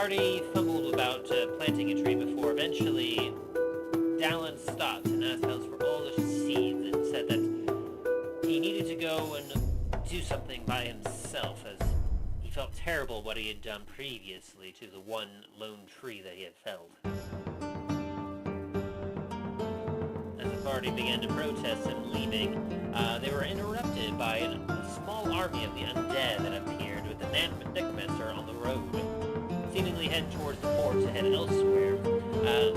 party fumbled about planting a tree before eventually Dallen stopped and asked Hells for all the seeds and said that he needed to go and do something by himself as he felt terrible what he had done previously to the one lone tree that he had felled. As the party began to protest him leaving, they were interrupted by a small army of the undead that appeared with the Necromancer on the road, seemingly heading towards the port to head elsewhere.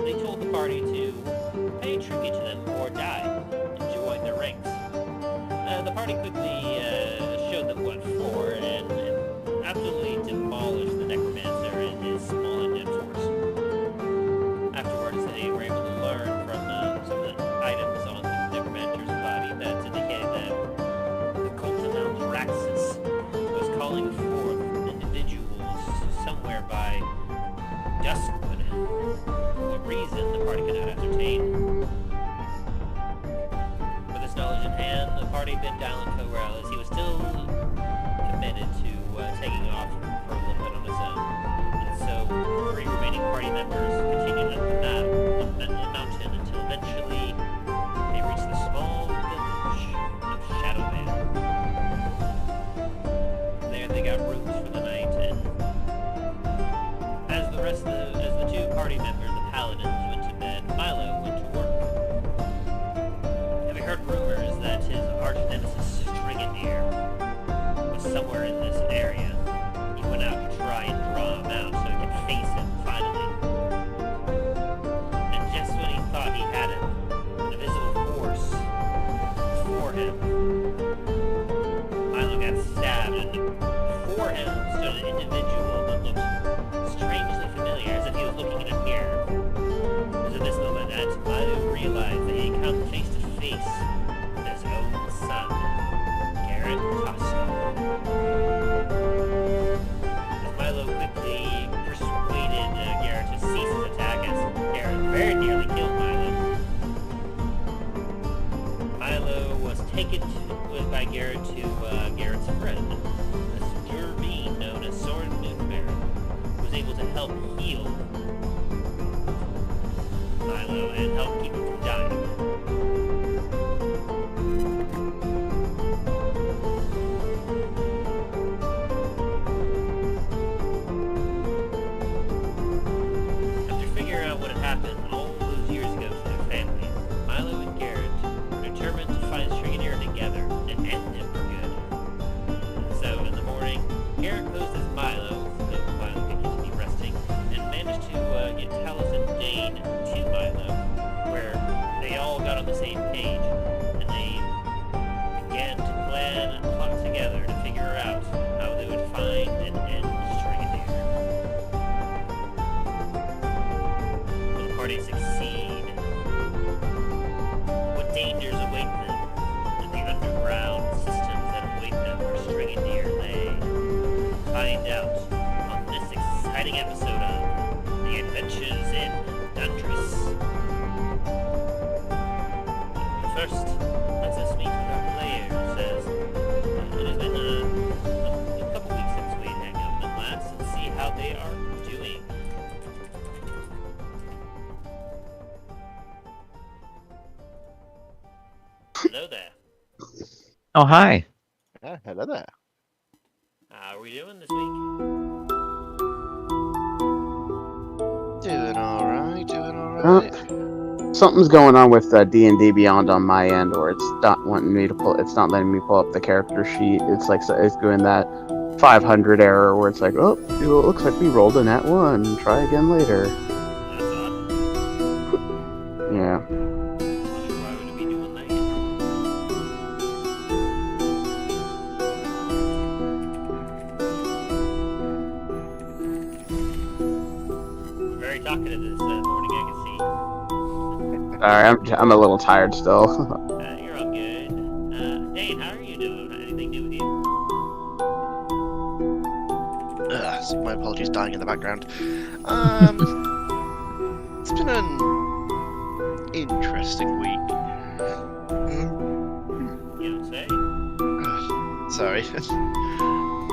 They told the party to pay tribute to them or die and join their ranks. The party quickly showed them what for and absolutely demolished the Necromancer and his small undead force. Afterwards, they were able to learn from some of the items on the Necromancer's body that indicated that the Cult of Maldraxxus was calling forth individuals somewhere by Duskwood. For what reason, the party could not ascertain. With this knowledge in hand, the party bid Dallen farewell as he was still committed to taking off for a little bit on his own. And so, 3 remaining party members continued up the mountain until eventually they reached the small village of Shadowvale. From there, they got rooms for the night, and as the 2 party members, the paladins, went to bed, Milo went to work. Having heard rumors that his arch nemesis Strigandr was somewhere in this area, he went out to try and draw him out so he could face him finally. And just when he thought he had him, an invisible force before him, Milo got stabbed, and before him stood an individual that looked strangely familiar, as if he was looking in a mirror. It was at this moment that Milo realized that he had come face to face with his own son, Garret Tosscobble. As Milo quickly persuaded Garret to cease his attack, as Garret very nearly killed Milo. Milo was taken by Garret to Garret's friend, a Jerbeen known as Soren Moonberry, who was able to help heal Milo and help keep him from dying. After figuring out what had happened all those years ago to their family, Milo and Garret were determined to find Strigandr together and end him for good. And so, in the morning, Garret posed as Milo, so Milo could continue resting, and managed to get Talos and Dain to Milo, where they all got on the same page, and they began to plan and plot together to figure out how they would find and end Strigandr. Will the party succeed? What dangers await them in the underground systems that await them where Strigandr lay? Find out on this exciting episode of The Adventures in Dundras. But first, let's just meet with our players, as it has been a couple weeks since we hang out with them last, and see how they are doing. Hello there. Oh, hi. Yeah, hello there. How are we doing this week? Doing alright. Something's going on with D&D Beyond on my end, or it's not wanting me to pull. It's not letting me pull up the character sheet. It's like it's doing that 500 error where it's like, oh, it looks like we rolled a nat 1. Try again later. That's odd. Yeah. Not sure why would it be doing that. We're very talkative this morning, I can see. Sorry, I'm a little tired still. You're all good. Dain, how are you doing? Anything new with you? So my apologies, dying in the background. It's been an interesting week. You don't say? Sorry.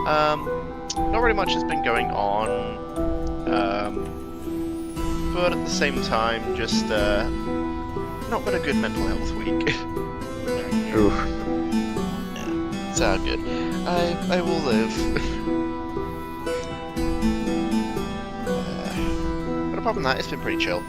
Not really much has been going on But at the same time, just not been a good mental health week. Oof. Yeah, it's all good. I will live. But apart from that, it's been pretty chill.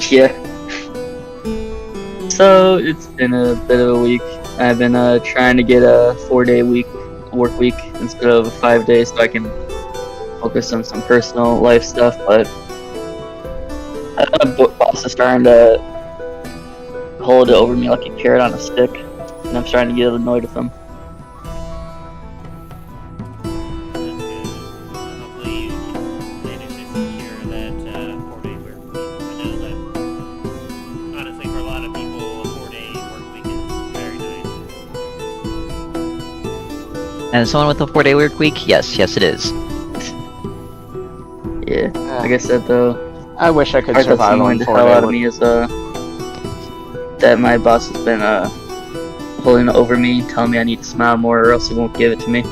Yeah. So it's been a bit of a week. I've been trying to get a 4-day work week instead of 5 days, so I can focus on some personal life stuff. But boss is starting to hold it over me like a carrot on a stick, and I'm starting to get annoyed with him. And someone with a 4-day work week? Yes, it is. Yeah, like I said though, I wish I could part that's survive annoying on the 4 hell out day of me is that my boss has been holding it over me, telling me I need to smile more or else he won't give it to me.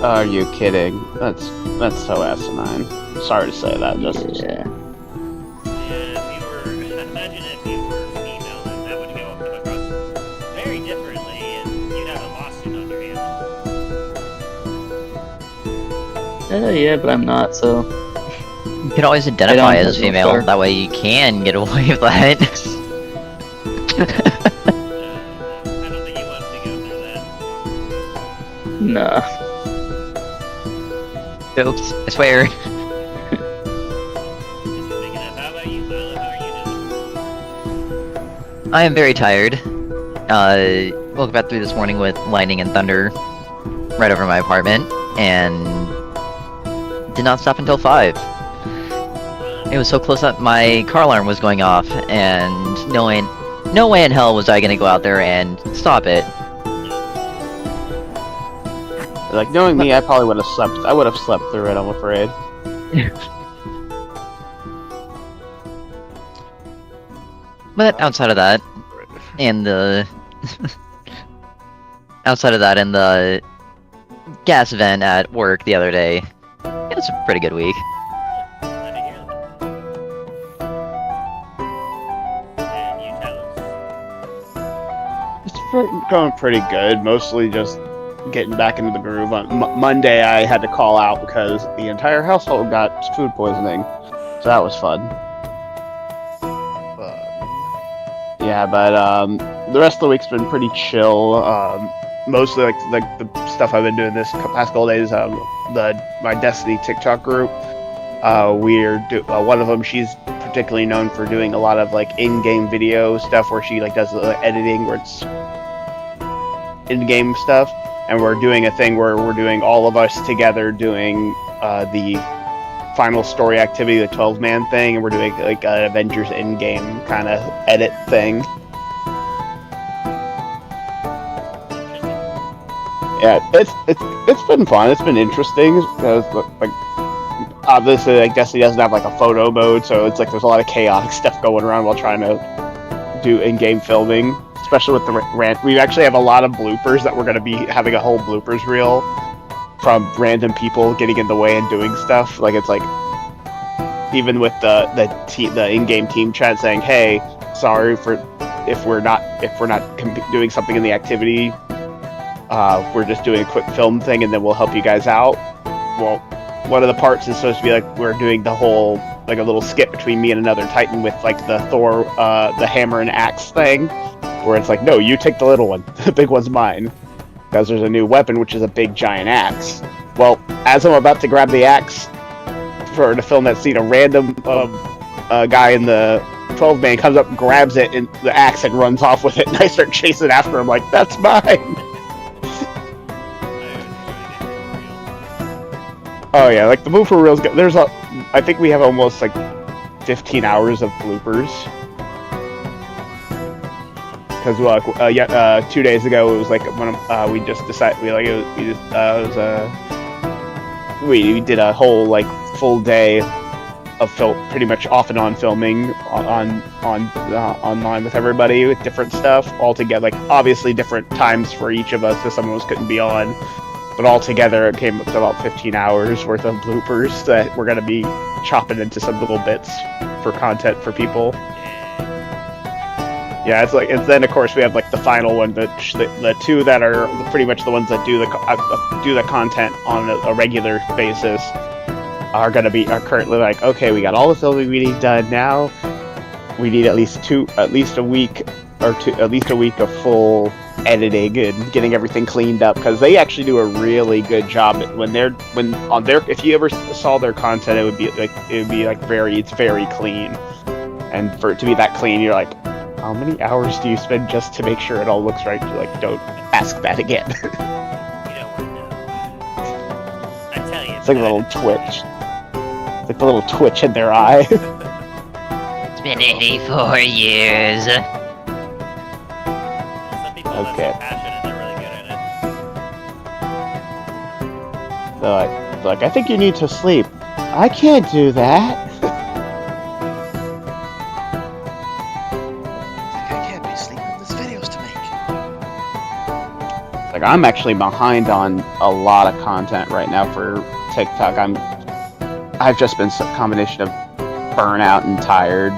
Are you kidding? That's so asinine. Sorry to say that, just... Yeah. Imagine if you were female, then that would go across very differently, and you'd have a lawsuit on your hands. Yeah, but I'm not, so... You can always identify as female, that way you can get away with that. I don't think he wants to go through that. Nah. Jokes, I swear. Just thinking of, how about you, Milo? How are you doing? I am very tired. Woke up at 3 this morning with lightning and thunder right over my apartment, and did not stop until 5. It was so close that my car alarm was going off, and no way in hell was I gonna go out there and stop it. Like, knowing me, I probably would have slept. I would have slept through it, I'm afraid. But outside of that, and the gas vent at work the other day, it was a pretty good week. Glad to hear that. And you, Talos? It's going pretty good. Mostly just getting back into the groove. On Monday, I had to call out because the entire household got food poisoning, so that was fun. Yeah, but the rest of the week's been pretty chill. Mostly like the stuff I've been doing this past couple days. My Destiny TikTok group. One of them, she's particularly known for doing a lot of like in-game video stuff where she like does the editing where it's in-game stuff. And we're doing a thing where we're doing all of us together doing the final story activity, the 12-man thing, and we're doing like an Avengers Endgame kind of edit thing. Yeah, it's been fun. It's been interesting because like obviously like Destiny doesn't have like a photo mode, so it's like there's a lot of chaotic stuff going around while trying to do in-game filming. Especially with the rant, we actually have a lot of bloopers that we're going to be having a whole bloopers reel from random people getting in the way and doing stuff. Like it's like even with the in-game team chat saying, "Hey, sorry for if we're not doing something in the activity. We're just doing a quick film thing, and then we'll help you guys out." Well, one of the parts is supposed to be like we're doing the whole like a little skit between me and another Titan with like the Thor, the hammer and axe thing. Where it's like, no, you take the little one. The big one's mine. Because there's a new weapon, which is a big giant axe. Well, as I'm about to grab the axe to film that scene, a random guy in the 12-man comes up and grabs it and the axe and runs off with it. And I start chasing after him like, that's mine! Oh yeah, like the move for reals. I think we have almost like 15 hours of bloopers. Because 2 days ago it was like when we just decided we did a whole like full day of pretty much off and on filming online with everybody with different stuff all together, like obviously different times for each of us because some of us couldn't be on, but all together it came up to about 15 hours worth of bloopers that we're going to be chopping into some little bits for content for people. Yeah, and then of course we have like the final one, the two that are pretty much the ones that do the content on a regular basis are currently like, okay, we got all the filming we need done now. We need at least a week of full editing and getting everything cleaned up, because they actually do a really good job if you ever saw their content, it would be very clean, and for it to be that clean, you're like, how many hours do you spend just to make sure it all looks right? You're like, don't ask that again. You don't want to know. I tell you. It's like a little twitch. It's like the little twitch in their eye. It's been 84 years. Some people have Okay. some passion and they're really good at it. They're like, I think you need to sleep. I can't do that. I can't be sleeping. There's videos to make. Like, I'm actually behind on a lot of content right now for TikTok. I've just been a combination of burnout and tired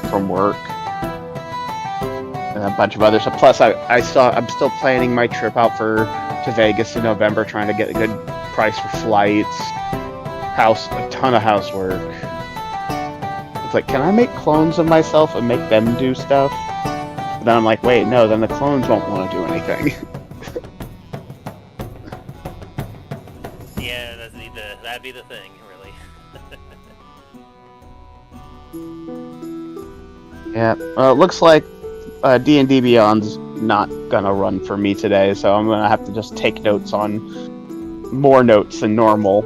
from work and a bunch of other stuff. Plus, I'm still planning my trip out to Vegas in November, trying to get a good price for flights. A ton of housework. It's like, can I make clones of myself and make them do stuff? But then I'm like, wait, no, then the clones won't want to do anything. Yeah, that'd be the thing, really. Yeah, well, it looks like D&D Beyond's not gonna run for me today, so I'm gonna have to just take notes on more notes than normal.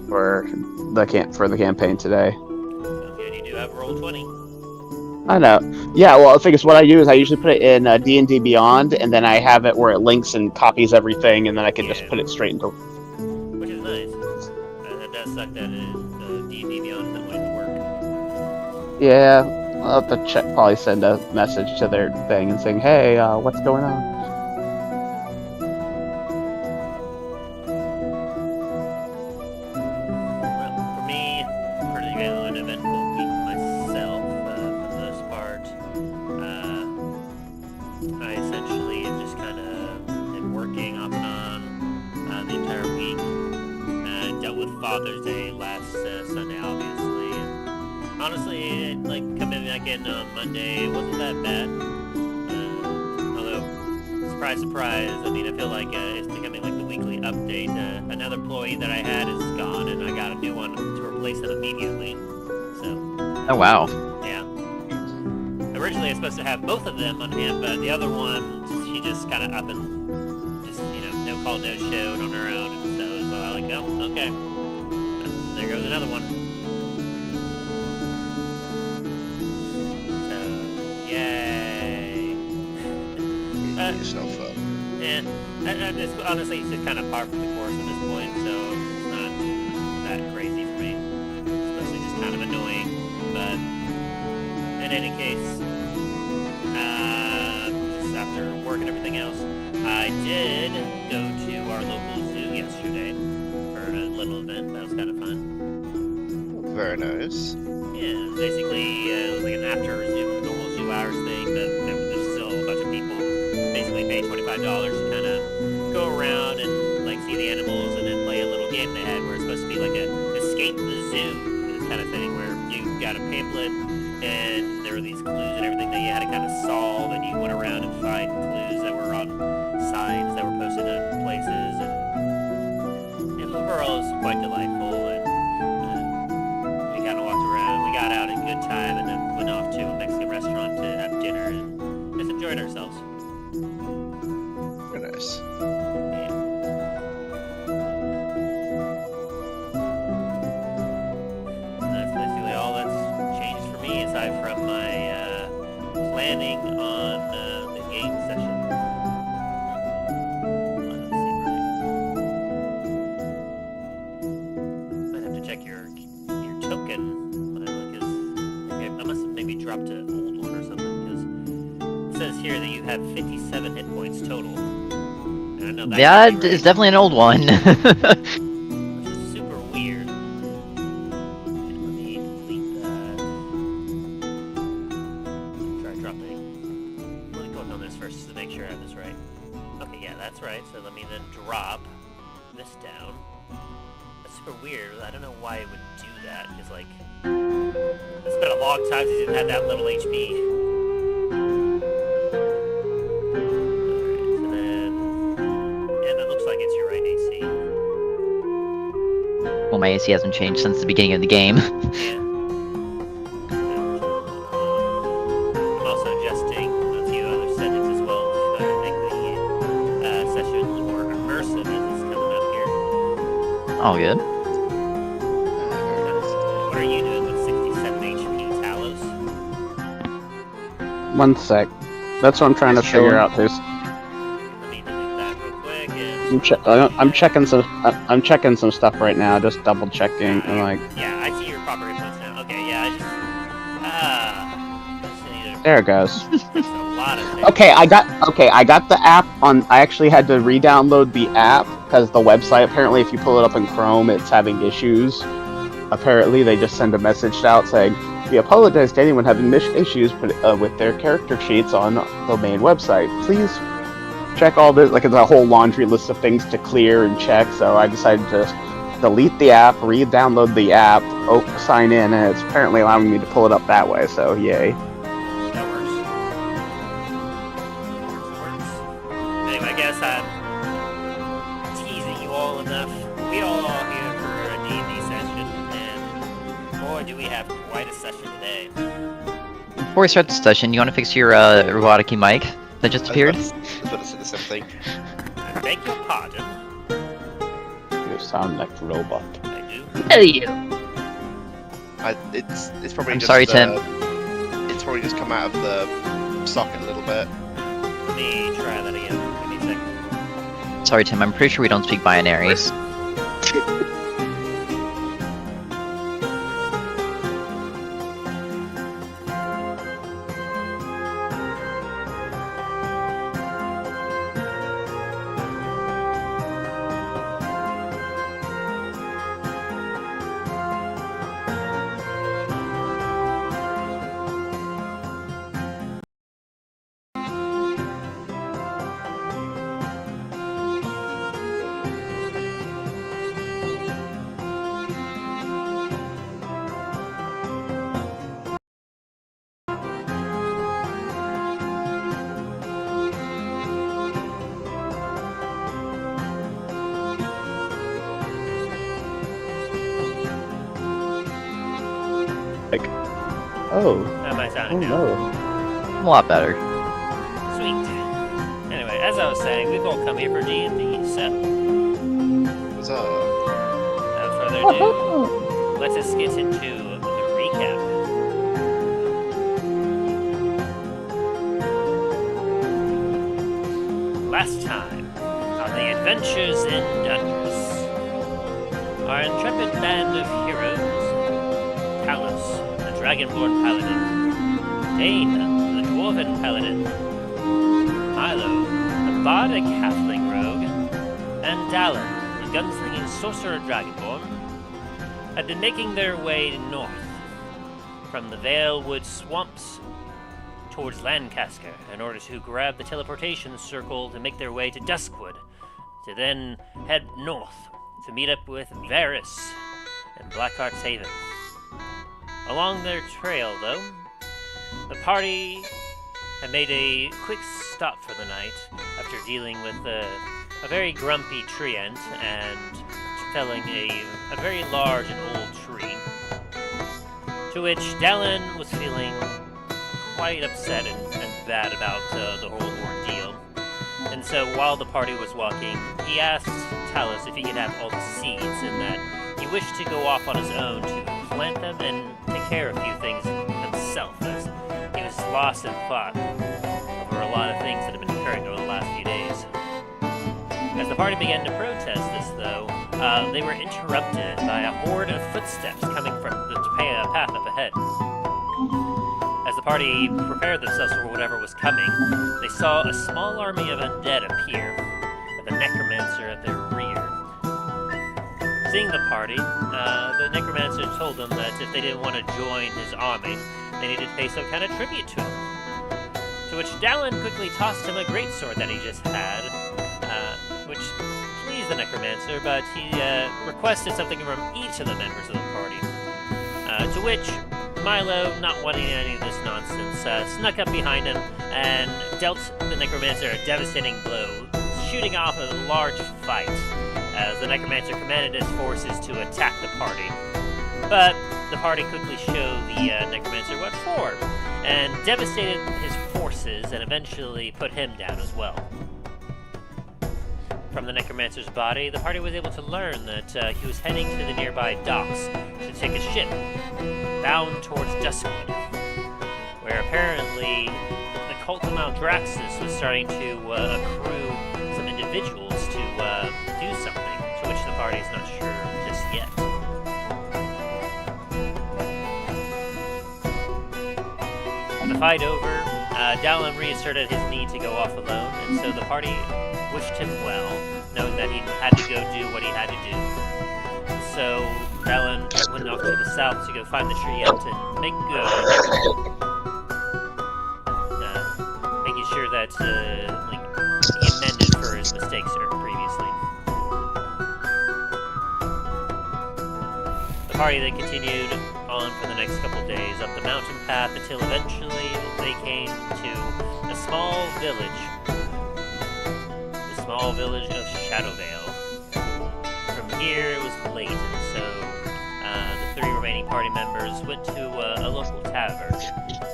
For the campaign today. Sounds good. You do have Roll20. I know. Yeah, well, the thing is, what I do is I usually put it in D&D Beyond, and then I have it where it links and copies everything, and then I can just put it straight into... Which is nice. It does suck that D&D Beyond isn't going to work. Yeah, I'll have to probably send a message to their thing and saying, hey, what's going on? Well, for me, pretty uneventful week myself, for the most part. I essentially just kind of been working off and on the entire week. Dealt with Father's Day last Sunday, obviously. And honestly, coming back in on Monday wasn't that bad. Although, surprise, surprise, I mean, I feel like it's becoming like the weekly update. Another employee that I had is gone, and I got a new one to replace it immediately. So, Oh wow. yeah. Originally, I was supposed to have both of them on hand, but the other one, she just kind of up and just, no call, no showed on her own, and so I was like, oh, okay. There goes another one. So, yay. Beat yourself up. Yeah, honestly, it's just kind of par for the course at this point, so it's not that crazy for me. It's mostly just kind of annoying, but in any case, just after work and everything else, I did go to our local zoo yesterday for a little event. That was kind of fun. Very nice. Yeah, basically, it was like an normal zoo hours thing, but there's still a bunch of people basically pay $25 to kind of go around and see the animals and then play a little game they had where it's supposed to be like a escape the zoo kind of thing, where you got a pamphlet and there were these clues and everything that you had to kind of solve, and you went around and find clues that were on signs that were posted in places, and overall it was quite delightful, and we kind of walked around, we got out in good time, and then went off to a Mexican restaurant to have dinner and just enjoyed ourselves. Very nice. Yeah. have 57 hit points total. And I know that That can't be is right. definitely an old one. Which is super weird. Okay, let me delete that. Try dropping. Let me click on this first to make sure I have this right. Okay, yeah, that's right. So let me then drop this down. That's super weird. I don't know why it would do that, because, like, it's been a long time since he didn't have that little HP. Alright, so then... And it looks like it's your right AC. Well, my AC hasn't changed since the beginning of the game. Yeah. I'm also adjusting a few other settings as well to make the session a little more immersive as it's coming up here. All good. What are you doing with 67 HP, Talos? 1 sec. That's what I'm trying to Just figure chilling. out too. Let me delete that real quick. And... I'm checking some stuff right now, just double checking. And like, Yeah, I see your proper hit points now. Okay, yeah, I just need to there it goes. fix a lot of things. Okay, I got the app on. I actually had to re-download the app because the website. Apparently, if you pull it up in Chrome, it's having issues. Apparently, they just send a message out saying, "We apologize to anyone having issues with their character sheets on the main website. Please check all this." Like, it's a whole laundry list of things to clear and check. So I decided to delete the app, re-download the app, sign in, and it's apparently allowing me to pull it up that way. So yay! That works. Works. Anyway, I guess I'm teasing you all enough. We all are here for a D&D session, and boy, do we have quite a session today. Before we start the session, you want to fix your robotic mic that just appeared? I was about to say the same thing. I beg your pardon. You sound like a robot. I do. Hell you. It's probably I'm just, sorry, Tim. It's probably just come out of the socket a little bit. Let me try that again. Give me a second. Sorry, Tim. I'm pretty sure we don't speak binaries. Oh, How am I oh sounding now? no. A lot better. Sweet. Anyway, as I was saying, we've all come here for D&D, so What's without further ado, let us get into the recap. Last time, on the adventures in Dundras, our intrepid band of heroes, Talos, the Dragonborn Paladin, Dain, the Dwarven Paladin, Milo, the Bardic Halfling Rogue, and Dallen, the Gunslinging Sorcerer Dragonborn, had been making their way north from the Valewood Swamps towards Lancaster in order to grab the teleportation circle to make their way to Duskwood, to then head north to meet up with Varys and Blackheart's Haven. Along their trail, though, the party had made a quick stop for the night after dealing with a very grumpy treant and felling a very large and old tree, to which Dallen was feeling quite upset and bad about the whole ordeal. And so while the party was walking, he asked Talos if he could have all the seeds and that he wished to go off on his own to plant them and take care of a few things himself, as he was lost in thought over a lot of things that had been occurring over the last few days. As the party began to protest this, though, they were interrupted by a horde of footsteps coming from the path up ahead. As the party prepared themselves for whatever was coming, they saw a small army of undead appear, with a necromancer at their rear. Seeing the party, the necromancer told them that if they didn't want to join his army, they needed to pay some kind of tribute to him. To which Dallen quickly tossed him a greatsword that he just had, which pleased the necromancer, but he requested something from each of the members of the party. To which Milo, not wanting any of this nonsense, snuck up behind him and dealt the necromancer a devastating blow, shooting off a large fight, as the necromancer commanded his forces to attack the party. But the party quickly showed the necromancer what for, and devastated his forces and eventually put him down as well. From the necromancer's body, the party was able to learn that he was heading to the nearby docks to take a ship bound towards Duskwood, where apparently the Cult of Maldraxxus was starting to accrue some individuals to do something, to which the party is not sure just yet. The fight over, Dallen reasserted his need to go off alone, and so the party wished him well, knowing that he had to go do what he had to do. So Dallen went off to the south to go find the tree out and make good, making sure that he amended for his mistakes previously. The party then continued on for the next couple days up the mountain path until eventually they came to a small village. The small village of Shadowvale. From here it was late, and so the three remaining party members went to a local tavern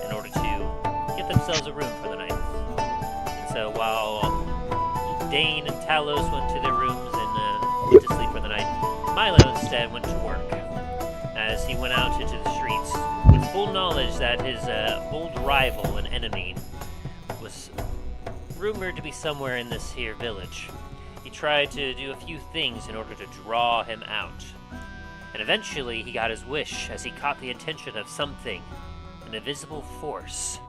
in order to get themselves a room for the night. And so while Dain and Talos went to their rooms and went to sleep for the night, Milo instead went to work. As he went out into the streets, with full knowledge that his old rival and enemy was rumored to be somewhere in this here village, he tried to do a few things in order to draw him out. And eventually he got his wish as he caught the attention of something, an invisible force.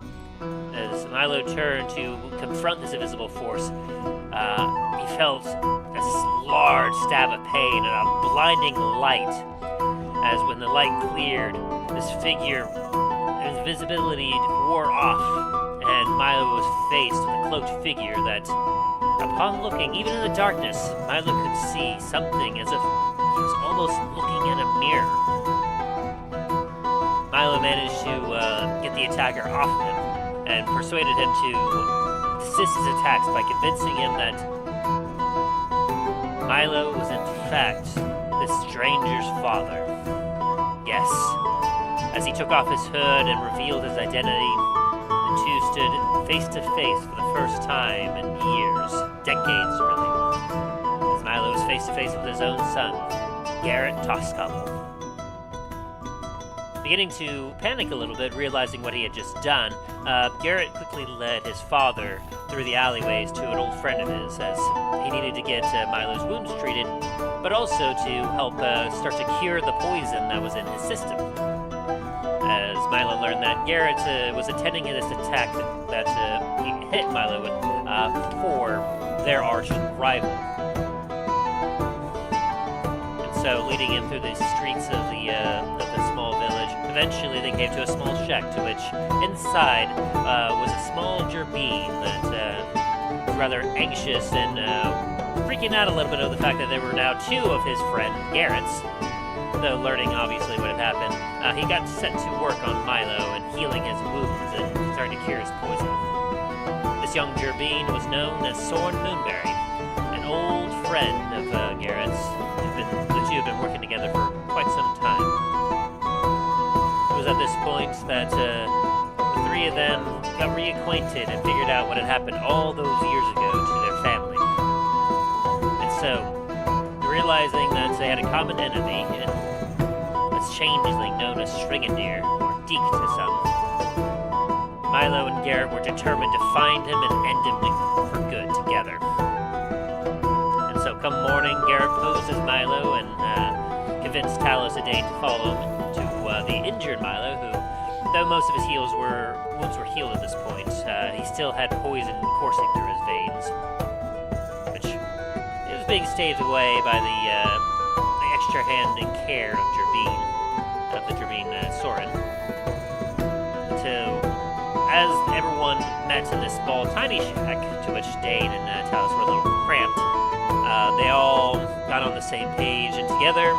As Milo turned to confront this invisible force, he felt a large stab of pain and a blinding light. As when the light cleared, this figure, his visibility wore off, and Milo was faced with a cloaked figure that, upon looking, even in the darkness, Milo could see something as if he was almost looking in a mirror. Milo managed to get the attacker off him, and persuaded him to desist his attacks by convincing him that Milo was in fact this stranger's father. Yes. As he took off his hood and revealed his identity, the two stood face to face for the first time in years, decades really, as Milo was face to face with his own son, Garret Tosscobble. Beginning to panic a little bit, realizing what he had just done, Garret quickly led his father through the alleyways to an old friend of his, as he needed to get Milo's wounds treated, but also to help start to cure the poison that was in his system. As Milo learned that Garret was attending this attack that he hit Milo with for their arch rival. And so, leading him through the streets of the small village, eventually they came to a small shack, to which inside was a small Jerbeen that was rather anxious and freaking out a little bit of the fact that there were now two of his friend Garret's. Though learning obviously what had happened, he got set to work on Milo and healing his wounds and starting to cure his poison. This young Jerbeen was known as Soren Moonberry, an old friend of Garret's. The two have been working together for quite some time. It was at this point that the three of them got reacquainted and figured out what had happened all those years ago to their family. And so, realizing that they had a common enemy, this changeling known as Strigandr, or Deek to some, Milo and Garret were determined to find him and end him for good together. And so come morning, Garret posed as Milo and convinced Talos and Dain to follow him to the injured Milo, who though most of his wounds were healed at this point, he still had poison coursing through his veins, which it was being staved away by the extra hand and care of the Jerbeen Soren. Until, as everyone met in this small, tiny shack, to which Dain and Talos were a little cramped, they all got on the same page, and together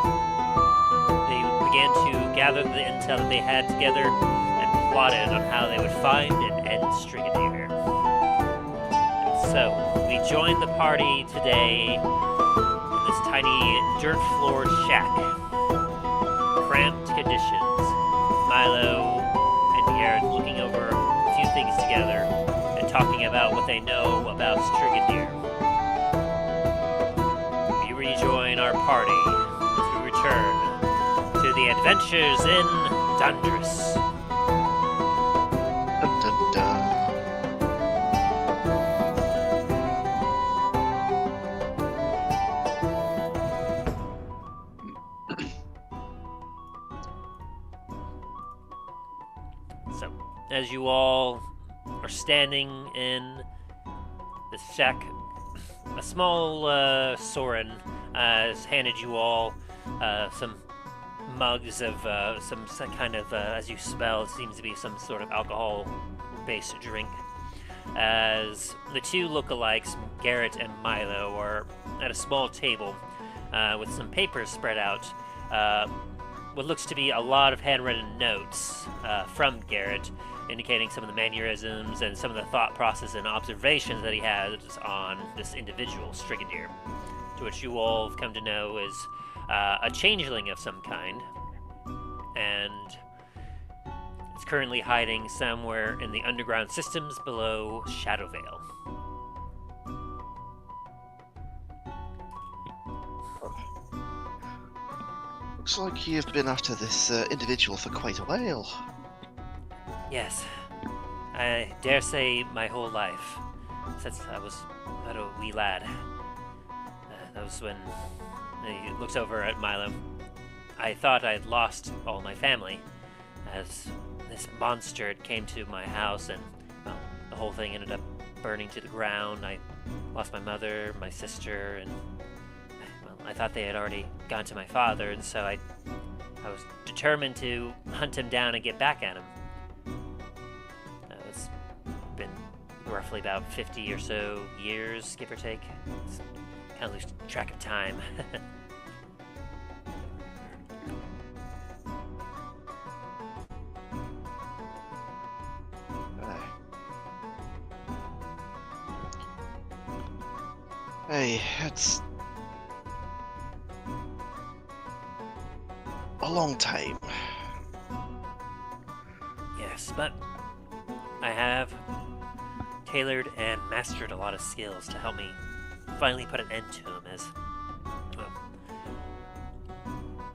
they began to gather the intel that they had together and plotted on how they would find and end Strigandr. And so, we joined the party today in this tiny dirt-floored shack. Cramped conditions. Milo and Garret looking over a few things together and talking about what they know about Strigandr. We rejoin our party as we return to the adventures in Dundras. Dun, dun, dun. So, as you all are standing in the shack, a small Soren has handed you all some mugs of some kind of, as you smell, it seems to be some sort of alcohol-based drink. As the two lookalikes, Garret and Milo, are at a small table with some papers spread out. What looks to be a lot of handwritten notes from Garret, indicating some of the mannerisms and some of the thought process and observations that he has on this individual, Strigandr, to which you all have come to know is a changeling of some kind, and it's currently hiding somewhere in the underground systems below Shadowvale. Looks like you've been after this individual for quite a while. Yes, I dare say my whole life, since I was but a wee lad. That was when he looks over at Milo. I thought I'd lost all my family, as this monster came to my house, and well, the whole thing ended up burning to the ground. I lost my mother, my sister, and well, I thought they had already gone to my father, and so I was determined to hunt him down and get back at him. It's been roughly about 50 or so years, give or take. It's kind of lose track of time. Hey, it's a long time. Yes, but I have tailored and mastered a lot of skills to help me finally put an end to him, as well,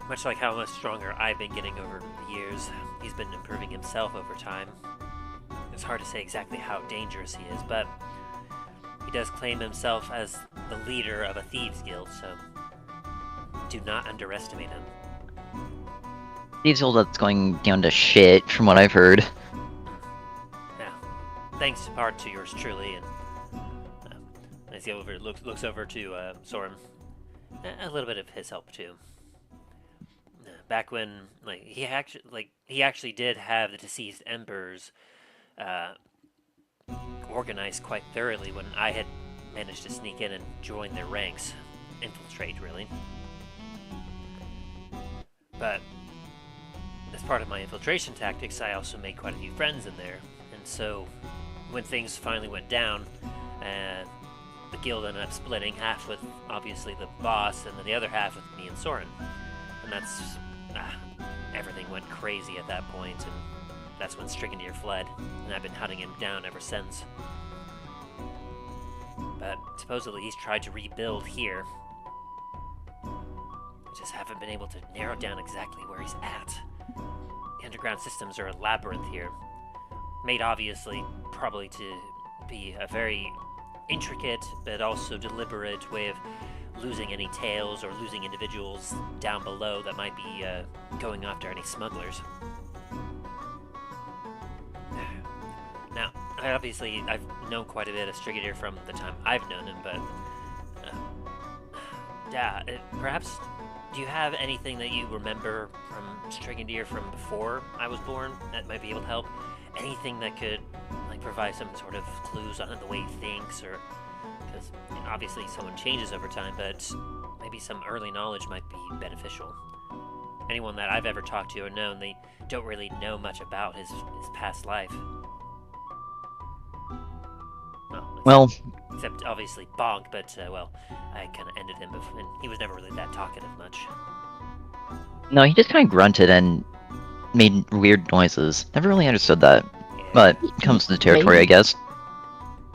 much like how much stronger I've been getting over the years, he's been improving himself over time. It's hard to say exactly how dangerous he is, but he does claim himself as the leader of a thieves guild, so do not underestimate him. Thieves Guild that's going down to shit, from what I've heard. Yeah, thanks in part to yours truly, and as he looks over to Soren, a little bit of his help too. Back when he actually did have the deceased embers organized quite thoroughly when I had managed to sneak in and join their ranks, infiltrate really. But as part of my infiltration tactics, I also made quite a few friends in there, and so when things finally went down, the guild ended up splitting, half with obviously the boss and then the other half with me and Soren, and that's everything went crazy at that point, and that's when Strigandr fled, and I've been hunting him down ever since. But supposedly he's tried to rebuild here. I just haven't been able to narrow down exactly where he's at. The underground systems are a labyrinth here, made obviously probably to be a very intricate but also deliberate way of losing any tails or losing individuals down below that might be going after any smugglers. Now, I've known quite a bit of Strigandr from the time I've known him, but perhaps do you have anything that you remember from Strigandr from before I was born that might be able to help? Anything that could like provide some sort of clues on the way he thinks, or because obviously someone changes over time, but maybe some early knowledge might be beneficial. Anyone that I've ever talked to or known, they don't really know much about his past life. Well, except obviously Bonk, but well, I kind of ended him before, and he was never really that talkative much. no, he just kind of grunted and made weird noises. Never really understood that, Yeah. but it comes to the territory, I guess.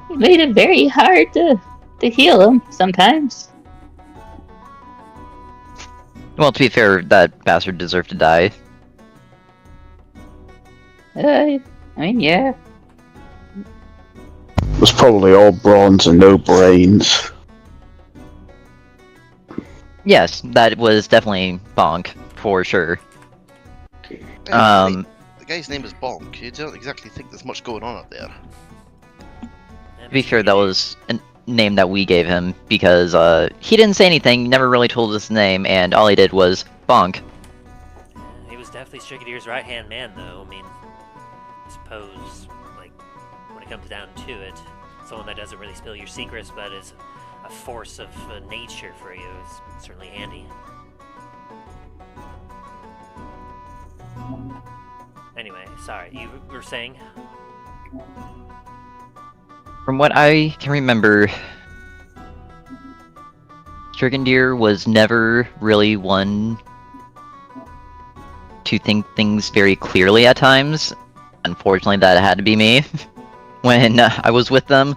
It made it very hard to heal him sometimes. Well, to be fair, that bastard deserved to die. I mean, yeah. It was probably all bronze and no brains. Yes, that was definitely Bonk, for sure. The guy's name is Bonk. You don't exactly think there's much going on up there. To be fair, that was a name that we gave him, because he didn't say anything, never really told us his name, and all he did was bonk. He was definitely Strigandr's right-hand man, though. I mean, I suppose, like, when it comes down to it, someone that doesn't really spill your secrets, but is a force of nature for you is certainly handy. Anyway, sorry, you were saying? From what I can remember, Strigandr was never really one to think things very clearly at times. Unfortunately, that had to be me when I was with them.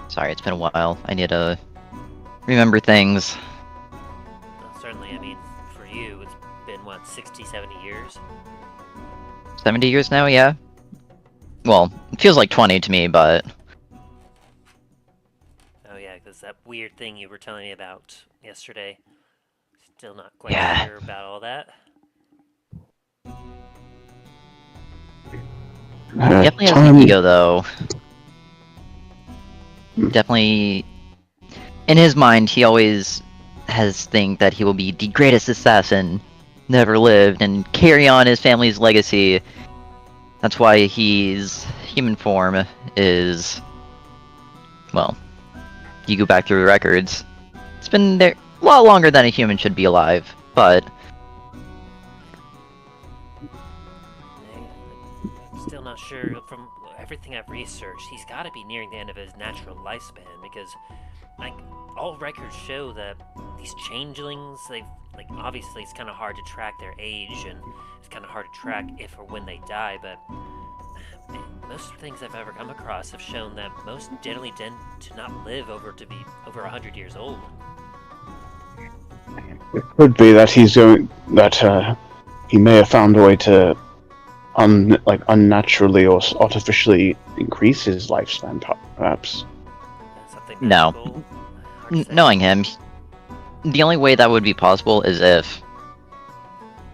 Sorry, it's been a while. I need to remember things. Well, certainly, I mean, for you, it's been, what, 60, 70 years? 70 years now, yeah? Well, it feels like 20 to me, but... Oh yeah, because that weird thing you were telling me about yesterday. Still not quite Yeah. sure about all that. Definitely has Time- an ego, though. Definitely... In his mind, he always has think that he will be the greatest assassin never lived and carry on his family's legacy. That's why his human form is... Well, you go back through the records. It's been there a lot longer than a human should be alive, but... I'm still not sure. From everything I've researched, he's got to be nearing the end of his natural lifespan, because like all records show that these changelings, they've like obviously it's kind of hard to track their age, and it's kind of hard to track if or when they die, but most things I've ever come across have shown that most generally tend to not live over 100 years old. It could be that he may have found a way to unnaturally or artificially increase his lifespan, perhaps. Something No. magical? Hard to say. Knowing him, the only way that would be possible is if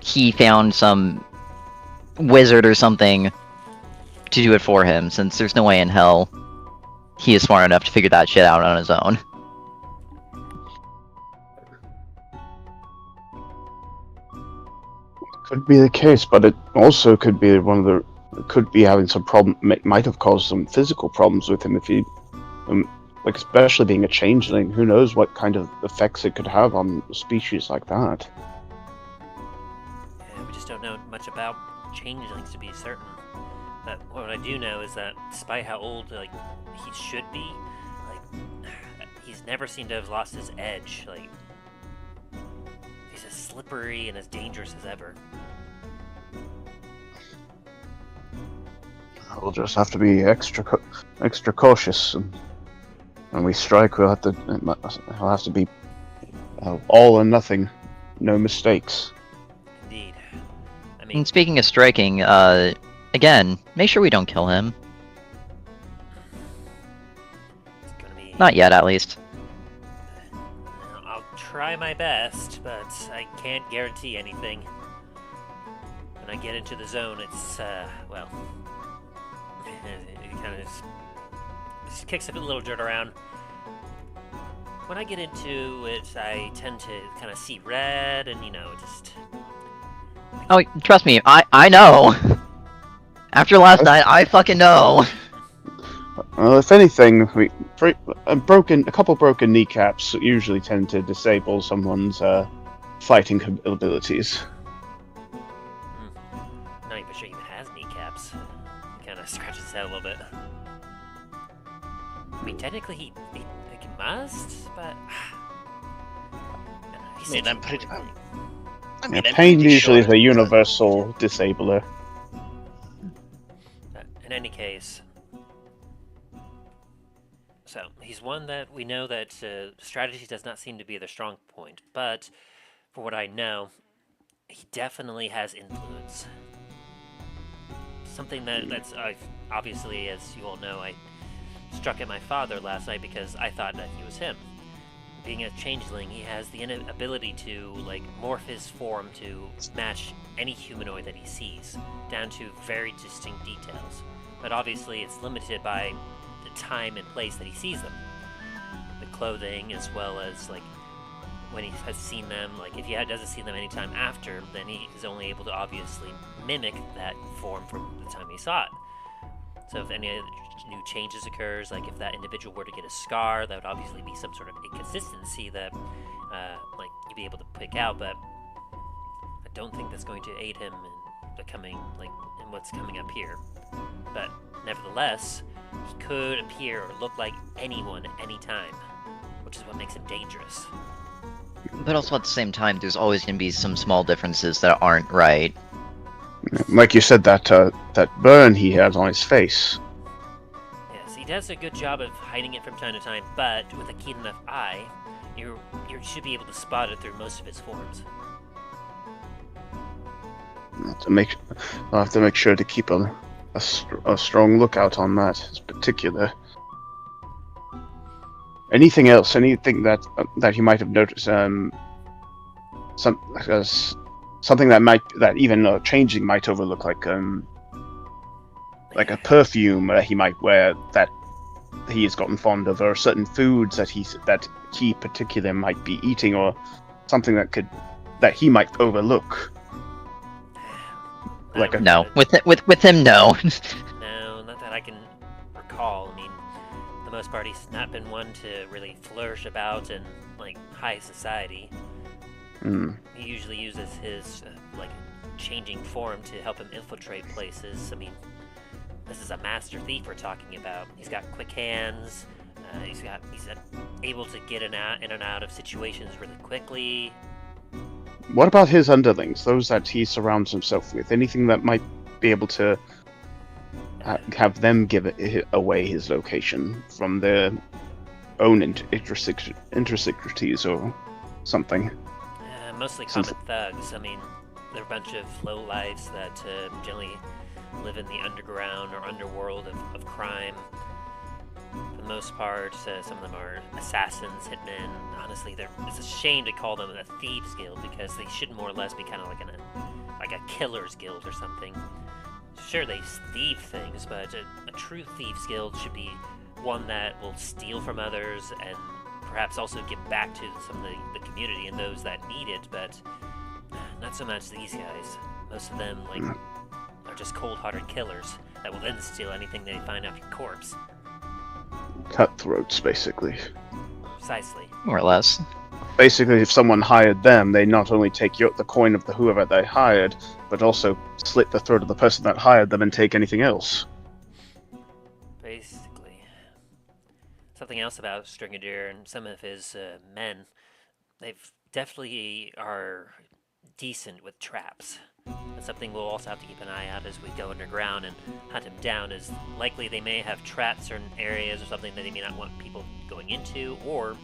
he found some wizard or something to do it for him, since there's no way in hell he is smart enough to figure that shit out on his own. Could be the case, but it also could be could be having some problem. Might have caused some physical problems with him if he, like especially being a changeling. Who knows what kind of effects it could have on a species like that. Yeah, we just don't know much about changelings to be certain. But what I do know is that despite how old he should be, he's never seemed to have lost his edge. Like he's as slippery and as dangerous as ever. We'll just have to be extra cautious, and when we strike, it'll have to be all or nothing, no mistakes. Indeed. I mean, And speaking of striking, again, make sure we don't kill him. it's gonna be. Not yet, at least. I'll try my best, but I can't guarantee anything. when I get into the zone, it's, well, it kind of just kicks a little dirt around. When I get into it, I tend to kind of see red, and, you know, just... Oh, trust me, I know. After last night, I fucking know. Well, if anything, a couple broken kneecaps usually tend to disable someone's fighting abilities. Not even sure he even has kneecaps. He kind of scratches his head a little bit. I mean, technically he must, but... I mean, I'm pretty... Pain usually is a universal disabler. In any case... So, he's one that we know that strategy does not seem to be their strong point, but for what I know, he definitely has influence. Something that's obviously, as you all know, I struck at my father last night because I thought that he was him. Being a changeling, he has the ability to like morph his form to match any humanoid that he sees, down to very distinct details. But obviously, it's limited by the time and place that he sees them. The clothing, as well as like when he has seen them, like if he doesn't see them anytime after, then he is only able to obviously mimic that form from the time he saw it. So if any new changes occurs, like if that individual were to get a scar, that would obviously be some sort of inconsistency that like you'd be able to pick out, but I don't think that's going to aid him in becoming like in what's coming up here. But nevertheless, he could appear or look like anyone at any time, which is what makes him dangerous. But also at the same time, there's always going to be some small differences that aren't right. Like you said, that burn he has on his face. Yes, he does a good job of hiding it from time to time, but with a keen enough eye, you should be able to spot it through most of its forms. I'll have to make sure to keep a strong lookout on that in particular. Anything else? Anything that you might have noticed? Something that even changing might overlook, like a perfume that he might wear that he has gotten fond of, or certain foods that he particularly might be eating, or something that he might overlook. No, with him, no. No, not that I can recall. I mean, for the most part, he's not been one to really flourish about in like high society. He usually uses his like changing form to help him infiltrate places. I mean, this is a master thief we're talking about. He's got quick hands. He's able to get in and out of situations really quickly. What about his underlings, those that he surrounds himself with? Anything that might be able to have them give away his location from their own idiosyncrasies or something? Mostly common thugs. I mean, they're a bunch of lowlifes that generally live in the underground or underworld of crime. For the most part, some of them are assassins, hitmen. Honestly, it's a shame to call them a thieves guild because they should more or less be kind of like a killer's guild or something. Sure, they thieve things, but a true thieves guild should be one that will steal from others and perhaps also give back to some of the community and those that need it, but not so much these guys. Most of them are just cold-hearted killers that will then steal anything they find off your corpse. Cutthroats, basically. Precisely. More or less. Basically, if someone hired them, they not only take the coin of whoever they hired, but also slit the throat of the person that hired them and take anything else. Basically. Something else about Strigandr and some of his men, they've definitely are decent with traps. That's something we'll also have to keep an eye out as we go underground and hunt him down, as likely they may have trapped certain areas or something that they may not want people going into, or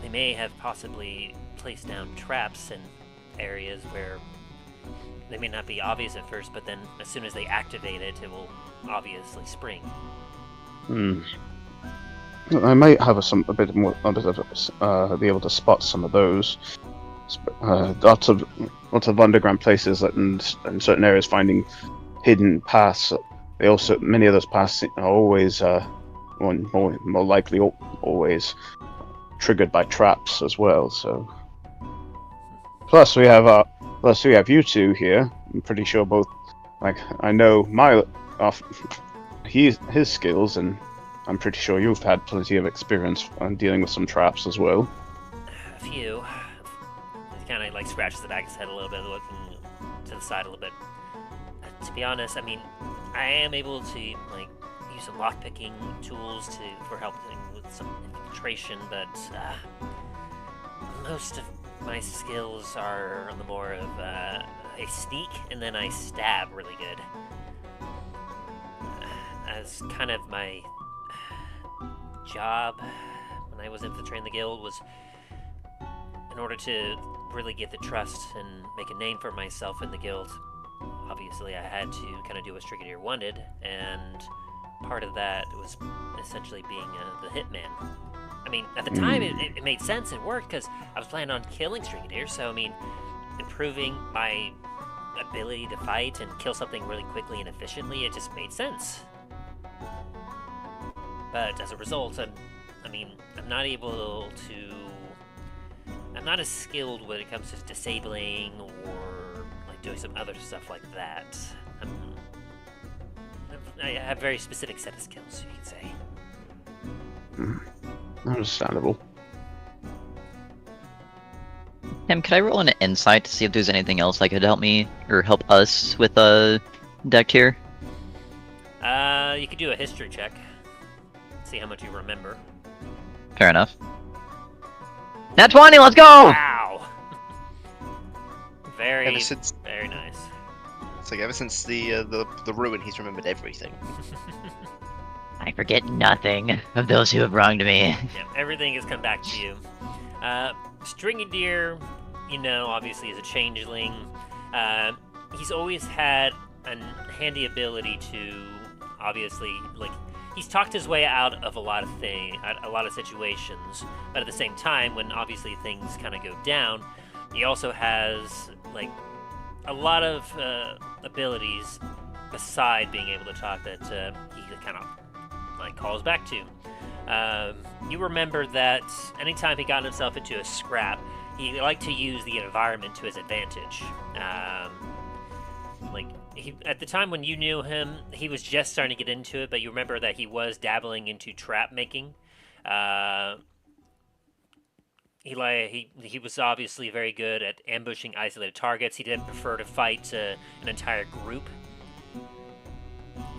they may have possibly placed down traps in areas where they may not be obvious at first, but then as soon as they activate it, it will obviously spring. I might have be able to spot some of those. lots of underground places and certain areas finding hidden paths. They also, many of those paths are always more likely always triggered by traps as well. So plus we have you two here. I'm pretty sure both, like, I know Milo off his skills, and I'm pretty sure you've had plenty of experience on dealing with some traps as well. A few. He kind of like scratches the back of his head a little bit, looking to the side a little bit. To be honest, I mean, I am able to like use some lockpicking tools for helping with some infiltration, but most of my skills are on the more of I sneak and then I stab really good. As kind of my job when I was infiltrating the guild was, in order to really get the trust and make a name for myself in the guild, obviously I had to kind of do what Strigandr wanted, and part of that was essentially being the hitman. I mean, at the time it made sense, it worked, because I was planning on killing Strigandr, so I mean, improving my ability to fight and kill something really quickly and efficiently, it just made sense. But as a result, I'm not as skilled when it comes to disabling or like doing some other stuff like that. I have a very specific set of skills, you could say. Understandable. Tim, could I roll an insight to see if there's anything else that could help me or help us with deck here? You could do a history check. See how much you remember. Fair enough. Nat 20, let's go! Wow! Very nice. It's like ever since the ruin, he's remembered everything. I forget nothing of those who have wronged me. Yeah, everything has come back to you. Strigandr, obviously is a changeling. He's always had a handy ability to, obviously, like, he's talked his way out of a lot of situations, but at the same time, when obviously things kind of go down, he also has, like, a lot of abilities beside being able to talk that he kind of, like, calls back to. You remember that anytime he got himself into a scrap, he liked to use the environment to his advantage. At the time when you knew him, he was just starting to get into it, but you remember that he was dabbling into trap making. He was obviously very good at ambushing isolated targets. He didn't prefer to fight an entire group.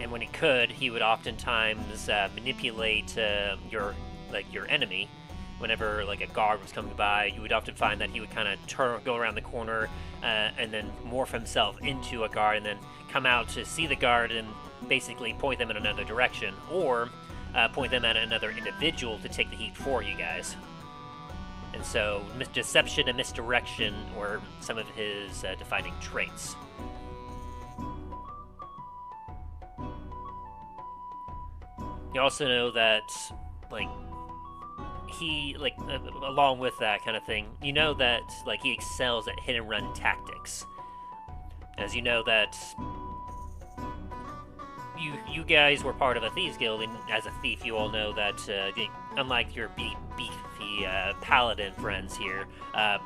And when he could, he would oftentimes manipulate your enemy. Whenever like a guard was coming by, you would often find that he would kind of go around the corner and then morph himself into a guard and then come out to see the guard and basically point them in another direction, or point them at another individual to take the heat for you guys. And so deception and misdirection were some of his defining traits. You also know that, like, he, like, along with that kind of thing, you know that, like, he excels at hit-and-run tactics. As you know that you guys were part of a thieves guild, and as a thief, you all know that, unlike your beefy paladin friends here,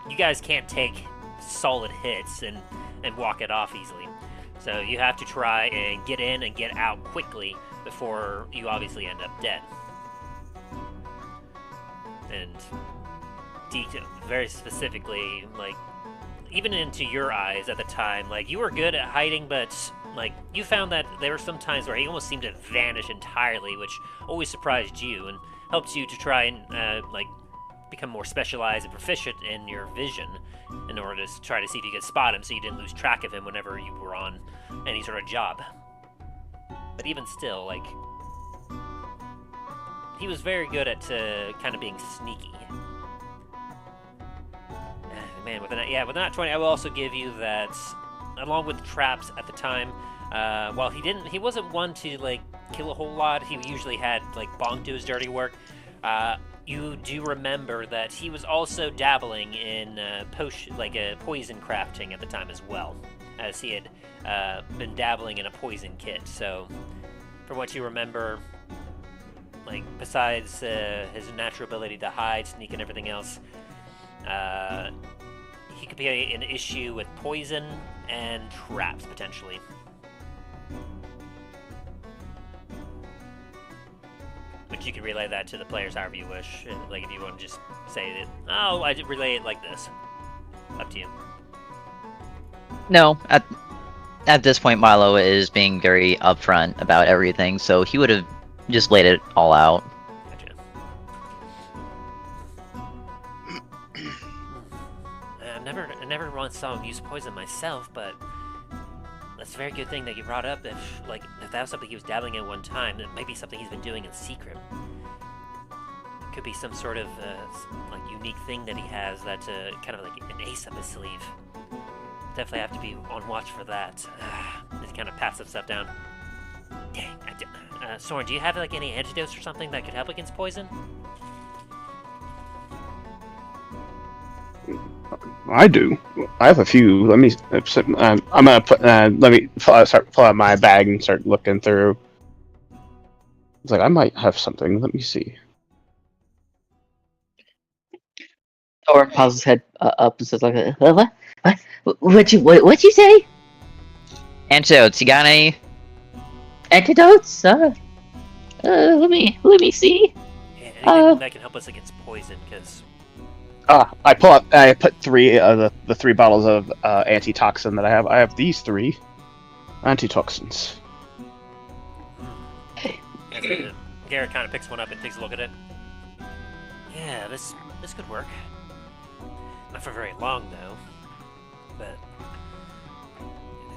you guys can't take solid hits and walk it off easily. So you have to try and get in and get out quickly before you obviously end up dead. And very specifically, like, even into your eyes at the time, like, you were good at hiding, but, like, you found that there were some times where he almost seemed to vanish entirely, which always surprised you and helped you to try and, like, become more specialized and proficient in your vision in order to try to see if you could spot him so you didn't lose track of him whenever you were on any sort of job. But even still, like, he was very good at kind of being sneaky. Man, with that 20, I will also give you that, along with traps at the time, while he wasn't one to, like, kill a whole lot, he usually had, like, Bonk do his dirty work. You do remember that he was also dabbling in poison crafting at the time as well, as he had been dabbling in a poison kit. So, from what you remember, like besides his natural ability to hide, sneak, and everything else, he could be an issue with poison and traps potentially. But you can relay that to the players however you wish. Like if you want to just say that, oh, I relay it like this. Up to you. No, at this point, Milo is being very upfront about everything, so he would have just laid it all out. Gotcha. I never once saw him use poison myself, but that's a very good thing that you brought up. If that was something he was dabbling in one time, it might be something he's been doing in secret. It could be some sort of unique thing that he has that's kind of like an ace up his sleeve. Definitely have to be on watch for that. This kind of passive stuff down. Dang. Soren, do you have like any antidotes or something that could help against poison? I do. I have a few. Let me. I'm gonna put. Let me start pull out my bag and start looking through. It's like I might have something. Let me see. Or pauses his head up and says like, "What? What'd you say? Antidotes, you got any? Antidotes? Let me see. Yeah, anything that can help us against poison, because I pull up. I put three the 3 bottles of antitoxin that I have. I have these 3 antitoxins. Garret kind of picks one up and takes a look at it. Yeah, this could work. Not for very long though, but.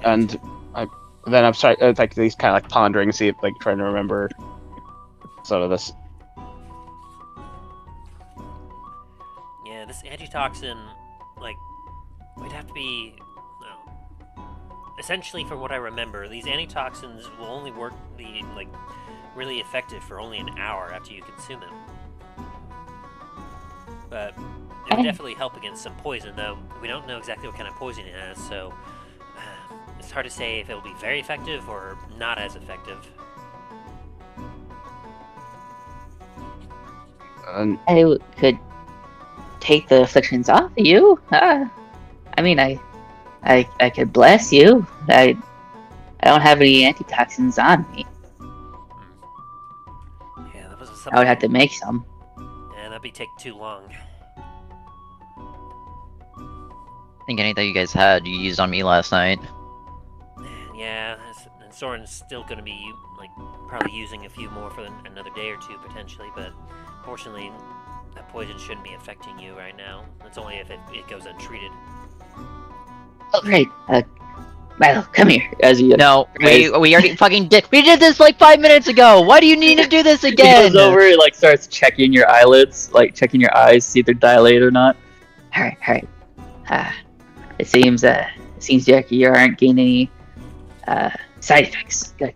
And then I'm sorry, like these kind of like pondering, see if like trying to remember sort of this. Yeah, this antitoxin, like, we'd have to be. Essentially, from what I remember, these antitoxins will only be really effective for only an hour after you consume them. But it would definitely help against some poison, though we don't know exactly what kind of poison it has, so it's hard to say if it will be very effective or not as effective. I could take the afflictions off of you. I mean, I could bless you. I don't have any antitoxins on me. Yeah, that was something. I would have to make some. Yeah, that'd take too long. I think anything you guys had, you used on me last night. Yeah, and Soren's still gonna be probably using a few more for another day or two potentially, but fortunately, that poison shouldn't be affecting you right now. It's only if it goes untreated. Oh, great. Milo, come here. As you No, we already fucking did. We did this like 5 minutes ago. Why do you need to do this he again? goes over and starts checking your eyelids, checking your eyes, see if they're dilated or not. All right. It seems like you aren't getting any side effects. Good.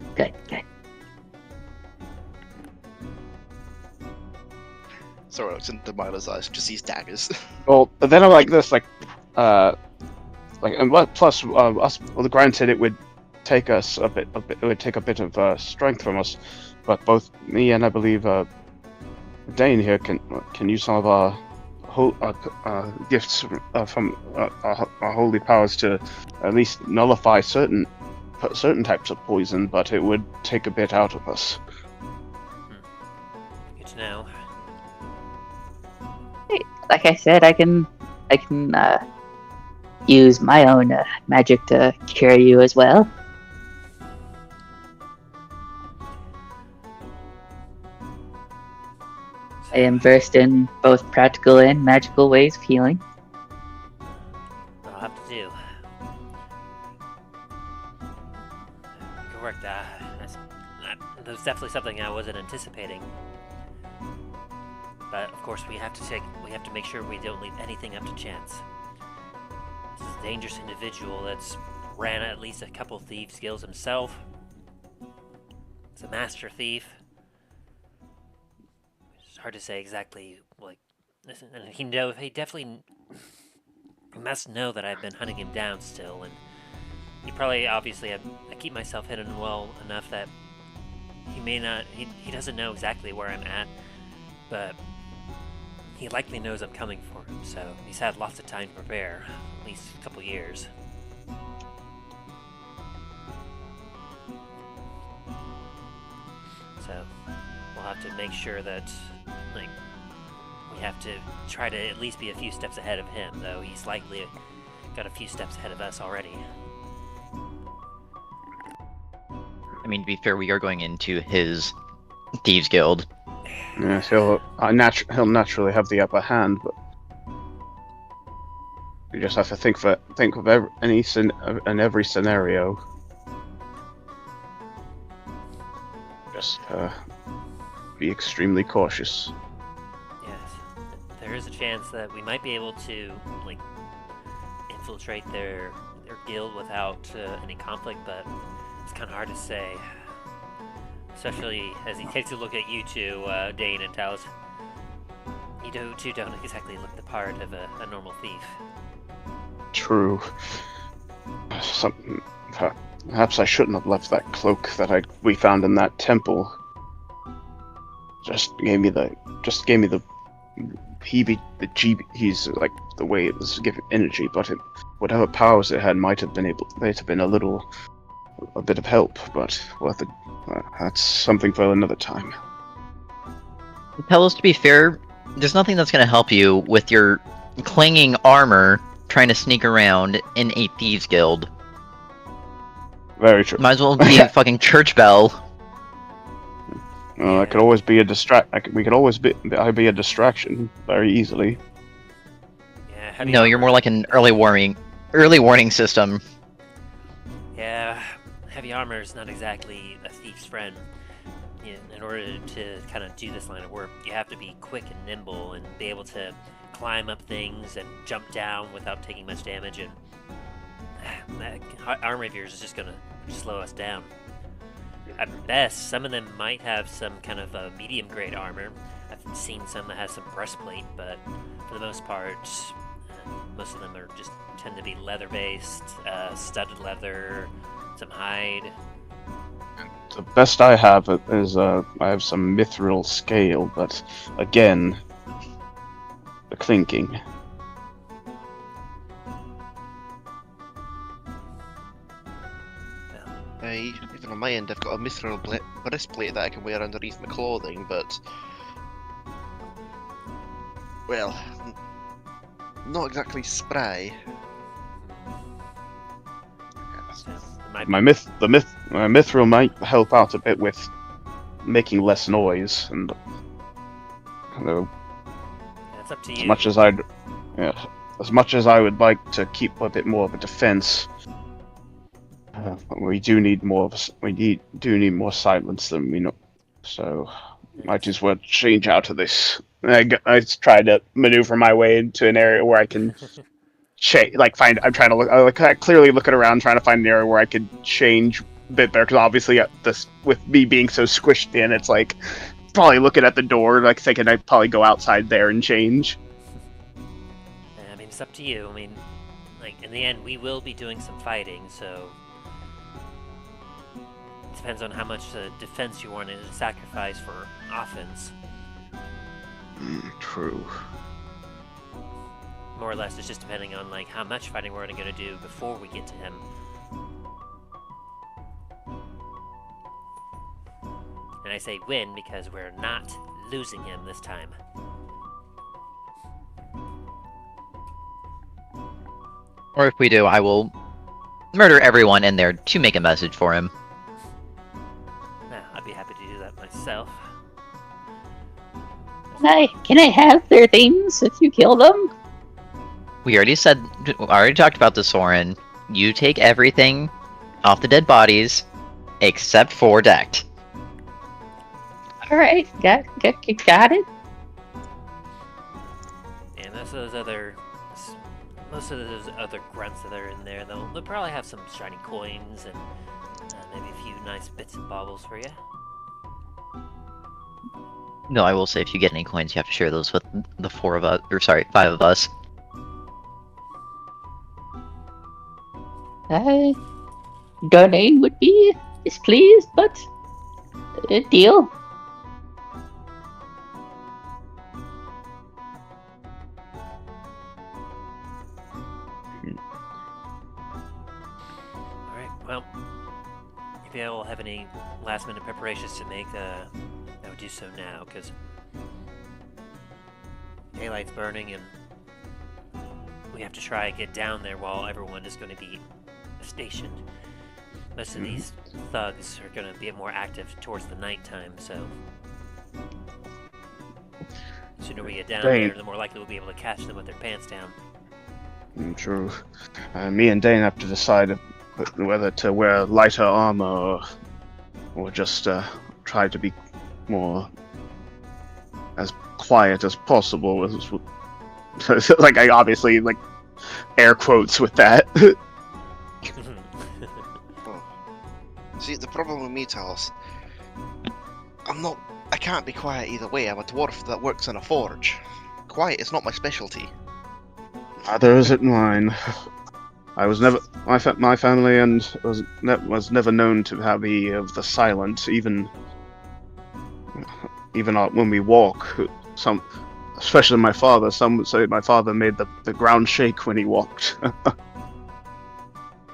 Sora looks into Milo's eyes, just sees daggers. Well, but then I'm like this, and plus, granted, it would take us a bit. It would take a bit of strength from us, but both me and I believe Dain here can use some of our gifts from our holy powers to at least nullify certain types of poison, but it would take a bit out of us. Good to know. Like I said, I can use my own magic to cure you as well. I am versed in both practical and magical ways of healing. I'll have to do. Good work. That's definitely something I wasn't anticipating. But of course, we have to make sure we don't leave anything up to chance. This is a dangerous individual that's ran at least a couple thieves' guilds himself. It's a master thief. hard to say exactly, like, listen, and he definitely must know that I've been hunting him down still, and he probably, obviously, I keep myself hidden well enough that he doesn't know exactly where I'm at, but he likely knows I'm coming for him, so he's had lots of time to prepare, at least a couple years. So, we'll have to make sure that, like, we have to try to at least be a few steps ahead of him, though he's likely got a few steps ahead of us already. I mean, to be fair, we are going into his Thieves Guild. Yes, he'll naturally have the upper hand, but you just have to think of every scenario. Just be extremely cautious. Yes, there is a chance that we might be able to, like, infiltrate their guild without any conflict, but it's kind of hard to say. Especially as he takes a look at you two, Dain and Talos. You two don't exactly look the part of a normal thief. True. Perhaps I shouldn't have left that cloak that we found in that temple. Just gave me the he's like the way it was giving energy, but whatever powers it had might have been a bit of help, but that's something for another time. Talos, to be fair, there's nothing that's going to help you with your clanging armor trying to sneak around in a Thieves Guild. Very true. Might as well be a fucking church bell. It could always be a I'd be a distraction very easily. Yeah, No, you're more like an early warning system. Yeah, heavy armor is not exactly a thief's friend. In order to kind of do this line of work, you have to be quick and nimble and be able to climb up things and jump down without taking much damage, and that armor of yours is just gonna slow us down. At best, some of them might have some kind of medium-grade armor. I've seen some that has some breastplate, but for the most part, most of them tend to be leather-based, studded leather, some hide. The best I have is I have some mithril scale, but again, the clinking. Even on my end, I've got a mithril breastplate that I can wear underneath my clothing, but well, not exactly spry. My mithril might help out a bit with making less noise, and That's up to you. as much as I would like to keep a bit more of a defense, we do need more silence than we know. So might as well change out of this. I try to maneuver my way into an area where I can. I'm trying to look. Clearly looking around, trying to find an area where I could change a bit better. Because obviously, with me being so squished in, it's like probably looking at the door, like thinking I'd probably go outside there and change. I mean, it's up to you. I mean, like in the end, we will be doing some fighting, so it depends on how much defense you want to sacrifice for offense. True. More or less, it's just depending on like how much fighting we're going to do before we get to him. And I say win because we're not losing him this time. Or if we do, I will murder everyone in there to make a message for him. Nah, I'd be happy to do that myself. Can I have their things if you kill them? We already talked about this, Soren. You take everything off the dead bodies, except for Decked. Alright, got it. And most of those other grunts that are in there, they'll probably have some shiny coins and maybe a few nice bits and baubles for you. No, I will say if you get any coins, you have to share those with the 4 of us, or sorry, 5 of us. Dain would be displeased, but a deal. Alright, well, if you all have any last minute preparations to make, I would do so now, because daylight's burning and we have to try and get down there while everyone is going to be stationed. Most of these thugs are going to be more active towards the nighttime, so the sooner we get down there, the more likely we'll be able to catch them with their pants down. True. Me and Dain have to decide whether to wear lighter armor or just try to be more as quiet as possible. Like, I obviously, like, air quotes with that. See, the problem with me, Talos, I can't be quiet either way. I'm a dwarf that works in a forge. Quiet is not my specialty. Neither is it mine. I was never my family and was never known to be of the silent. Even when we walk, especially my father. Some would say my father made the ground shake when he walked.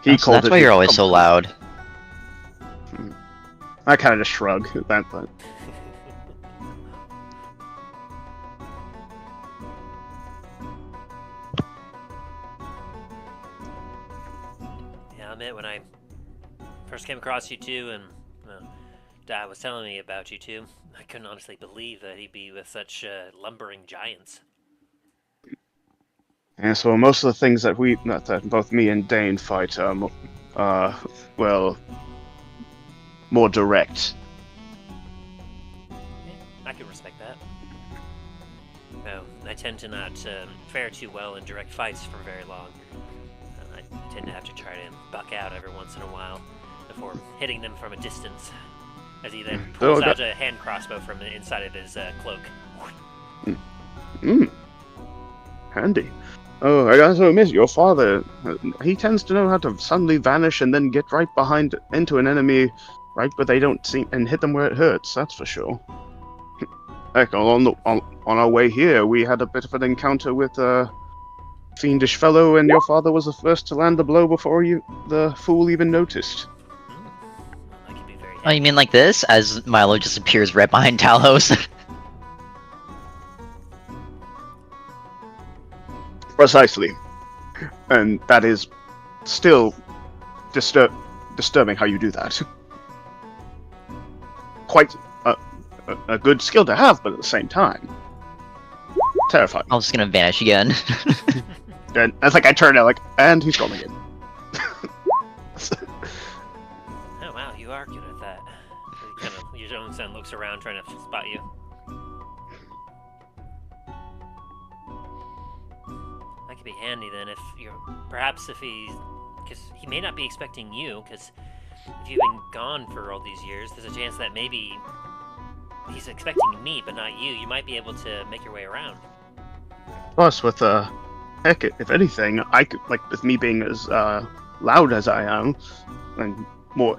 That's why you're always so loud. I kind of just shrug at that, but. Yeah, I admit when I first came across you two and Dad was telling me about you two, I couldn't honestly believe that he'd be with such lumbering giants. Yeah, so most of the things that both me and Dain fight are, well, more direct. Yeah, I can respect that. No, I tend to not fare too well in direct fights for very long. I tend to have to try to buck out every once in a while before hitting them from a distance, as he then pulls out a hand crossbow from the inside of his cloak. Handy. Oh, I also miss your father. He tends to know how to suddenly vanish and then get right behind into an enemy, right where they don't see, and hit them where it hurts. That's for sure. Heck, on our way here, we had a bit of an encounter with a fiendish fellow, and your father was the first to land the blow before the fool even noticed. I can be very Oh, you mean like this? As Milo just appears right behind Talos. Precisely. And that is still disturbing how you do that. Quite a good skill to have, but at the same time, terrifying. I'm just gonna vanish again. And it's like I turn out and he's gone again. Oh wow, you are good at that. Your own son looks around trying to spot you. That could be handy then if because he may not be expecting you, because if you've been gone for all these years, there's a chance that maybe he's expecting me, but not you. You might be able to make your way around. Plus, with heck, if anything, I could, like, with me being as loud as I am, and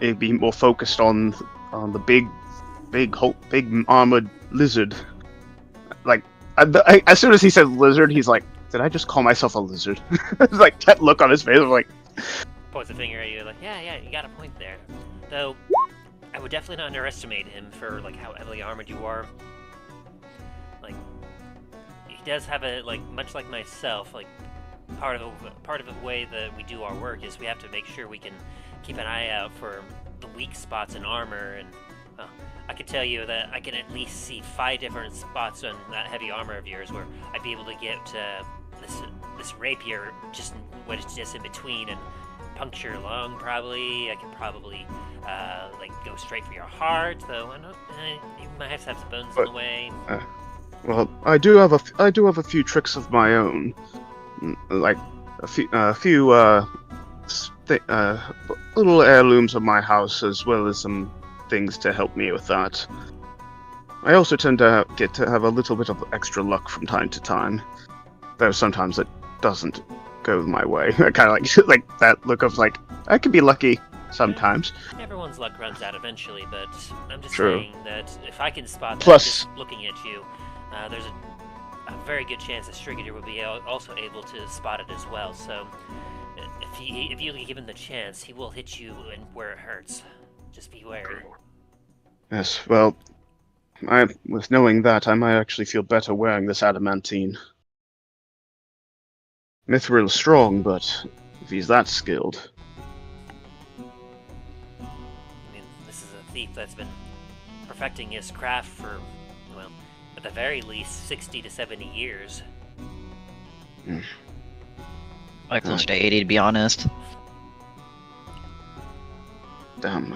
it'd be more focused on the big armored lizard. Like, as soon as he said lizard, he's like, did I just call myself a lizard? Like, that look on his face, I'm like... Points a finger at you, like, yeah, you got a point there. Though, I would definitely not underestimate him for, like, how heavily armored you are. Like, he does have much like myself, like, part of the way that we do our work is we have to make sure we can keep an eye out for the weak spots in armor, and, well, I can tell you that I can at least see 5 different spots on that heavy armor of yours where I'd be able to get this rapier just in between and puncture your lung. Probably I could probably go straight for your heart, though I know you might have to have some bones in the way. Well, I do have a few tricks of my own, like a few little heirlooms of my house, as well as some things to help me with that. I also tend to get to have a little bit of extra luck from time to time, though sometimes it doesn't go my way. I kind of like that look of like I could be lucky sometimes. Everyone's luck runs out eventually, but I'm just True. saying that if I can spot that Plus- just looking at you, there's a very good chance that Strigandr will be also able to spot it as well. So if you give him the chance, he will hit you and where it hurts. Just be wary. Yes, well, with knowing that, I might actually feel better wearing this adamantine. Mithril's strong, but if he's that skilled... I mean, this is a thief that's been perfecting his craft for, well, at the very least 60 to 70 years. Like close to 80, to be honest. Damn,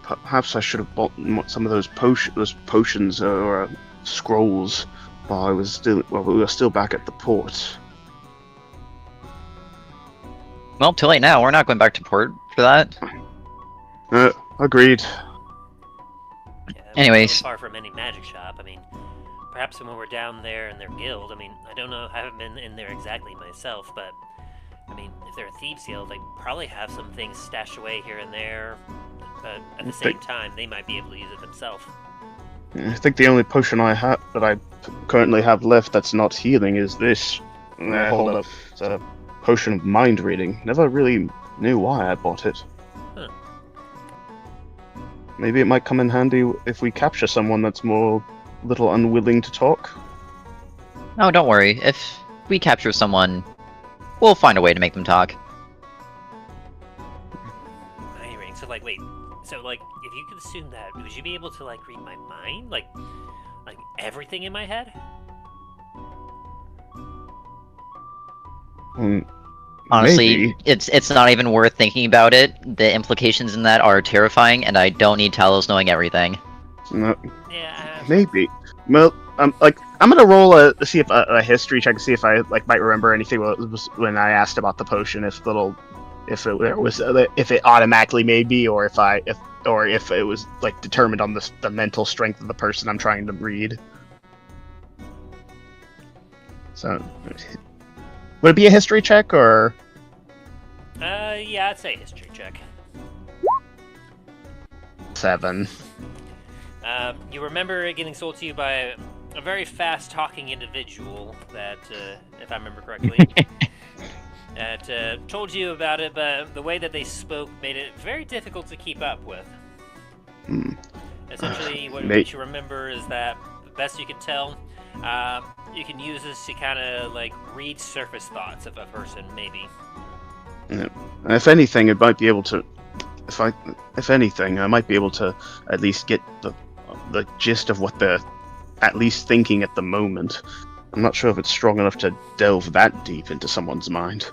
perhaps I should have bought some of those potions or scrolls while we were still back at the port. Well, too late now. We're not going back to port for that. Agreed. Yeah, Anyways. so far from any magic shop. I mean, perhaps when we're down there in their guild, I mean, I don't know, I haven't been in there exactly myself, but I mean, if they're a thieves guild, they probably have some things stashed away here and there, but at the same time, they might be able to use it themselves. I think the only potion I have that I currently have left that's not healing is this. Hold up. It's a potion of mind reading. Never really knew why I bought it. Huh. Maybe it might come in handy if we capture someone that's more little unwilling to talk. No, don't worry. If we capture someone, we'll find a way to make them talk. Mind reading. So, like, wait. So, like, if you could assume that, would you be able to, like, read my mind? Like everything in my head? Honestly, Maybe. it's not even worth thinking about it. The implications in that are terrifying, and I don't need Talos knowing everything. No, Yeah. maybe. Well, I'm gonna roll to see if a history check to see if I might remember anything when I asked about the potion. If it automatically made me, or if it was like determined on the mental strength of the person I'm trying to read. So, would it be a history check or? Yeah, I'd say history check. 7. You remember it getting sold to you by a very fast-talking individual that, if I remember correctly, that told you about it, but the way that they spoke made it very difficult to keep up with. Essentially, what you remember is that, the best you can tell, you can use this to kind of, like, read surface thoughts of a person, maybe. Yeah. If anything, it might be able to. If anything, I might be able to at least get the gist of what they're at least thinking at the moment. I'm not sure if it's strong enough to delve that deep into someone's mind.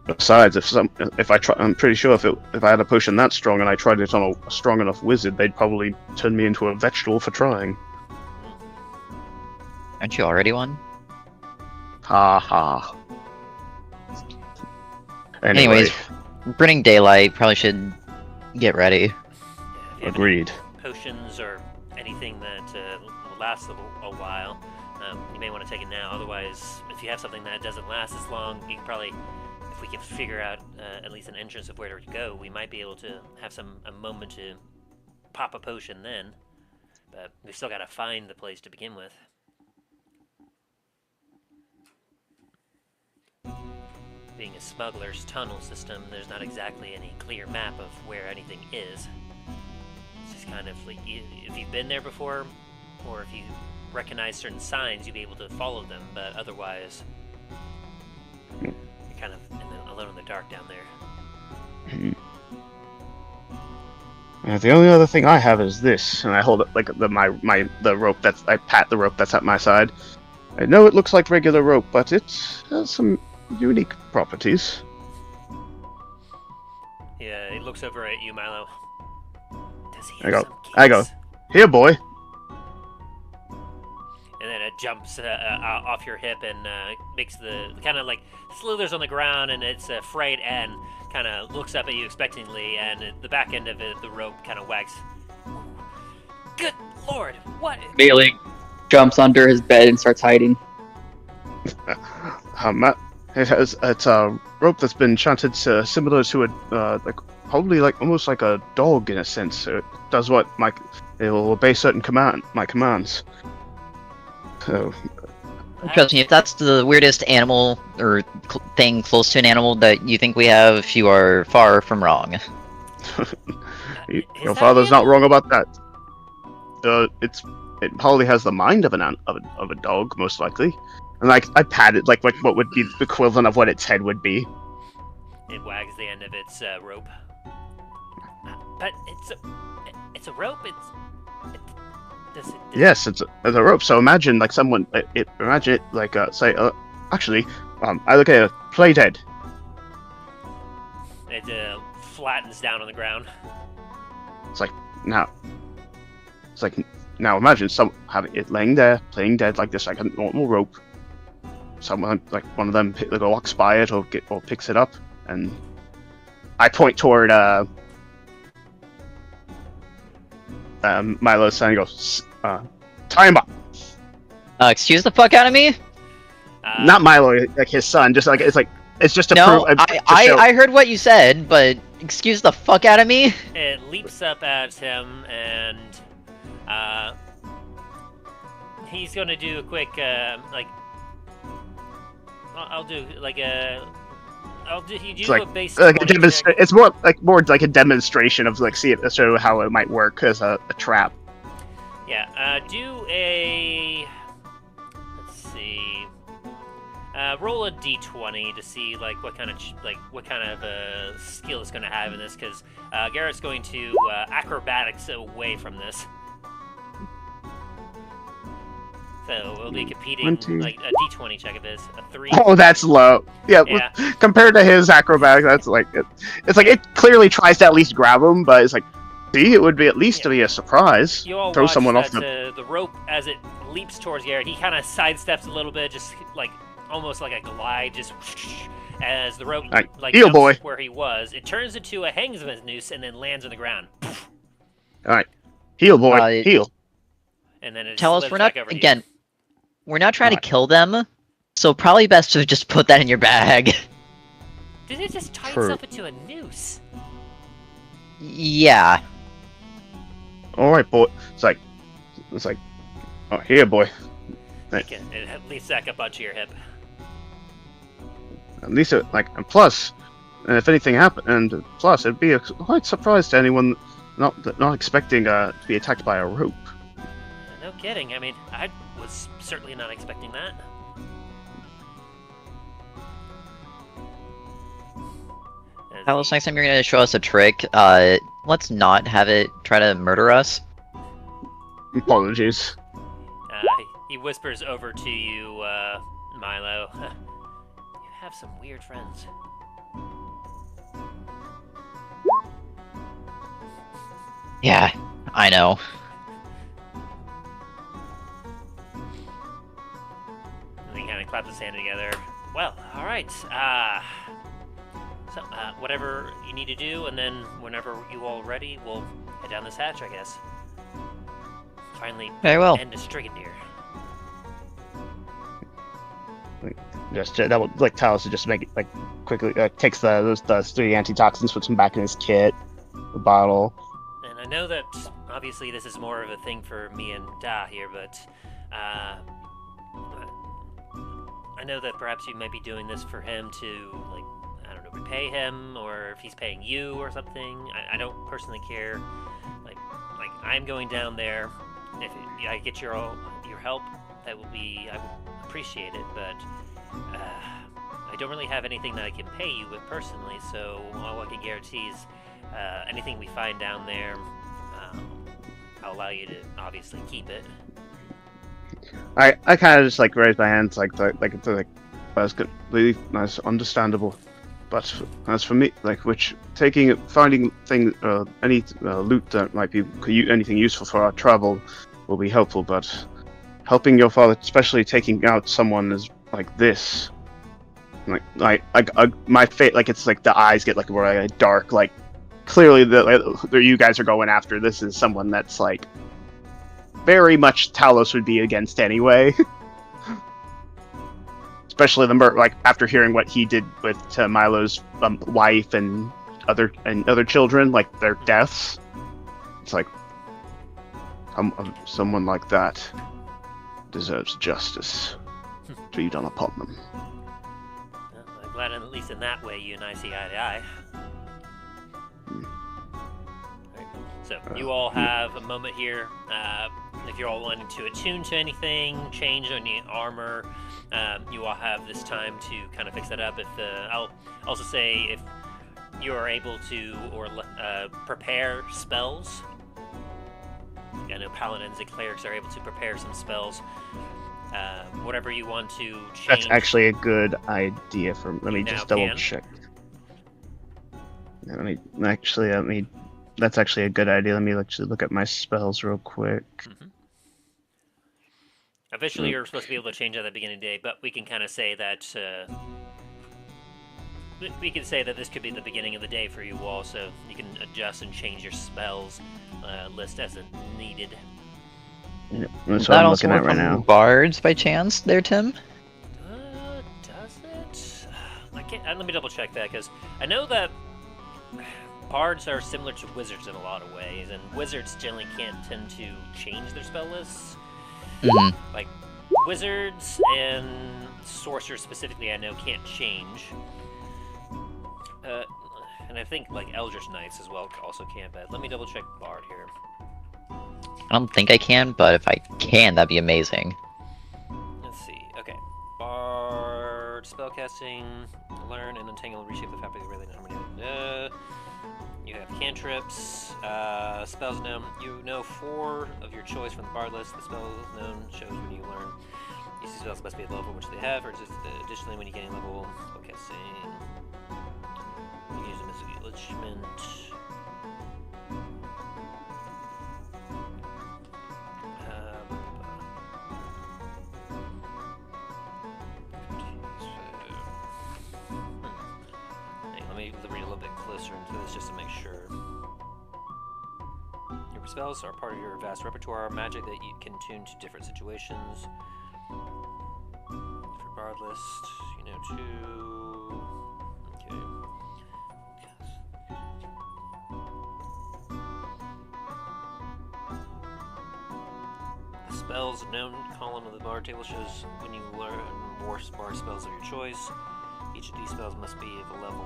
Besides, I'm pretty sure if I had a potion that strong and I tried it on a strong enough wizard, they'd probably turn me into a vegetable for trying. Aren't you already one? Ha ha. Anyways, burning daylight, probably should get ready. Yeah, if you have Agreed. any potions or anything that will last a while, you may want to take it now. Otherwise, if you have something that doesn't last as long, you can probably, if we can figure out at least an entrance of where to go, we might be able to have a moment to pop a potion then. But we've still got to find the place to begin with. Being a smuggler's tunnel system, there's not exactly any clear map of where anything is. It's just kind of like, if you've been there before, or if you recognize certain signs, you'll be able to follow them, but otherwise, you're kind of alone in the dark down there. The only other thing I have is this, and I hold it like the rope I pat the rope that's at my side. I know it looks like regular rope, but it has some unique properties. Yeah, he looks over at you, Milo. Does he I have go- some keys? I go. Here, boy. And then it jumps off your hip and makes the kind of like slithers on the ground, and it's frayed and kind of looks up at you expectantly, and the back end of it, the rope kind of wags. Good Lord, what? Bailey jumps under his bed and starts hiding. It's a rope that's been enchanted similar to a probably almost like a dog in a sense. It does what it will obey certain my commands. So Trust me, if that's the weirdest animal or thing close to an animal that you think we have, you are far from wrong. your father's not wrong about that. It probably has the mind of a dog, most likely. And I pat it like what would be the equivalent of what its head would be. It wags the end of its rope. But it's a rope. Yes, it's a rope. So imagine someone. Imagine it say. Actually, I look at a play dead. It flattens down on the ground. Now imagine having it laying there, playing dead like this, like a normal rope. Someone one of them walks by it or picks it up, and I point toward Milo's son and goes, tie him up. Excuse the fuck out of me? Not Milo, like his son. Just it's just to No, prove. I heard what you said, but excuse the fuck out of me? It leaps up at him and he's gonna do a quick I'll do you do a basic check. It's more like a demonstration of show how it might work as a trap. Yeah, do a let's see. Roll a d20 to see what kind of skill it's going to have in this, because Garrett's going to acrobatics away from this. So we'll be competing a d20 check of his, a 3. Oh, that's low. Yeah. Compared to his acrobatics, that's it clearly tries to at least grab him, but it's see, it would be at least to be a surprise. You all throw watch someone off the rope as it leaps towards Garret. He kind of sidesteps a little bit, just almost like a glide, just as the rope heel boy where he was. It turns into a hangsman's noose and then lands on the ground. All right, heel boy, heel. And then it Tell us, slips we're not back over again. We're not trying to kill them, so probably best to just put that in your bag. Did it just tie itself into a noose? Yeah. All right, boy. It's like, oh, here, boy. It at least back up onto your hip. At least and plus, and if anything happened, and plus, it'd be a quite surprise to anyone not expecting to be attacked by a rope. No kidding. I mean, I was certainly not expecting that. Talos, next time you're gonna show us a trick, let's not have it try to murder us. Apologies. He whispers over to you, Milo. You have some weird friends. Yeah, I know. And he kind of claps his hand together. Well, alright. So, whatever you need to do, and then whenever you all ready, we'll head down this hatch, I guess. Finally, Very well. end of Strigandr. Just that would Talos to just make it quickly takes those 3 antitoxins, puts them back in his kit, the bottle. And I know that obviously this is more of a thing for me and Da here, but I know that perhaps you might be doing this for him to I don't know, repay him, or if he's paying you or something. I don't personally care. I'm going down there. If I get your help, that will be, I would appreciate it, but I don't really have anything that I can pay you with personally, so all I can guarantee is anything we find down there, I'll allow you to obviously keep it. I kind of just raise my hands that's good, really nice, understandable. But as for me, finding any loot that might be anything useful for our travel will be helpful. But helping your father, especially taking out someone like this, my fate, it's the eyes get more dark. Clearly, you guys are going after this is someone that's very much Talos would be against anyway. Especially like after hearing what he did with Milo's wife and other children, like their deaths. It's like someone like that deserves justice to be done upon them. Well, I'm glad at least in that way you and I see eye to eye. Right. So you all have a moment here. If you're all wanting to attune to anything, change any armor, you all have this time to kind of fix that up. I'll also say if you are able to prepare spells. I know paladins and clerics are able to prepare some spells. Whatever you want to change. That's actually a good idea. Let me just double check. That's actually a good idea. Let me actually look at my spells real quick. Mm-hmm. Officially, you're supposed to be able to change at the beginning of the day, but we can kind of say that this could be the beginning of the day for you all, so you can adjust and change your spells list as needed. Yeah, that's That what I'm also looking at work right on now. bards by chance, there, Tim? Does it? I can't. Let me double check that because I know that bards are similar to wizards in a lot of ways, and wizards generally can't tend to change their spell lists. Mm-hmm. Like wizards and sorcerers specifically, I know can't change. And I think like Eldritch Knights as well also can't. But let me double check bard here. I don't think I can, but if I can, that'd be amazing. Let's see. Okay. Bard, spellcasting, learn and untangle, reshape the fabric of really harmony. You have cantrips, spells known. You know 4 of your choice from the bard list. The spells known shows when you learn. These spells must be at the level which they have, or just additionally when you gain level. Spellcasting. You use a mystic enrichment. Let me read a little bit closer into this just to make sure. Your spells are part of your vast repertoire of magic that you can tune to different situations. For bard list, you know 2. Okay. The spells known column of the bard table shows when you learn more bard spells of your choice. Each of these spells must be of a level.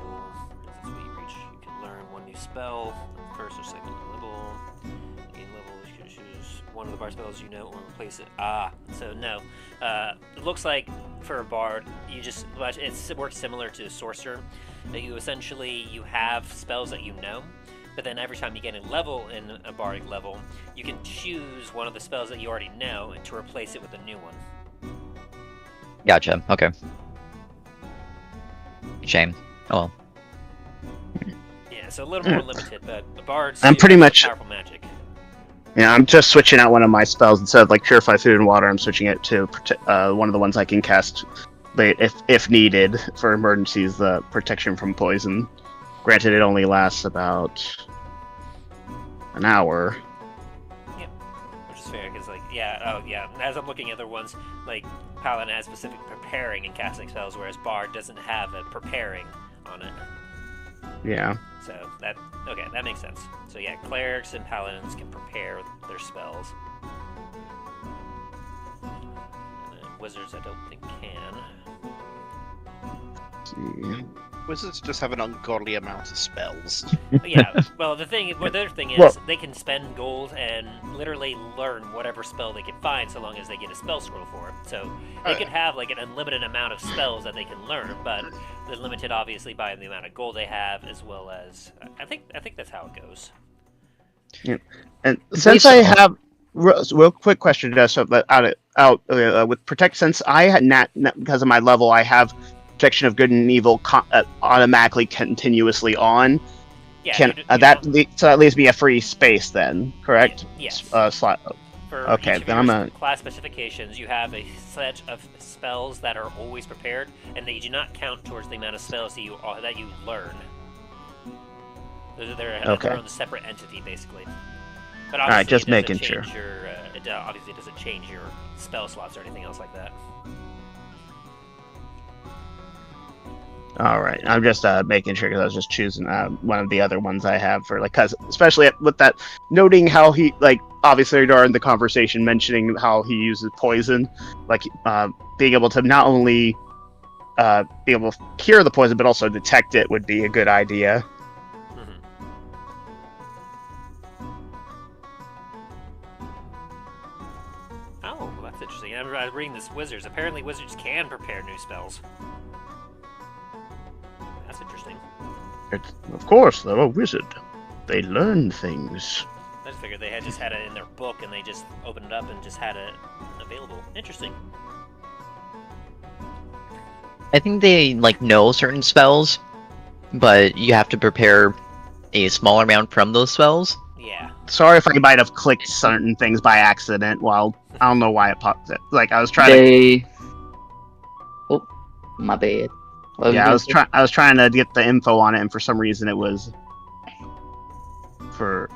As we reach, you can learn 1 new spell, first or second level. Gain level, you can choose one of the bard spells you know or replace it. So no. It looks like for a bard, it works similar to a sorcerer. That you have spells that you know, but then every time you get a level in a bardic level, you can choose one of the spells that you already know and to replace it with a new one. Gotcha. Okay. Shame. Oh well. Yeah, so a little more limited, but the bards I'm pretty much powerful magic. Yeah, I'm just switching out one of my spells instead of like Purify Food and Water. I'm switching it to one of the ones I can cast, if needed for emergencies. The Protection from Poison. Granted, it only lasts about an hour. Yep, which is fair because as I'm looking at other ones, like Paladin has specific preparing and casting spells, whereas Bard doesn't have a preparing on it. Yeah. So that makes sense. So yeah, clerics and paladins can prepare their spells. And then wizards I don't think can. Let's see. Wizards just have an ungodly amount of spells. Yeah, well, the other thing is they can spend gold and literally learn whatever spell they can find, so long as they get a spell scroll for it. So they could have like an unlimited amount of spells that they can learn, but they're limited obviously by the amount of gold they have, as well as I think that's how it goes. Yeah, and since I have real quick question, just so that with protect, since I had not because of my level, I have protection of good and evil automatically continuously on. Yeah, so that leaves me a free space then, correct? Yes. Slot. For okay, each of then your class specifications, you have a set of spells that are always prepared, and they do not count towards the amount of spells that you learn. They're their own separate entity, basically. But All right, obviously just it doesn't making sure. change your, it obviously doesn't change your spell slots or anything else like that. All right, I'm just making sure because I was just choosing one of the other ones I have for cause especially with that noting how he obviously during the conversation mentioning how he uses poison, being able to not only be able to cure the poison but also detect it would be a good idea. Mm-hmm. Oh, well, that's interesting. I'm reading this wizards. Apparently wizards can prepare new spells. That's interesting. Of course, they're a wizard. They learn things. I just figured they had just had it in their book and they just opened it up and just had it available. Interesting. I think they know certain spells, but you have to prepare a smaller amount from those spells. Yeah. Sorry if I might have clicked certain things by accident. Well, I don't know why it popped it. I was trying to. Oh, my bad. Yeah, I was trying to get the info on it, and for some reason it was I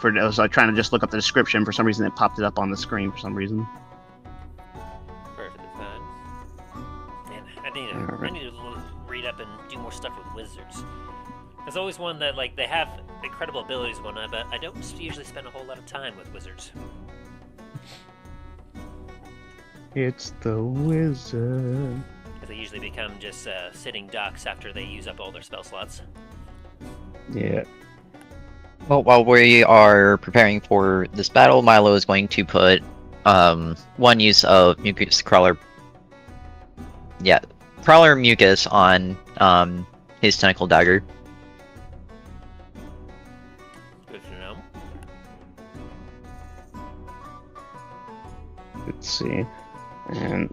was trying to just look up the description. For some reason, it popped it up on the screen. For some reason. Perfectly fine. Man, I need to read up and do more stuff with wizards. There's always one that they have incredible abilities and whatnot, but I don't usually spend a whole lot of time with wizards. It's the wizard. They usually become just sitting ducks after they use up all their spell slots. Yeah. Well, while we are preparing for this battle, Milo is going to put one use of mucus crawler. Yeah, crawler mucus on his tentacle dagger. Good to know. Let's see. And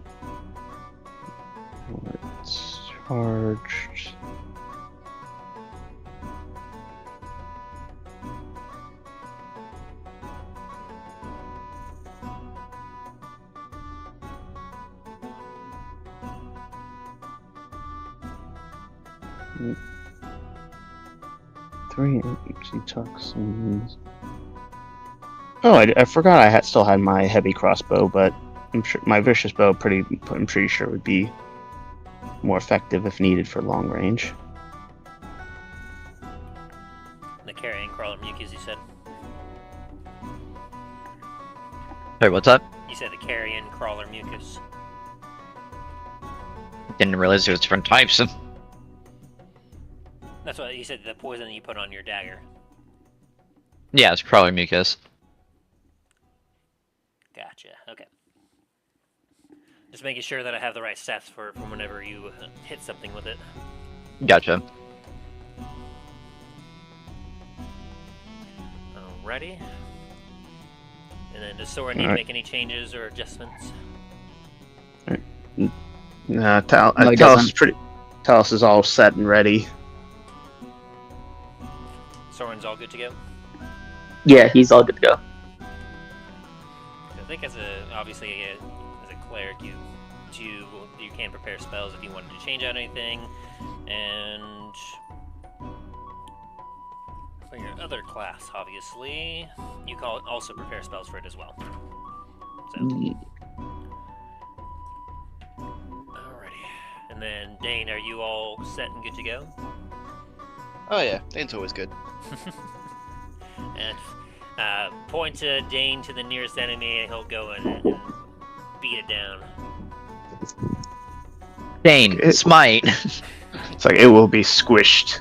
it's charged. Three empty toxins. Oh, I forgot I still had my heavy crossbow, but I'm sure my vicious bow I'm pretty sure would be more effective if needed for long range. The carrying crawler mucus, you said? Sorry, what's up? You said the carrion crawler mucus. Didn't realize there was different types. That's what you said, the poison that you put on your dagger. Yeah, it's crawler mucus. Gotcha, okay. Just making sure that I have the right stats for whenever you hit something with it. Gotcha. Alrighty. And then does Soren need to make any changes or adjustments? Talos is all set and ready. Soren's all good to go? Yeah, he's all good to go. I think as a cleric, you can prepare spells if you wanted to change out anything, and for your other class, obviously, you also prepare spells for it as well. So, alrighty, and then Dain, are you all set and good to go? Oh yeah, Dain's always good. And point to Dain to the nearest enemy, and he'll go and beat it down. Dain, smite. It's like it will be squished.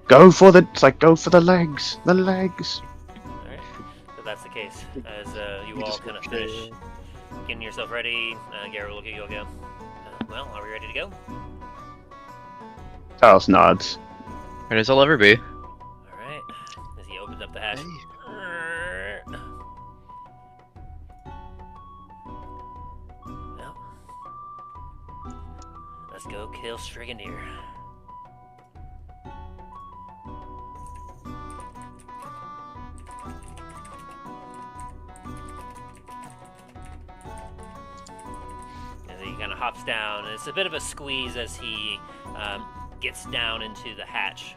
Go for the legs. The legs. Alright, so that's the case. As you all kind of finish getting yourself ready, Garret will look at you and go, well, are we ready to go? Talos nods. Ready as I'll ever be. Alright, as he opens up the hatch. Hey. Well, let's go kill Strigandr. As he kind of hops down, and it's a bit of a squeeze as he gets down into the hatch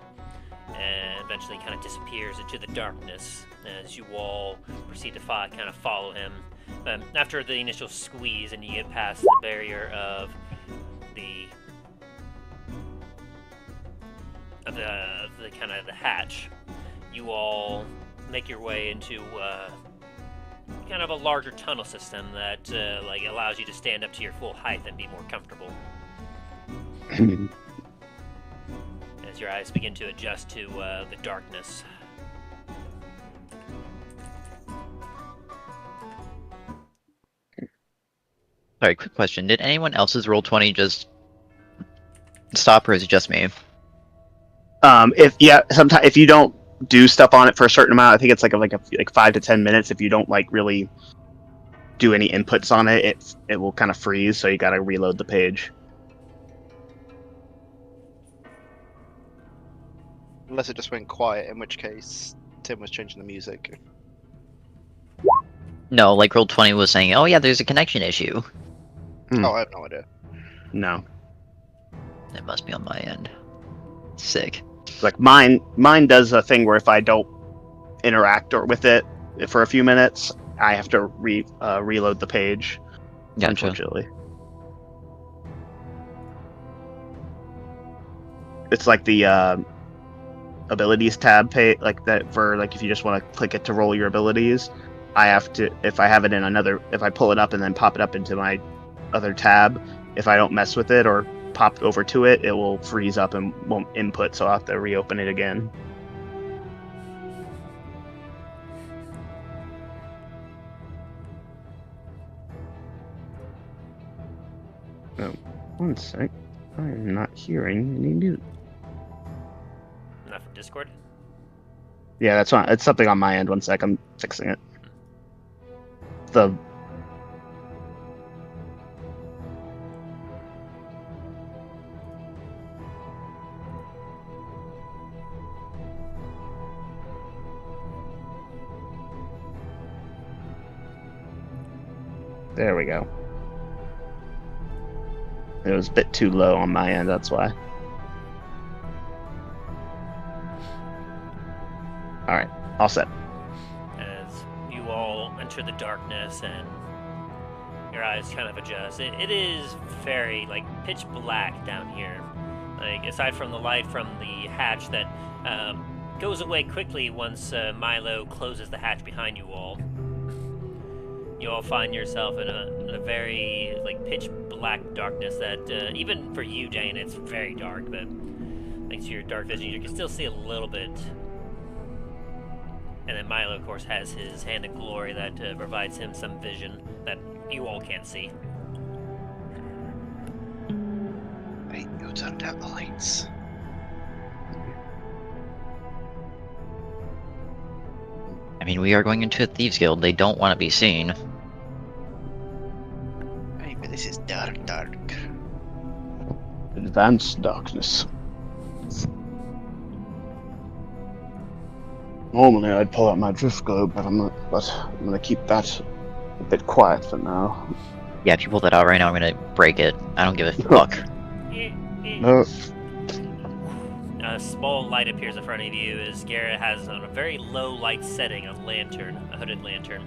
and eventually kind of disappears into the darkness. as you all proceed to kind of follow him. After the initial squeeze and you get past the barrier of the kind of the hatch, you all make your way into kind of a larger tunnel system that like allows you to stand up to your full height and be more comfortable. As your eyes begin to adjust to the darkness. Sorry, quick question. Did anyone else's Roll20 just stop, or is it just me? Sometimes if you don't do stuff on it for a certain amount, I think it's like 5 to 10 minutes. If you don't like really do any inputs on it, it will kind of freeze. So you got to reload the page. Unless it just went quiet, in which case Tim was changing the music. No, like Roll20 was saying, oh yeah, there's a connection issue. Oh, I have no idea. No. It must be on my end. Sick. Like mine does a thing where if I don't interact with it for a few minutes, I have to reload the page. Gotcha. Unfortunately, it's like the abilities tab page, like that for like if you just want to click it to roll your abilities. I have to, if I have it in another, if I pull it up and then pop it up into my other tab, if I don't mess with it or pop over to it, it will freeze up and won't input, so I'll have to reopen it again. Oh, one sec. I am not hearing any news. Not from Discord? Yeah, that's fine. It's something on my end. One sec, I'm fixing it. There we go. It was a bit too low on my end, that's why. Alright, all set. As you all enter the darkness and your eyes kind of adjust, it is very, like, pitch black down here. Like, aside from the light from the hatch that goes away quickly once Milo closes the hatch behind you all. You all find yourself in a very, like, pitch black darkness that, even for you, Dain, it's very dark, but thanks to your dark vision, you can still see a little bit. And then Milo, of course, has his Hand of Glory that provides him some vision that you all can't see. Hey, you turned out the lights. I mean, we are going into a Thieves Guild. They don't want to be seen. Hey, but this is dark. Advanced darkness. Normally I'd pull out my drift globe, but I'm gonna keep that a bit quiet for now. Yeah, if you pull that out right now, I'm gonna break it. I don't give a fuck. No. A small light appears in front of you as Garret has on a very low light setting a lantern, a hooded lantern.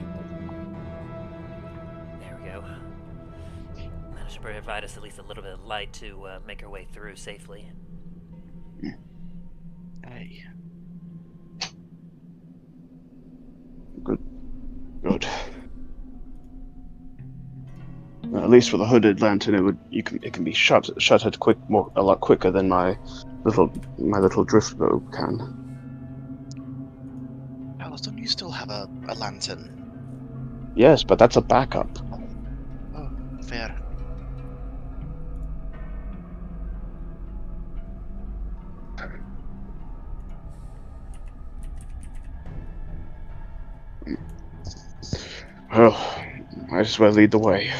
There we go. Managed to provide us at least a little bit of light to make our way through safely. Hey. Good. At least with a hooded lantern, it can be shuttered a lot quicker than my little drift globe can. Talos, don't you still have a lantern? Yes, but that's a backup. Oh, fair. Well, might as well lead the way.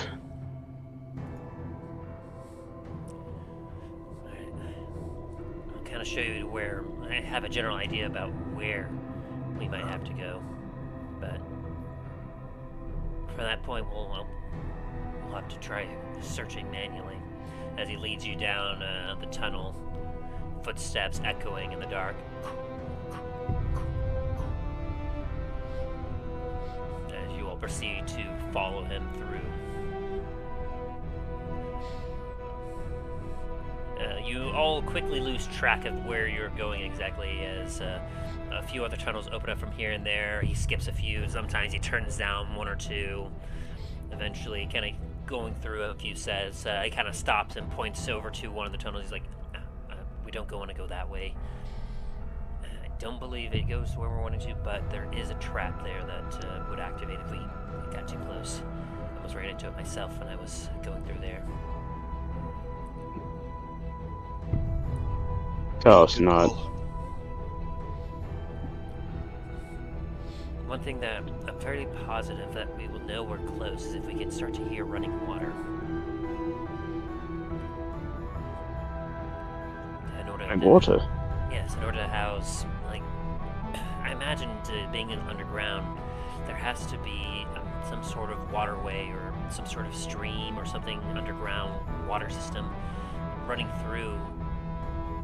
I'll kind of show you where I have a general idea about where we might have to go, but from that point we'll have to try searching manually as he leads you down the tunnel, footsteps echoing in the dark. force you to follow him through. You all quickly lose track of where you're going exactly as a few other tunnels open up from here and there. He skips a few. Sometimes he turns down one or two. Eventually, kind of going through a few sets, he kind of stops and points over to one of the tunnels. He's like, we don't want to go that way. I don't believe it goes where we're wanting to, but there is a trap there that would activate if we got too close. I almost ran into it myself when I was going through there. Oh, it's not. One thing that I'm fairly positive that we will know we're close is if we can start to hear running water. In order And to, water. Yes, in order to house, like, I imagine being in underground, there has to be some sort of waterway or some sort of stream or something, underground water system running through,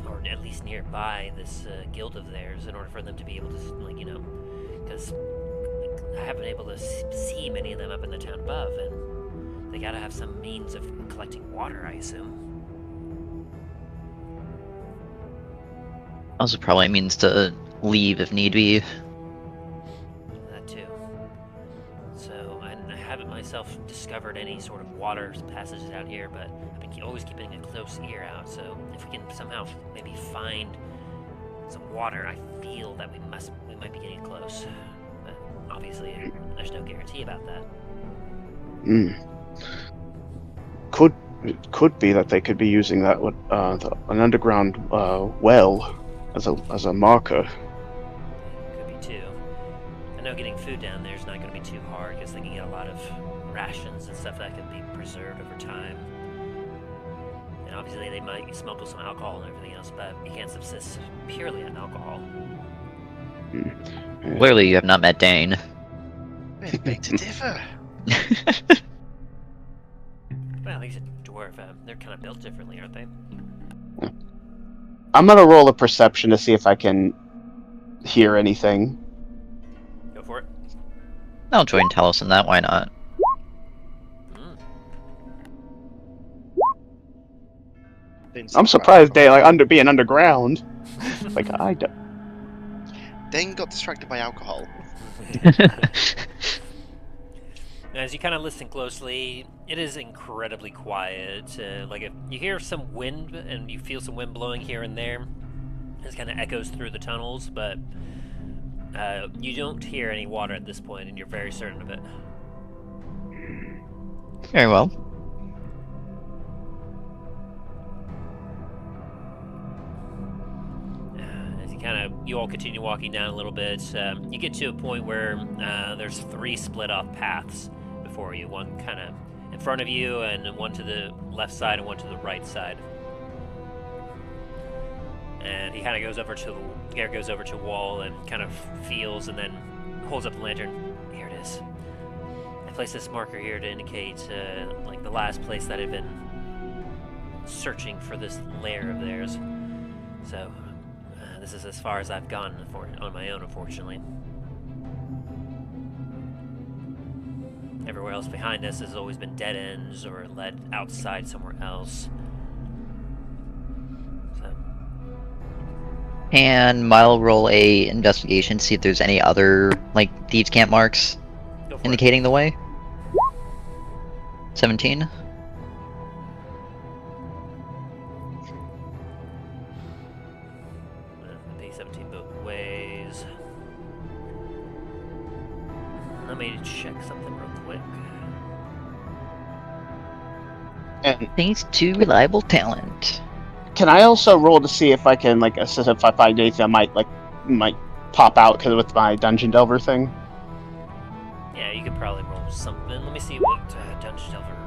or at least nearby this guild of theirs, in order for them to be able to, like, you know, because I haven't been able to see many of them up in the town above, and they gotta have some means of collecting water, I assume. Also probably means to leave if need be. That too. So, I haven't myself discovered any sort of water passages out here, but I've been always keeping a close ear out, so if we can somehow maybe find some water, I feel that we might be getting close. But obviously, there's no guarantee about that. It could be that they could be using that an underground well as a marker. Could be too. I know getting food down there is not going to be too hard because they can get a lot of rations and stuff that can be preserved over time. And obviously they might smuggle some alcohol and everything else, but you can't subsist purely on alcohol. Clearly you have not met Dain. I beg to differ. Well, he's a dwarf. They're kind of built differently, aren't they? I'm gonna roll a perception to see if I can hear anything. Go for it. I'll join Talos in that, why not? I'm surprised they being underground. Like I don't. Dain got distracted by alcohol. As you kind of listen closely, it is incredibly quiet. Like if you hear some wind and you feel some wind blowing here and there, it kind of echoes through the tunnels, but you don't hear any water at this point, and you're very certain of it. Very well. You all continue walking down a little bit. You get to a point where there's 3 split off paths before you. One kind of in front of you, and one to the left side, and one to the right side. And he kind of goes over to Garret goes over to a wall and kind of feels, and then holds up the lantern. Here it is. I placed this marker here to indicate like the last place that I've been searching for this lair of theirs. So. This is as far as I've gone on my own, unfortunately. Everywhere else behind us has always been dead ends or led outside somewhere else. So. And Milo roll a investigation to see if there's any other, like, thieves' camp marks indicating the way. 17. Let me check something real quick. And Thanks to reliable talent. can I also roll to see if I can assess if I find anything that might pop out because with my dungeon delver thing? Yeah, you could probably roll something. Let me see what dungeon delver,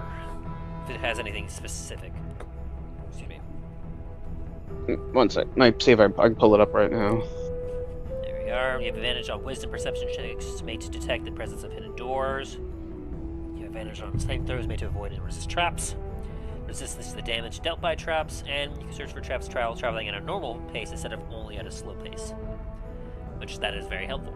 if it has anything specific. Excuse me. One sec. Let me see if I can pull it up right now. There we are. You have advantage on wisdom perception checks made to detect the presence of hidden doors. You have advantage on saving throws made to avoid and resist traps. Resistance to the damage dealt by traps, and you can search for traps traveling at a normal pace instead of only at a slow pace. Which that is very helpful.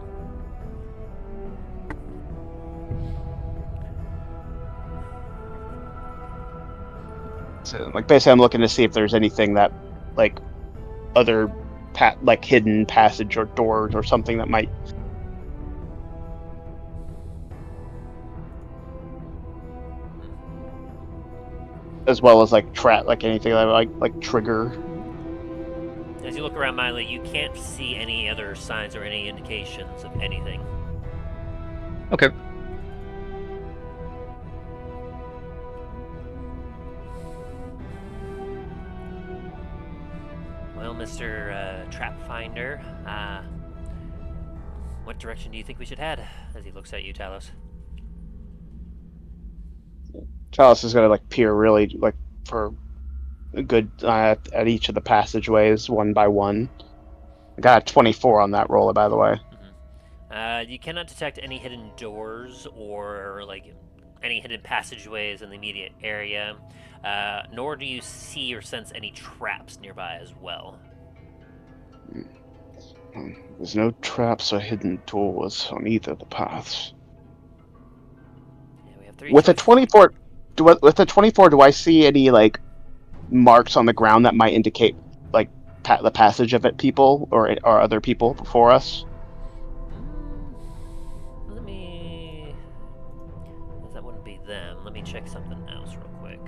So, like, basically, I'm looking to see if there's anything that, like, other, hidden passage or doors or something that might. As well as like anything that like trigger. As you look around, Milo, you can't see any other signs or any indications of anything. Okay. Well, Mr. Trap Finder, what direction do you think we should head? As he looks at you, Talos. Talos is gonna like peer really like for a good at each of the passageways one by one. I got a 24 on that roller, by the way. You cannot detect any hidden doors or like any hidden passageways in the immediate area, nor do you see or sense any traps nearby as well. There's no traps or hidden doors on either of the paths. Yeah, we have 3 With a choices. 24, do I see any like marks on the ground that might indicate like the passage of it, people or other people before us? Let me. That wouldn't be them. Let me check something else real quick.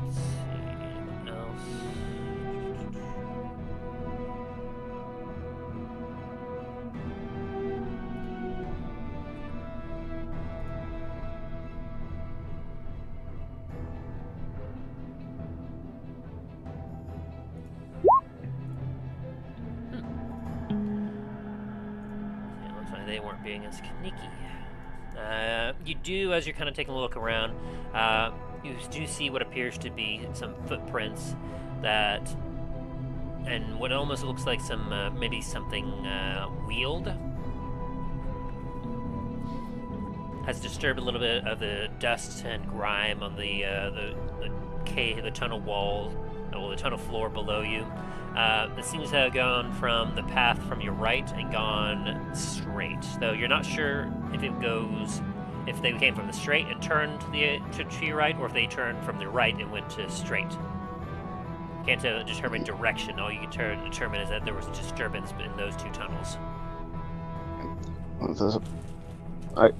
Let's see, anyone else? Yeah, looks like they weren't being as sneaky. You do, as you're kind of taking a look around, you do see what appears to be some footprints that, and what almost looks like some, maybe something wheeled. Has disturbed a little bit of the dust and grime on the cave, the tunnel wall, or the tunnel floor below you. It seems to have gone from the path from your right and gone straight. Though you're not sure if if they came from the straight and turned to your right, or if they turned from the right and went to straight. Can't determine direction. All you can determine is that there was a disturbance in those 2 tunnels.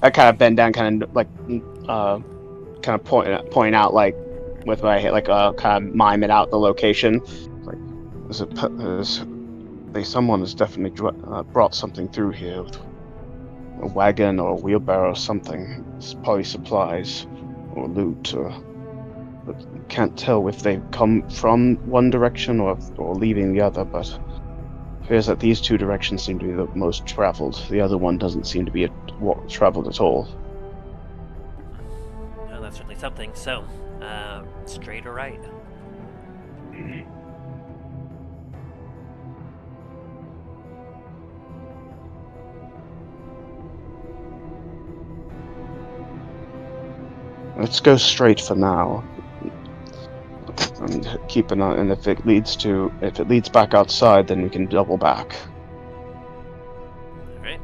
I kind of bend down, kind of like, kind of point out like with my like kind of mime it out the location. Like, someone has definitely brought something through here, a wagon or a wheelbarrow or something. It's probably supplies or loot, but can't tell if they've come from one direction or leaving the other. But it appears that these 2 directions seem to be the most traveled. The other one doesn't seem to be traveled at all. Well, that's certainly something. So, straight or right? Let's go straight for now. And keep an eye, and if it leads back outside, then we can double back. Alright.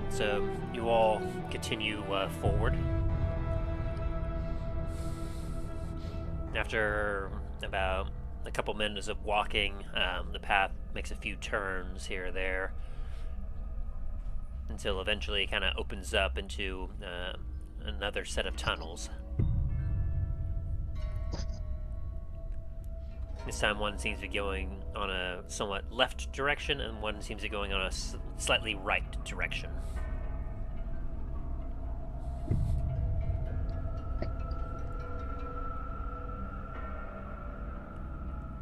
So, you all continue forward. After about a couple minutes of walking, the path makes a few turns here or there, until eventually it kind of opens up into another set of tunnels. This time one seems to be going on a somewhat left direction, and one seems to be going on a slightly right direction.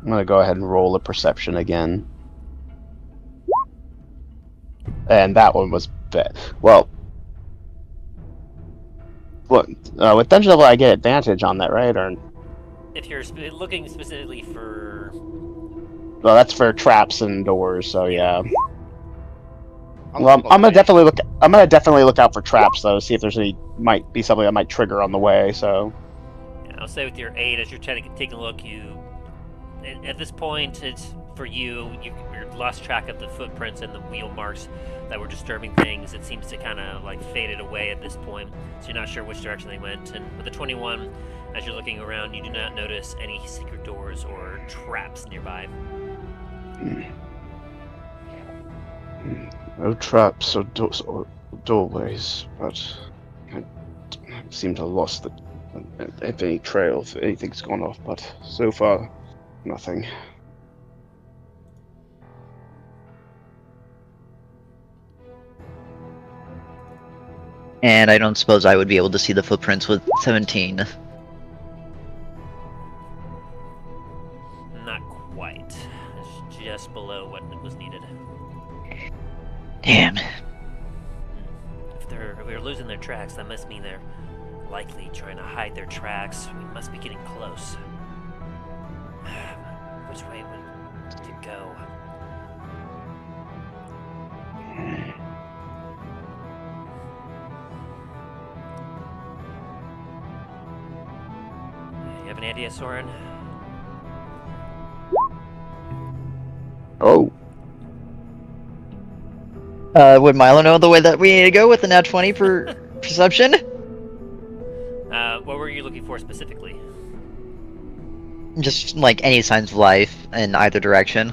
I'm gonna go ahead and roll a perception again. And that one was bad. Well, with Dungeon Level I get advantage on that, right? Or If you're looking specifically for... well, that's for traps and doors, so yeah. Well, I'm gonna definitely look out for traps though. See if there's might be something that might trigger on the way. So. Yeah, I'll say with your 8, as you're taking a look, at this point, it's for you lost track of the footprints and the wheel marks that were disturbing things. It seems to kind of like faded away at this point, so you're not sure which direction they went. And with the 21, as you're looking around, you do not notice any secret doors or traps nearby. No traps or doorways, but I seem to have lost if any trail, if anything's gone off, but so far, nothing. And I don't suppose I would be able to see the footprints with 17. Not quite. It's just below what was needed. Damn. If we're losing their tracks, that must mean they're likely trying to hide their tracks. We must be getting close. Which way would it go? You have an idea, Soren? Oh. Would Milo know the way that we need to go with the nat 20 for perception? What were you looking for specifically? Just like any signs of life in either direction.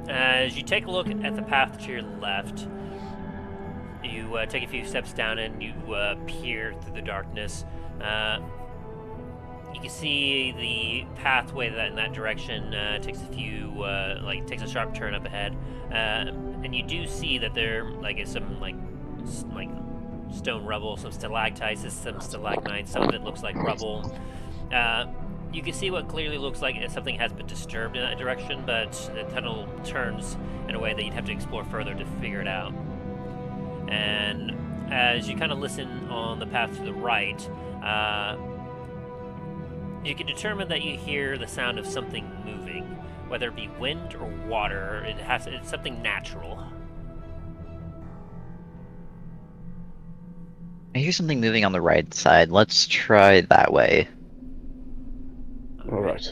As you take a look at the path to your left, you take a few steps down and you peer through the darkness. You can see the pathway that in that direction takes a sharp turn up ahead, and you do see that there is some stone rubble, some stalactites, some stalagmites. Some of it looks like rubble. You can see what clearly looks like something has been disturbed in that direction, but the tunnel turns in a way that you'd have to explore further to figure it out. And as you kind of listen on the path to the right, you can determine that you hear the sound of something moving, whether it be wind or water. It's something natural. I hear something moving on the right side. Let's try that way. All right.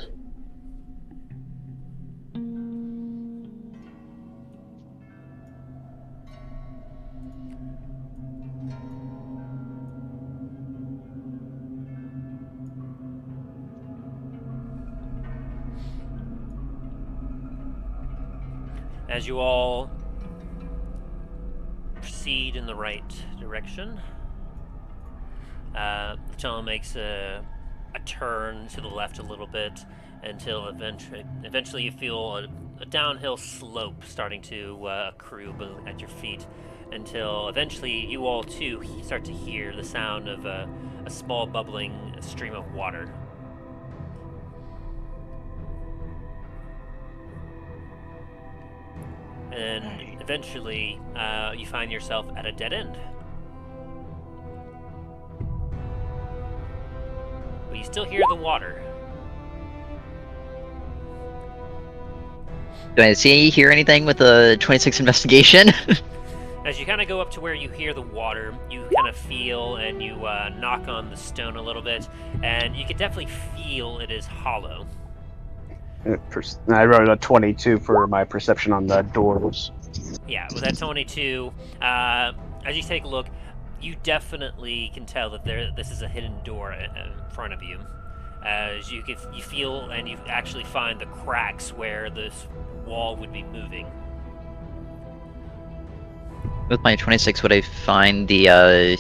As you all proceed in the right direction, the tunnel makes a turn to the left a little bit until eventually you feel a downhill slope starting to accrue at your feet, until eventually you all too start to hear the sound of a small bubbling stream of water. And eventually you find yourself at a dead end. But you still hear the water. Do I hear anything with the 26 investigation? As you kind of go up to where you hear the water, you kind of feel and you knock on the stone a little bit, and you can definitely feel it is hollow. I wrote a 22 for my perception on the doors. Yeah, with that 22, as you take a look, you definitely can tell that this is a hidden door in front of you. As you feel and you actually find the cracks where this wall would be moving. With my 26, would I find the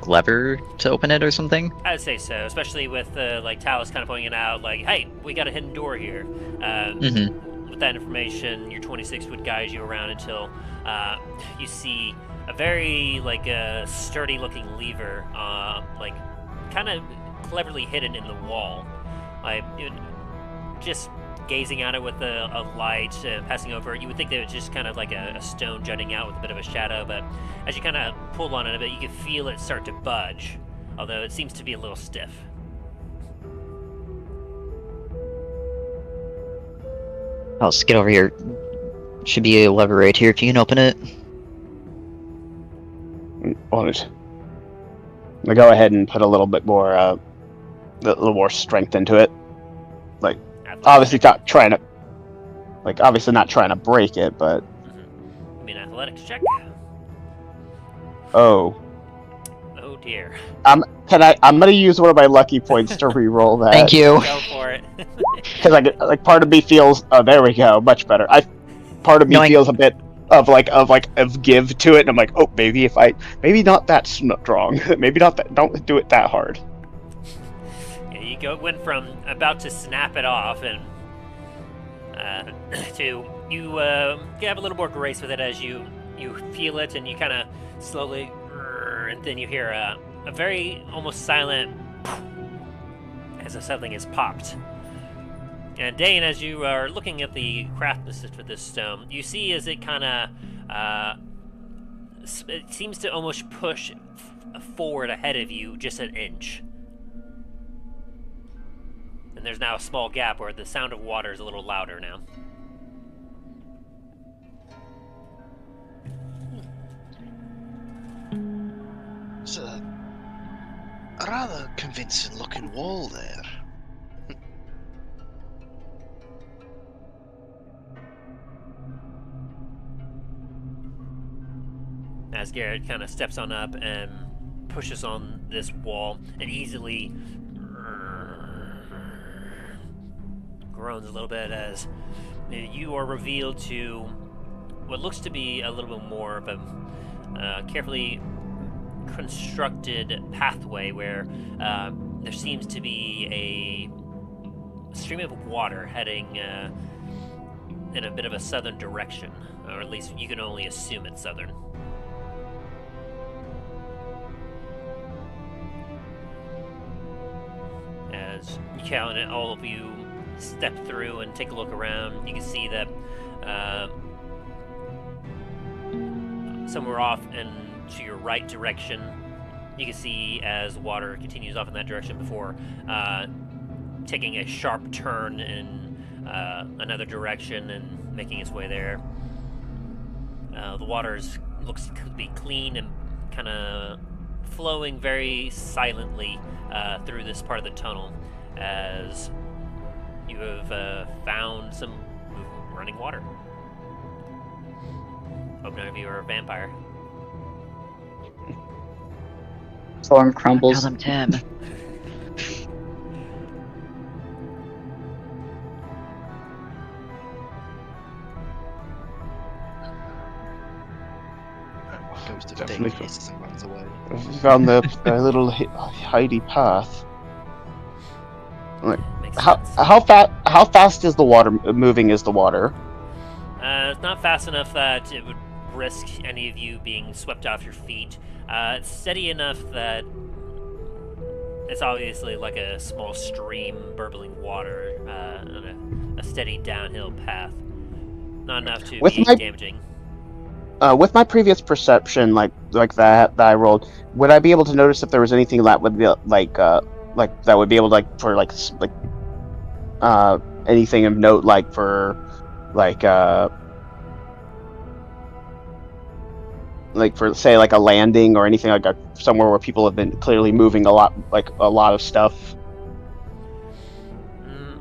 lever to open it or something? I'd say so, especially with Talos kind of pointing it out, like, hey, we got a hidden door here. With that information, your 26 would guide you around until you see a very sturdy-looking lever, kind of cleverly hidden in the wall. Just gazing at it with a light passing over, you would think that it was just kind of like a stone jutting out with a bit of a shadow, but as you kind of pull on it a bit, you can feel it start to budge, although it seems to be a little stiff. I'll skid over here. Should be a lever right here if you can open it. On it. I go ahead and put a little bit more, a little more strength into it. Like, obviously not trying to, obviously not trying to break it, but. I mean, athletics check. Oh. Oh dear. I'm gonna use one of my lucky points to re-roll that. Thank you. Go for it. Because part of me feels, oh, there we go, much better. Part of me feels a bit of give to it, and I'm like, oh, maybe not that strong. Maybe not that. Don't do it that hard. Yeah, went from about to snap it off and to you have a little more grace with it as you feel it, and you kind of slowly, and then you hear a very almost silent as if something is popped. And Dain, as you are looking at the craftsmanship for this stone, you see as it kind of it seems to almost push forward ahead of you just an inch. And there's now a small gap where the sound of water is a little louder now. It's a rather convincing looking wall there. As Garret kind of steps on up and pushes on this wall, and easily groans a little bit as you are revealed to what looks to be a little bit more of a carefully constructed pathway where there seems to be a stream of water heading in a bit of a southern direction, or at least you can only assume it's southern. As Cal and all of you step through and take a look around, you can see that somewhere off and to your right direction, you can see as water continues off in that direction before taking a sharp turn in another direction and making its way there. The water looks to be clean and kind of flowing very silently through this part of the tunnel, as you have found some running water. Hope none of you are a vampire. Storm crumbles. Tell them, Tim. Goes to Definitely Dain, hisses and runs away. We found the little hidey path. Like, Makes how sense. how fast is the water moving? Is the water? It's not fast enough that it would risk any of you being swept off your feet. It's steady enough that it's obviously like a small stream burbling water on a steady downhill path. Not enough to be damaging. With my previous perception, like that I rolled, would I be able to notice if there was anything that would be like that would be able to for anything of note, like for say like a landing or anything like somewhere where people have been clearly moving a lot of stuff?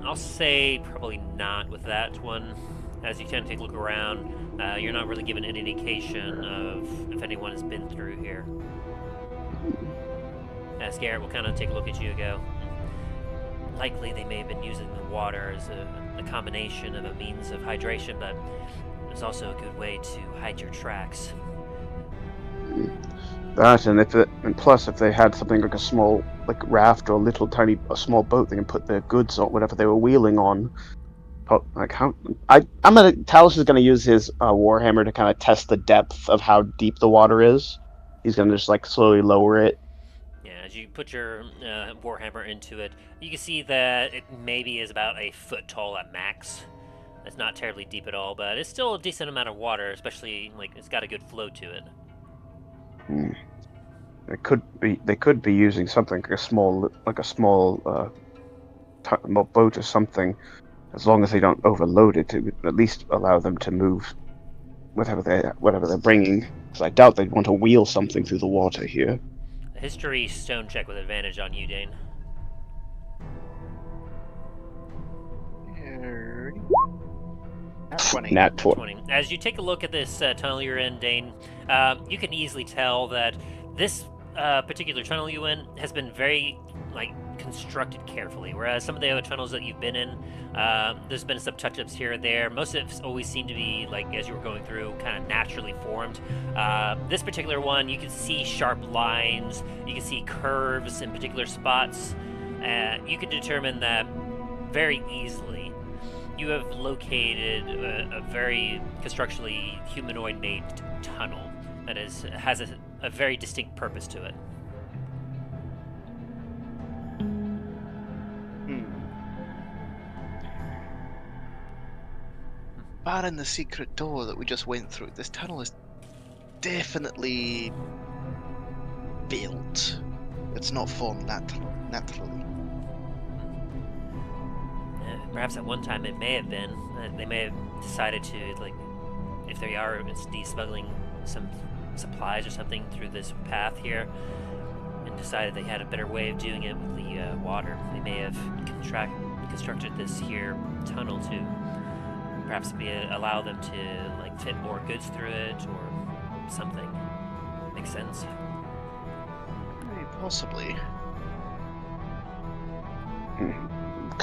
I'll say probably not with that one. As you tend to take a look around, you're not really given any indication of if anyone has been through here. As Garret will kind of take a look at you and go, likely they may have been using the water as a combination of a means of hydration, but it's also a good way to hide your tracks. That, and plus if they had something like a small raft or a small boat, they can put their goods on, whatever they were wheeling on. Talos is gonna use his warhammer to kind of test the depth of how deep the water is. He's gonna just slowly lower it. Yeah, as you put your warhammer into it, you can see that it maybe is about a foot tall at max. It's not terribly deep at all, but it's still a decent amount of water, especially it's got a good flow to it. They could be using something like a small boat or something. as long as they don't overload it, it would at least allow them to move whatever they're bringing. Because I doubt they'd want to wheel something through the water here. A history stone check with advantage on you, Dain. Nat 20. Nat 20. 20. As you take a look at this tunnel you're in, Dain, you can easily tell that this particular tunnel you in has been very, constructed carefully. Whereas some of the other tunnels that you've been in, there's been some touch-ups here and there. Most of it always seemed to be, as you were going through, kind of naturally formed. This particular one, you can see sharp lines, you can see curves in particular spots. You can determine that very easily. You have located a very constructionally humanoid-made tunnel that has a very distinct purpose to it. Barring the secret door that we just went through, this tunnel is definitely built. It's not formed naturally. Perhaps at one time it may have been. They may have decided to, if they are smuggling some supplies or something through this path here, and decided they had a better way of doing it with the water. They may have constructed this here tunnel to perhaps allow them to fit more goods through it or something. Makes sense. Possibly.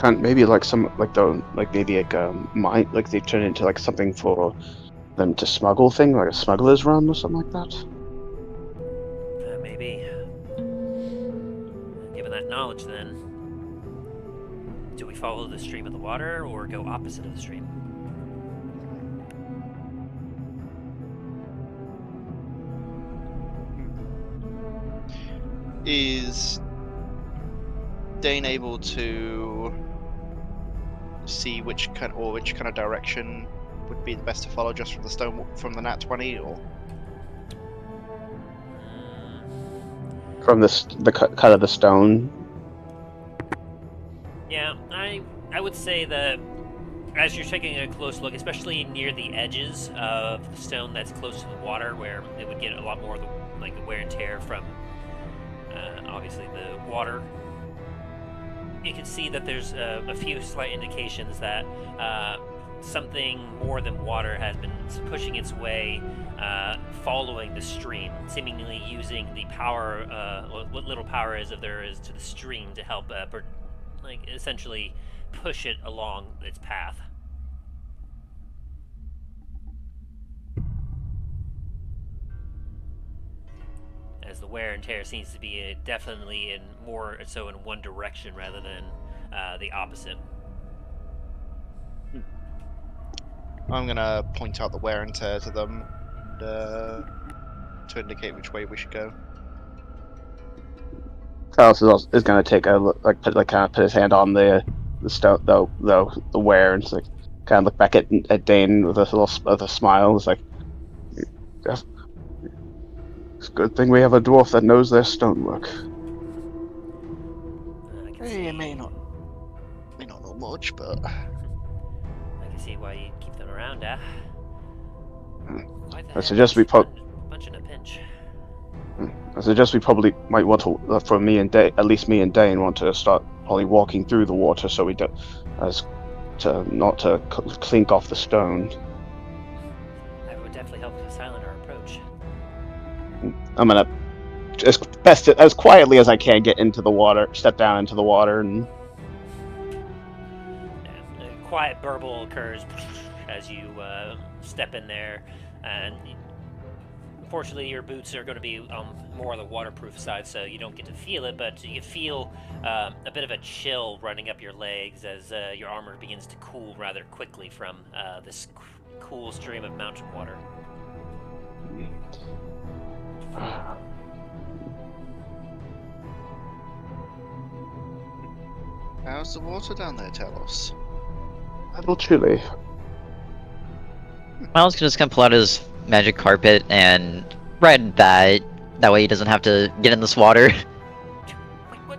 Maybe mine, they turn it into something for them to smuggle thing, like a smuggler's run or something like that. Maybe. Given that knowledge, then, do we follow the stream of the water or go opposite of the stream? Is Dain able to see which kind of direction would be the best to follow, just from the nat 20, or from the cut of the stone? Yeah, I would say that as you're taking a close look, especially near the edges of the stone that's close to the water, where it would get a lot more of the wear and tear from obviously the water, you can see that there's a few slight indications that something more than water has been pushing its way, following the stream, seemingly using the power, what little power there is to the stream to help, essentially push it along its path. As the wear and tear seems to be definitely more so in one direction rather than the opposite. I'm gonna point out the wear and tear to them to indicate which way we should go. Talos is going to take a look, kind of put his hand on the stone, the wear, and kind of look back at Dain with a smile. It's it's a good thing we have a dwarf that knows their stonework. Hey, may not know much, but I can see why you keep them around, I suggest we bunch in a pinch. I suggest we probably might want to, at least me and Dain want to start probably walking through the water so we don't, not to clink off the stone. That would definitely help silence our approach. I'm gonna as quietly as I can step down into the water, and a quiet burble occurs as you step in there, and fortunately your boots are going to be more on the waterproof side, so you don't get to feel it, but you feel a bit of a chill running up your legs as your armor begins to cool rather quickly from this cool stream of mountain water. how's the water down there, Talos? a little chilly. Miles can just kind of pull out his magic carpet and ride that. That way he doesn't have to get in this water.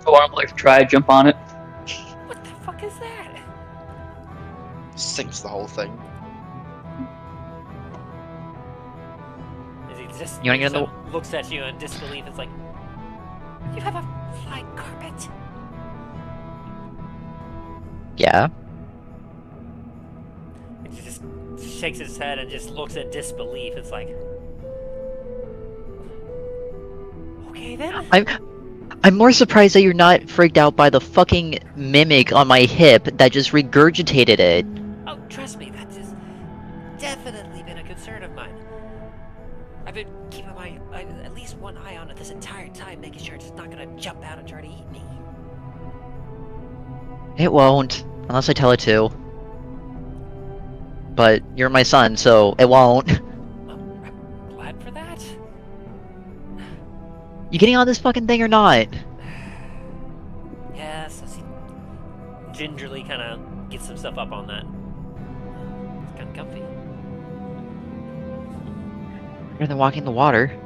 Go on, like try jump on it. What the fuck is that? sinks the whole thing. As he just You wanna get in looks at you in disbelief. It's like, you have a flying carpet? Yeah. And he just shakes his head and just looks at disbelief. It's like, okay then. I'm more surprised that you're not freaked out by the fucking mimic on my hip that just regurgitated it. Oh, trust me, that has definitely been a concern of mine. I've been keeping at least one eye on it this entire time, making sure it's not gonna jump out and try to eat me. It won't, unless I tell it to. But you're my son, so it won't. Well, I'm glad for that. You getting on this fucking thing or not? Yes, as he gingerly kind of gets himself up on that. It's kind of comfy. Better than walking in the water.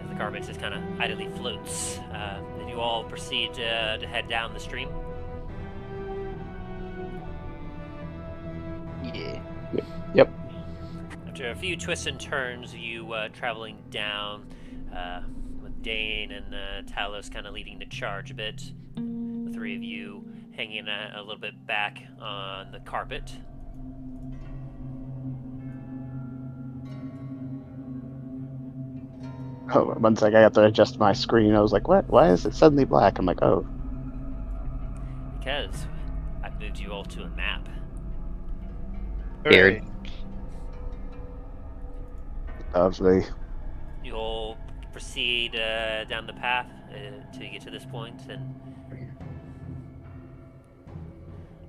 As the garbage just kind of idly floats, then you all proceed to head down the stream. Yeah. Yep. After a few twists and turns, you traveling down with Dain and Talos kind of leading the charge a bit. The three of you hanging a little bit back on the carpet. Oh, one sec, I have to adjust my screen. I was like, what? Why is it suddenly black? I'm like, oh. Because I've moved you all to a map. Weird. Hooray. Lovely. You all proceed down the path till you get to this point, and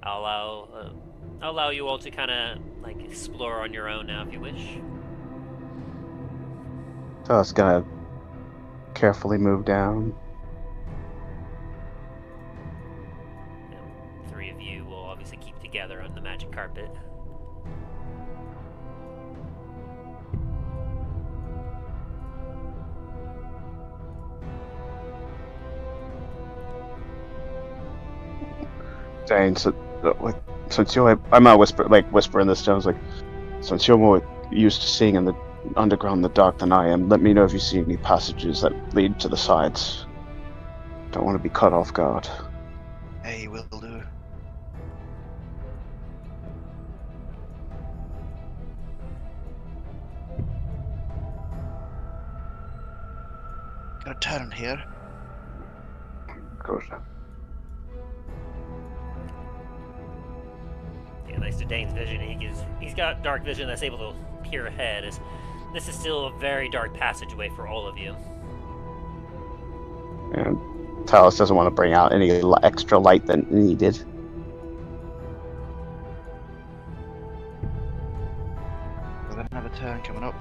I'll allow you all to kind of like explore on your own now if you wish. So I was gonna carefully move down. And three of you will obviously keep together on the magic carpet. Dane, so, like, since you're, I'm not whispering this down. I was like, since you're more used to seeing in the underground in the dark than I am, let me know if you see any passages that lead to the sides. Don't want to be caught off guard. Hey, will do. Got a turn here. Of course. Yeah, thanks to Dane's vision, he's got dark vision that's able to peer ahead. As this is still a very dark passageway for all of you. And Talos doesn't want to bring out any extra light than needed. Got another turn coming up.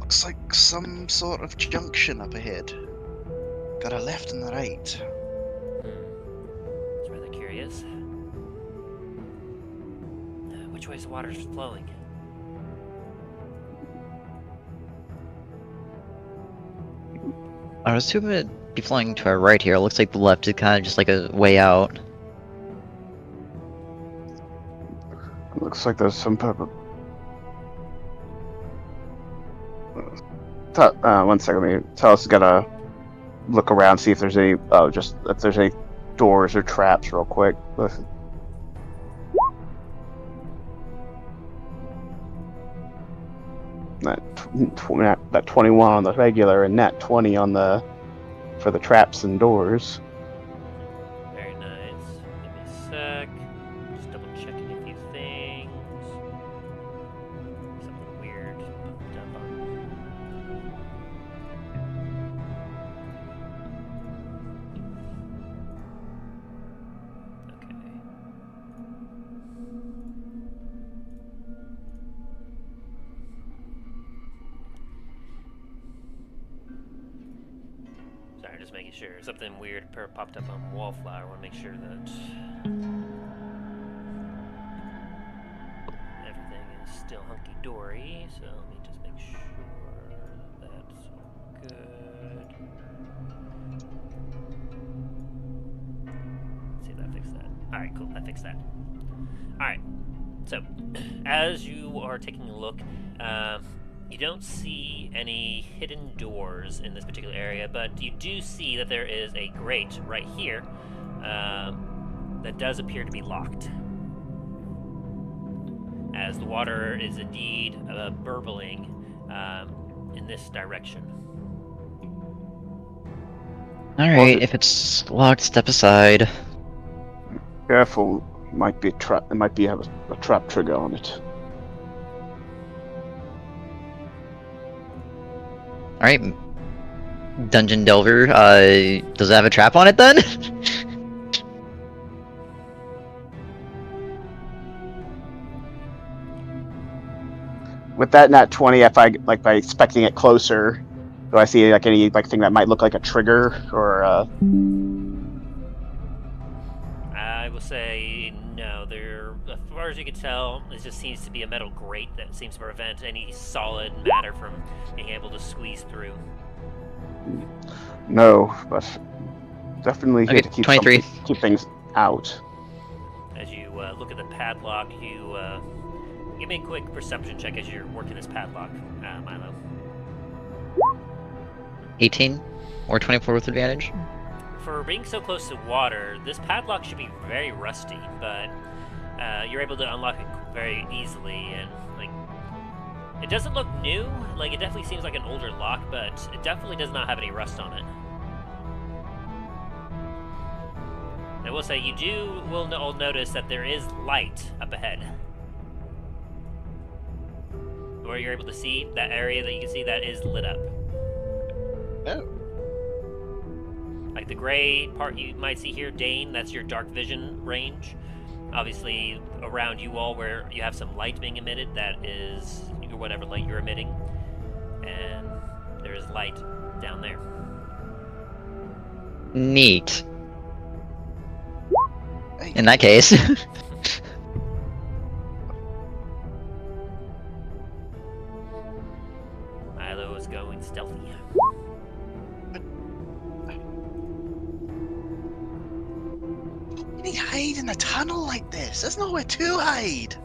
Looks like some sort of junction up ahead. Got a left and a right. It's rather curious. Which way is the water flowing? I was assuming it'd be flowing to our right here. It looks like the left is kind of just like a way out. Looks like there's some type of... one second, let me... Talos gotta look around, see if there's any... Oh, just if there's any doors or traps real quick. Listen. That 21 on the regular and that 20 on the... for the traps and doors. Very nice. Give me a sec. Just double checking a few things. Something weird popped up on. Okay. just making sure. Something weird popped up on Wallflower. I want to make sure that everything is still hunky-dory. So let me just make sure that's all good. Let's see if that fixed that. Alright, cool. That fixed that. Alright. So, as you are taking a look, you don't see any hidden doors in this particular area, but you do see that there is a grate right here that does appear to be locked. As the water is indeed burbling in this direction. Alright, if it's locked, step aside. Careful, might be a trap. It might be have a trap trigger on it. Alright, Dungeon Delver, does it have a trap on it then? With that nat 20, if I like by expecting it closer, do I see like any like thing that might look like a trigger or? I will say no. There, as far as you can tell, it just seems to be a metal grate that seems to prevent any solid matter from being able to squeeze through. No, but definitely Okay, need to keep 23. keep things out. As you look at the padlock, you give me a quick perception check as you're working this padlock, Milo. 18 or 24 with advantage. For being so close to water, this padlock should be very rusty, but you're able to unlock it very easily, and like it doesn't look new. Like it definitely seems like an older lock, but it definitely does not have any rust on it. I will say you will notice that there is light up ahead, where you're able to see that area that you can see that is lit up. Oh. Like the gray part you might see here, Dain, that's your dark vision range. Obviously, around you all where you have some light being emitted, that is whatever light you're emitting. And there is light down there. Neat. In that case. Milo is going stealthy. You hide in a tunnel like this. There's nowhere to hide.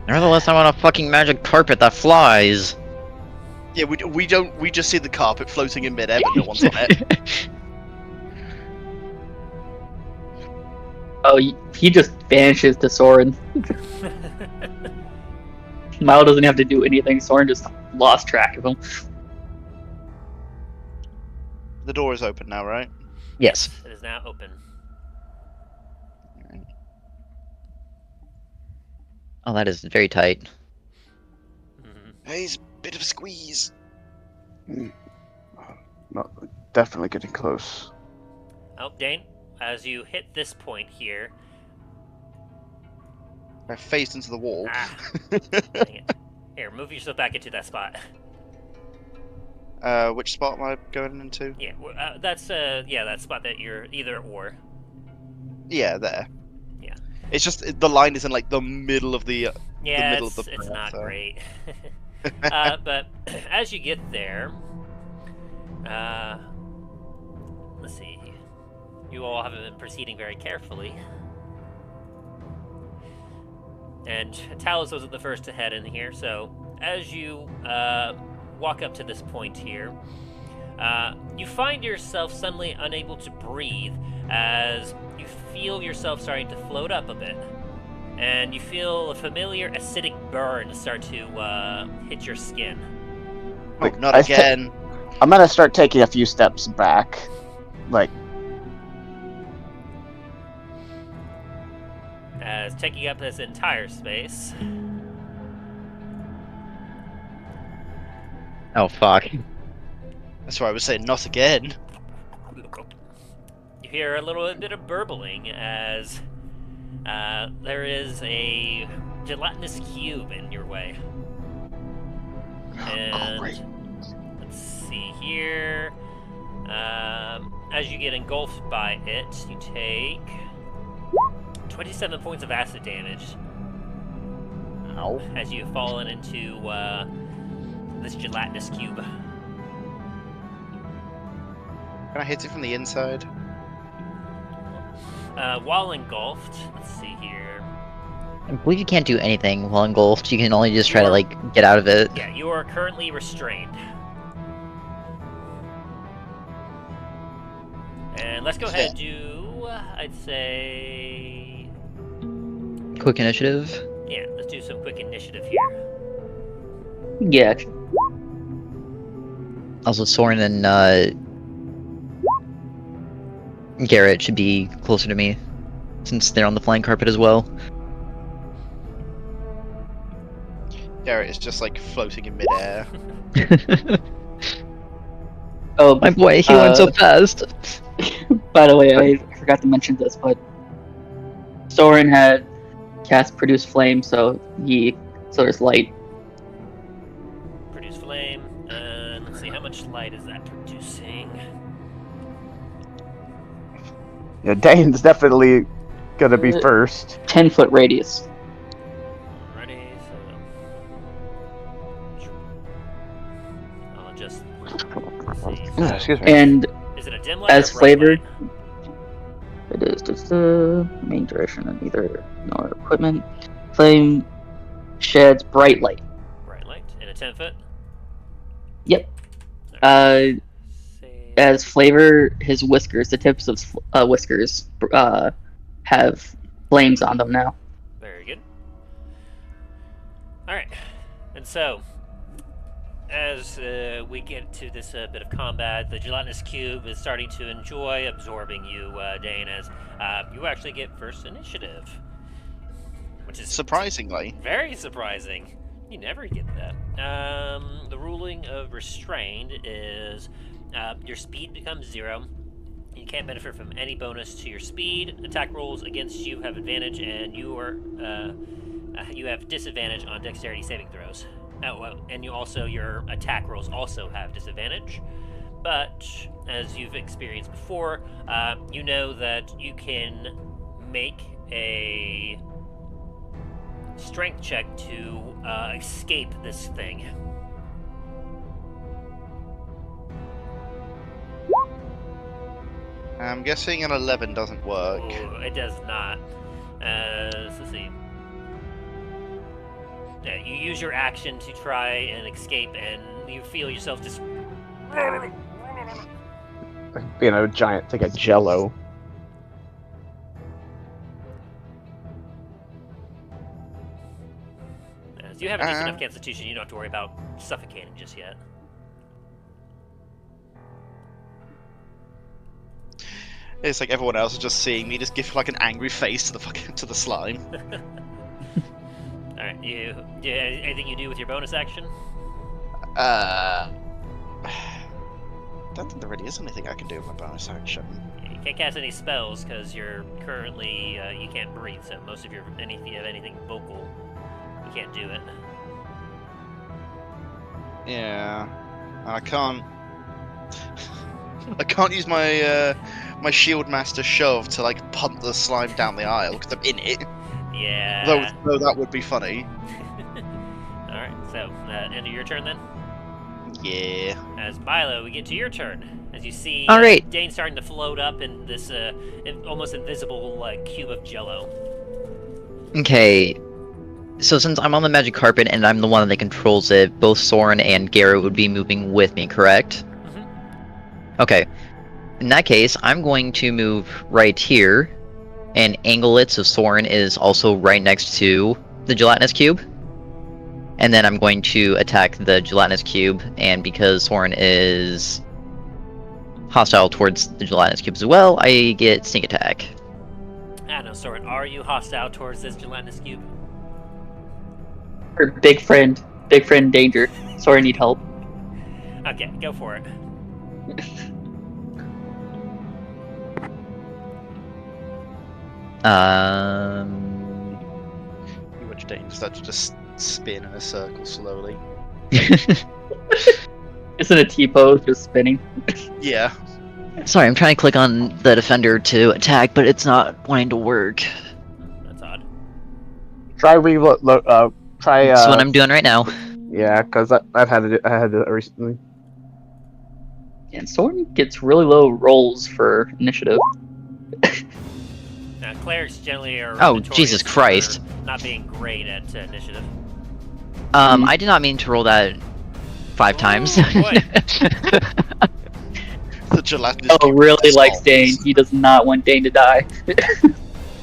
Nevertheless, I'm on a fucking magic carpet that flies. Yeah, we don't. We just see the carpet floating in midair, but no one's on it. Oh, he just vanishes to Soren. Milo doesn't have to do anything. Soren just lost track of him. The door is open now, right? Yes. It is now open. Oh, that is very tight. Hey, it's a bit of a squeeze. Not definitely getting close. Oh, Dain, as you hit this point here. I faced into the wall. Dang it. Here, move yourself back into that spot. Which spot am I going into? Yeah, that's that spot that you're either or. Yeah, there. Yeah. It's just the line is in like the middle of the. Yeah, middle of the it's path, not so. great. But as you get there, let's see. You all have been proceeding very carefully. And Talos wasn't the first to head in here, so as you walk up to this point here, you find yourself suddenly unable to breathe as you feel yourself starting to float up a bit. And you feel a familiar acidic burn start to hit your skin. Oh, not again. I'm gonna start taking a few steps back, like. As taking up this entire space. Oh, fuck. That's why I was saying not again. You hear a little bit of burbling as there is a gelatinous cube in your way. And great. let's see here. As you get engulfed by it, you take 27 points of acid damage Ow. as you've fallen into this gelatinous cube. Can I hit it from the inside? While engulfed, let's see here. I believe you can't do anything while engulfed. You can only just try to, like, get out of it. Yeah, you are currently restrained. And let's go ahead and do, I'd say... Quick initiative. Yeah, let's do some quick initiative here. Yeah. Also, Soren and Garret should be closer to me, since they're on the flying carpet as well. Garret is just like floating in midair. Oh, My boy, he went so fast. by the way, I forgot to mention this, but Soren had cast Produce Flame, so there's light. Produce flame, and let's see, how much light is that producing? Yeah, Dane's definitely gonna be first. 10-foot radius. Alrighty, so... I'll just... see. Excuse me. And Is it a dim light as or a bright flavored, light? it is just the main direction of either nor equipment. Flame sheds bright light. Bright light, in a 10 foot? Yep. Say- As flavor, his whiskers, the tips of whiskers, have flames on them now. Very good. Alright, and so, as we get to this bit of combat, the gelatinous cube is starting to enjoy absorbing you, Dain, as you actually get first initiative. Which is Surprisingly. very surprising. You never get that. The ruling of restrained is your speed becomes 0. You can't benefit from any bonus to your speed. Attack rolls against you have advantage, and you have disadvantage on dexterity saving throws. And your attack rolls also have disadvantage. But as you've experienced before, you know that you can make a strength check to escape this thing. I'm guessing an 11 doesn't work. Ooh, it does not. Let's see. Yeah, you use your action to try and escape, and you feel yourself just... Being a giant thing of jello. As you have a decent enough constitution, you don't have to worry about suffocating just yet. It's like everyone else is just seeing me just give like an angry face to the slime. Alright, anything you do with your bonus action? Don't think there really is anything I can do with my bonus action. You can't cast any spells because you're currently you can't breathe. So most of if you have anything vocal, you can't do it. Yeah, I can't. I can't use my my shield master shove to like punt the slime down the aisle because I'm in it. Yeah. Though that would be funny. All right. So end of your turn then. Yeah. As Milo, we get to your turn. As you see, All right. Dain starting to float up in this almost invisible cube of jello. Okay. So since I'm on the magic carpet and I'm the one that controls it, both Soren and Garret would be moving with me, correct? Mm-hmm. Okay. In that case, I'm going to move right here and angle it so Soren is also right next to the gelatinous cube. And then I'm going to attack the gelatinous cube, and because Soren is hostile towards the gelatinous cube as well, I get sneak attack. I know, Soren, are you hostile towards this gelatinous cube? Or big friend danger. Sorry, need help. Okay, go for it. You watch Dain start to just spin in a circle slowly. Isn't a T-pose just spinning? Yeah. Sorry, I'm trying to click on the defender to attack, but it's not wanting to work. That's odd. Try reload. Try. That's what I'm doing right now. Yeah, because I've had it. I had it recently. And Soren gets really low rolls for initiative. Now, clerics generally are. Oh, notorious Jesus for Christ. Not being great at initiative. I did not mean to roll that 5 times. boy. The gelatinous Oh, cube really with likes skulls. Dain. He does not want Dain to die.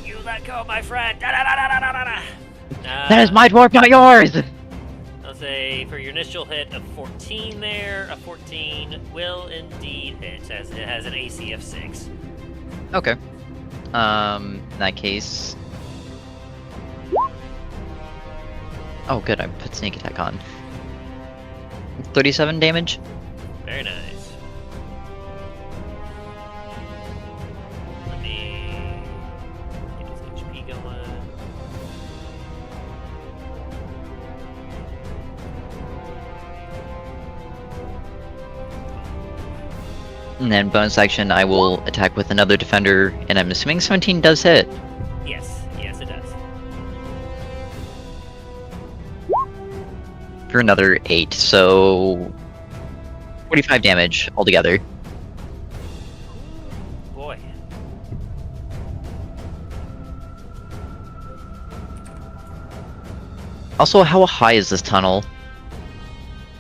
You let go, my friend. Da, da, da, da, da, da, da. That is my dwarf, not yours! I'll say for your initial hit of 14 there, a 14 will indeed hit, as it has an AC of 6. Okay. In that case... Oh good, I put sneak attack on. 37 damage? Very nice. Let me get his HP going. And then bonus action, I will attack with another defender, and I'm assuming 17 does hit. Yes, yes it does. For another 8, so... 45 damage altogether. Boy. Also, how high is this tunnel?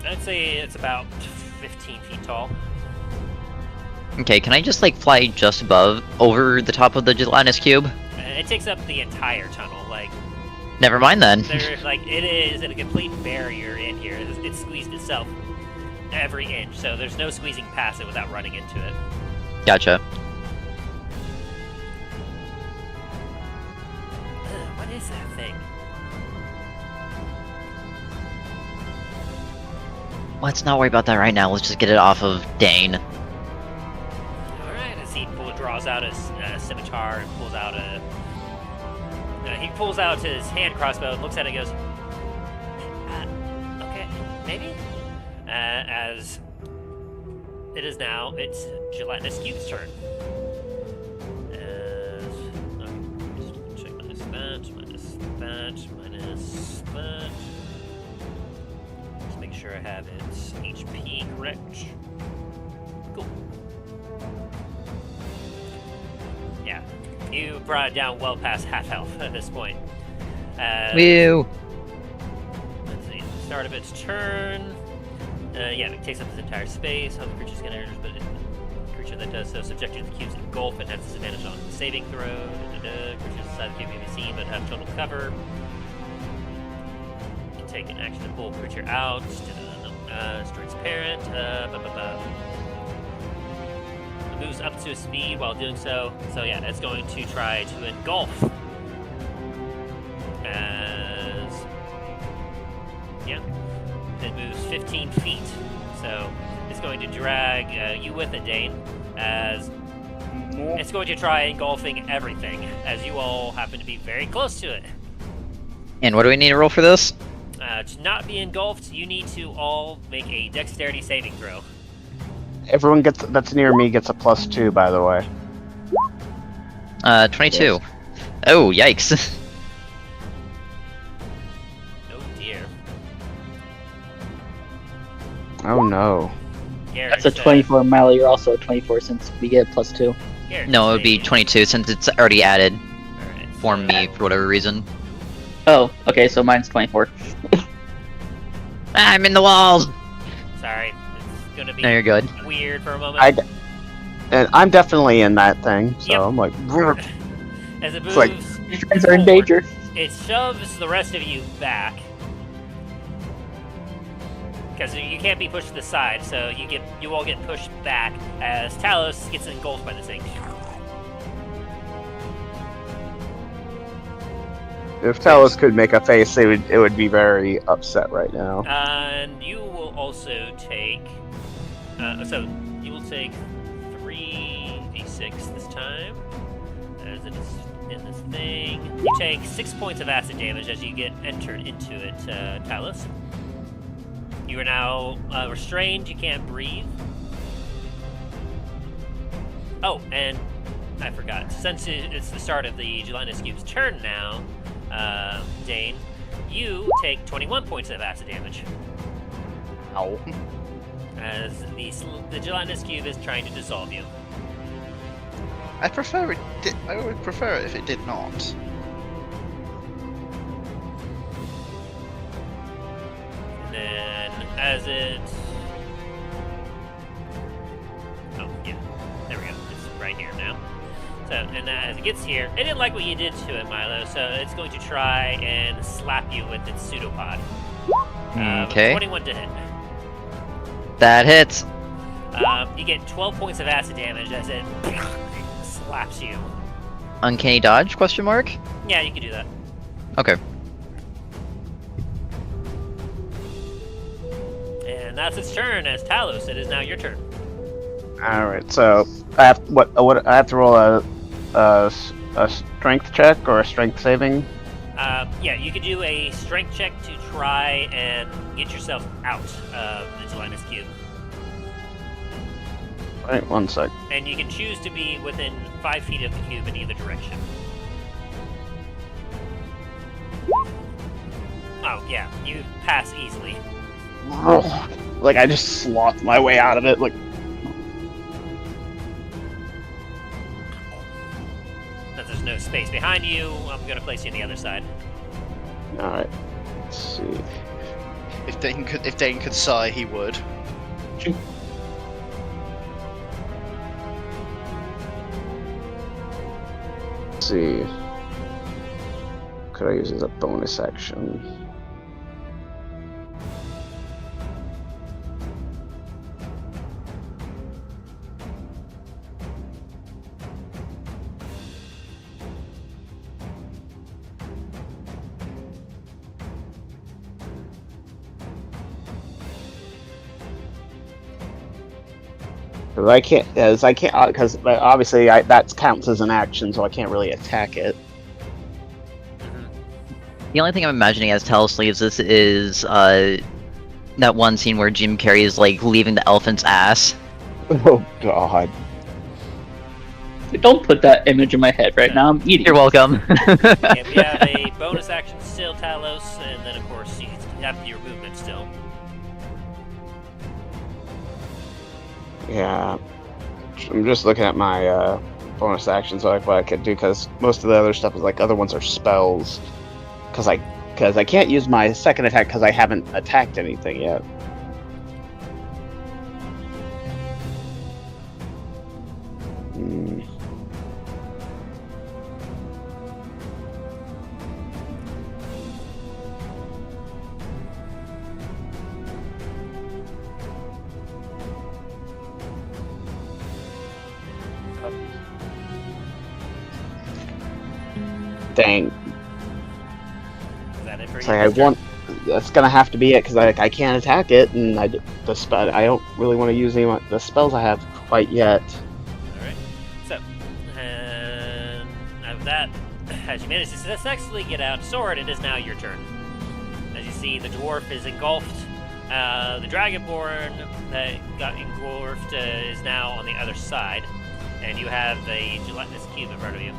I'd say it's about 15 feet tall. Okay, can I just like fly just above, over the top of the gelatinous cube? It takes up the entire tunnel. Like, Never mind then. there's like it is a complete barrier in here. It's squeezed itself every inch, so there's no squeezing past it without running into it. Gotcha. What is that thing? Let's not worry about that right now. Let's just get it off of Dain. Alright, as he draws out his scimitar and pulls out a... he pulls out his hand crossbow and looks at it and goes, okay, maybe? As it is now, it's Gelatinous Cube's turn. As... just check minus that, minus that, minus that. Just make sure I have its HP correct. Cool. Yeah, you brought it down well past half health at this point. Woo! Let's see, start of its turn. Yeah, it takes up its entire space. Other creatures can enter, but a creature that does so subjected to the cube's engulf and has disadvantage on saving throw. Creatures inside the cube can be seen but have total cover. You can take an action to pull a creature out. Destroy its parent. It moves up to a speed while doing so. So yeah, it's going to try to engulf. As yeah, it moves 15 feet. So it's going to drag you with it, Dain, as it's going to try engulfing everything, as you all happen to be very close to it. And what do we need to roll for this? To not be engulfed, you need to all make a dexterity saving throw. Everyone that's near me gets a +2, by the way. 22. Yes. Oh, yikes. Oh dear. Oh no. Garret, That's a 24, Milo. You're also a 24 since we get +2. Garret, No, it would be save. 22 since it's already added Alright, for so- me for whatever reason. Oh, okay, so mine's 24. I'm in the walls! Sorry, it's gonna be No, you're good. weird for a moment. And I'm definitely in that thing, so Yep. I'm like, As it moves, It's like- Your friends are in danger. it shoves the rest of you back. Because you can't be pushed to the side, so you all get pushed back as Talos gets engulfed by this thing. if Talos could make a face, it would be very upset right now. And you will also take. So you will take 3d6 this time, as it is in this thing. You take 6 points of acid damage as you get entered into it, Talos. You are now restrained. You can't breathe. Oh, and I forgot. Since it's the start of the Gelatinous Cube's turn now, Dain, you take 21 points of acid damage. Ow. As the Gelatinous Cube is trying to dissolve you. I would prefer it if it did not. And then, as it... Oh, yeah. There we go. It's right here now. So, and as it gets here, it didn't like what you did to it, Milo, so it's going to try and slap you with its pseudopod. Okay. 21 to hit. That hits. You get 12 points of acid damage as it slaps you. Uncanny dodge? Question mark. Yeah, you can do that. Okay. And that's its turn. As Talos, it is now your turn. All right, so I have I have to roll a strength check or a strength saving. Yeah, you could do a strength check to try and get yourself out of the Gelatinous Cube. Right, 1 sec. And you can choose to be within 5 feet of the cube in either direction. Oh, yeah, you pass easily. Oh, like I just sloughed my way out of it. Like, Since there's no space behind you, I'm going to place you on the other side. all right. Let's see. If Dain could sigh, he would. Let's see. Could I use it as a bonus action? Because obviously that counts as an action, so I can't really attack it. The only thing I'm imagining as Talos leaves this is that one scene where Jim Carrey is like leaving the elephant's ass. Oh God! Don't put that image in my head right now. I'm eating. You're welcome. And we have a bonus action still, Talos, and then of course you have your movement still. Yeah, I'm just looking at my bonus actions, like what I could do, because most of the other stuff is like other ones are spells. Because I can't use my second attack because I haven't attacked anything yet. Dang. Is that it for you? So I want. That's gonna have to be it because I can't attack it, and I don't really want to use any of the spells I have quite yet. Alright. So, and after that, as you manage to successfully get out sword, it is now your turn. As you see, the dwarf is engulfed. The dragonborn that got engulfed is now on the other side, and you have a gelatinous cube in front of you.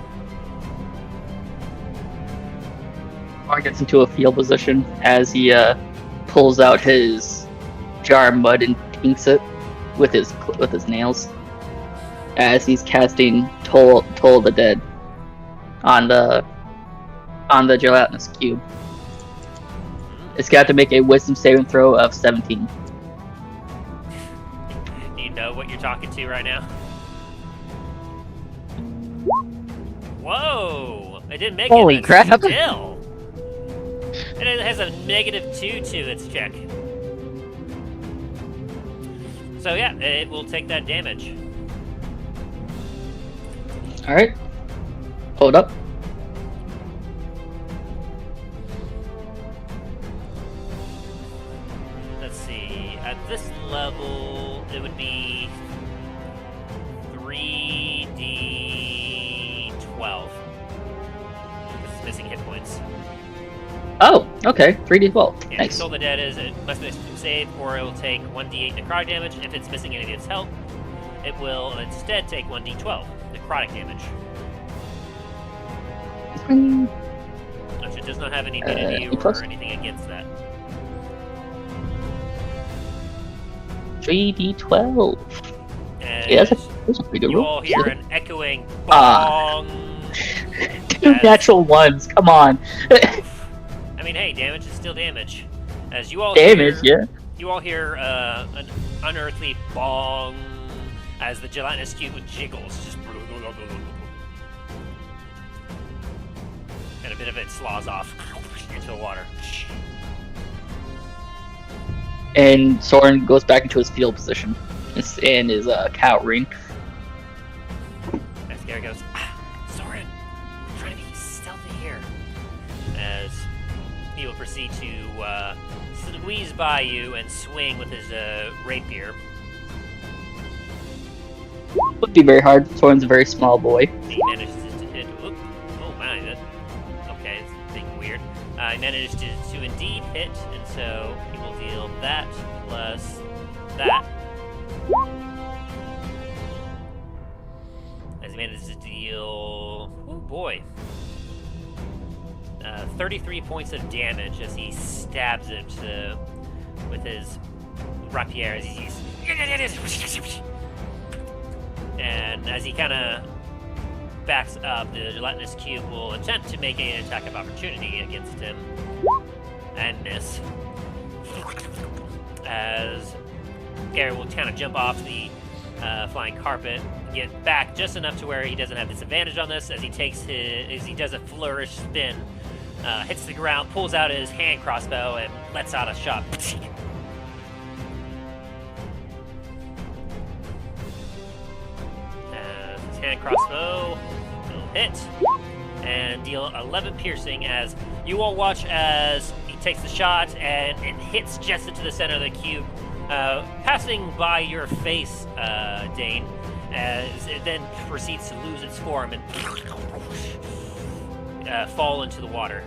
Mar gets into a field position as he pulls out his jar of mud and tinks it with his nails as he's casting Toll the Dead on the gelatinous cube. It's got to make a wisdom saving throw of 17. Do you know what you're talking to right now? Whoa! It didn't make Holy it. crap. Still. And it has a -2 to its check. So yeah, it will take that damage. Alright. Hold up. Let's see. At this level, it would be 3d12. It's missing hit points. Oh, okay. 3d12. Yeah, Nice. Toll the Dead is it must make a save, or it will take 1d8 necrotic damage if it's missing any of its health. it will instead take 1d12 necrotic damage. Which it does not have any immunity or anything against that. 3d12. And Yeah, that's a pretty good you roll. all hear an echoing bong. Two natural ones, come on. I mean, hey, damage is still damage. As you all Damage, hear, yeah. You all hear an unearthly bong as the gelatinous cube jiggles, just and a bit of it slows off into the water. And Soren goes back into his fetal position and is cowering. As Garret goes, Soren, I'm trying to be stealthy here. As he will proceed to squeeze by you and swing with his rapier. Would be very hard. Soren's a very small boy. He manages to hit. Oh my! Okay, it's being weird. He managed to indeed hit, and so he will deal that plus that. As he manages to deal, oh boy, 33 points of damage as he stabs it with his rapier. As he's and as he kind of backs up, the gelatinous cube will attempt to make an attack of opportunity against him and miss. As Garret will kind of jump off the flying carpet, get back just enough to where he doesn't have disadvantage on this. As he does a flourish spin, hits the ground, pulls out his hand crossbow, and lets out a shot. His hand crossbow will hit and deal 11 piercing. As you all watch as he takes the shot and it hits just into the center of the cube, passing by your face, Dain, as it then proceeds to lose its form and fall into the water.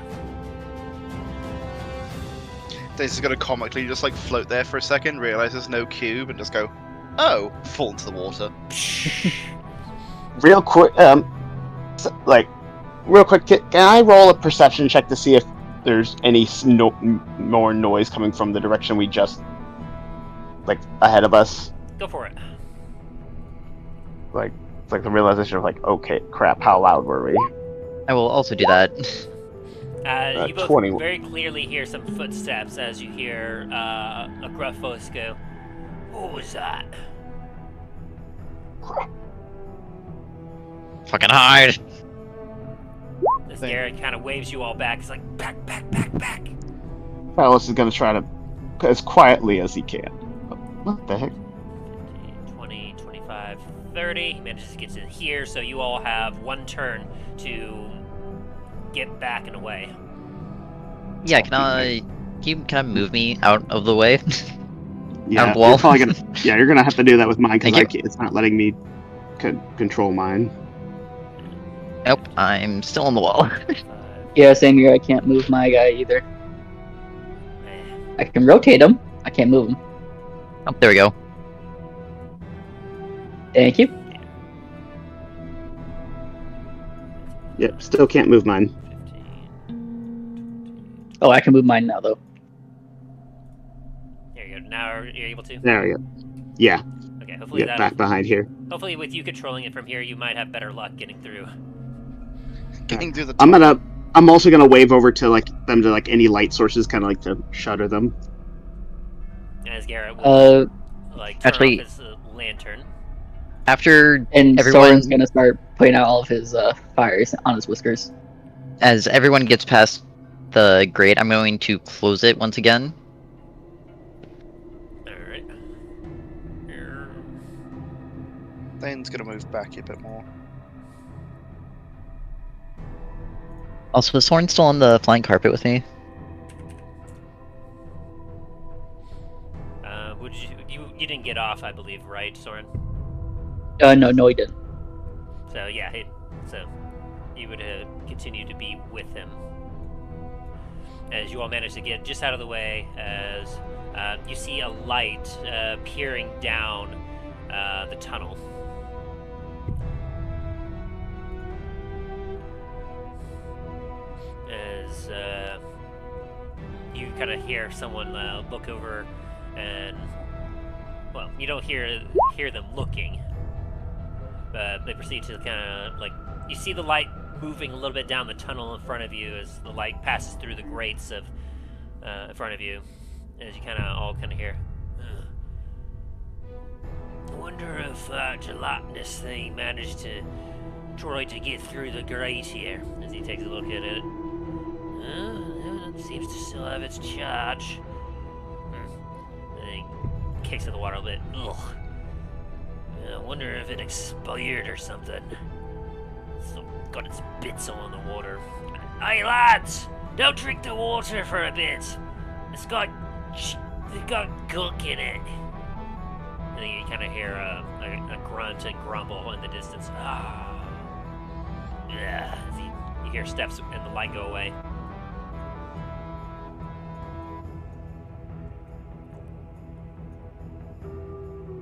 This is going to comically just like float there for a second, realize there's no cube, and just go, oh, fall into the water. Real quick, can I roll a perception check to see if there's any more noise coming from the direction we just, ahead of us? Go for it. It's like the realization of okay, crap, how loud were we? I will also do that. You both 20. very clearly hear some footsteps as you hear a gruff voice go, "What was that?" Fucking hide! This Garret kind of waves you all back. He's like, back. Talos is gonna try to, as quietly as he can. What the heck? 20, 25, 30. He manages to get to here, so you all have one turn to get back and away. Yeah, can I move me out of the way? Yeah, Out of the wall? you're probably gonna. Yeah, you're gonna have to do that with mine because Thank you. it's not letting me control mine. Nope, I'm still on the wall. Yeah, same here. I can't move my guy either. I can rotate him. I can't move him. Oh, there we go. Thank you. Yep, still can't move mine. 15. Oh, I can move mine now, though. There you go. Now you're able to? There we go. Yeah, Okay, hopefully get back behind here. Hopefully with you controlling it from here, you might have better luck getting through. Getting through the I'm also gonna wave over to them to any light sources, kind of to shutter them. As Garret will turn actually- off his lantern. After And everyone, Soren's gonna start putting out all of his fires on his whiskers. as everyone gets past the grate, I'm going to close it once again. Alright. Dain's gonna move back a bit more. Also, is Soren still on the flying carpet with me? You didn't get off, I believe, right, Soren? No, he didn't. So yeah, so you would continue to be with him as you all manage to get just out of the way. As you see a light peering down the tunnel. As you kind of hear someone look over, and well, you don't hear them looking, but they proceed to kind of like you see the light moving a little bit down the tunnel in front of you as the light passes through the grates of in front of you, as you kind of all hear. I wonder if gelatinous thing managed to try to get through the grate here. As he takes a look at it, it seems to still have its charge. And he kicks in the water a bit. Ugh. I wonder if it expired or something. Still got its bits on the water. Hey lads, don't drink the water for a bit. It's got gunk in it. And then you kind of hear a grunt and grumble in the distance. Yeah. As you hear steps and the light go away.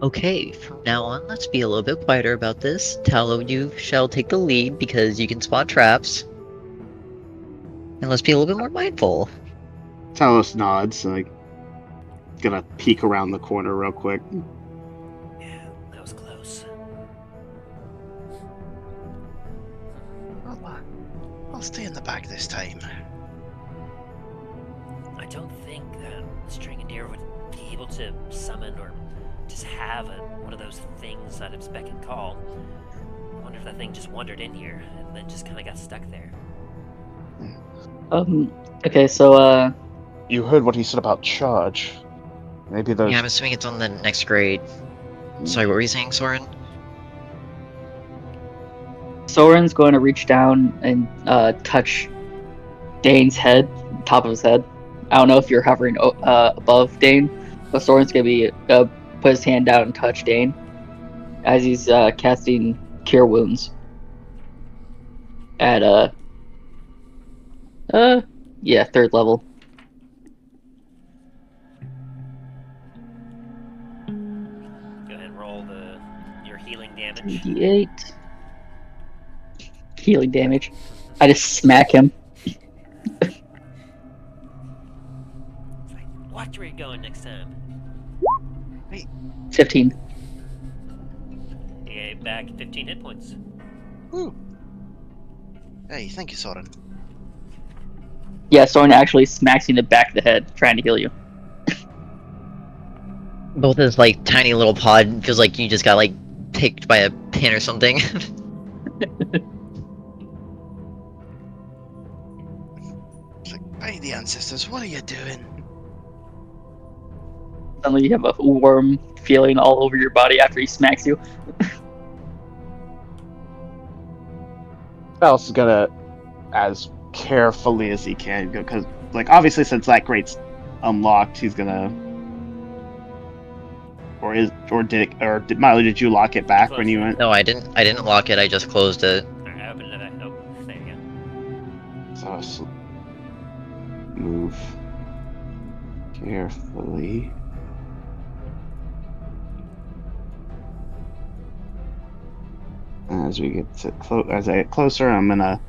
Okay, from now on, let's be a little bit quieter about this. Talo, you shall take the lead because you can spot traps. And let's be a little bit more mindful. Talos nods, like, gonna peek around the corner real quick. Yeah, that was close. I'll stay in the back this time. I don't think that Strigandr would be able to summon or just have one of those things at its beck and call. I wonder if that thing just wandered in here and then just kind of got stuck there. Okay, so, You heard what he said about charge. Maybe those... Yeah, I'm assuming it's on the next grade. Sorry, what were you saying, Soren? Soren's going to reach down and touch Dain's head, top of his head. I don't know if you're hovering above Dain, but Soren's going to be put his hand out and touch Dain as he's casting Cure Wounds at yeah, 3rd level. Go ahead and roll your healing damage. 88 healing damage. I just smack him. It's like, watch where you're going next time. 15. You get back 15 hit points. Woo. Hey, thank you, Soren. Yeah, Soren actually smacks you in the back of the head, trying to heal you. Both this, like, tiny little pod feels like you just got, like, picked by a pin or something. It's like, hey, the ancestors, what are you doing? Suddenly you have a warm feeling all over your body after he smacks you. Talos is gonna, as carefully as he can, because, like, obviously since that grate's unlocked, he's gonna... Did Milo, did you lock it back when you went? No, I didn't lock it, I just closed it. Alright, I opened it. Oh, there you go. So, move carefully. As we get as I get closer, I'm gonna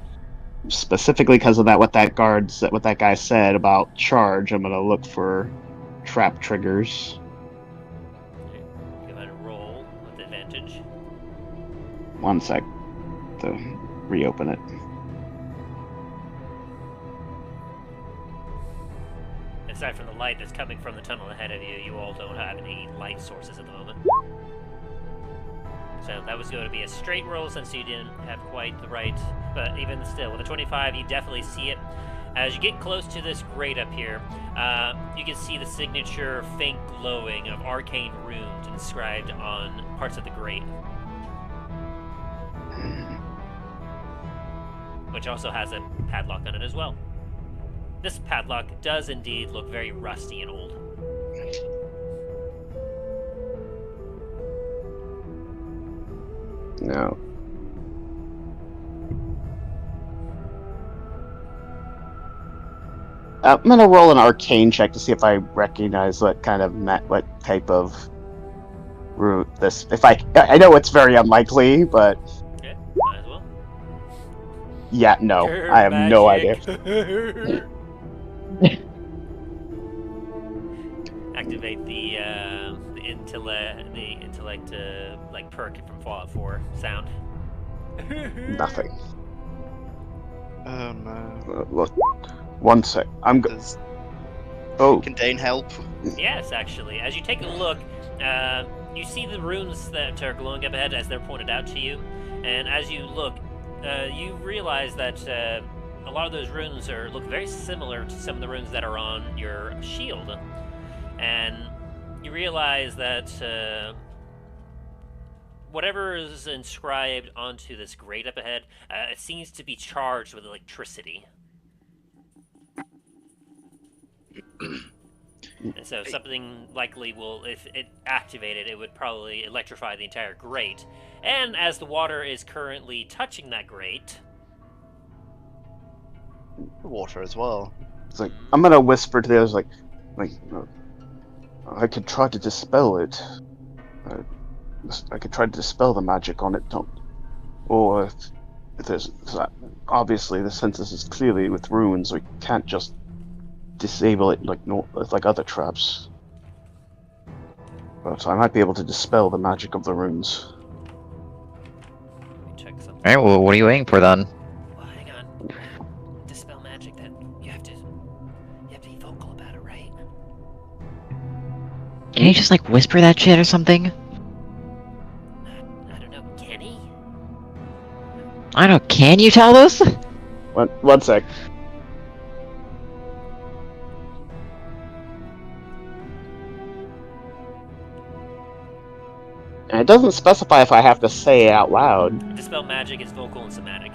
specifically because of what that guy said about charge. I'm gonna look for trap triggers. Go ahead and roll with advantage. One sec to reopen it. Aside from the light that's coming from the tunnel ahead of you, you all don't have any light sources at the moment. So that was going to be a straight roll since you didn't have quite the right, but even still, with a 25, you definitely see it. As you get close to this grate up here, you can see the signature faint glowing of arcane runes inscribed on parts of the grate. Which also has a padlock on it as well. This padlock does indeed look very rusty and old. No. I'm gonna roll an arcane check to see if I recognize what type of route this. If I know it's very unlikely, but Okay, might as well. yeah, no, I have no idea. Activate the intellect like perk from Fallout 4 sound. Nothing. Oh no. Look, one sec. Does Oh, can Dain help? Yes, actually. As you take a look, you see the runes that are glowing up ahead as they're pointed out to you. And as you look, you realize that a lot of those runes look very similar to some of the runes that are on your shield. And you realize that whatever is inscribed onto this grate up ahead, it seems to be charged with electricity. And so something likely will, if it activated, it would probably electrify the entire grate. And as the water is currently touching that grate... Water as well. it's like I'm gonna whisper to the others, like, I could try to dispel it. I could try to dispel the magic on it, or if there's obviously the census is clearly with runes. We can't just disable it like other traps. But I might be able to dispel the magic of the runes. Let me check something. Alright, well, what are you waiting for then? Well, hang on. Dispel magic, that you have to be vocal about it, right? Can you just, like, whisper that shit or something? I don't know. Can he? I don't know, can you tell us? One sec. And it doesn't specify if I have to say it out loud. Dispel magic is vocal and somatic.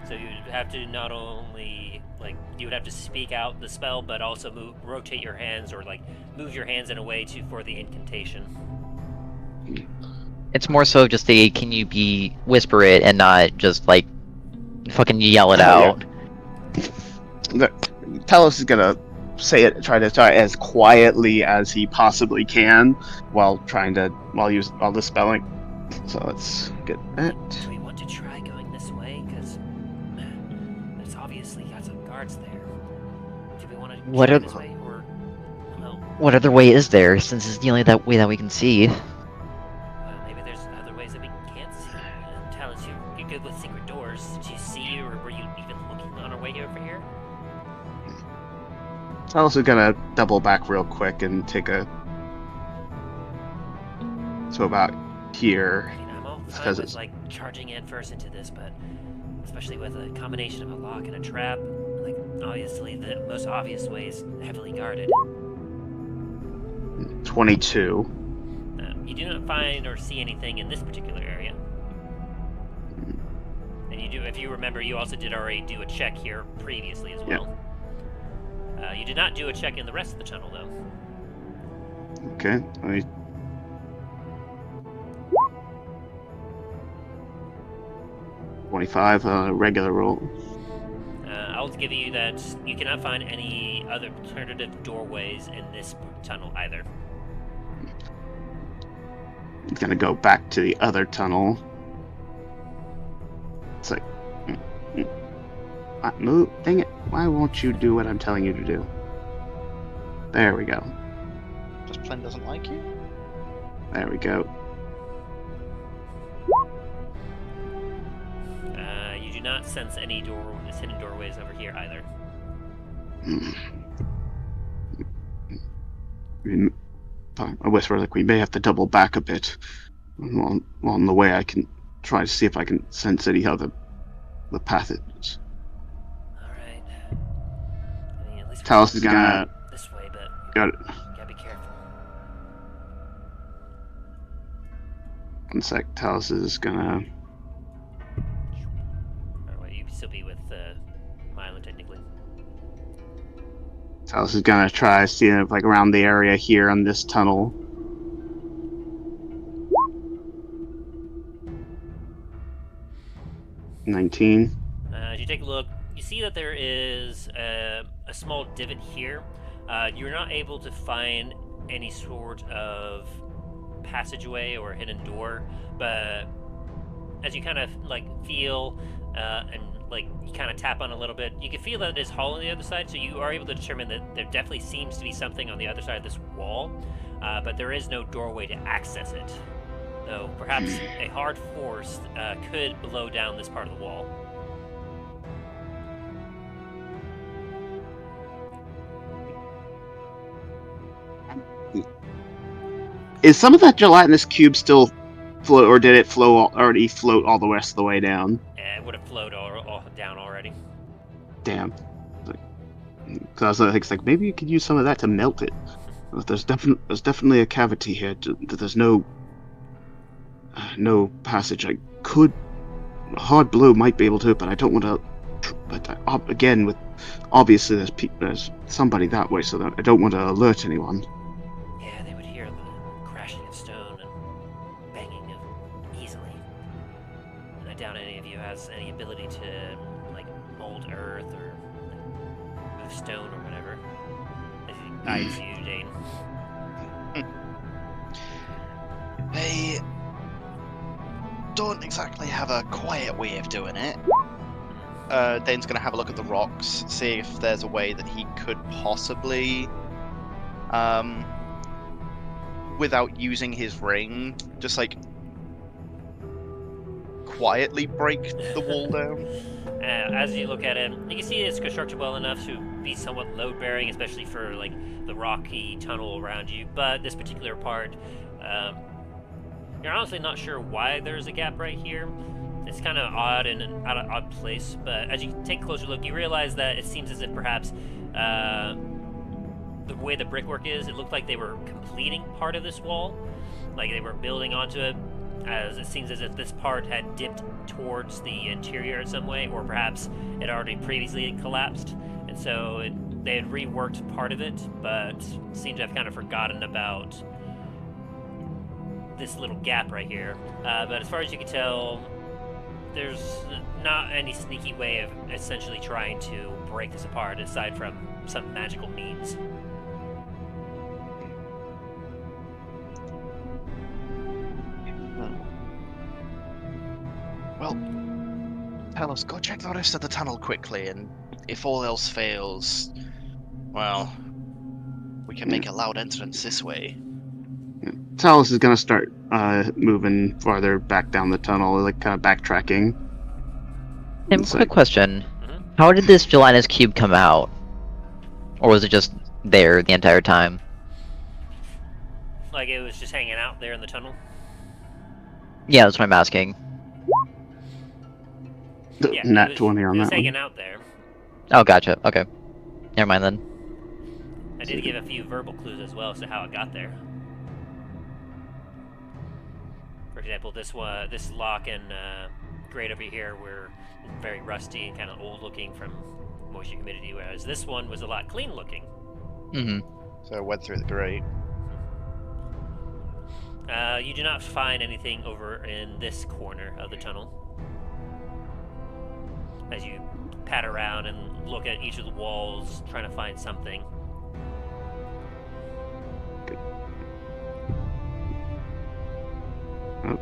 So you would have to not only, you would have to speak out the spell, but also rotate your hands or, move your hands in a way for the incantation. It's more so just can you whisper it and not just, fucking yell it out. Talos is gonna say it, try as quietly as he possibly can while dispelling. So let's get that. Do we want to try going this way? Because there's obviously got some guards there. Do we want to try this way, or well? What other way is there, since it's the only way that we can see? Well, maybe there's other ways that we can't see. Talos, you're good with secret doors. Did you see, or were you even looking on our way over here? Talos is gonna double back real quick and take a. So about here. I mean, I'm all It's fine 'cause with it's- charging head first into this, but especially with a combination of a lock and a trap, obviously the most obvious way is heavily guarded. 22. You do not find or see anything in this particular area. And you do, if you remember, you also did already do a check here previously as well. You did not do a check in the rest of the tunnel, though. Okay. 25, regular roll. I'll give you that you cannot find any other alternative doorways in this tunnel either. He's gonna go back to the other tunnel. It's like, move, dang it! Why won't you do what I'm telling you to do? There we go. Just plain doesn't like you? There we go. You do not sense any hidden doorways over here either. I whisper, we may have to double back a bit. Along the way, I can try to see if I can sense any how the path is. Alright. I mean, at least Talos is gonna. this way, but Got it. you gotta be careful. One sec. Talos is gonna. Or wait, you'd still be with Milo, technically. Talos is gonna try to see if, around the area here on this tunnel. $19. As you take a look, you see that there is a small divot here. You're not able to find any sort of passageway or a hidden door, but as you kind of like feel and like you kind of tap on a little bit, you can feel that it is hollow on the other side, so you are able to determine that there definitely seems to be something on the other side of this wall, but there is no doorway to access it. Though perhaps a hard force could blow down this part of the wall. Is some of that gelatinous cube still float, or did it already float all the rest of the way down? It would have flowed all down already. Damn. Because I was like, maybe you could use some of that to melt it. But there's definitely a cavity here. There's no passage. A hard blow might be able to, but I don't want to. But again, obviously there's somebody that way, so that I don't want to alert anyone. Yeah, they would hear the crashing of stone and banging of easily. And I doubt any of you has any ability to like mold earth or move stone or whatever. If he guides you, Dain. They don't exactly have a quiet way of doing it. Dane's going to have a look at the rocks, see if there's a way that he could possibly, without using his ring, just like quietly break the wall down. As you look at it, you can see it's constructed well enough to be somewhat load-bearing, especially for like the rocky tunnel around you. But this particular part, you're honestly not sure why there's a gap right here. It's kind of odd and an odd place, but as you take a closer look, you realize that it seems as if perhaps the way the brickwork is, it looked like they were completing part of this wall, like they were building onto it, as it seems as if this part had dipped towards the interior in some way, or perhaps it already previously collapsed, and so they had reworked part of it, but seemed to have kind of forgotten about this little gap right here. But as far as you can tell, there's not any sneaky way of essentially trying to break this apart, aside from some magical means. Well, Talos, go check the rest of the tunnel quickly, and if all else fails, well, we can make a loud entrance this way. Talos is gonna start moving farther back down the tunnel, like kind of backtracking. And quick question. Mhm. How did this gelatinous cube come out? Or was it just there the entire time? Like it was just hanging out there in the tunnel? Yeah, that's what I'm asking. Yeah, Nat 20 on it was that hanging one. out there. Oh, gotcha. Okay. Never mind then. I did give a few verbal clues as well as to how it got there. For example, this lock and grate over here were very rusty and kind of old looking from moisture humidity, whereas this one was a lot clean looking. Mm-hmm. So I went through the grate. You do not find anything over in this corner of the tunnel. As you pat around and look at each of the walls, trying to find something. Oh.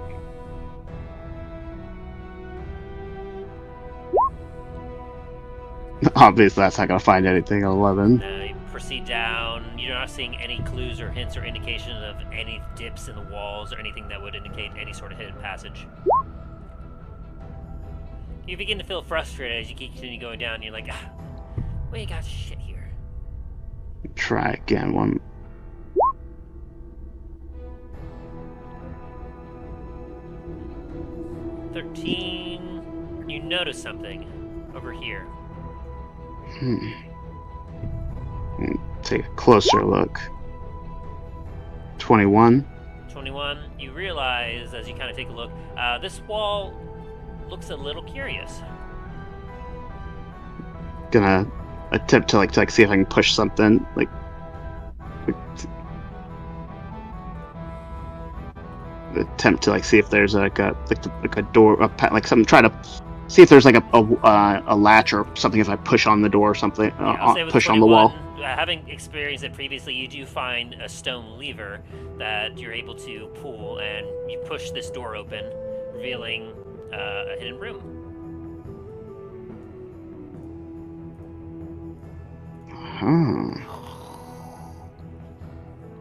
Obviously, that's not gonna find anything. 11. You proceed down. You're not seeing any clues or hints or indication of any dips in the walls or anything that would indicate any sort of hidden passage. You begin to feel frustrated as you continue going down. You're like, we got shit here. Try again. One. You notice something over here. Take a closer look. 21. 21. You realize as you kind of take a look, this wall looks a little curious. Gonna attempt to like see if I can push something attempt to see if there's like a door, like something. Try to see if there's like a latch or something if I push on the door or something. Yeah, I'll say with Push on the wall. 21, having experienced it previously, you do find a stone lever that you're able to pull, and you push this door open, revealing a hidden room.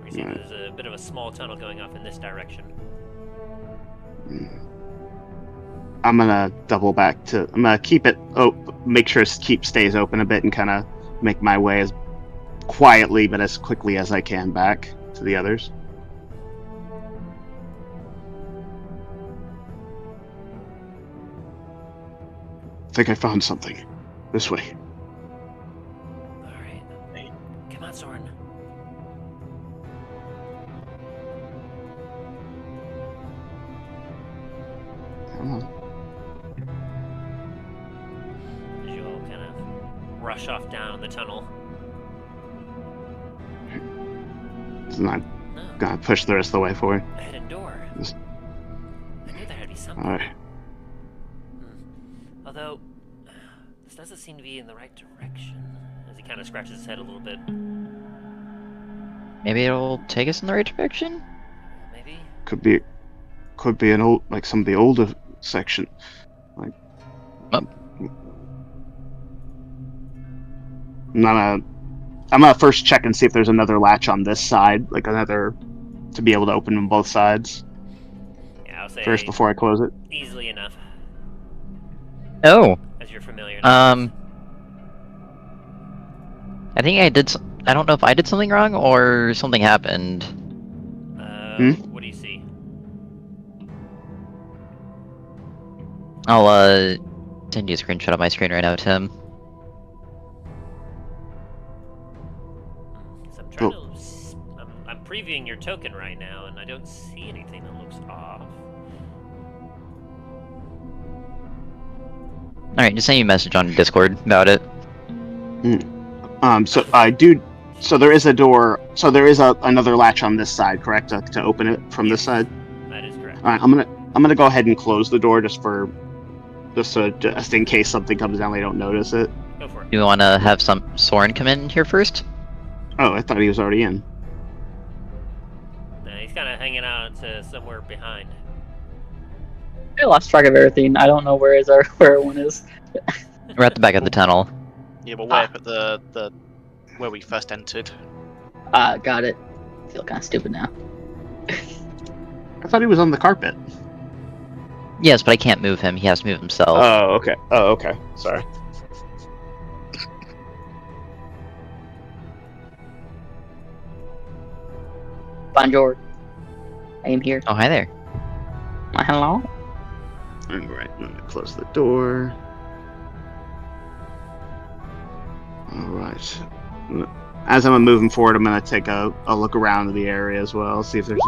You see there's a bit of a small tunnel going off in this direction. I'm gonna double back to. I'm gonna keep it. Make sure it stays open a bit and kind of make my way as quietly but as quickly as I can back to the others. I think I found something. This way. Alright. Come on, Soren. Come on. You'll kind of rush off down the tunnel. It's not No, gonna push the rest of the way forward. a hidden door. This- I knew there had to be something. Alright. Although, this doesn't seem to be in the right direction. As he kind of scratches his head a little bit. Maybe it'll take us in the right direction? Maybe? Could be an old, like some of the older section. Like. Oh. I'm gonna first check and see if there's another latch on this side, like another, to be able to open them both sides Yeah, I'll say first before I close it. easily enough, Oh, as you're familiar. I think I did. I don't know if I did something wrong or something happened. What do you see? I'll send you a screenshot of my screen right now, Tim. So I'm trying I'm previewing your token right now, and I don't see anything that looks off. Alright, just send you a message on Discord about it. So I do. So there is a door. So there is another latch on this side, correct? To open it from this side. That is correct. All right, I'm gonna go ahead and close the door just in case something comes down, they don't notice it. Go for it. Do you want to have Soren come in here first? Oh, I thought he was already in. He's kind of hanging out somewhere behind. I lost track of everything. I don't know where one is. We're at the back of the tunnel. Yeah, but way up at the where we first entered. Got it. I feel kind of stupid now. I thought he was on the carpet. Yes, but I can't move him. He has to move himself. Oh, okay. Oh, okay. Sorry. Bonjour. I am here. Oh, hi there. Hello. All right, I'm gonna close the door. All right. As I'm moving forward, I'm gonna take a look around the area as well, see if there's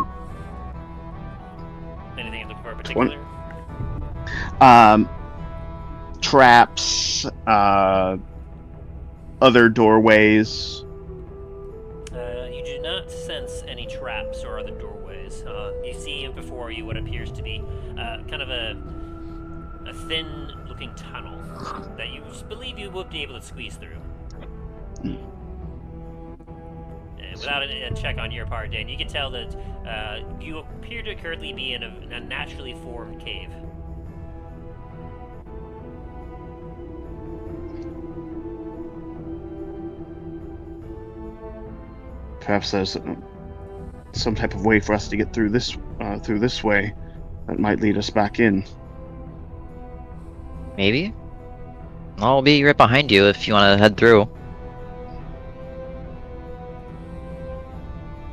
Anything you look for in particular? traps, other doorways. You do not sense any traps or other doorways. You see before you what appears to be kind of a thin-looking tunnel that you believe you would be able to squeeze through. And without a check on your part, Dan, you can tell that you appear to currently be in a naturally formed cave. Perhaps there's some type of way for us to get through this way that might lead us back in. Maybe? I'll be right behind you if you want to head through.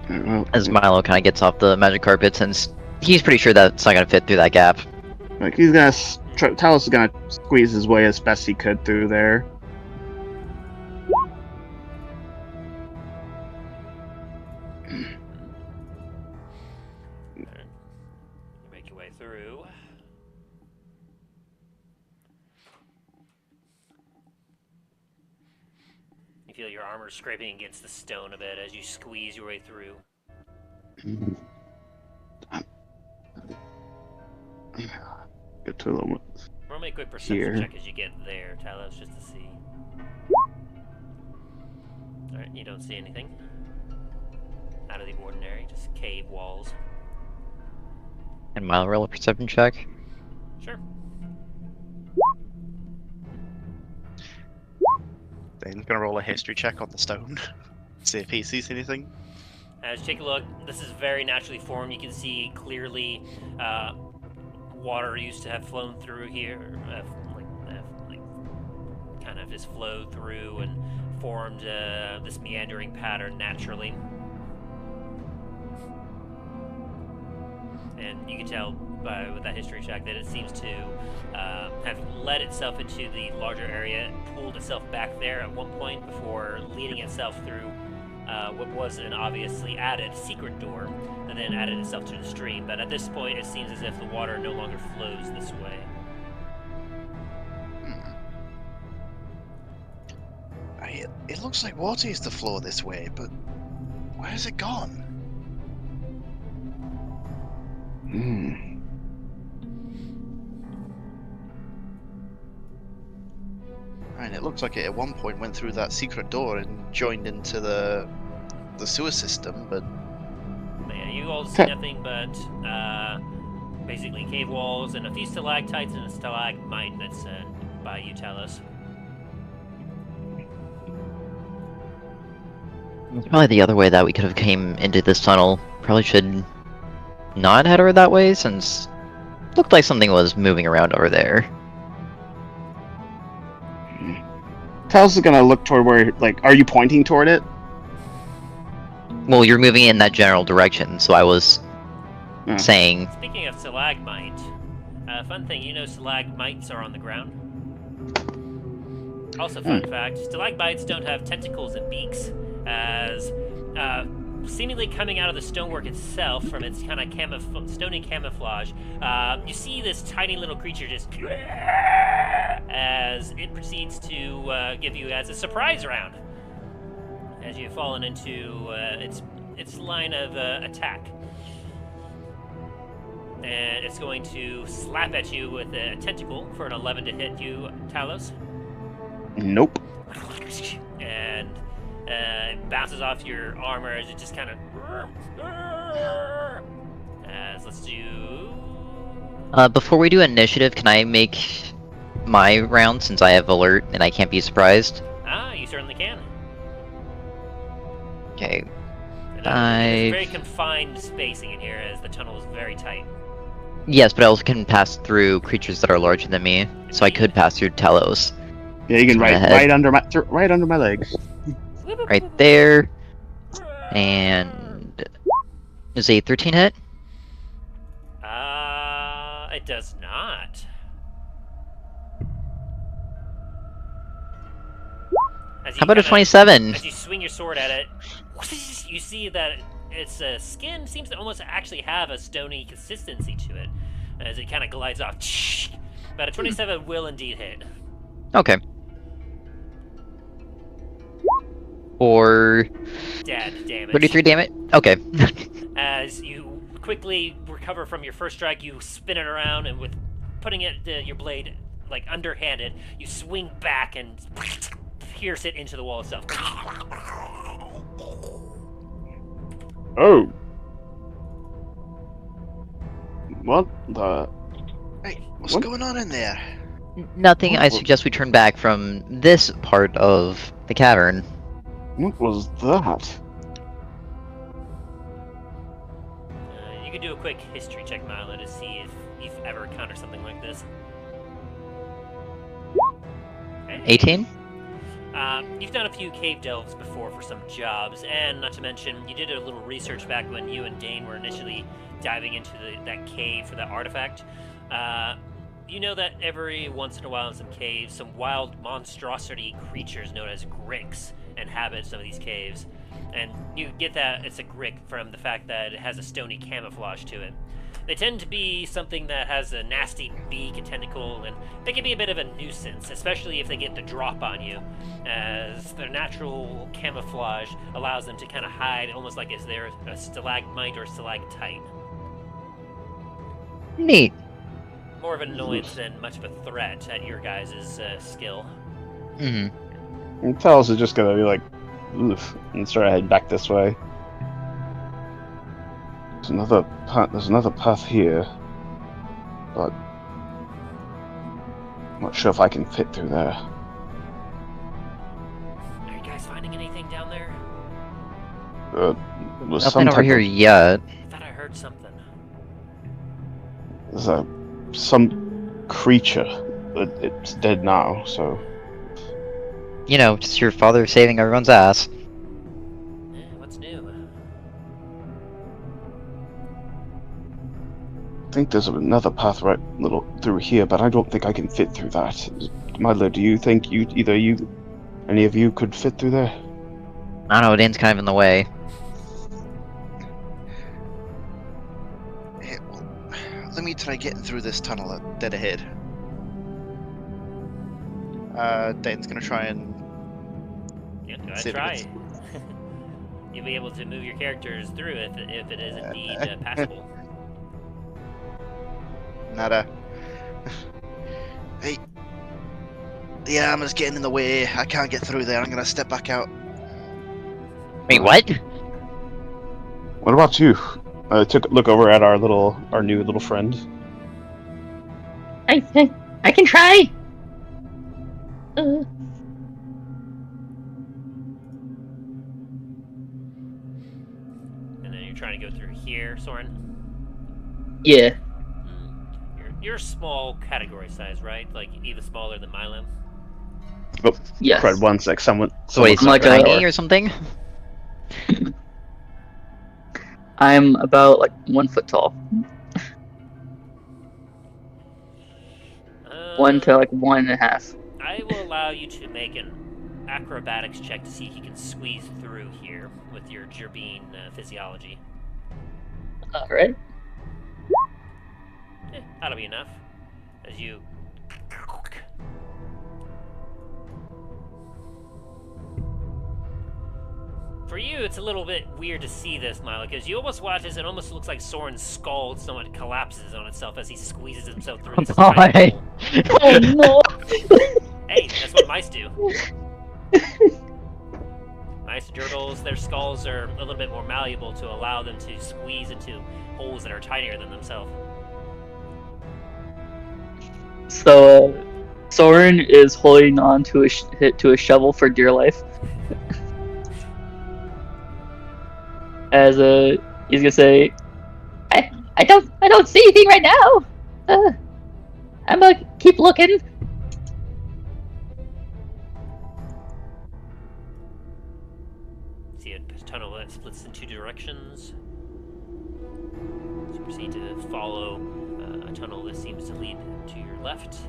Well, As Milo kind of gets off the magic carpet, since he's pretty sure that's not going to fit through that gap. like he's gonna Talos is gonna squeeze his way as best he could through there. You make your way through. You feel your armor scraping against the stone a bit as you squeeze your way through. Get to a little. Roll me me a quick perception Here. check as you get there, Talos, just to see. Alright, you don't see anything out of the ordinary, just cave walls. And Milo roll a perception check. Sure. Dane's gonna roll a history check on the stone. See if he sees anything. As you take a look, this is very naturally formed. You can see clearly water used to have flown through here, kind of just flowed through and formed this meandering pattern naturally. And you can tell with that history check that it seems to have led itself into the larger area, pulled itself back there at one point before leading itself through what was an obviously added secret door, and then added itself to the stream. But at this point, it seems as if the water no longer flows this way. It looks like water used to flow this way, but where has it gone? Hmm. And it looks like it at one point went through that secret door and joined into the sewer system, but Man, you all see nothing but basically cave walls and a few stalactites and a stalagmite that's by you, Talos. It's probably the other way that we could have came into this tunnel. Probably should not head over that way, since it looked like something was moving around over there. Talos is gonna look toward where, like, are you pointing toward it? Well, you're moving in that general direction, so I was saying... Speaking of stalagmite, fun thing, you know stalagmites are on the ground? Also, fun fact, stalagmites don't have tentacles and beaks, as seemingly coming out of the stonework itself from its kind of stony camouflage, you see this tiny little creature just as it proceeds to give you as a surprise round as you've fallen into its line of attack. And it's going to slap at you with a tentacle for an 11 to hit you, Talos. Nope. And it bounces off your armor as it just kind of... let's do... before we do initiative, can I make my round, since I have alert and I can't be surprised? Ah, you certainly can. Okay. And there's very confined spacing in here as the tunnel is very tight. Yes, but I also can pass through creatures that are larger than me, so I could pass through Talos. Yeah, you can Right right under my legs. Right there. And... is a 13 hit? It does not. How about a 27? As you swing your sword at it, you see that its skin seems to almost actually have a stony consistency to it, as it kind of glides off. But a 27 will indeed hit. Okay. Or... damage. 33 damage? Okay. As you quickly recover from your first strike, you spin it around, and with putting it your blade like underhanded, you swing back and pierce it into the wall itself. Oh. What the... Hey, what's going on in there? Nothing. I suggest we turn back from this part of the cavern. What was that? You can do a quick history check, Milo, to see if you've ever encountered something like this. Okay. 18? You've done a few cave delves before for some jobs, and not to mention, you did a little research back when you and Dain were initially diving into that cave for that artifact. You know that every once in a while in some caves, some wild monstrosity creatures known as gricks inhabit some of these caves. And you get that it's a grick from the fact that it has a stony camouflage to it. They tend to be something that has a nasty beak and tentacle, and they can be a bit of a nuisance, especially if they get the drop on you, as their natural camouflage allows them to kind of hide, almost like if they're a stalagmite or stalactite. Neat. more of an annoyance than much of a threat at your guys' skill. Mm-hmm. And Talos is just gonna be like, oof, and start heading back this way. There's another path here, but I'm not sure if I can fit through there. Are you guys finding anything down there? It was Nothing over here yet. I thought I heard something. There's some creature, but it's dead now. So You know, just your father saving everyone's ass. What's new? I think there's another path right little through here, but I don't think I can fit through that. Milo, do you think any of you could fit through there? I don't know, Dain's kind of in the way. Hey, well, let me try getting through this tunnel dead ahead. Dain's gonna try and... Yeah, go See ahead, if try. You'll be able to move your characters through if it is indeed passable. Nada. Hey. The armor's getting in the way. I can't get through there. I'm gonna step back out. Wait, what? What about you? Took a look over at our new little friend. I can try. And then you're trying to go through here, Soren? Yeah. You're small category size, right? Like even smaller than Milo? Oh, Yes. crud, 1 sec. Someone So wait, I'm like a- tiny or something? I'm about like 1 foot tall. 1 to like 1.5. I will allow you to make an acrobatics check to see if you can squeeze through here with your Jerbeen physiology. Alright. That'll be enough. As you... For you, it's a little bit weird to see this, Milo, because you almost watch this, and it almost looks like Soren's skull somewhat collapses on itself as he squeezes himself through this tiny hole. Oh no! Hey, that's what mice do. Mice and turtles, their skulls are a little bit more malleable to allow them to squeeze into holes that are tinier than themselves. So, Soren is holding on to a shovel for dear life. As he's gonna say, I don't see anything right now. I'm gonna keep looking. See a tunnel that splits in 2 directions. So proceed to follow a tunnel that seems to lead to your left.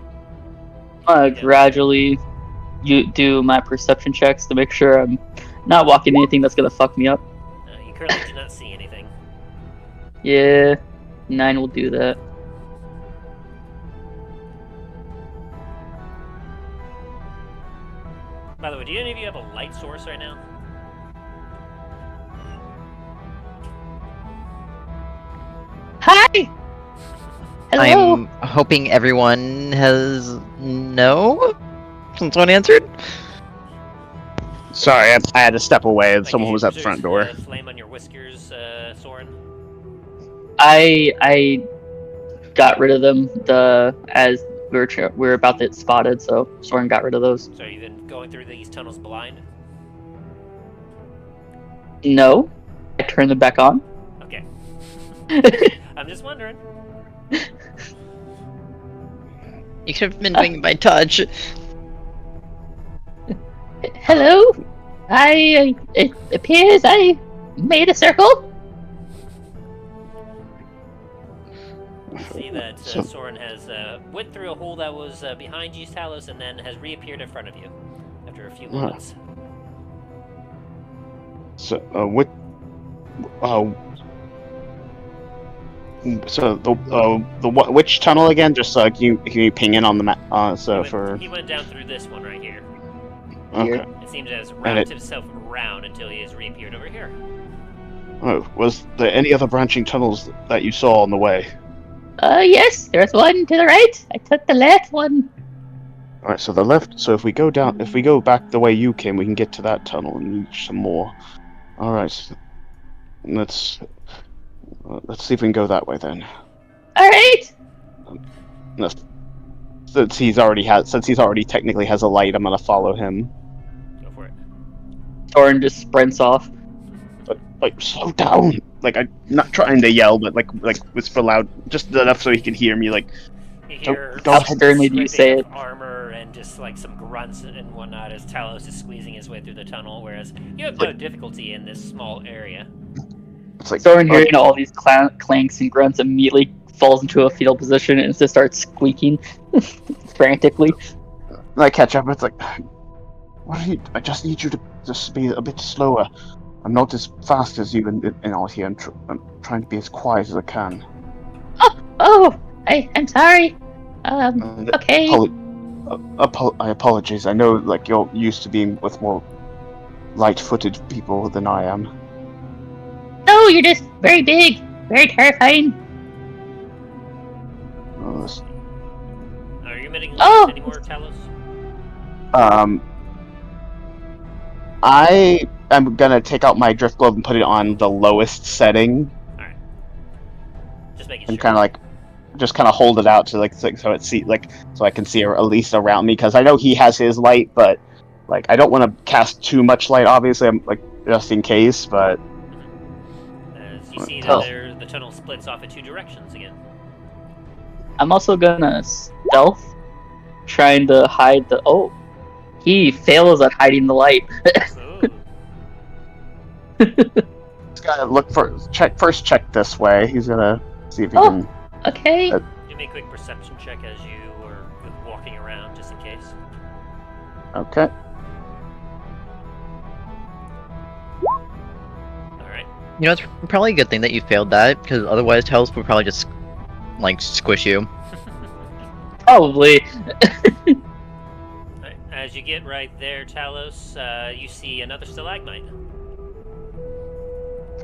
Gradually, you do my perception checks to make sure I'm not walking anything that's gonna fuck me up. You currently do not see anything. Yeah, 9 will do that. By the way, do any of you have a light source right now? Hi! Hello! I'm hoping everyone has no? Since one answered? Sorry, I had to step away. Like, Someone was at the front door. Flame on your whiskers, Soren. I got rid of them as we were about to get spotted, so Soren got rid of those. So you've been going through these tunnels blind? No, I turned them back on. Okay. I'm just wondering. You could have been doing it by touch. Hello, it appears I made a circle. See that Soren has went through a hole that was behind you, Talos, and then has reappeared in front of you after a few moments. So, which tunnel again? Just can you ping in on the map? He went down through this one right here. Okay. It seems to have wrapped himself around until he has reappeared over here. Oh, was there any other branching tunnels that you saw on the way? Yes, there's one to the right. I took the left one. Alright, so the left. So if we go back the way you came, we can get to that tunnel and reach some more. Alright. Let's see if we can go that way then. Alright. Since he's already technically has a light, I'm gonna follow him. Go for it. Soren just sprints off. But like, slow down! Like, I'm not trying to yell, but like whisper loud, just enough so he can hear me. Like, You hear Don't- How sternly do you say it? armor and just like some grunts and whatnot as Talos is squeezing his way through the tunnel, whereas you have no difficulty in this small area. it's like Soren, hearing all these clanks and grunts, immediately falls into a fetal position and just starts squeaking frantically. And I catch up. It's like, what are you? I just need you to just be a bit slower. I'm not as fast as you in all here. I'm trying to be as quiet as I can. Oh, I'm sorry. And Okay. I apologize. I know, like, you're used to being with more light-footed people than I am. No, you're just very big, very terrifying. Are you emitting Oh! light anymore, Talos? I am gonna take out my drift globe and put it on the lowest setting, Just making and sure. kind of like, just kind of hold it out to so I can see at least around me, because I know he has his light, but like I don't want to cast too much light. Obviously, I'm like just in case, but As you see Oh. that the tunnel splits off in two directions again. I'm also gonna stealth, trying to hide the. Oh, he fails at hiding the light. Ooh. he's gotta check this way. He's gonna see if he Oh. can. Okay. Give me a quick perception check as you are walking around, just in case. Okay. Alright. You know, it's probably a good thing that you failed that, because otherwise Talos would probably just, like, squish you. Probably. Alright, as you get right there, Talos, you see another stalagmite.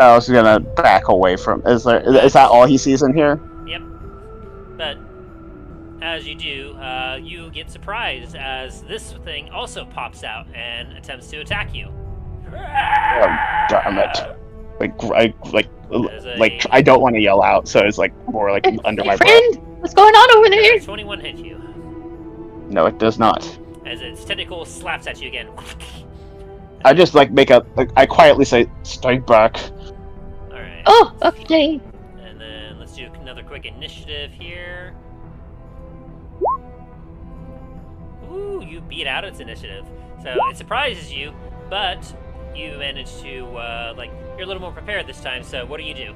I was gonna back away from. Is that all he sees in here? Yep. But as you do, you get surprised as this thing also pops out and attempts to attack you. Oh, damn it! There's a- I don't want to yell out, so it's like more like under my breath. Friend, what's going on over there? 21 hit you. No, it does not. As its tentacle slaps at you again. I just like I quietly say, "Stay back." Alright. Oh, okay. And then let's do another quick initiative here. Ooh, you beat out its initiative. So it surprises you, but you manage to, you're a little more prepared this time, so what do you do?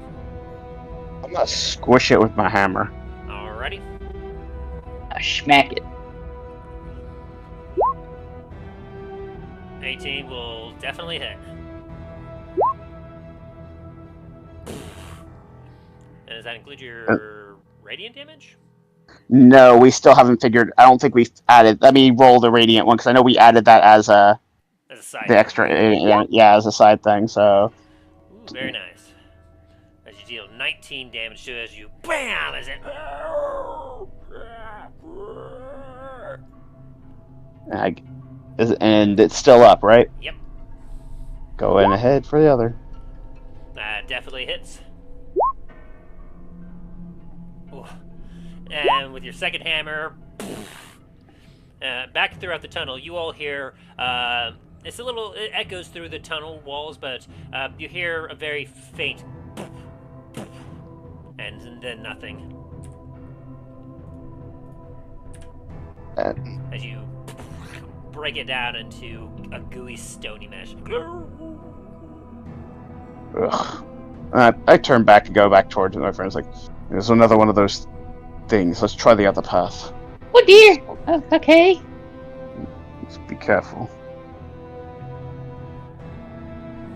I'm gonna squish it with my hammer. Alrighty. I smack it. 18 will definitely hit. And does that include your radiant damage? No, we still haven't figured. I don't think we've added. Let me roll the radiant one because I know we added that as As a side. the extra. Yeah, as a side thing. So Ooh, very nice. As you deal 19 damage to it, as you BAM! As it. and it's still up, right? Yep. Going ahead for the other. That definitely hits. Ooh. And with your second hammer, back throughout the tunnel, you all hear, it echoes through the tunnel walls, but you hear a very faint, and then nothing. As you break it down into a gooey, stony mesh. Ugh. I turn back and go back towards my friends. Like, there's another one of those things. Let's try the other path. Oh dear. Oh, okay. Just be careful.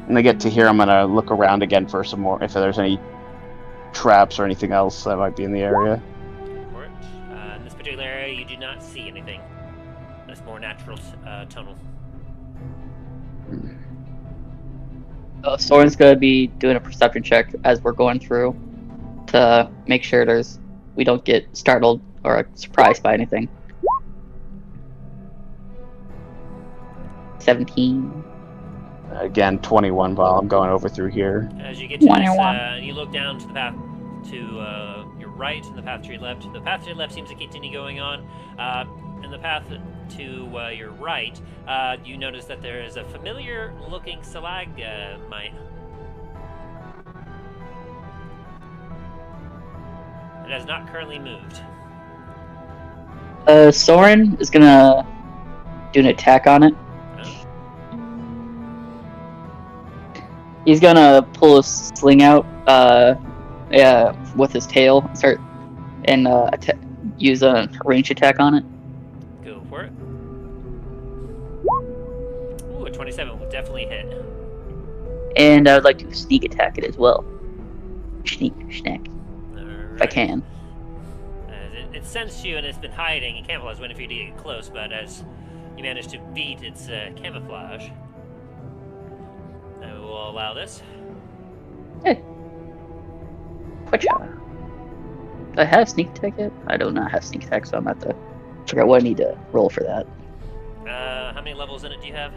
When I get to here, I'm gonna look around again for some more. If there's any traps or anything else that might be in the area. For it. In this particular area, you do not see anything. This more natural tunnel. Soren's gonna be doing a perception check as we're going through to make sure there's we don't get startled or surprised by anything. 17. Again, 21 while I'm going over through here. As you get to this, 21. you look down to the path to your right and the path to your left. The path to your left seems to continue going on. And the path to your right, you notice that there is a familiar-looking stalagmite. It has not currently moved. Soren is gonna do an attack on it. He's gonna pull his sling out, with his tail, and use a range attack on it. Go for it. Ooh, a 27 will definitely hit. And I would like to sneak attack it as well. Sneak, snack, if I can. It sensed you and it's been hiding, and camouflage waiting for you to get close, but as you manage to beat its camouflage, I will allow this. Hey. What shot? Do I have sneak attack yet? I do not have sneak attack, so I'm going to have to figure out what I need to roll for that. How many levels in it do you have?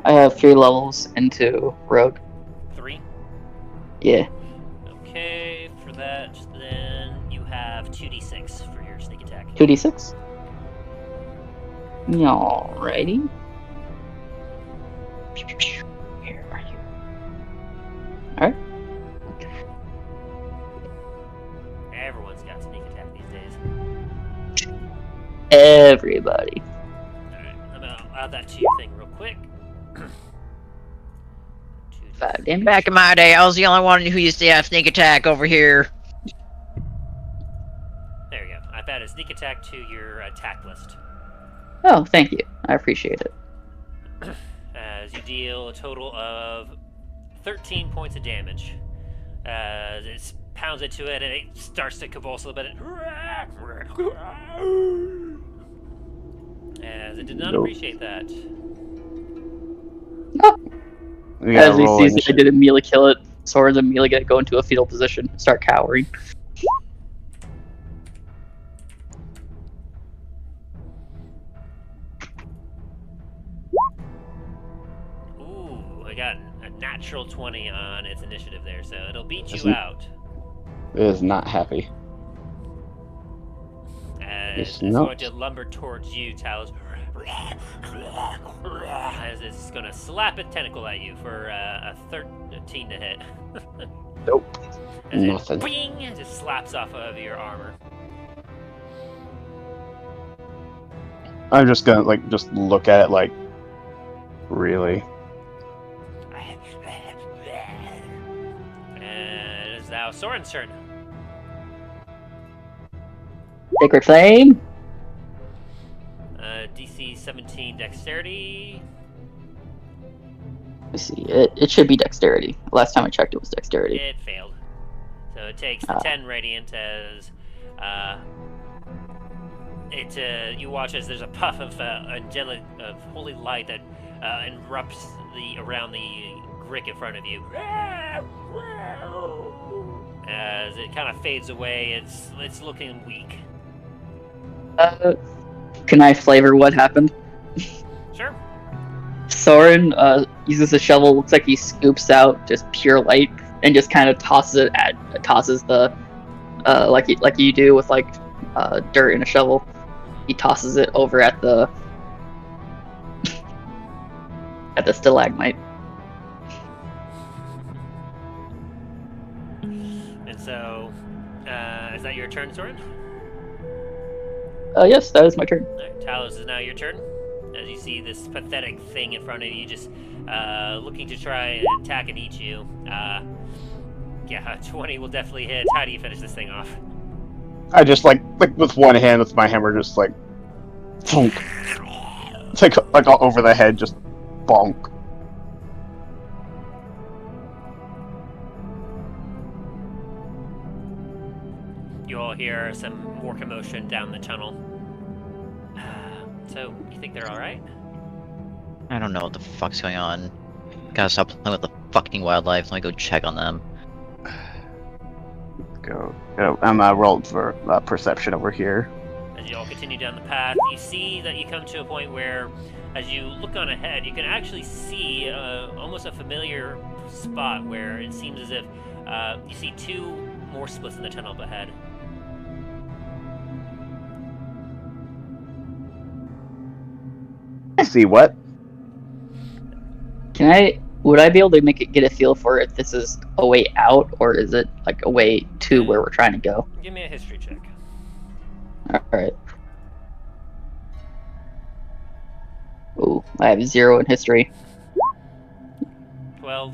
I have 3 levels into Rogue. 3? Yeah. Okay, for that, then you have 2d6 for your sneak attack. 2d6? Alrighty. Where are you? Alright. Everyone's got sneak attack these days. Everybody. Alright, I'm gonna add that to your thing real quick. 5 damage. Back in my day, I was the only one who used to have sneak attack over here. There we go. I've added sneak attack to your attack list. Oh, thank you. I appreciate it. As you deal a total of 13 points of damage. As it pounds into it and it starts to convulse a little bit. As it did not appreciate that. We gotta As he roll sees that I initiative. did immediately kill it, Soren's immediately gonna go into a fetal position and start cowering. Ooh, I got a natural 20 on its initiative there, so it'll beat you Isn't- out. It is not happy. As It's it's not. going to lumber towards you, Talos. As it's going to slap a tentacle at you for a 13 to hit. Nope. As it Nothing. bing, just slaps off of your armor. I'm just gonna just look at it like, really? And it is now Soren's turn. Sacred Flame? DC 17 Dexterity. Let's see. It should be Dexterity. Last time I checked, it was Dexterity. It failed. So it takes the 10 radiant as you watch as there's a puff of angelic, of holy light that erupts around the Grick in front of you. As it kind of fades away, it's looking weak. Can I flavor what happened? Sure. Soren uses a shovel. Looks like he scoops out just pure light and just kind of tosses the like you do with like dirt in a shovel. He tosses it over at the stalagmite. And so, is that your turn, Soren? Yes, that is my turn. Alright, Talos, is now your turn. As you see this pathetic thing in front of you, just looking to try and attack and eat you. Yeah, 20 will definitely hit. How do you finish this thing off? I just like with one hand with my hammer, just like, thunk. It's like all over the head, just bonk. You all hear some more commotion down the tunnel. So, you think they're alright? I don't know what the fuck's going on. Gotta stop playing with the fucking wildlife. Let me go check on them. go. I'm rolled for perception over here. As you all continue down the path, you see that you come to a point where, as you look on ahead, you can actually see almost a familiar spot where it seems as if you see two more splits in the tunnel up ahead. See what? Would I be able to get a feel for if this is a way out, or is it like a way to where we're trying to go? Give me a history check. Alright. Ooh, I have 0 in history. 12.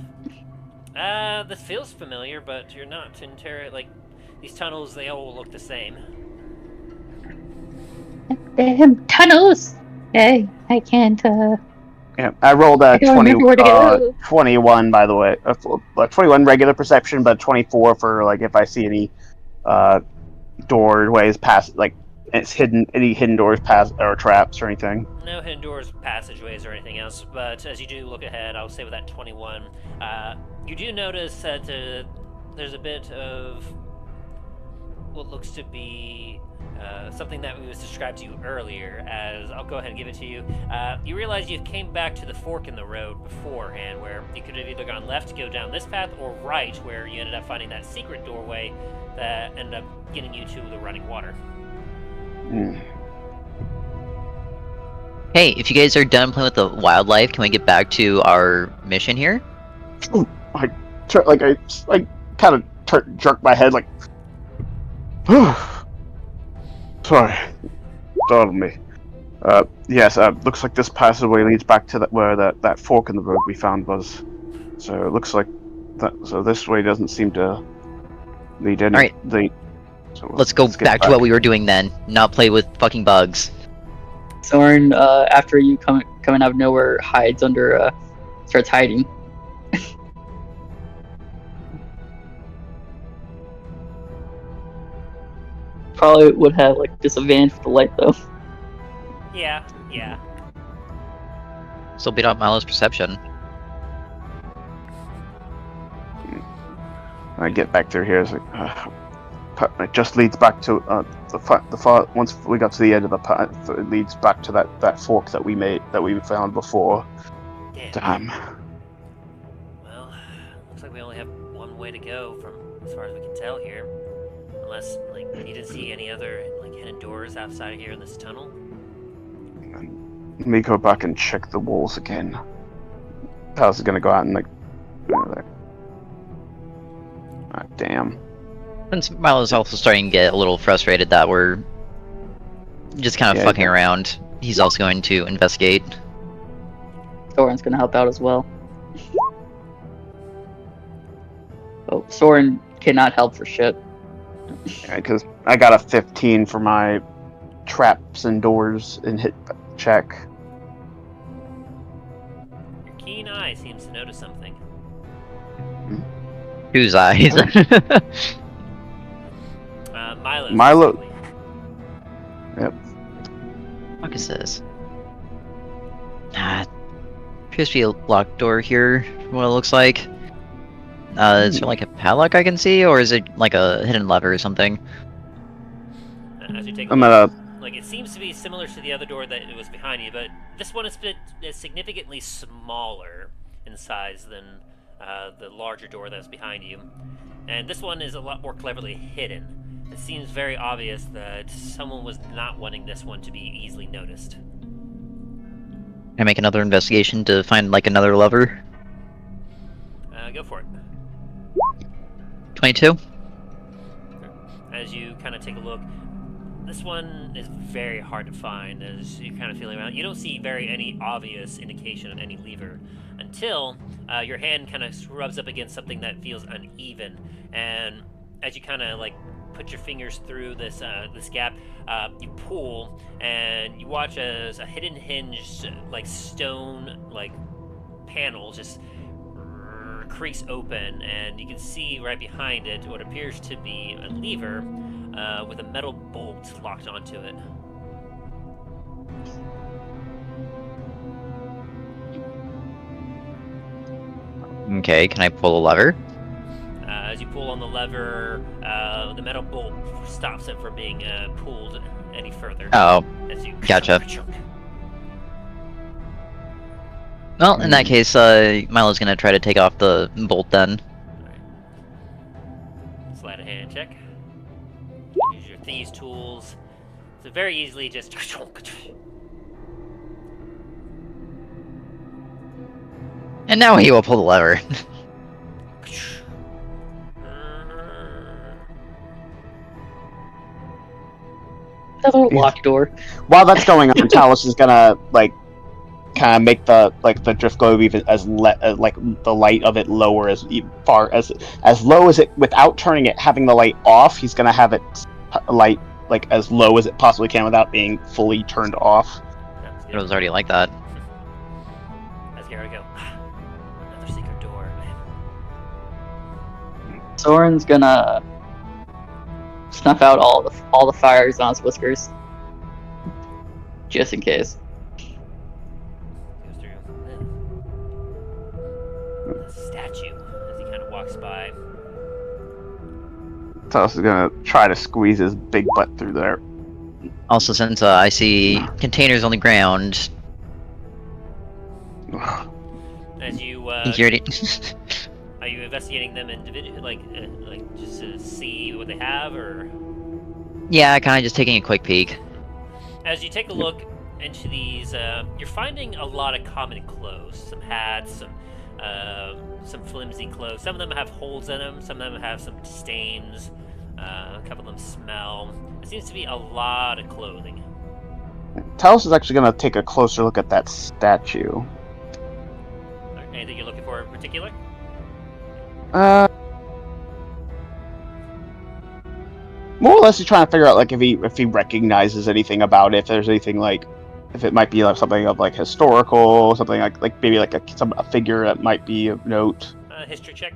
This feels familiar, but you're not entirely, like, these tunnels, they all look the same. Damn tunnels! Hey, I can't, Yeah, I rolled a I don't remember where to go. 21, by the way. 21 regular perception, but 24 for, like, if I see any doorways past, like, it's any hidden doors past, or traps or anything. No hidden doors, passageways, or anything else, but as you do look ahead, I'll say with that 21, you do notice that there's a bit of what looks to be something that was described to you earlier, as I'll go ahead and give it to you. You realize you came back to the fork in the road beforehand, where you could have either gone left to go down this path, or right, where you ended up finding that secret doorway that ended up getting you to the running water. Hey, if you guys are done playing with the wildlife, can we get back to our mission here? I kind of jerk my head, like, sorry, startled me. Yes, looks like this passageway leads back to where that fork in the road we found was. So it looks like that. So this way doesn't seem to lead any. All right. So Let's go back to what we were doing then. Not play with fucking bugs. Soren, after you coming out of nowhere, hides under, starts hiding. Probably would have, like, disadvantage with the light, though. Yeah. Still beat out Milo's perception. I get back through here. It's like, it just leads back to the far. Once we got to the end of the path, it leads back to that fork that we found before. Damn. Well, looks like we only have one way to go from as far as we can tell here. Unless, like, you didn't see any other, like, hidden doors outside of here in this tunnel? Let me go back and check the walls again. Talos is gonna go out and, like, there. Ah, damn. Since Milo's also starting to get a little frustrated that we're just kind of fucking around, he's also going to investigate. Soren's gonna help out as well. Oh, Soren cannot help for shit. Yeah, because I got a 15 for my traps and doors and hit check. Your keen eye seems to notice something. Whose eyes? Milo. Yep. What is this? Appears to be a locked door here, from what it looks like. Is there like a padlock I can see, or is it like a hidden lever or something? As you take a look, like, it seems to be similar to the other door that it was behind you, but this one is significantly smaller in size than the larger door that was behind you. And this one is a lot more cleverly hidden. It seems very obvious that someone was not wanting this one to be easily noticed. Can I make another investigation to find like another lever? Go for it. 22? As you kind of take a look, this one is very hard to find as you're kind of feeling around. You don't see any obvious indication of any lever until your hand kind of rubs up against something that feels uneven. And as you kind of like put your fingers through this gap, you pull and you watch as a hidden hinge, like stone, like panel just creaks open, and you can see right behind it what appears to be a lever with a metal bolt locked onto it. Okay, can I pull the lever? As you pull on the lever, the metal bolt stops it from being pulled any further. Oh, As you gotcha. chunk. Well, in that case, Milo's gonna try to take off the bolt then. Alright. Sleight of hand check. Use your thieves' tools. So very easily just. And now he will pull the lever. Another locked door. While that's going on, Talos is gonna kind of make the drift globe even as the light of it lower as low as it, without turning it, having the light off. He's gonna have it light as low as it possibly can without being fully turned off. It was already like that. As here we go. Another secret door. Soren's gonna snuff out all the fires on his whiskers, just in case. Goes through the statue as he kind of walks by. Talos is gonna try to squeeze his big butt through there. Also, since I see containers on the ground, As you he's already. are you investigating them individually, like just to see what they have, or? Yeah, kind of just taking a quick peek. As you take a look into these, you're finding a lot of common clothes. Some hats, some flimsy clothes. Some of them have holes in them. Some of them have some stains. A couple of them smell. It seems to be a lot of clothing. Talos is actually gonna take a closer look at that statue. Anything you're looking for in particular? More or less, he's trying to figure out if he recognizes anything about it. If there's anything if it might be something of historical, something maybe a figure that might be of note. History check.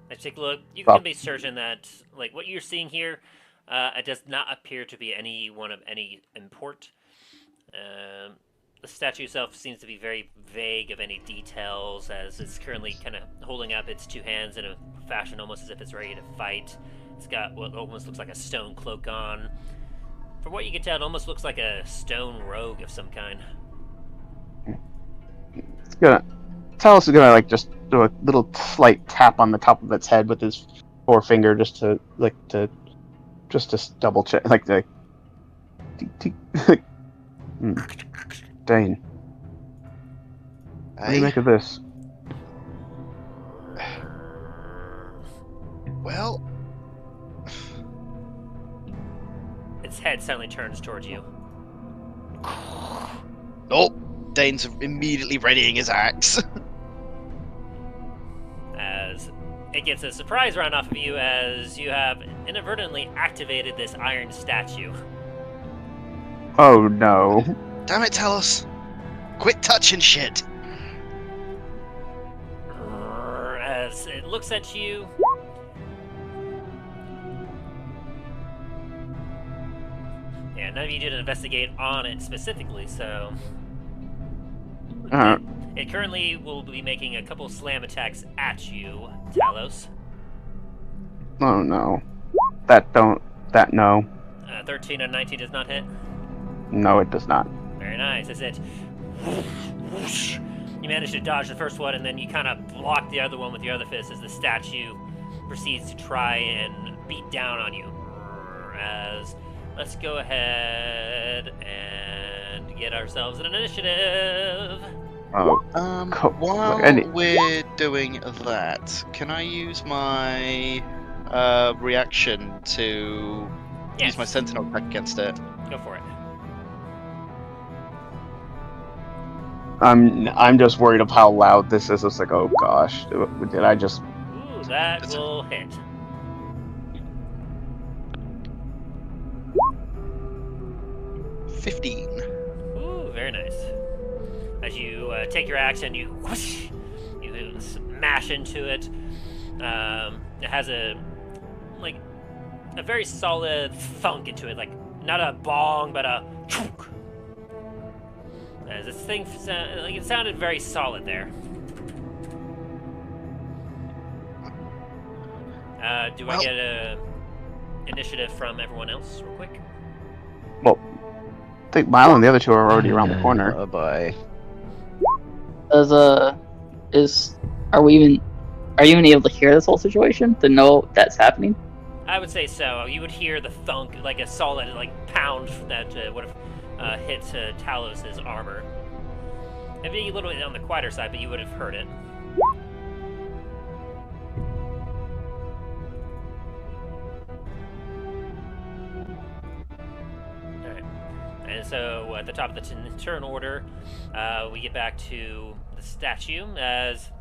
Let's take a look. You can be certain that what you're seeing here, it does not appear to be anyone of any import. The statue itself seems to be very vague of any details, as it's currently kind of holding up its two hands in a fashion almost as if it's ready to fight. It's got what almost looks like a stone cloak on. From what you can tell, it almost looks like a stone rogue of some kind. Talos is gonna just do a little slight tap on the top of its head with his forefinger just to double check, Dain, what do you make of this? Well, Its head suddenly turns towards you. nope. Dane's immediately readying his axe. As it gets a surprise round off of you, as you have inadvertently activated this iron statue. Oh no. Damn it, Talos. Quit touching shit. As it looks at you. Yeah, none of you did investigate on it specifically, so... It currently will be making a couple slam attacks at you, Talos. Oh no. No. 13 and 19 does not hit. No, it does not. Very nice. As it... You manage to dodge the first one, and then you kind of block the other one with your other fist as the statue proceeds to try and beat down on you. As... Let's go ahead and get ourselves an initiative. Oh. While we're doing that, can I use my reaction to use my sentinel attack against it? Go for it. I'm just worried of how loud this is. It's oh gosh, did I just? Ooh, that will hit. Ooh, very nice. As you take your axe and you whoosh, you smash into it. It has a very solid thunk into it, not a bong, but a chunk. As this thing, it sounded very solid there. Do I get a initiative from everyone else real quick? Well, I think Milo and the other two are already around the corner. Oh boy. Are you even able to hear this whole situation to know that's happening? I would say so. You would hear the thunk, like a solid pound that would have hit Talos' armor. Maybe a little bit on the quieter side, but you would have heard it. Alright. And so, at the top of the turn order, we get back to the statue, as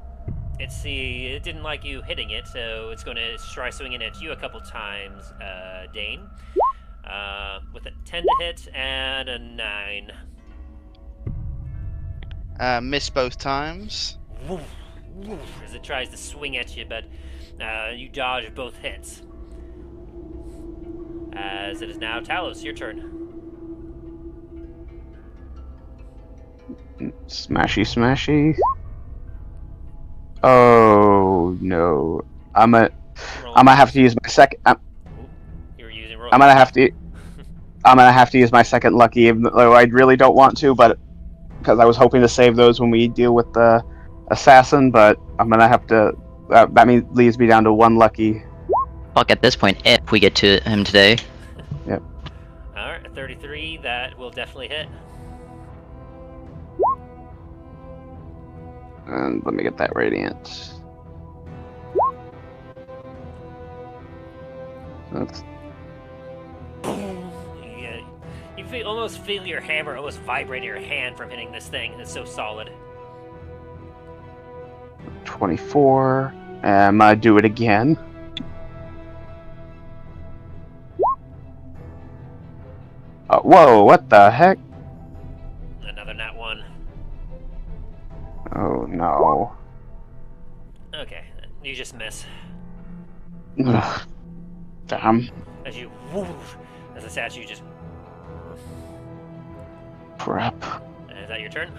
it didn't like you hitting it, so it's going to try swinging at you a couple times, Dain. With a 10 to hit and a 9. Miss both times. Woof, woof, as it tries to swing at you, but you dodge both hits. As it is now Talos, your turn. Smashy, smashy. Oh no! I'm gonna have to use my second. You're using roll. I'm gonna have to use my second lucky, even though I really don't want to, but because I was hoping to save those when we deal with the assassin, but I'm gonna have to. That leaves me down to 1 lucky. Fuck, at this point, if we get to him today. Yep. Alright, a 33, that will definitely hit. And let me get that radiant. That's You almost feel your hammer almost vibrate in your hand from hitting this thing. It's so solid. 24. I'm gonna do it again. Whoa, what the heck? Another nat 1. Oh no. Okay, you just miss. Ugh. Damn. As you woof, as the statue just... Crap. Is that your turn?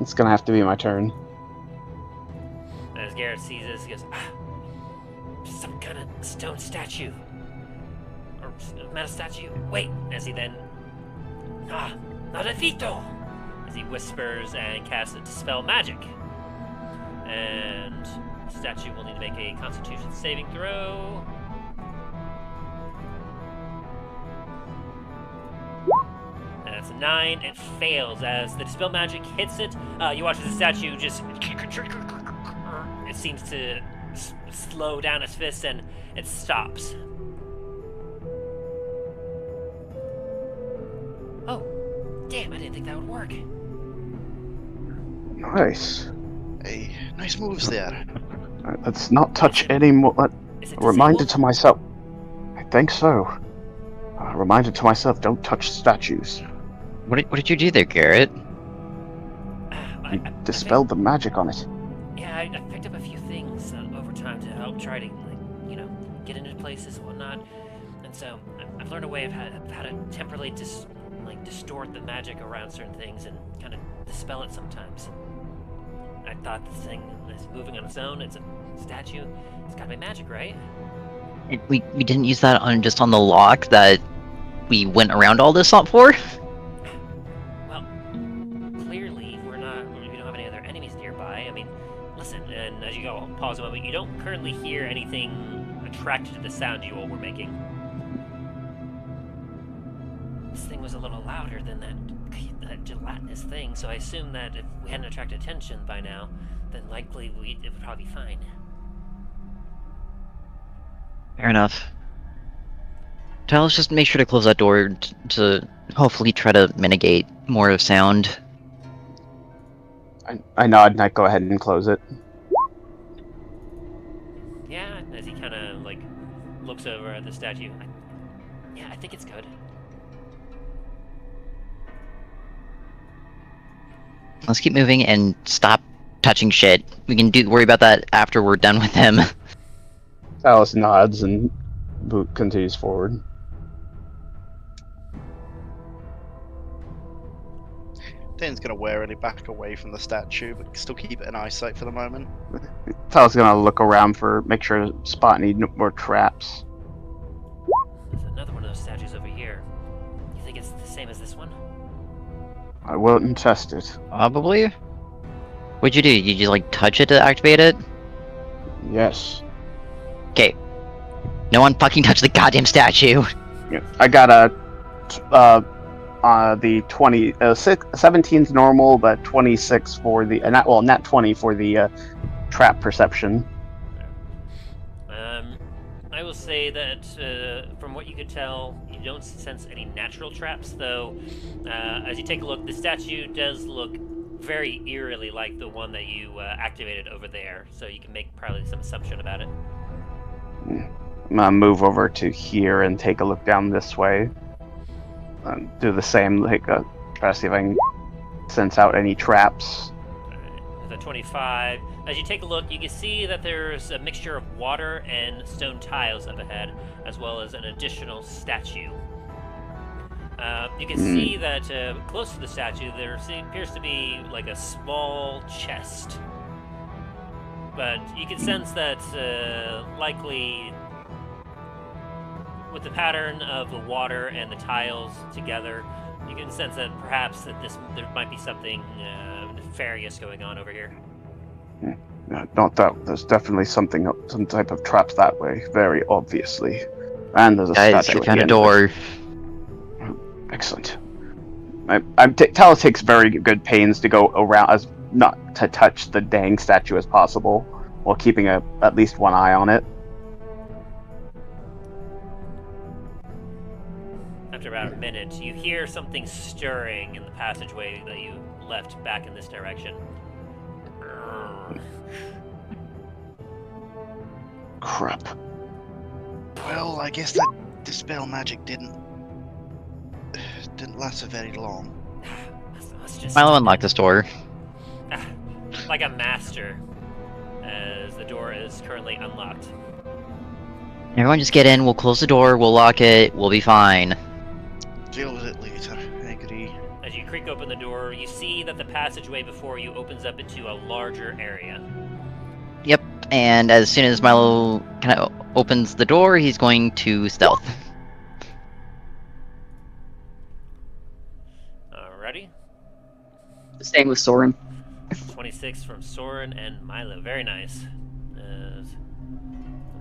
It's gonna have to be my turn. As Garret sees this, he goes, some kind of stone statue. Or metal statue. Wait, as he then... not a Vito! As he whispers and casts a Dispel Magic. And the statue will need to make a Constitution saving throw. And that's a 9. It fails as the Dispel Magic hits it. You watch as the statue just... It seems to slow down its fist and it stops. Oh, damn, I didn't think that would work. Nice. Hey, nice moves there. Let's not touch any more. Is it A reminder disabled? to myself. I think so. A reminder to myself, don't touch statues. What did you do there, Garret? You dispelled the magic on it. Yeah, I picked up a few things over time to help try to, get into places and whatnot. And so I've learned a way of how to temporarily distort the magic around certain things and kind of dispel it sometimes. I thought this thing is moving on its own. It's a statue. It's gotta be magic, right? We didn't use that on the lock that we went around all this up for? Well, clearly we don't have any other enemies nearby. I mean, listen, and as you go, pause a moment, you don't currently hear anything attracted to the sound you all were making. This thing was a little louder than that gelatinous thing, so I assume that if we hadn't attracted attention by now, then likely it would probably be fine. Fair enough. Talos, just make sure to close that door to hopefully try to mitigate more sound. I nod and I go ahead and close it. Yeah, as he kind of looks over at the statue. I think it's good. Let's keep moving and stop touching shit. We can worry about that after we're done with him. Alice nods and Boot continues forward. Dane's gonna warily back away from the statue, but still keep it in eyesight for the moment. Talos gonna look around make sure to spot any more traps. There's another one of those statues over here. You think it's the same as this one? I wouldn't test it. Probably. What'd you do? Did you like touch it to activate it? Yes. Okay. No one fucking touch the goddamn statue. Yeah. I got the 17's normal, but 26 for the nat 20 for the trap perception. I will say that from what you could tell, you don't sense any natural traps, though. As you take a look, the statue does look very eerily like the one that you activated over there, so you can make probably some assumption about it. I'm gonna move over to here and take a look down this way. Do the same, try to see if I can sense out any traps. Alright, with a 25. As you take a look, you can see that there's a mixture of water and stone tiles up ahead, as well as an additional statue. You can see that close to the statue, there appears to be like a small chest. But you can sense that likely with the pattern of the water and the tiles together, you can sense that perhaps that there might be something nefarious going on over here. Not that. There's definitely some type of traps that way, very obviously. And there's a statue. I found a door. Excellent. Talos takes very good pains to go around, as not to touch the dang statue as possible, while keeping at least one eye on it. After about a minute, you hear something stirring in the passageway that you left back in this direction. Crap. Well, I guess that dispel magic didn't last for very long. Let's just Milo unlocked this door. like a master, as the door is currently unlocked. Everyone just get in, we'll close the door, we'll lock it, we'll be fine. Deal with it later. I agree. As you creak open the door, you see that the passageway before you opens up into a larger area. Yep, and as soon as Milo kind of opens the door, he's going to stealth. Alrighty. Same with Soren. 26 from Soren and Milo. Very nice. Let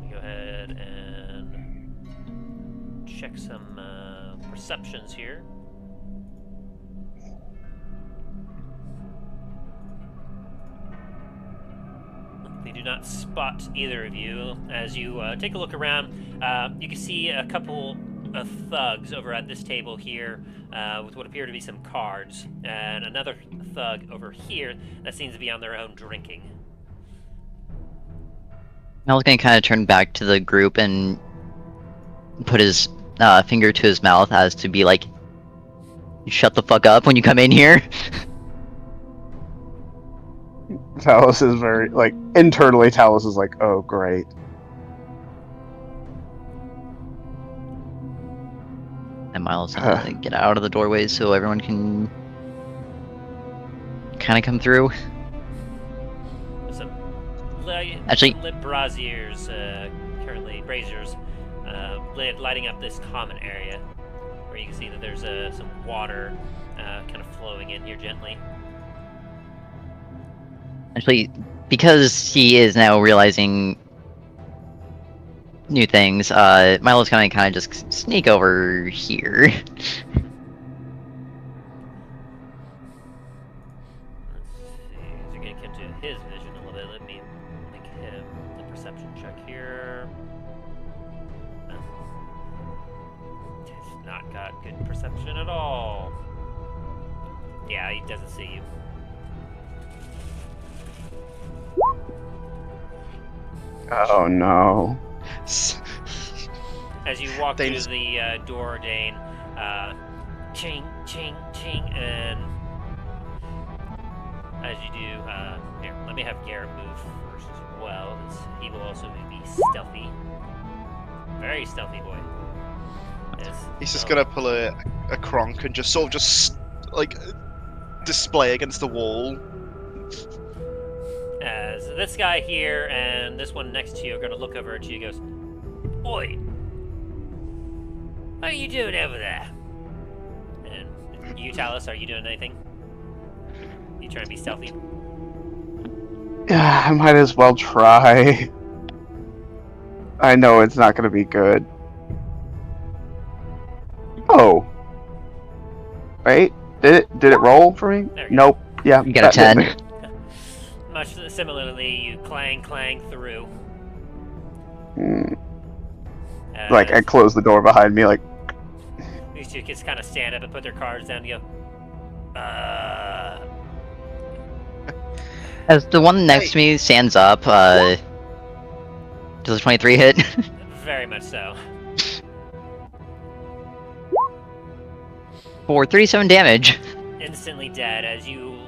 me go ahead and check some perceptions here. They do not spot either of you. As you take a look around, you can see a couple of thugs over at this table here with what appear to be some cards, and another thug over here that seems to be on their own drinking. Malo's gonna kind of turn back to the group and put his finger to his mouth as to be like, shut the fuck up when you come in here. Talos is very, internally Talos is like, oh great. And Milo's gonna get out of the doorways so everyone can kind of come through. Some Actually, lit braziers, currently braziers, lighting up this common area, where you can see that there's some water kind of flowing in here gently. Actually, because he is now realizing new things, Milo's gonna kind of just sneak over here. Let's see, as you're getting into his vision a little bit, let me make him a perception check here. He's not got good perception at all. Yeah, he doesn't see you. Oh no. As you walk Dane's- through the door, Dain, ching, ching, ching, and as you do, here, let me have Garret move first as well, as he will also be stealthy. Very stealthy boy. He's just gonna pull a cronk and just display against the wall. As this guy here and this one next to you are going to look over at you. He goes, "Oi, what are you doing over there?" And you, Talos, are you doing anything? You trying to be stealthy? Yeah, I might as well try. I know it's not going to be good. Oh. Wait, did it roll for me? There we go. Nope. Yeah, You got a that did 10. Much similarly, you clang through. Like, I closed the door behind me, like, These two kids kind of stand up and put their cards down and go, As the one next to me stands up, does a 23 hit? very much so. For 37 damage. Instantly dead as you...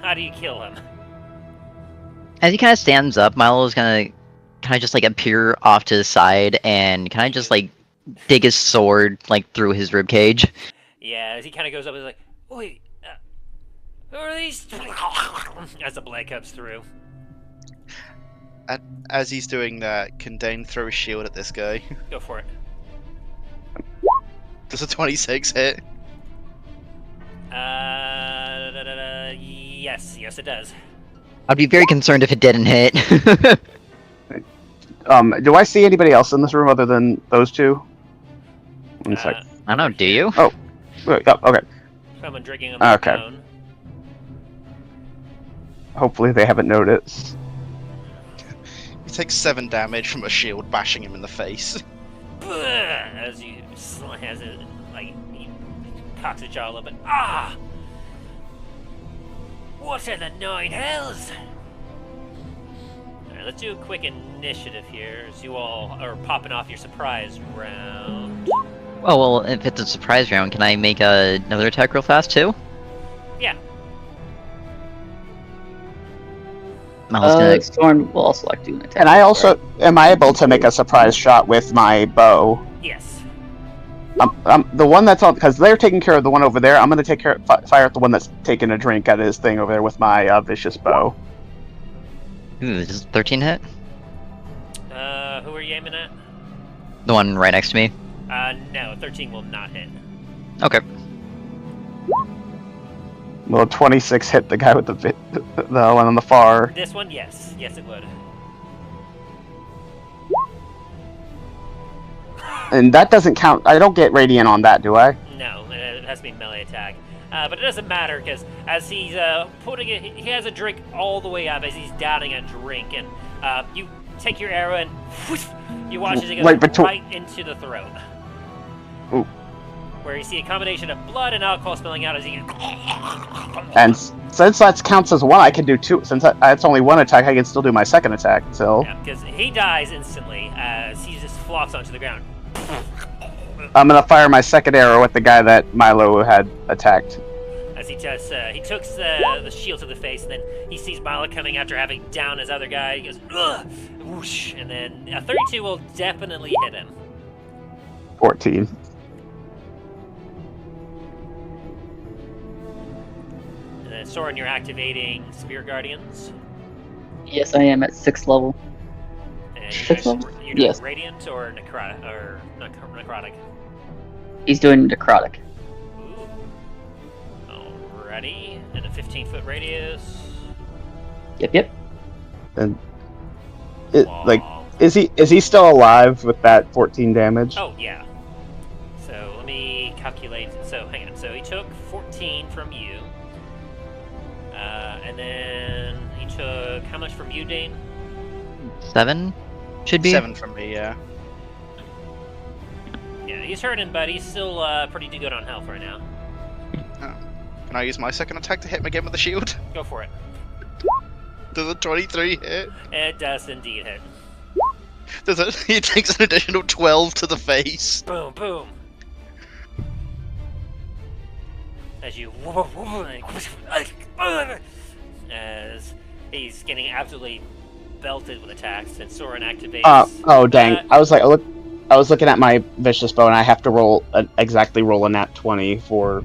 How do you kill him? As he kind of stands up, Milo's gonna kind of just like appear off to the side and kind of just like dig his sword like through his ribcage. Yeah, as he kind of goes up, he's like, "Wait, who are these?" As the blade comes through. As he's doing that, can Dain throw a shield at this guy? Go for it. Does a 26 hit? Yes, it does. I'd be very concerned if it didn't hit. do I see anybody else in this room other than those two? One sec. I don't know, do you? Wait, oh, okay. Someone drinking on the Okay. phone. Hopefully they haven't noticed. He takes 7 damage from a shield bashing him in the face. As you has it, like, he cocks his jaw a little bit. Ah! What in the 9 hells? Alright, let's do a quick initiative here as you all are popping off your surprise round. Oh, well, if it's a surprise round, can I make another attack real fast too? Yeah. Milo's gonna... Soren will also like to do an attack. And I also am I able to make a surprise shot with my bow? Yes. The one that's on, because they're taking care of the one over there. I'm gonna take care fire at the one that's taking a drink at his thing over there with my vicious bow. Ooh, does 13 hit? Who are you aiming at? The one right next to me? No, 13 will not hit. Okay. Will 26 hit the guy with the one on the far? This one, yes. Yes, it would. And that doesn't count. I don't get radiant on that, do I? No, it has to be melee attack. But it doesn't matter because as he's putting it, he has a drink all the way up as he's downing a drink, and you take your arrow and whoosh, you watch as it goes right into the throat. Ooh. Where you see a combination of blood and alcohol spilling out as he. And since that counts as one, I can do two. Since that's only one attack, I can still do my second attack. So Yeah, because he dies instantly as he just flops onto the ground. I'm gonna fire my second arrow at the guy that Milo had attacked. As he just he took the shield to the face, and then he sees Milo coming after having down his other guy. He goes, "Ugh!" Whoosh, and then a 32 will definitely hit him. 14. And then Soren, you're activating Spear Guardians. Yes, I am at 6th level. And Sixth level? you're doing Yes. Radiant or Necrotic? He's doing necrotic. Ooh. Alrighty. And a 15-foot radius. Yep. And it, Wow. like, is he still alive with that 14 damage? Oh, yeah. So let me calculate. So hang on. So he took 14 from you. And then he took how much from you, Dain? 7? Should be? 7 from me, yeah. Yeah, he's hurting, but he's still pretty good on health right now. Can I use my second attack to hit him again with the shield? Go for it. Does a 23 hit? It does indeed hit. He takes an additional 12 to the face. Boom, boom. As you... As he's getting absolutely belted with attacks, and Soren activates... Oh dang! I was looking at my vicious bow, and I have to exactly roll a nat 20 for.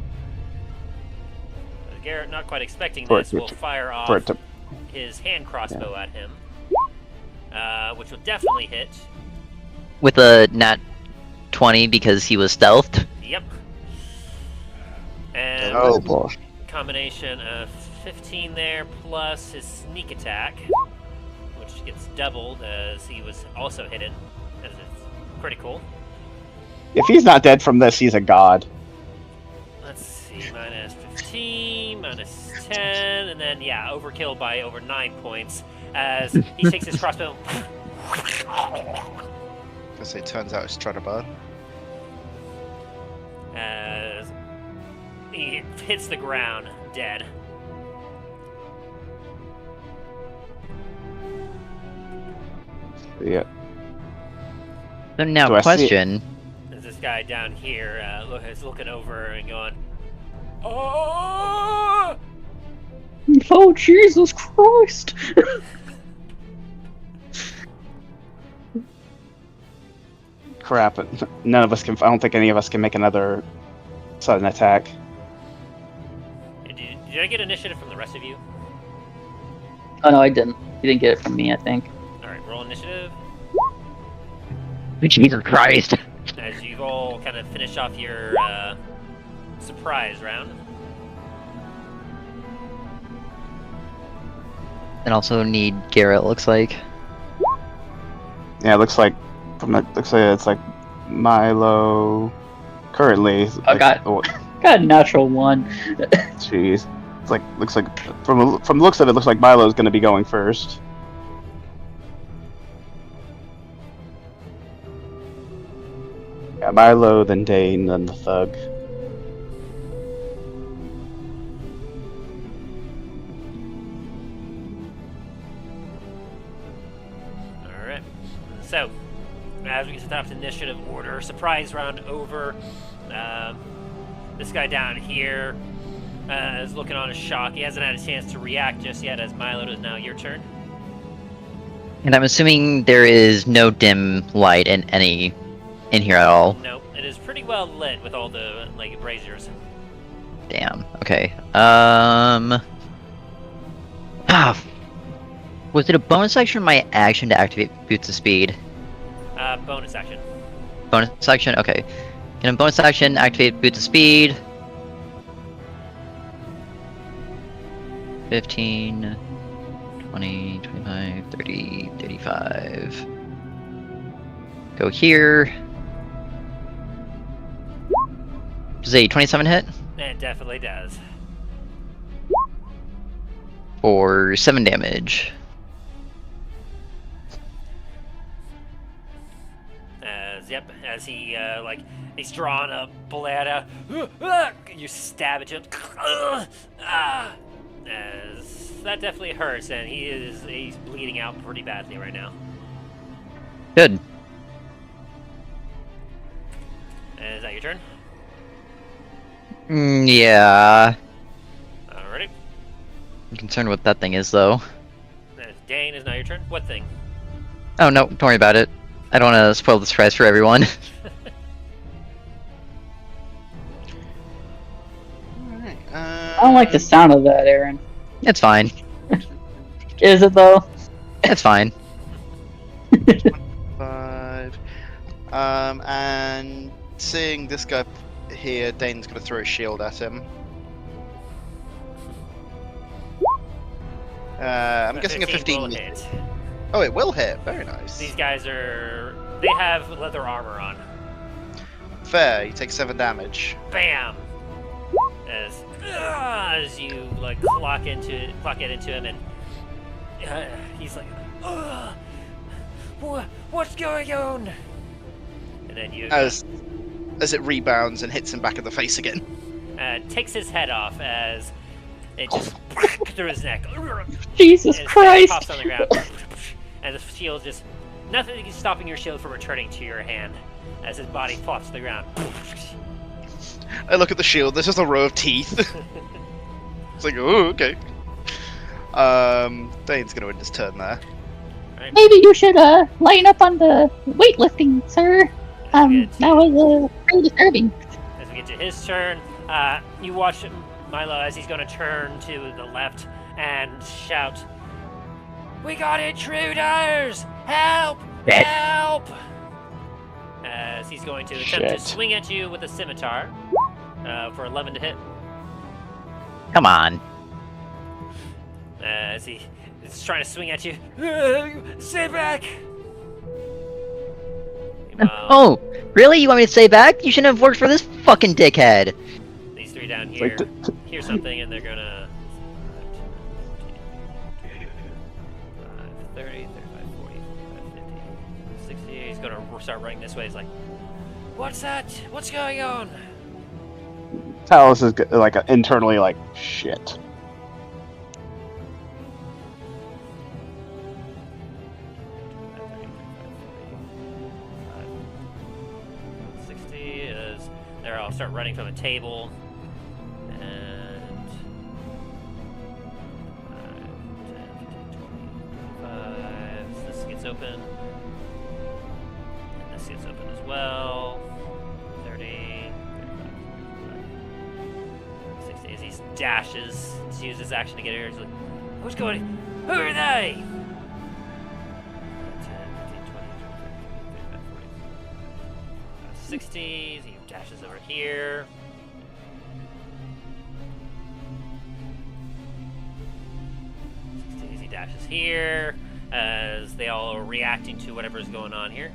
Garret, not quite expecting For this, it will fire off for it to- his hand crossbow at him, which will definitely hit. With a nat 20 because he was stealthed. Yep. And Oh boy. combination of 15 there plus his sneak attack, which gets doubled as he was also hidden, as it's critical. If he's not dead from this, he's a god. Let's see, minus 15, minus 10, and then, yeah, overkill by over 9 points as he takes his crossbow. As it turns out it's Strigandr. As he hits the ground, dead. Yeah. So now, Do I see it? question. There's this guy down here is looking over and going, "Oh!" Oh, Jesus Christ! Crap. None of us can. I don't think any of us can make another sudden attack. Did I get initiative from the rest of you? Oh no, I didn't. You didn't get it from me, I think. Alright, roll initiative. Jesus Christ. As you all kind of finish off your surprise round. And also need Garret, looks like. Yeah, it looks like it's like Milo currently. Oh, God. Got a natural 1. Jeez. It's like looks like from the looks of it, looks like Milo's going to be going first. Yeah, Milo, then Dain, then the thug. Alright. So, as we get to the top of the initiative order, surprise round over. This guy down here is looking on a shock. He hasn't had a chance to react just yet, as Milo, it is now your turn. And I'm assuming there is no dim light in here at all. No, it is pretty well lit with all the braziers. Damn. Okay. Was it a bonus action or my action to activate Boots of Speed? Bonus action. Bonus action? Okay. Can a bonus action activate Boots of Speed? 15, 20, 25, 30, 35. Go here. Does a 27 hit? It definitely does. For 7 damage. As he he's drawing a blade out, you stab at him. As that definitely hurts, and he's bleeding out pretty badly right now. Good. Is that your turn? Yeah. Alrighty. I'm concerned what that thing is, though. Dain, is now your turn. What thing? Oh, no, don't worry about it. I don't want to spoil the surprise for everyone. Alright, I don't like the sound of that, Aaron. It's fine. Is it though? It's fine. 5. And seeing this guy here, Dane's gonna throw a shield at him. I'm guessing a 15 will hit. Oh, it will hit. Very nice. These guys they have leather armor on. Fair. You take 7 damage. Bam! As you clock it into him, and he's like, what's going on? And then you As it rebounds and hits him back in the face again. takes his head off as it just through his neck. Jesus and his head Christ! pops on the ground, and the shield just nothing is stopping your shield from returning to your hand as his body flops to the ground. I look at the shield. There's just a row of teeth. It's like, oh, okay. Dane's gonna win his turn there. Right. Maybe you should line up on the weightlifting, sir. That was pretty disturbing. As we get to his turn, you watch Milo, as he's going to turn to the left and shout, "We got intruders! Help! Shit. Help!" As he's going to attempt to Shit. swing at you with a scimitar for 11 to hit. Come on. As he is trying to swing at you. Stay back! Oh, really? You want me to stay back? You shouldn't have worked for this fucking dickhead. These three down like here hear something and they're gonna 30, 35, 40, 45, 50, 60. He's gonna start running this way. He's like, "What's that? What's going on?" Talos is like internally like shit. Is they're all start running from a table, and 5, 10, 15, 20, 25. This gets open, and this gets open as well. 30, 35, 60. As he dashes to use his action to get here, he's like, "Who's going? Who are they?" 60s, he dashes over here. He dashes here as they all are reacting to whatever's going on here.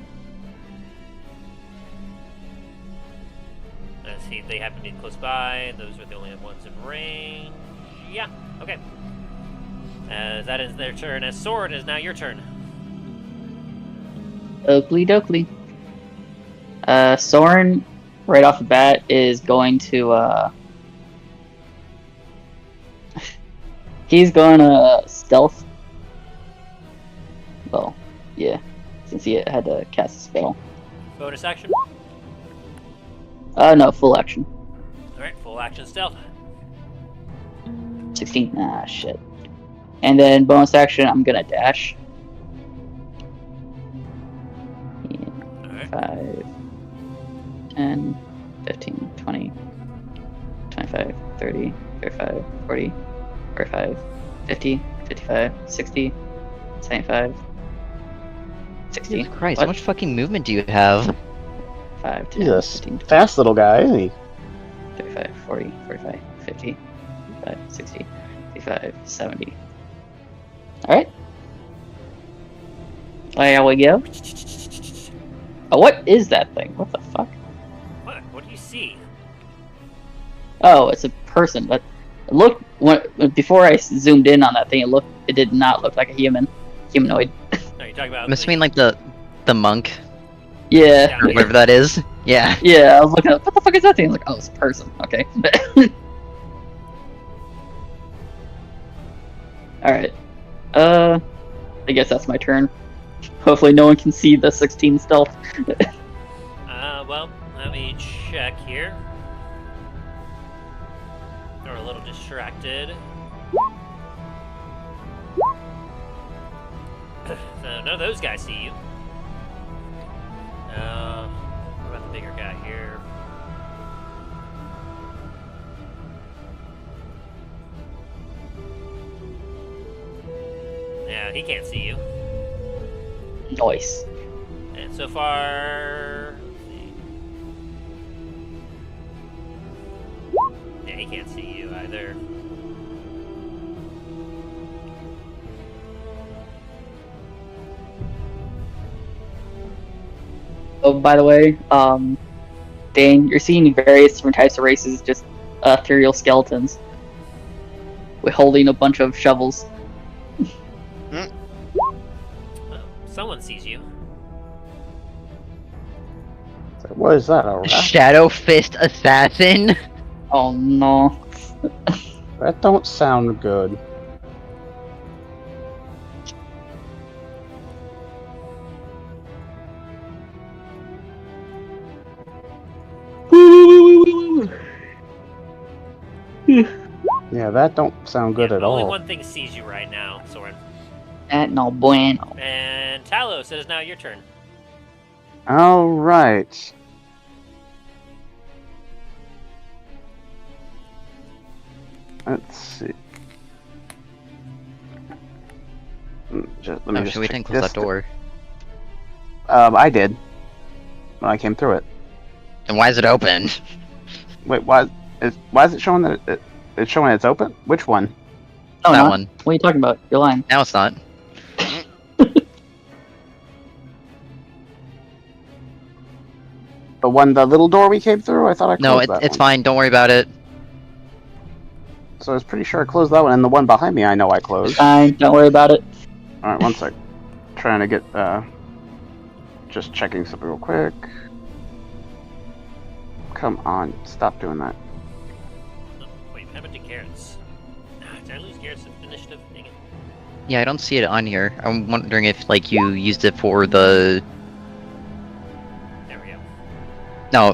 As they happen to be close by, those are the only ones in range. Yeah, okay. As that is their turn, as Sword is now your turn. Oakley dokley. Soren, right off the bat, is going to, he's gonna stealth. Well, yeah, since he had to cast a spell. Bonus action. No, full action. Alright, full action stealth. 16, ah, shit. And then bonus action, I'm gonna dash. Alright. 5, 10, 15, 20, 25, 30, 35, 40, 45, 50, 55, 60, 75, 60. Jesus Christ, What? how much fucking movement do you have? 5, 10, Jesus, 15, 20, fast little guy, isn't he? 35, 40, 45, 50, 55, 60, 55, 70. Alright. There we go. Oh, what is that thing? What the fuck? What do you see? Oh, it's a person, but it looked before I zoomed in on that thing. It did not look like a humanoid. No, you're talking about. Must mean like the monk Yeah, or whatever that is. Yeah. yeah. I was looking at what the fuck is that thing? I was like, oh, it's a person. Okay. All right. I guess that's my turn. Hopefully, no one can see the 16 stealth. Well, let me check here. They're a little distracted. So none of those guys see you. What about the bigger guy here? Yeah, he can't see you. Nice. And so far, let's see. Yeah, he can't see you either. Oh, by the way, Dain, you're seeing various different types of races, just ethereal skeletons. We're holding a bunch of shovels. Someone sees you. What is that? A rat? Shadow Fist Assassin? Oh no. That don't sound good. Yeah, that don't sound good Yeah, at only all. one thing sees you right now, Soren. No bueno. And Talos, it is now your turn. All right. Let's see. Let me just should we check then close that distance. door? I did. When I came through it. And why is it open? Wait, why is it showing that it's showing it's open? Which one? Oh, That not? one. What are you talking about? You're lying. Now it's not. The little door we came through? I thought I closed No, that it's one. fine. Don't worry about it. So I was pretty sure I closed that one, and the one behind me I know I closed. Fine, don't worry about it. Alright, one sec. Trying to get, just checking something real quick. Come on, stop doing that. Oh, wait, what happened to Garret's? Did I lose Garret's initiative? Dang it. Yeah, I don't see it on here. I'm wondering if, like, you used it for the... There we go.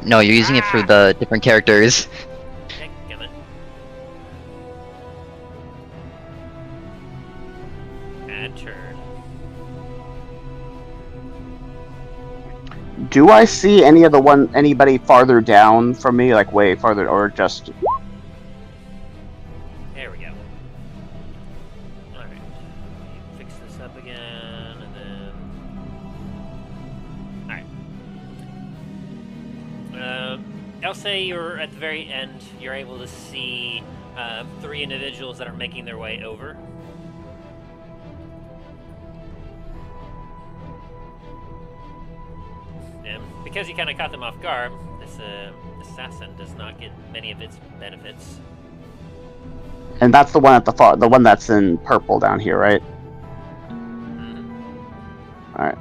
No, you're using it for the different characters. Heck, gummit. Bad turn. Do I see anybody farther down from me, like way farther, or just... There we go. Alright. Fix this up again, and then... Alright. I'll say you're at the very end, you're able to see 3 individuals that are making their way over. And because you kind of caught them off guard, this assassin does not get many of its benefits. And that's the one at the one that's in purple down here, right? Alright.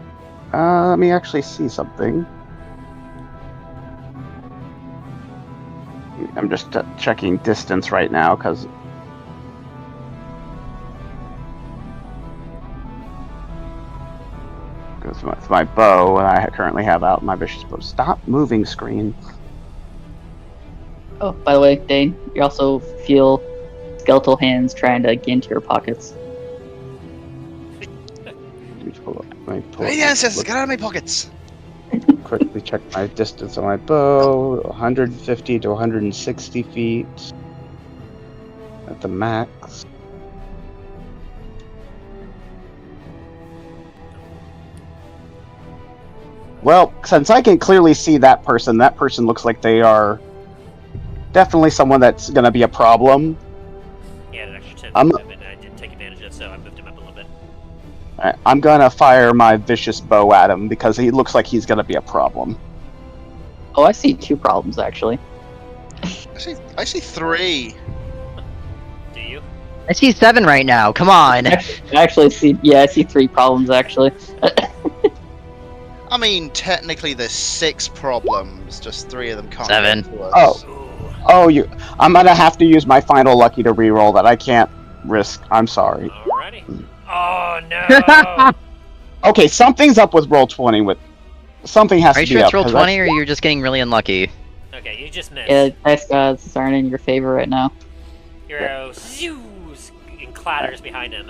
Let me actually see something. I'm just checking distance right now, because... It's my bow, and I currently have out my vicious bow. Stop moving, screen. Oh, by the way, Dain, you also feel skeletal hands trying to get into your pockets. Let me pull up Hey, ancestors, get out of my pockets! quickly check my distance on my bow. 150 to 160 feet. At the max. Well, since I can clearly see that person looks like they are definitely someone that's going to be a problem. He had an extra 10 I'm- movement, and I didn't take advantage of, so I moved him up a little bit. Alright, I'm going to fire my vicious bow at him because he looks like he's going to be a problem. Oh, I see 2 problems, actually. I see 3. Do you? I see 7 right now. Come on. I actually see, I see 3 problems, actually. I mean, technically there's 6 problems, just 3 of them can't 7. get to us. Oh, I'm going to have to use my final lucky to reroll that. I can't risk. I'm sorry. Alrighty. Oh no! Okay, something's up with roll 20 with... Something has Are to you be sure up. it's roll 'cause 20 or you're just getting really unlucky? Okay, you just missed. Yeah, dice gods aren't in your favor right now. Your arrow zoos and clatters behind him.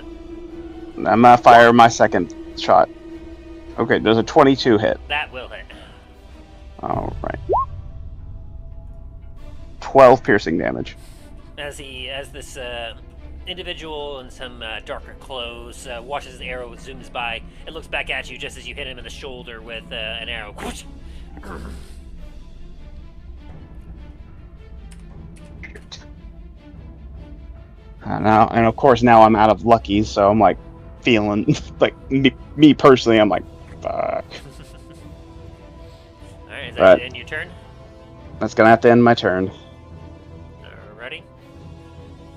I'm going to fire my second shot. Okay, there's a 22 hit. That will hit. Alright. 12 piercing damage. As this individual in some darker clothes watches his arrow zooms by, it looks back at you just as you hit him in the shoulder with an arrow. And of course now I'm out of lucky, so I'm like feeling like me personally. I'm like, fuck. All right, is that Right. end your turn? That's gonna have to end my turn. Ready?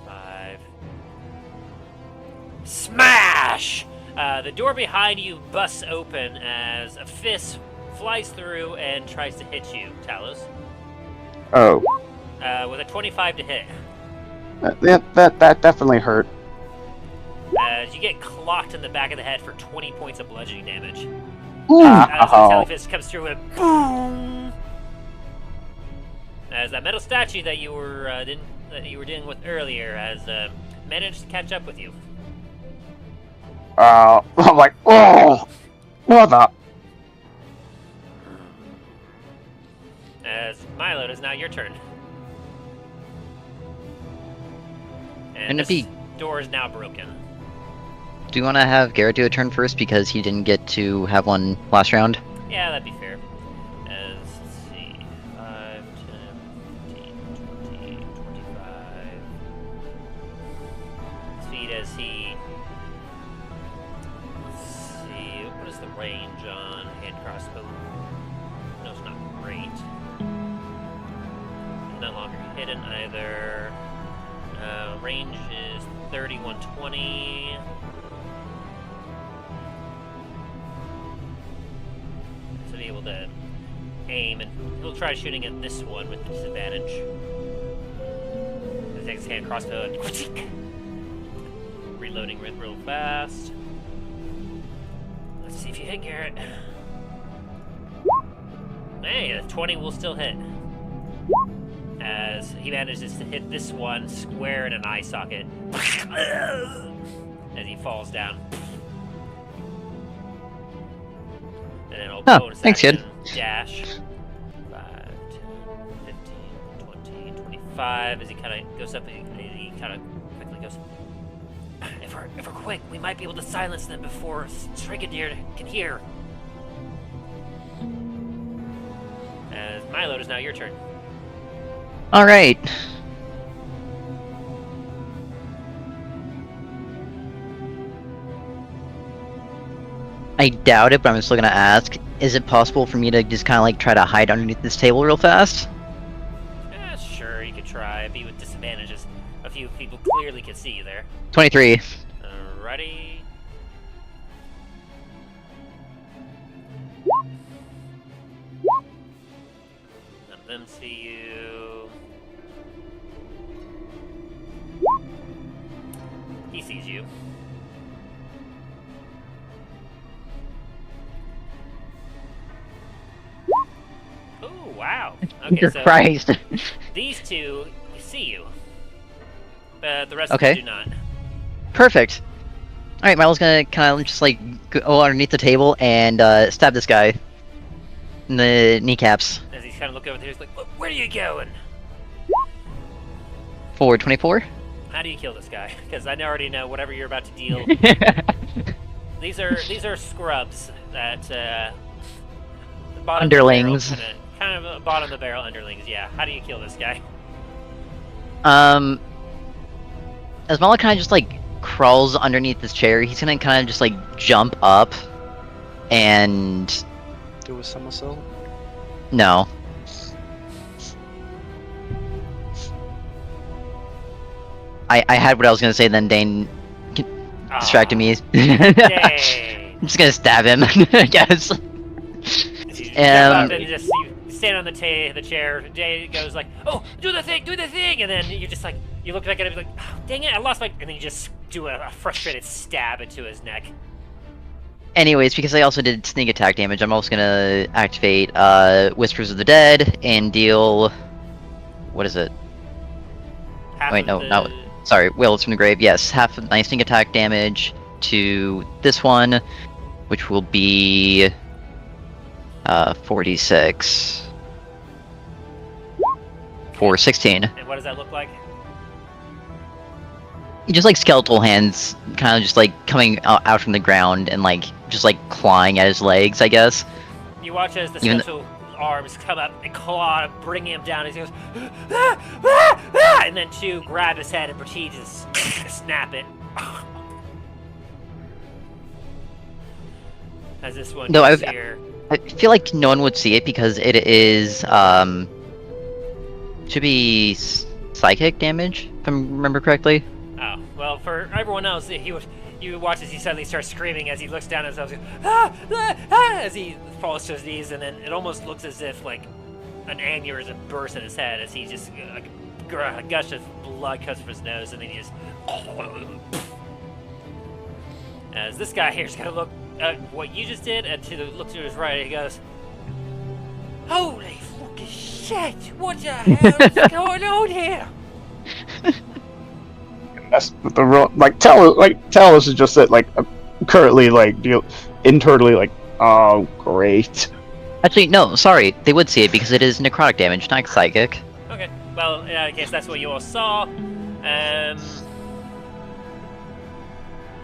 5. Smash! The door behind you busts open as a fist flies through and tries to hit you, Talos. Oh, With a 25 to hit. that definitely hurt. As you get clocked in the back of the head for 20 points of bludgeoning damage. Ooh. As the Telefist comes through and boom! As that metal statue that you were dealing with earlier has managed to catch up with you. I'm like, oh, what the? As Milo, it is now your turn. And Wouldn't this it door is now broken. Do you want to have Garret do a turn first because he didn't get to have one last round? Yeah, that'd be fair. As, let's see, 5, 10, 15, 20, 25. Speed as he... Let's see, what is the range on hand crossbow? No, it's not great. No longer hidden either. Range is 30, 120. So be able to aim, and he'll try shooting at this one with disadvantage. He takes his hand crossbow and reloading real fast. Let's see if you hit Garret. Hey, a 20 will still hit. As he manages to hit this one square in an eye socket. As he falls down. And then I'll bonus thanks, action kid. dash. 5, 10, 15, 20, 25. As he kind of goes up, he kind of quickly goes. If we're quick, we might be able to silence them before Strigandr can hear. As Milo, it is now your turn. Alright. I doubt it, but I'm still gonna ask. Is it possible for me to just kind of like try to hide underneath this table real fast? Sure, you could try. Be with disadvantages. A few people clearly can see you there. 23. Alrighty. None of them see you. He sees you. Oh, wow. Okay, Jesus so Christ. these two see you. But the rest Okay. of them do not. Perfect. Alright, Milo's gonna kind of just like go underneath the table and stab this guy in the kneecaps. As he's kind of looking over there, he's like, where are you going? Forward 24. How do you kill this guy? Because I already know whatever you're about to deal. These are scrubs that bottom Underlings. Of the barrel, kind of bottom of the barrel underlings. Yeah. How do you kill this guy? As Milo kind of just like crawls underneath this chair, he's gonna kind of just like jump up and Do a somersault. no. I had what I was gonna say, then Dain distracted me. Dang. I'm just gonna stab him, I guess. You jump up and just you stand on the chair. Jay goes like, "Oh, do the thing!" And then you just like you look back at him like, oh, "Dang it, I lost my!" And then you just do a frustrated stab into his neck. Anyways, because I also did sneak attack damage, I'm also gonna activate Whispers of the Dead and deal. What is it? Half Wait, of no, the... not. Sorry, Wails from the Grave. Yes, half of my sneak attack damage to this one, which will be 46 for 16. And what does that look like? Just like skeletal hands, kind of just like coming out from the ground and like just like clawing at his legs, I guess. You watch as the Even special arms come up and claw, bring him down. As he goes, ah, ah, ah, and then two grab his head and proceed to snap it. As this one No, goes here. I feel like no one would see it because it is should be psychic damage, if I remember correctly. Oh, well, for everyone else, you watch as he suddenly starts screaming as he looks down at himself, ah, ah, ah, as he falls to his knees, and then it almost looks as if like an aneurysm bursts in his head as he just a gush of blood comes from his nose, and then he just as this guy here is gonna look at what you just did, and look to his right, he goes, "Holy fucking shit! What the hell is going on here?" That's the real, like Talos is just that like currently like internally like, oh great. Actually, no, sorry, they would see it because it is necrotic damage, not psychic. Okay, well, in that case, that's what you all saw.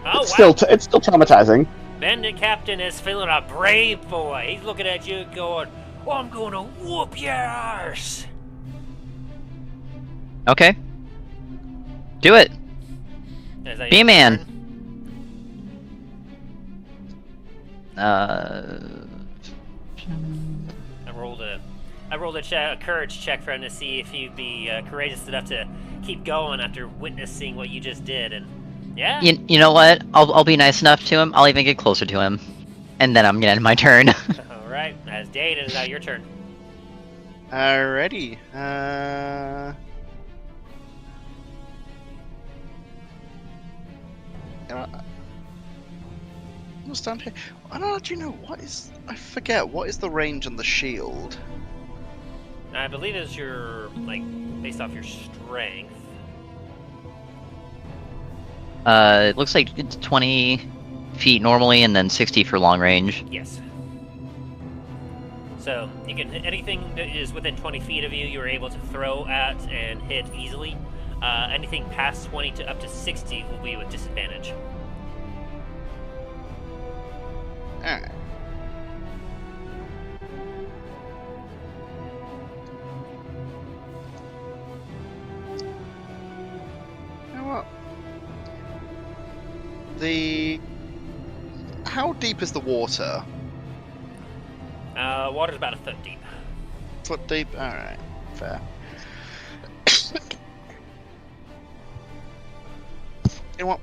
Oh, It's wow. still it's still traumatizing. Bandit Captain is feeling a brave boy. He's looking at you going, "Oh, I'm going to whoop your arse." Okay. Do it. Is that Be a your man. turn? I rolled a courage check for him to see if he'd be courageous enough to keep going after witnessing what you just did, and yeah. You know what? I'll be nice enough to him. I'll even get closer to him, and then I'm gonna end my turn. All right, as Dain, it is now your turn. Alrighty. What's down here? I don't actually know what is. I forget what is the range on the shield. I believe it's your based off your strength. It looks like it's 20 feet normally, and then 60 for long range. Yes. So you can anything that is within 20 feet of you, you're able to throw at and hit easily. Anything past 20 to up to 60 will be with disadvantage. Alright. You know what? How deep is the water? Water's about a foot deep. Foot deep? Alright, fair. You know what?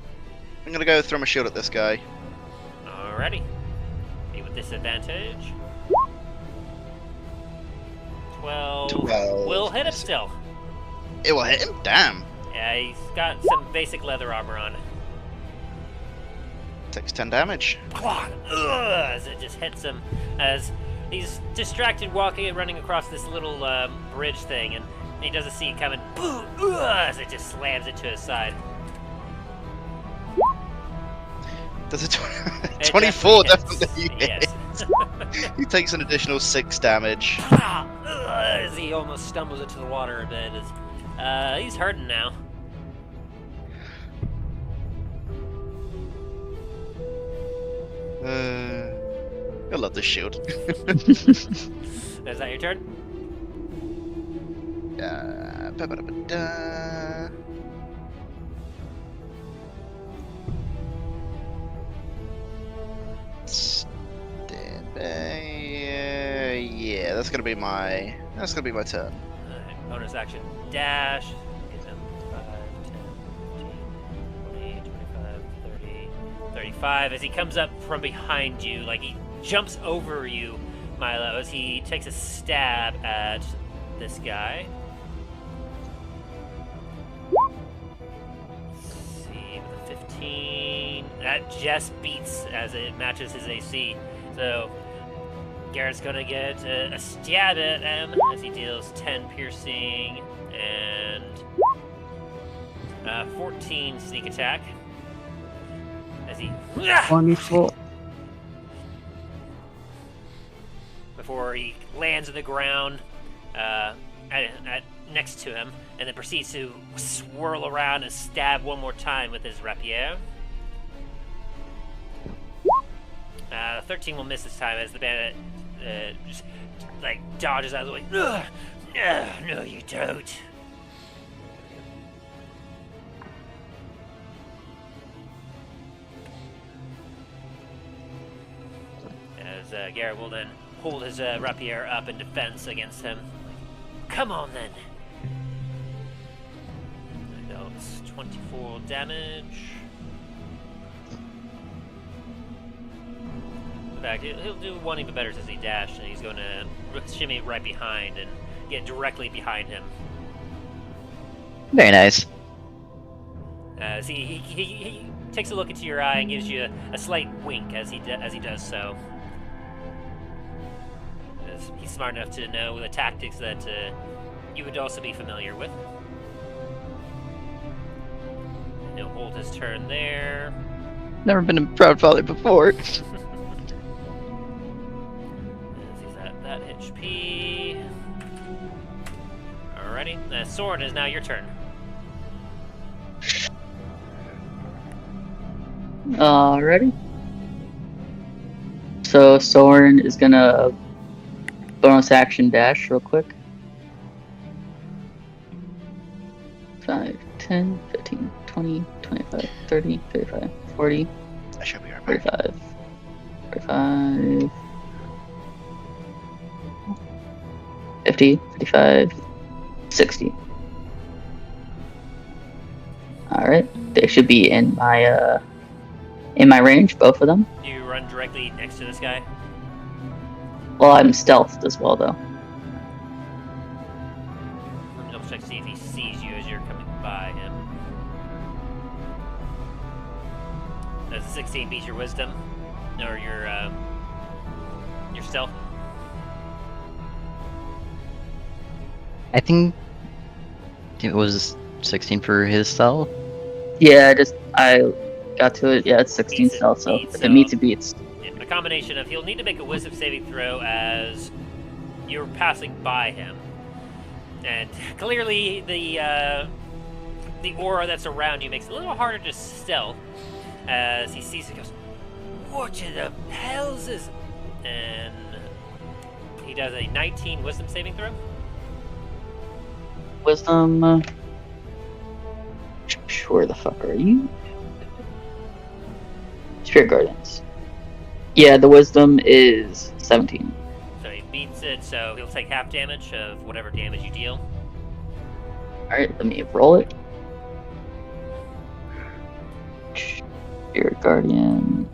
I'm gonna go throw my shield at this guy. Alrighty. Be with disadvantage. 12. 12. Will hit him still. It will hit him? Damn. Yeah, he's got some basic leather armor on. Takes 10 damage. As it just hits him as he's distracted walking and running across this little bridge thing, and he doesn't see it coming. As it just slams it to his side. Does it It 24 definitely definitely hits. hits. Yes. He takes an additional 6 damage. As he almost stumbles into the water a bit. He's hurting now. I love this shield. Is that your turn? Ba-ba-da-ba-da. Stand by. Yeah, that's gonna be my turn. Alright, bonus action. Dash. Get them 5, 10, 15, 20, 25, 30, 35. As he comes up from behind you, like he jumps over you, Milo, as he takes a stab at this guy. Let's see, with a 15. That just beats as it matches his AC. So Garrett's gonna get a stab at him as he deals 10 piercing and 14 sneak attack. As he 24. before he lands on the ground next to him, and then proceeds to swirl around and stab one more time with his rapier. 13 will miss this time as the bandit just like dodges out of the way. No, you don't. As Garret will then hold his rapier up in defense against him. Come on then. No, it's 24 damage. In fact, he'll do one even better since he dashed, and he's going to shimmy right behind and get directly behind him. Very nice. As he takes a look into your eye and gives you a slight wink as he does so. As he's smart enough to know the tactics that you would also be familiar with. He'll hold his turn there. Never been a proud father before. As he's at that HP. Alrighty. Soren, is now your turn. Alrighty. So Soren is gonna bonus action dash real quick. 5, 10, 15, 20, 25, 30, 35, 40, I should be right back. 45, 45, 50, 55, 60. Alright, they should be in my range, both of them. You run directly next to this guy. Well, I'm stealthed as well, though. Let me double check to see if he sees you as you're coming by him. Does a 16 beat your wisdom? Or your stealth? I think it was 16 for his stealth. Yeah, I got to it. Yeah, it's 16 stealth, so if it meets, it beats. Yeah, a combination of he'll need to make a wisdom saving throw as you're passing by him. And clearly the aura that's around you makes it a little harder to stealth as he sees it. Goes, what in the hell's this? And he does a 19 wisdom saving throw. Wisdom. Where the fuck are you? Spirit Guardians. Yeah, the wisdom is 17. So he beats it, so he'll take half damage of whatever damage you deal. Alright, let me roll it. Spirit Guardian.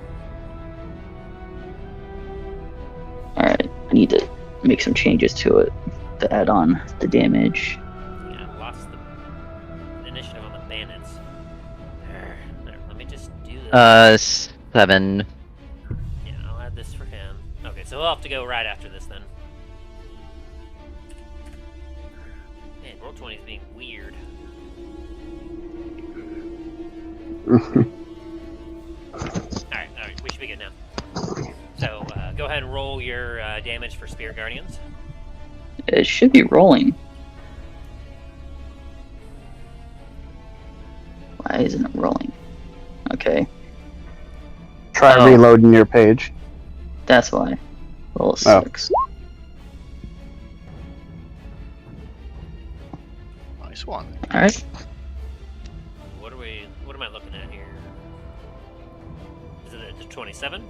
Alright, I need to make some changes to it to add on the damage. Yeah, I lost the initiative on the bandits. There, let me just do this. 7. Yeah, I'll add this for him. Okay, so we'll have to go right after this then. Man, roll 20 is being weird. Alright, we should be good now. So, go ahead and roll your damage for Spirit Guardians. It should be rolling. Why isn't it rolling? Okay. Try Oh. reloading your page. That's why. Roll a Oh. 6. Nice one. Alright. What am I looking at here? Is it a 27?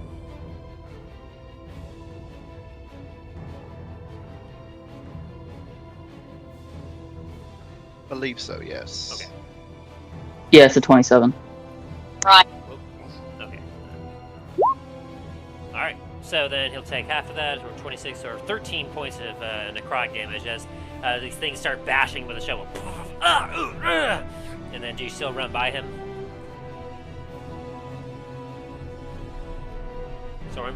Believe so, yes. Okay. Yeah, it's a 27. Okay. Alright, so then he'll take half of that, or 26, or 13 points of necrotic damage as these things start bashing with a shovel. And then do you still run by him? Soren?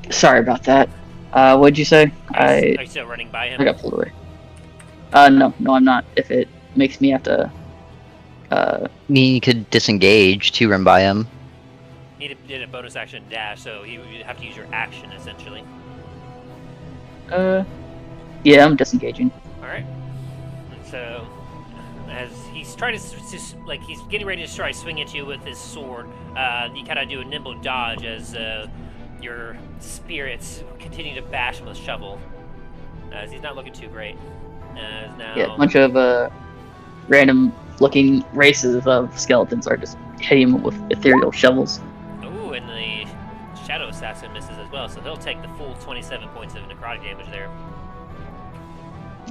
Sorry about that. What'd you say? Are you still running by him? I got pulled away. No, I'm not. If it makes me have to, You could disengage to run by him. He did a bonus action dash, so you have to use your action essentially. yeah, I'm disengaging. All right. So as he's trying to like he's getting ready to try to swing at you with his sword, you kind of do a nimble dodge as your spirits continue to bash him with a shovel. As he's not looking too great. As now. Yeah, a bunch of random looking races of skeletons are just hitting him with ethereal shovels. Ooh, and the Shadow Assassin misses as well, so he'll take the full 27 points of necrotic damage there.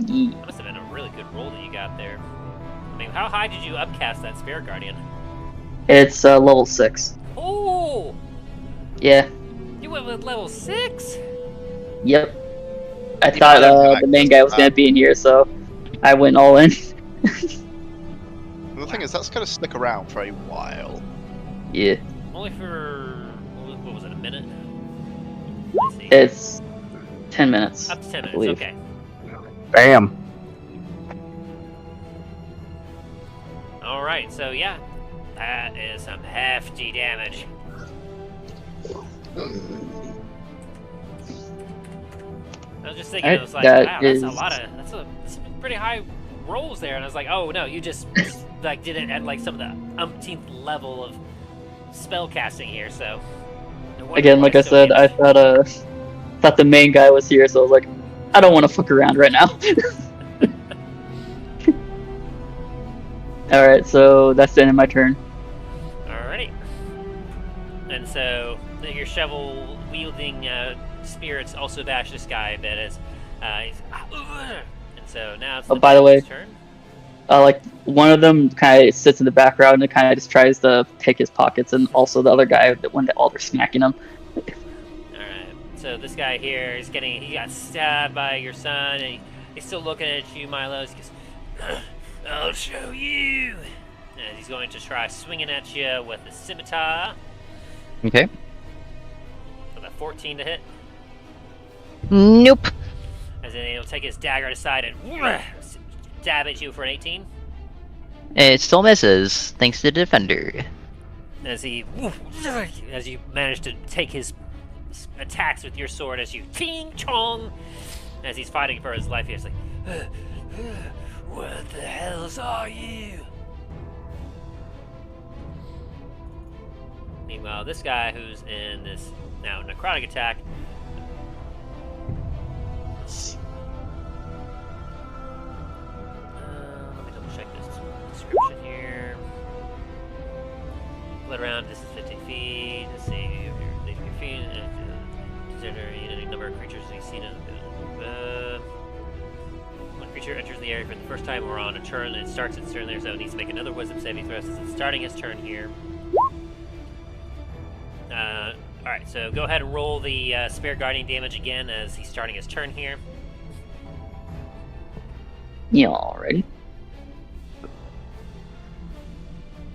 Yeah. That must have been a really good roll that you got there. I mean, how high did you upcast that Spirit Guardian? It's level 6. Oh! Yeah. You went with level 6? Yep. I You thought know, I the main guy was gonna be in here, so I went all in. The thing is, that's going to stick around for a while. Yeah. Only for, what was it, a minute? Let's see. It's 10 minutes. Up to 10 I minutes, believe. okay. Bam. Alright, so yeah. That is some hefty damage. I was just thinking, Alright, I was like, that wow, is- that's a pretty high rolls there, and I was like, oh no, you just like did it at like some of the umpteenth level of spell casting here. So no wonder Again, why like I it's so said, I damaged. thought the main guy was here, so I was like, I don't want to fuck around right now. Alright, so that's the end of my turn. Alrighty. And so your shovel wielding spirits also bash this guy a bit as he's and so now it's Oh, by the way, bandit's turn. Like, one of them kind of sits in the background and kind of just tries to pick his pockets, and also the other guy, when all they're smacking him. Alright. So this guy here is he got stabbed by your son, and he's still looking at you, Milo. He goes, I'll show you. And he's going to try swinging at you with the scimitar. Okay. With a 14 to hit. Nope. As then he'll take his dagger aside and stab at you for an 18. It still misses, thanks to the defender. As you manage to take his attacks with your sword as you ting chong. As he's fighting for his life, he's like, what the hells are you? Meanwhile, this guy who's in this now necrotic attack. Let's see. Let me double check this description here. Blood around, this is 50 feet. Let's see, you're leaving your feet. Consider any number of creatures you've seen in when a creature enters the area for the first time or on a turn, it starts its turn there, so it needs to make another wisdom saving throw since it's starting its turn here. Alright, so go ahead and roll the Spirit Guardian damage again as he's starting his turn here. Yeah, already.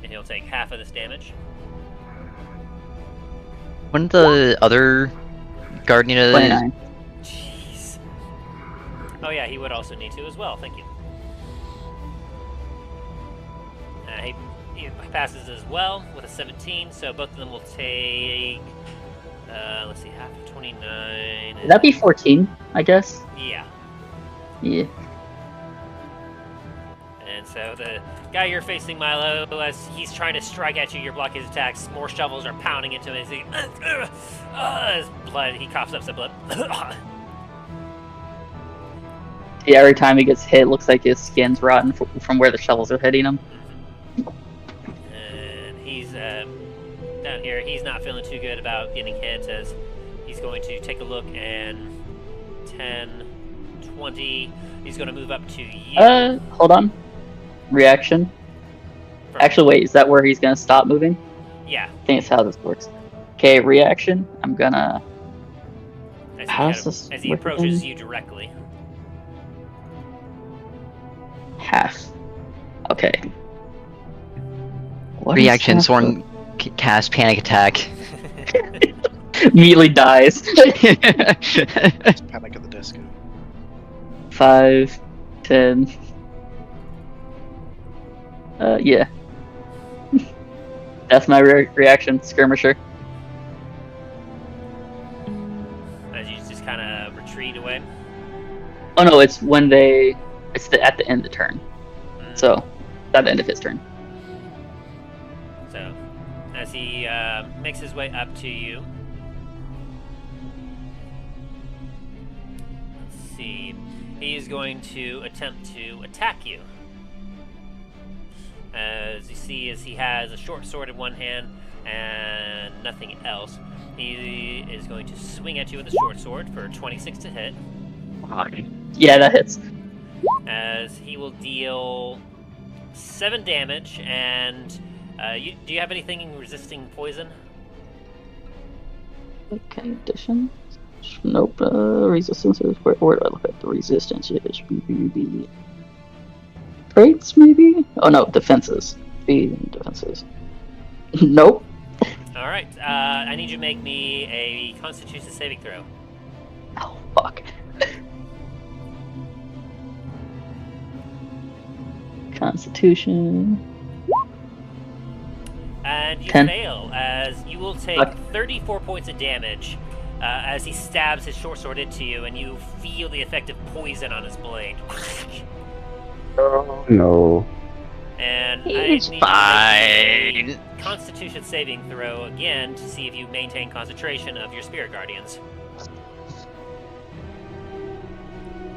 And he'll take half of this damage. Wouldn't the other Guardian 29. Jeez. Oh yeah, he would also need to as well, thank you. He passes as well with a 17, so both of them will take, let's see, half of 29. Would that be 14, I guess? Yeah. Yeah. And so the guy you're facing, Milo, as he's trying to strike at you, you're blocking his attacks, more shovels are pounding into him as his blood, he coughs up some blood. Yeah, every time he gets hit, it looks like his skin's rotten from where the shovels are hitting him. And he's down here, he's not feeling too good about getting hit as he's going to take a look and 10, 20, he's going to move up to you. Hold on. Reaction. Actually, wait, is that where he's gonna stop moving? Yeah. I think it's how this works. Okay, reaction. I'm gonna pass this as he approaches you directly. Half. Okay. What Reaction, Soren cast panic attack. immediately dies. Panic at the Disco. 5, 10. Yeah. That's my reaction, skirmisher. As you just kind of retreat away. Oh no, it's when it's at the end of the turn. So, it's at the end of his turn. So, as he makes his way up to you. Let's see. He is going to attempt to attack you. As you see, as he has a short sword in one hand and nothing else, he is going to swing at you with a short sword for 26 to hit. Yeah, that hits. As he will deal 7 damage, and do you have anything resisting poison? Conditions? Nope. Resistance is where do I look at the resistance? Traits, maybe? Oh no, defenses. Defenses. Nope. Alright, I need you to make me a Constitution saving throw. Oh, fuck. Constitution. And you 10. fail, as you will take 34 points of damage as he stabs his short sword into you, and you feel the effect of poison on his blade. Oh no. And He's I need fine. you to make a Constitution saving throw again to see if you maintain concentration of your Spirit Guardians.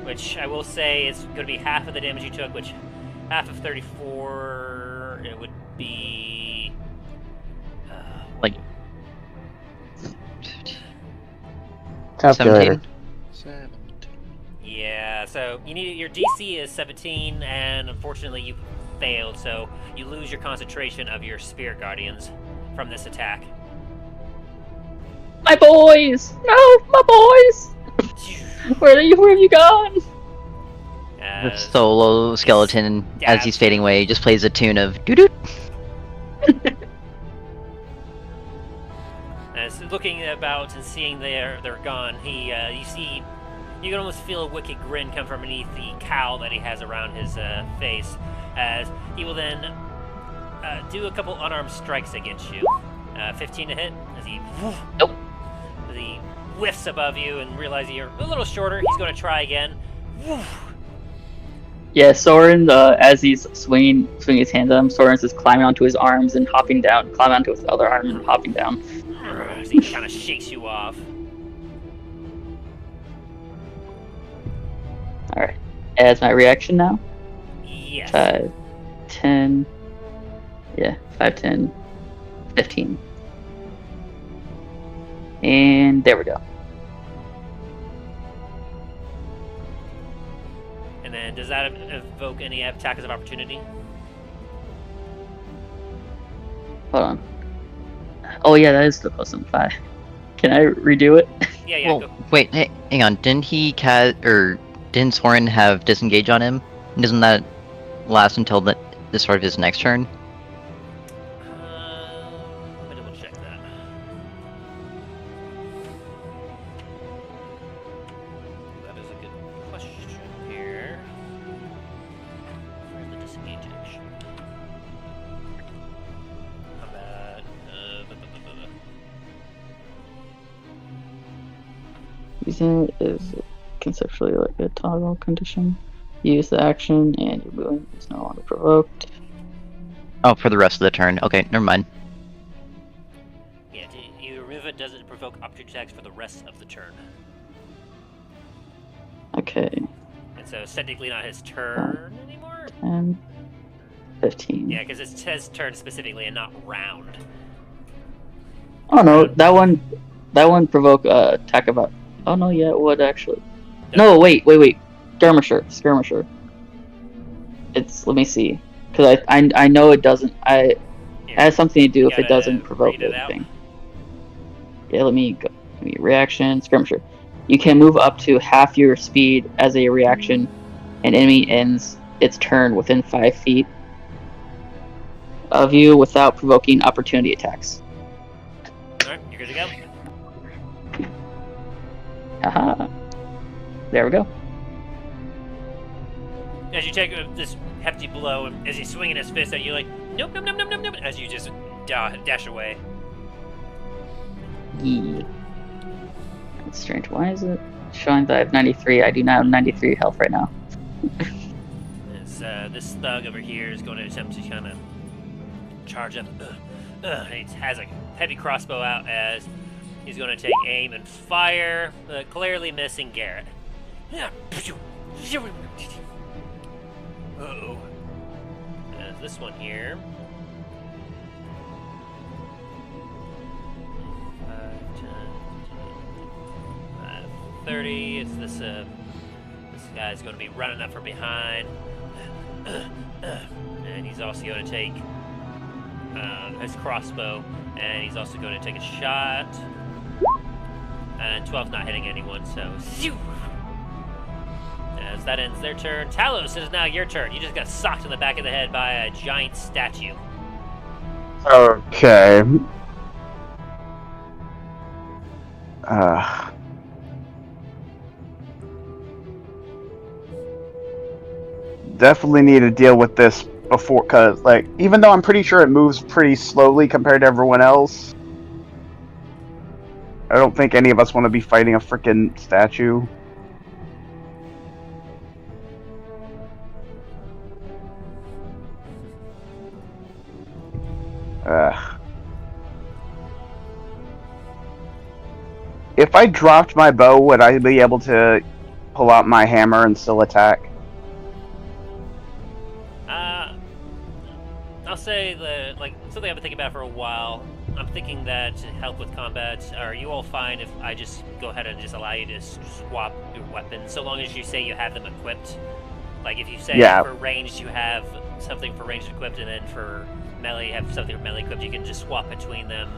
Which I will say is going to be half of the damage you took, which half of 34, it would be... Like... Calculator. 17? Yeah, so you need your DC is 17, and unfortunately you failed, so you lose your concentration of your Spirit Guardians from this attack. My boys! No, my boys! Where have you gone? The solo skeleton, as he's fading away, just plays a tune of doo-doo. As looking about and seeing they're gone, you can almost feel a wicked grin come from beneath the cowl that he has around his face, as he will then do a couple unarmed strikes against you. 15 to hit, as he Nope. As he whiffs above you and realizes you're a little shorter. He's going to try again. Yeah, Soren, as he's swinging his hands at him, Soren's just climbing onto his arms and hopping down, climbing onto his other arm and hopping down. As he kind of shakes you off. Alright, as my reaction now? Yes. 5, 10, yeah, 5, 10, 15. And there we go. And then, does that evoke any attackers of opportunity? Hold on. Oh yeah, that is still close to 5. Can I redo it? Yeah, Well, go. wait, hey, hang on. Didn't Soren have disengage on him? Doesn't that last until the start of his next turn? Let me double check that. That is a good question here. Where's the disengage action? How about Using it is conceptually like a toggle condition. You use the action and your movement is no longer provoked. Oh, for the rest of the turn. Okay, never mind. Yeah, you remove it, does it provoke opportunity attacks for the rest of the turn? Okay, And so it's technically not his turn anymore? 10, 15. Yeah, because it's his turn specifically and not round. Oh no, that one provoke attack about. Oh no, yeah, it would actually. No, wait. Skirmisher. It's, let me see, because I know it doesn't. It has something to do if it doesn't provoke anything. Yeah, let me reaction skirmisher. You can move up to half your speed as a reaction. An enemy ends its turn within 5 feet of you without provoking opportunity attacks. Alright, you're good to go. Haha. There we go. As you take this hefty blow, and as he's swinging his fist at you, like, nope, as you just dash away. Yeah. That's strange. Why is it showing that I have 93? I do not have 93 health right now. As this thug over here is going to attempt to kind of charge up. He has a heavy crossbow out as he's going to take aim and fire, clearly missing Garret. Uh-oh. This one here. 5, 10, 30. It's this guy's going to be running up from behind. And he's also going to take his crossbow, and he's also going to take a shot. And 12's not hitting anyone, so... As that ends their turn, Talos, it is now your turn. You just got socked in the back of the head by a giant statue. Okay. Definitely need to deal with this before, cause like, even though I'm pretty sure it moves pretty slowly compared to everyone else, I don't think any of us want to be fighting a freaking statue. If I dropped my bow, would I be able to pull out my hammer and still attack? I'll say that, like, something I've been thinking about for a while. I'm thinking that to help with combat, are you all fine if I just go ahead and just allow you to swap your weapons, so long as you say you have them equipped? Like, if you say for ranged you have something for ranged equipped, and then for melee you have something for melee equipped, you can just swap between them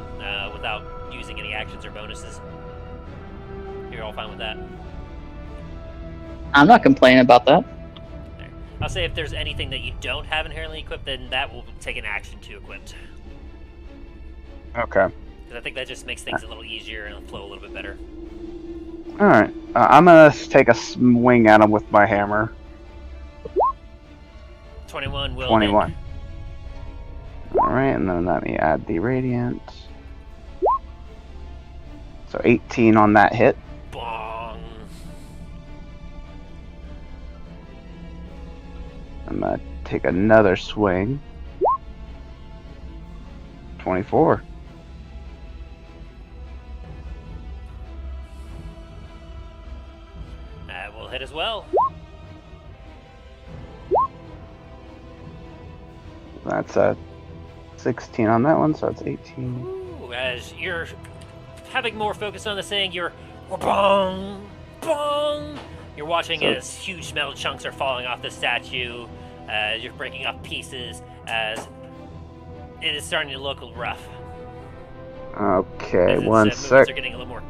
without using any actions or bonuses. You're all fine with that? I'm not complaining about that. I'll say if there's anything that you don't have inherently equipped, then that will take an action to equip. Okay. Because I think that just makes things a little easier and it'll flow a little bit better. Alright. I'm gonna take a swing at him with my hammer. 21 will 21. Alright, and then let me add the radiant. So 18 on that hit. Bong. I'm gonna take another swing. 24. That will hit as well. That's a 16 on that one, so it's 18. Ooh, as you're having more focus on this thing, you're bong, bong. You're watching as huge metal chunks are falling off the statue. You're breaking off pieces as it is starting to look rough. Okay, As one its sec. movements are getting a little more.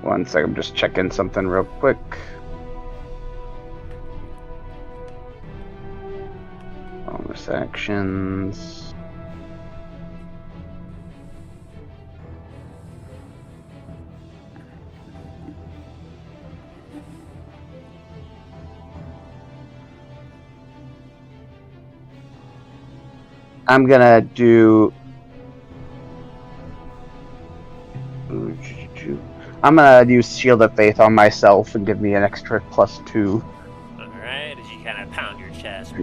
One sec, I'm just checking something real quick. Bonus actions. I'm gonna do. I'm gonna use Shield of Faith on myself and give me an extra +2. Alright, as you kind of pound your chest.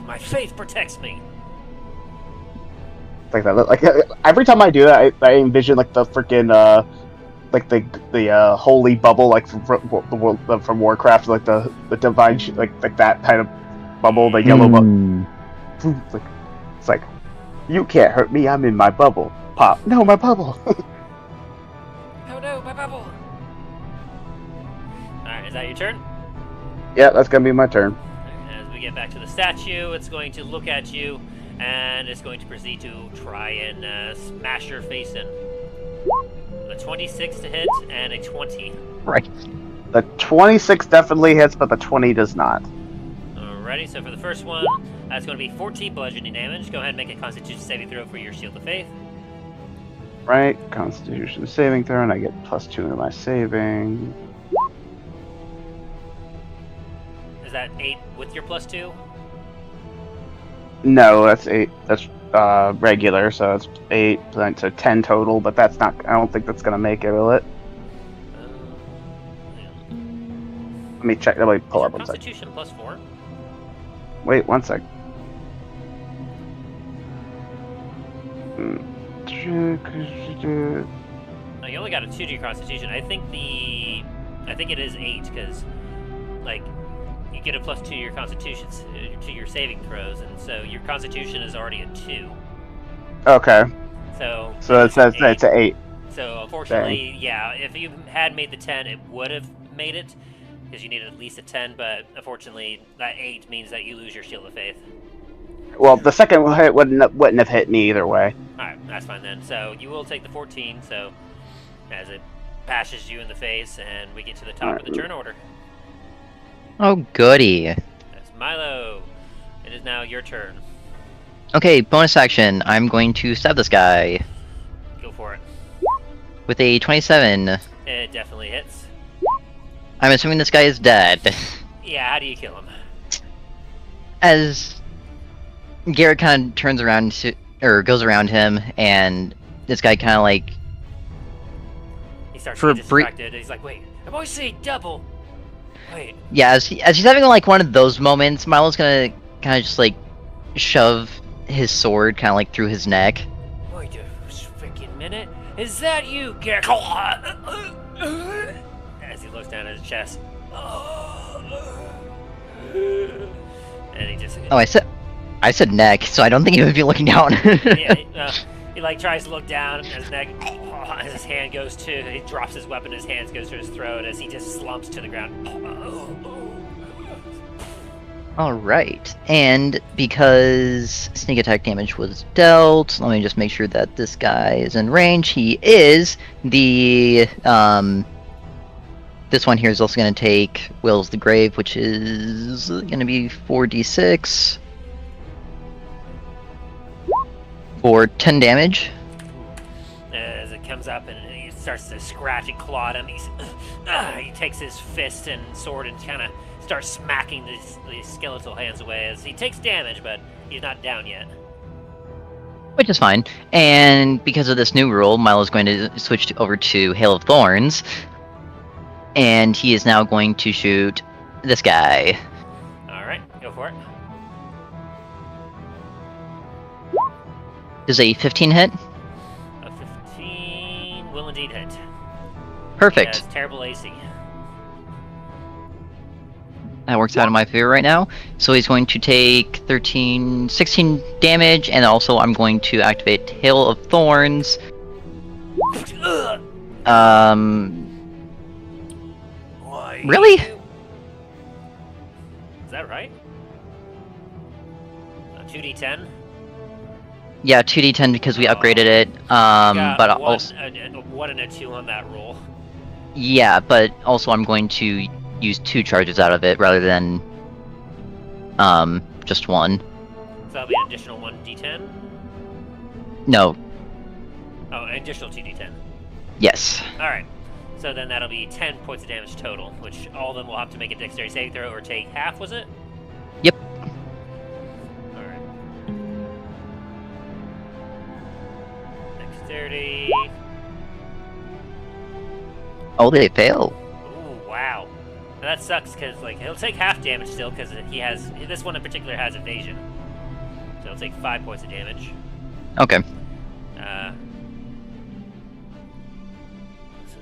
My faith protects me. Like that. Like every time I do that, I envision like the freaking like the holy bubble, like from Warcraft, like the divine, like that kind of bubble, the yellow bubble. It's like, you can't hurt me. I'm in my bubble. Pop. No, my bubble. Oh no, my bubble. Alright, is that your turn? Yeah, that's gonna be my turn. As we get back to the statue, it's going to look at you, and it's going to proceed to try and smash your face in. A 26 to hit, and a 20. Right. The 26 definitely hits, but the 20 does not. Alrighty, so for the first one, that's going to be 14 bludgeoning damage. Go ahead and make a Constitution saving throw for your Shield of Faith. Right, Constitution saving throw, and I get +2 to my saving. Is that 8 with your +2? No, that's 8. That's regular, so it's 8, so 10 total. But that's not. I don't think that's gonna make it, will it? Let me check. Let me pull up one sec. Constitution +4. Wait, one sec. No, you only got a 2 to your Constitution. I think it is 8 because, like, you get a +2 to your Constitution to your saving throws, and so your Constitution is already a 2. Okay. So it says it's an 8. So unfortunately, yeah, if you had made the 10, it would have made it because you needed at least a 10. But unfortunately, that 8 means that you lose your Shield of Faith. Well, the second hit wouldn't have hit me either way. Alright, that's fine then. So you will take the 14, so as it bashes you in the face, and we get to the top of the turn order. Oh, goody. That's Milo. It is now your turn. Okay, bonus action. I'm going to stab this guy Go for it. with a 27. It definitely hits. I'm assuming this guy is dead. Yeah, how do you kill him? As Garret kind of turns around or goes around him, and this guy kind of like... He starts For to a get brief- distracted. He's like, wait, I'm always seeing double. Wait. Yeah, as he's having like one of those moments, Milo's gonna kind of just like shove his sword kind of like through his neck. Wait a freaking minute. Is that you, Garret? As he looks down at his chest. And he just... Oh, I said neck, so I don't think he would be looking down. Yeah, he like tries to look down at his neck, as his hand goes to, he drops his weapon, his hand goes to his throat as he just slumps to the ground. Alright, and because sneak attack damage was dealt, let me just make sure that this guy is in range. He is. This one here is also going to take Wills the Grave, which is going to be 4d6 for 10 damage. As it comes up and he starts to scratch and claw at him, he takes his fist and sword and kind of starts smacking these skeletal hands away as he takes damage, but he's not down yet. Which is fine. And because of this new rule, Milo's going to switch over to Hail of Thorns. And he is now going to shoot this guy. Alright, go for it. Does a 15 hit? A 15 will indeed hit. Perfect. He has terrible AC. That works out in my favor right now. So he's going to take 16 damage, and also I'm going to activate Hail of Thorns. Why? Really? Is that right? 2d10? Yeah, 2d10 because we upgraded it. But also... a 1 and a 2 on that roll. Yeah, but also I'm going to use 2 charges out of it rather than just 1. So that'll be an additional 1d10? No. Oh, an additional 2d10. Yes. Alright. So then that'll be 10 points of damage total, which all of them will have to make a dexterity saving throw or take half, was it? Yep. Alright. Dexterity. Oh, they fail. Ooh, wow. Now that sucks, because like he'll take half damage still, because this one in particular has evasion. So he'll take 5 points of damage. Okay. So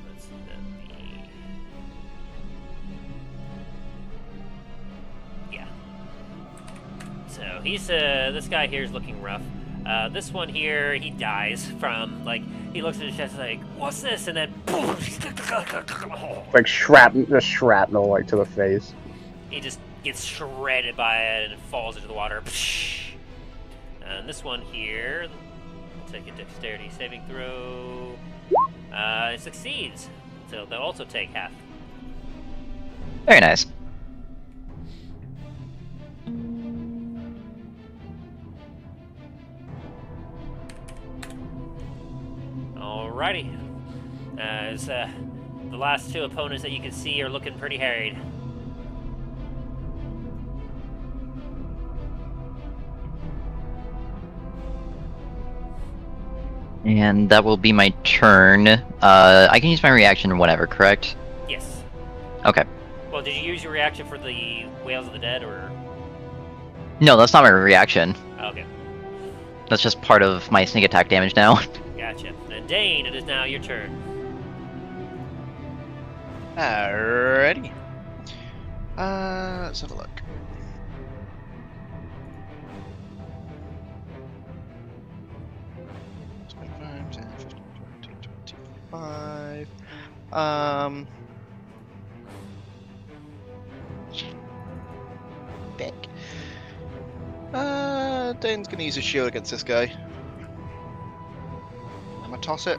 let's see, yeah. So he's this guy here is looking rough. This one here, he dies from like he looks at his chest like, "What's this?" And then Like shrapnel like to the face. he just gets shredded by it and falls into the water. And this one here, take a dexterity saving throw. It succeeds, so they'll also take half. Very nice. Alrighty. As the last 2 opponents that you can see are looking pretty harried. And that will be my turn. I can use my reaction whenever, correct? Yes. Okay. Well, did you use your reaction for the Whales of the Dead, or...? No, that's not my reaction. Okay. That's just part of my sneak attack damage now. Gotcha. And Dain, it is now your turn. Alrighty. Let's have a look. Dick. Dane's gonna use a shield against this guy. I'm gonna toss it.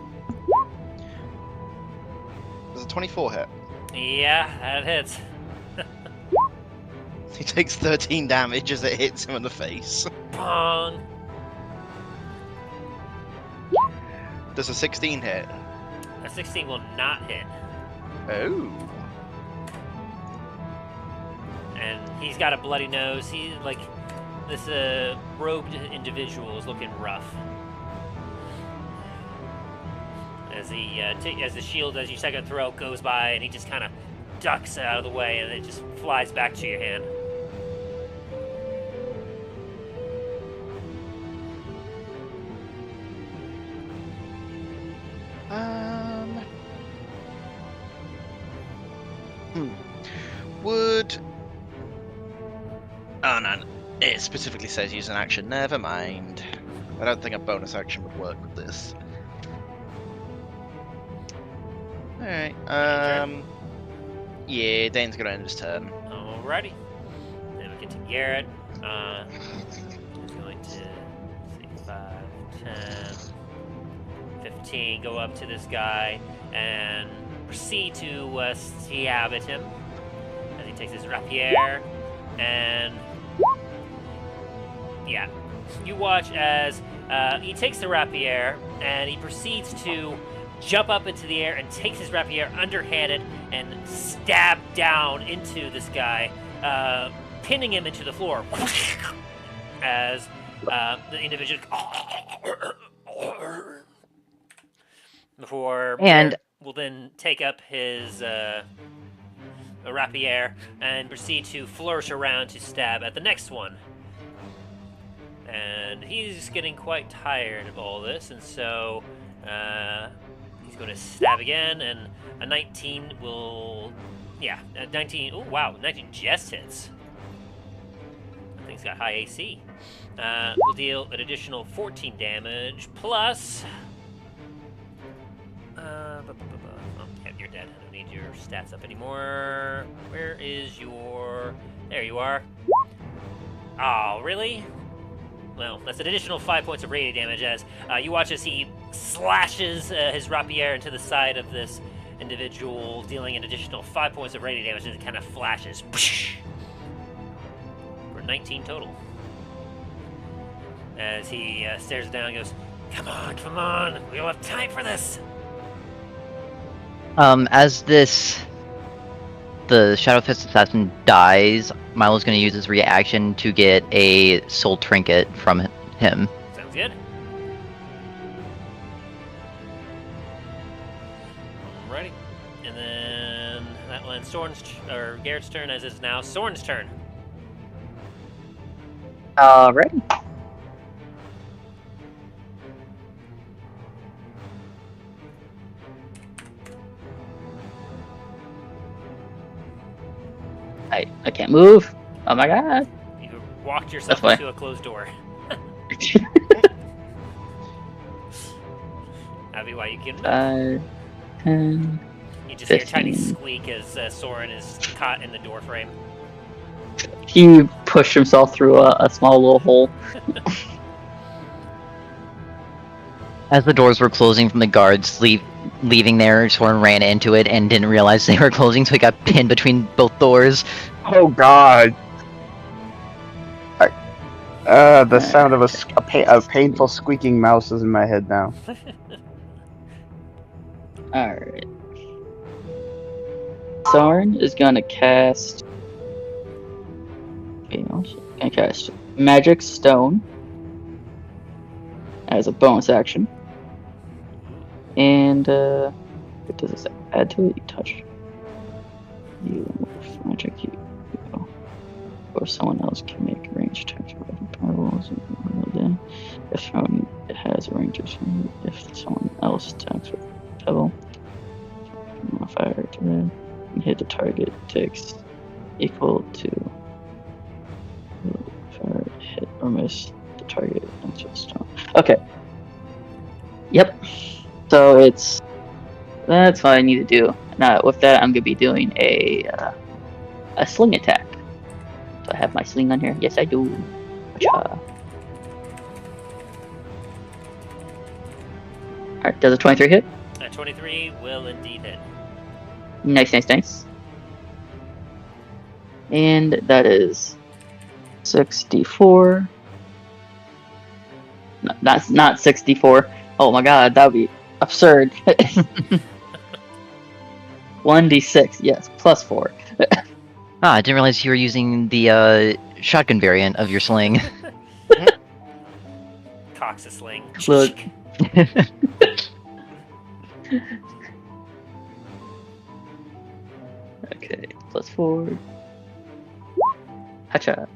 Does a 24 hit? Yeah, that hits. He takes 13 damage as it hits him in the face. Pong! Does a 16 hit? A 16 will not hit. Oh. And he's got a bloody nose. He, like, this robed individual is looking rough. As as the shield, as your second throw goes by, and he just kind of ducks out of the way, and it just flies back to your hand. It specifically says use an action. Never mind. I don't think a bonus action would work with this. Alright, yeah, Dane's gonna end his turn. Alrighty. Then we get to Garret. He's going to see 5, 10, 15. Go up to this guy and proceed to stab at him as he takes his rapier. And yeah, you watch as he takes the rapier and he proceeds to jump up into the air and takes his rapier underhanded and stab down into this guy, pinning him into the floor as the individual before And will then take up his rapier and proceed to flourish around to stab at the next one. And he's getting quite tired of all this, and so he's going to stab again, and a 19 will... Yeah, 19... Oh, wow, 19 just hits. That thing's got high AC. Will deal an additional 14 damage, plus... Oh, yeah, you're dead. I don't need your stats up anymore. Where is your... There you are. Oh, really? Well, that's an additional 5 points of radiant damage as you watch as he slashes his rapier into the side of this individual, dealing an additional 5 points of radiant damage, and it kind of flashes. For 19 total. As he stares down and goes, come on, we don't have time for this. As the Shadow Fist Assassin dies, Milo's going to use his reaction to get a soul trinket from him. Sounds good. Alrighty. And then that will end Garrett's turn, as is now Soren's turn. Alright. I can't move. Oh my god. You walked yourself That's into a closed door. That'd be why you can move. 10. You just hear a 15. tiny squeak as Soren is caught in the door frame. He pushed himself through a small little hole. As the doors were closing from the guards leaving there, Soren ran into it and didn't realize they were closing, so he got pinned between both doors. Oh god. The sound of a painful squeaking mouse is in my head now. Alright. Soren is gonna cast... Magic Stone as a bonus action. And, what does this add to it? You touch. You magic, or someone else can make a range attack with weapon powers. If someone has a range of if someone else attacks with a pebble, modifier to that, and hit the target takes equal to hit or miss the target into the stone. Okay. Yep. So that's what I need to do. Now with that, I'm gonna be doing a sling attack. Do I have my sling on here? Yes, I do. Alright, does a 23 hit? 23 will indeed hit. Nice. And that is 64. No, that's not 64. Oh my god, that would be absurd. 1d6, yes, plus 4. I didn't realize you were using the shotgun variant of your sling. Cocks a sling. Look. Okay, plus 4. Hacha.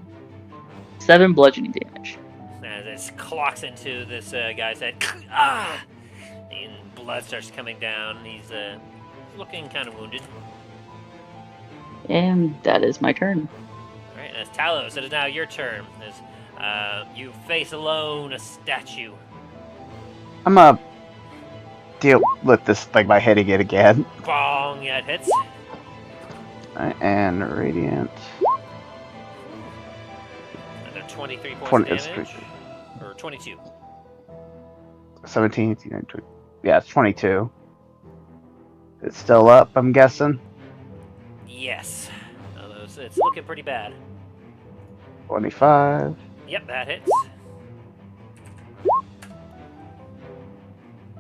7 bludgeoning damage. As it clocks into this guy's head. Ah! And blood starts coming down. He's looking kind of wounded. And that is my turn. Alright, As Talos, it is now your turn. As you face alone a statue. I'm gonna deal with this thing by hitting it again. Bong, yeah, it hits. And radiant. Another 23 points 20, of it's damage. Or 22. 17, 18, 19, 20. Yeah, it's 22. It's still up, I'm guessing. Yes. It's looking pretty bad. 25. Yep, that hits.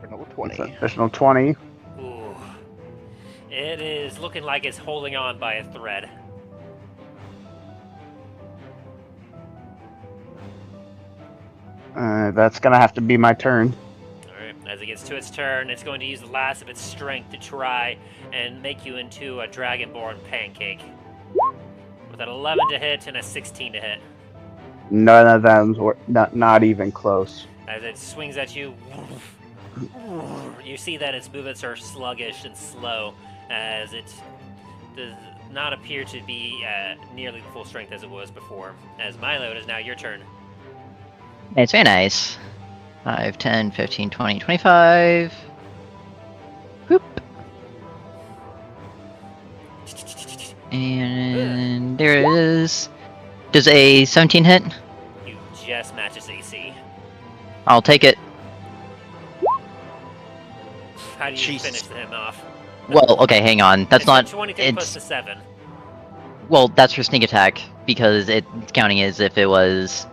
Another It's 20. an additional 20. Ooh. It is looking like it's holding on by a thread. That's gonna have to be my turn. Alright, as it gets to its turn, it's going to use the last of its strength to try and make you into a dragonborn pancake. With an 11 to hit and a 16 to hit. None of them's not even close. As it swings at you, you see that its movements are sluggish and slow, as it does not appear to be nearly the full strength as it was before. As Milo, it is now your turn. It's very nice. 5, 10, 15, 20, 25. Whoop. And there it is. Does a 17 hit? You just match its AC. I'll take it. How do you Jesus. finish him off? Well, okay, hang on. That's It's not. 23 plus the It's 7. well, that's for sneak attack because it's counting as if it was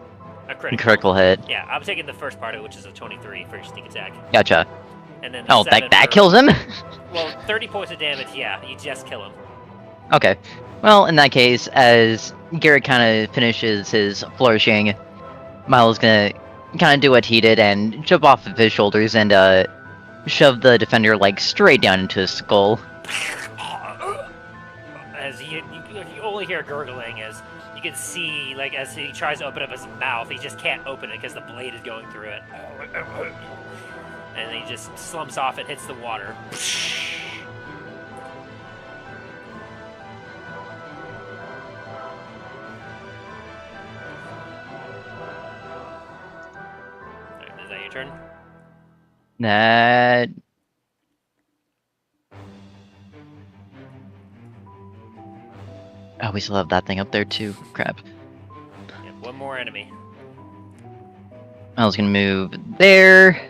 A a critical. critical hit. Yeah, I'm taking the first part of it, which is a 23 for your sneak attack. Gotcha. And then the Oh, 7 that for- kills him. Well, 30 points of damage, yeah, you just kill him. Okay. Well, in that case, as Garret kind of finishes his flourishing, Milo's gonna kind of do what he did and jump off of his shoulders and shove the defender like straight down into his skull. As you only hear gurgling, as you can see, like, as he tries to open up his mouth, he just can't open it because the blade is going through it. And then he just slumps off and hits the water. Alright, is that your turn? That. Oh, we still have that thing up there too. Crap. Yep, one more enemy. I was gonna move there,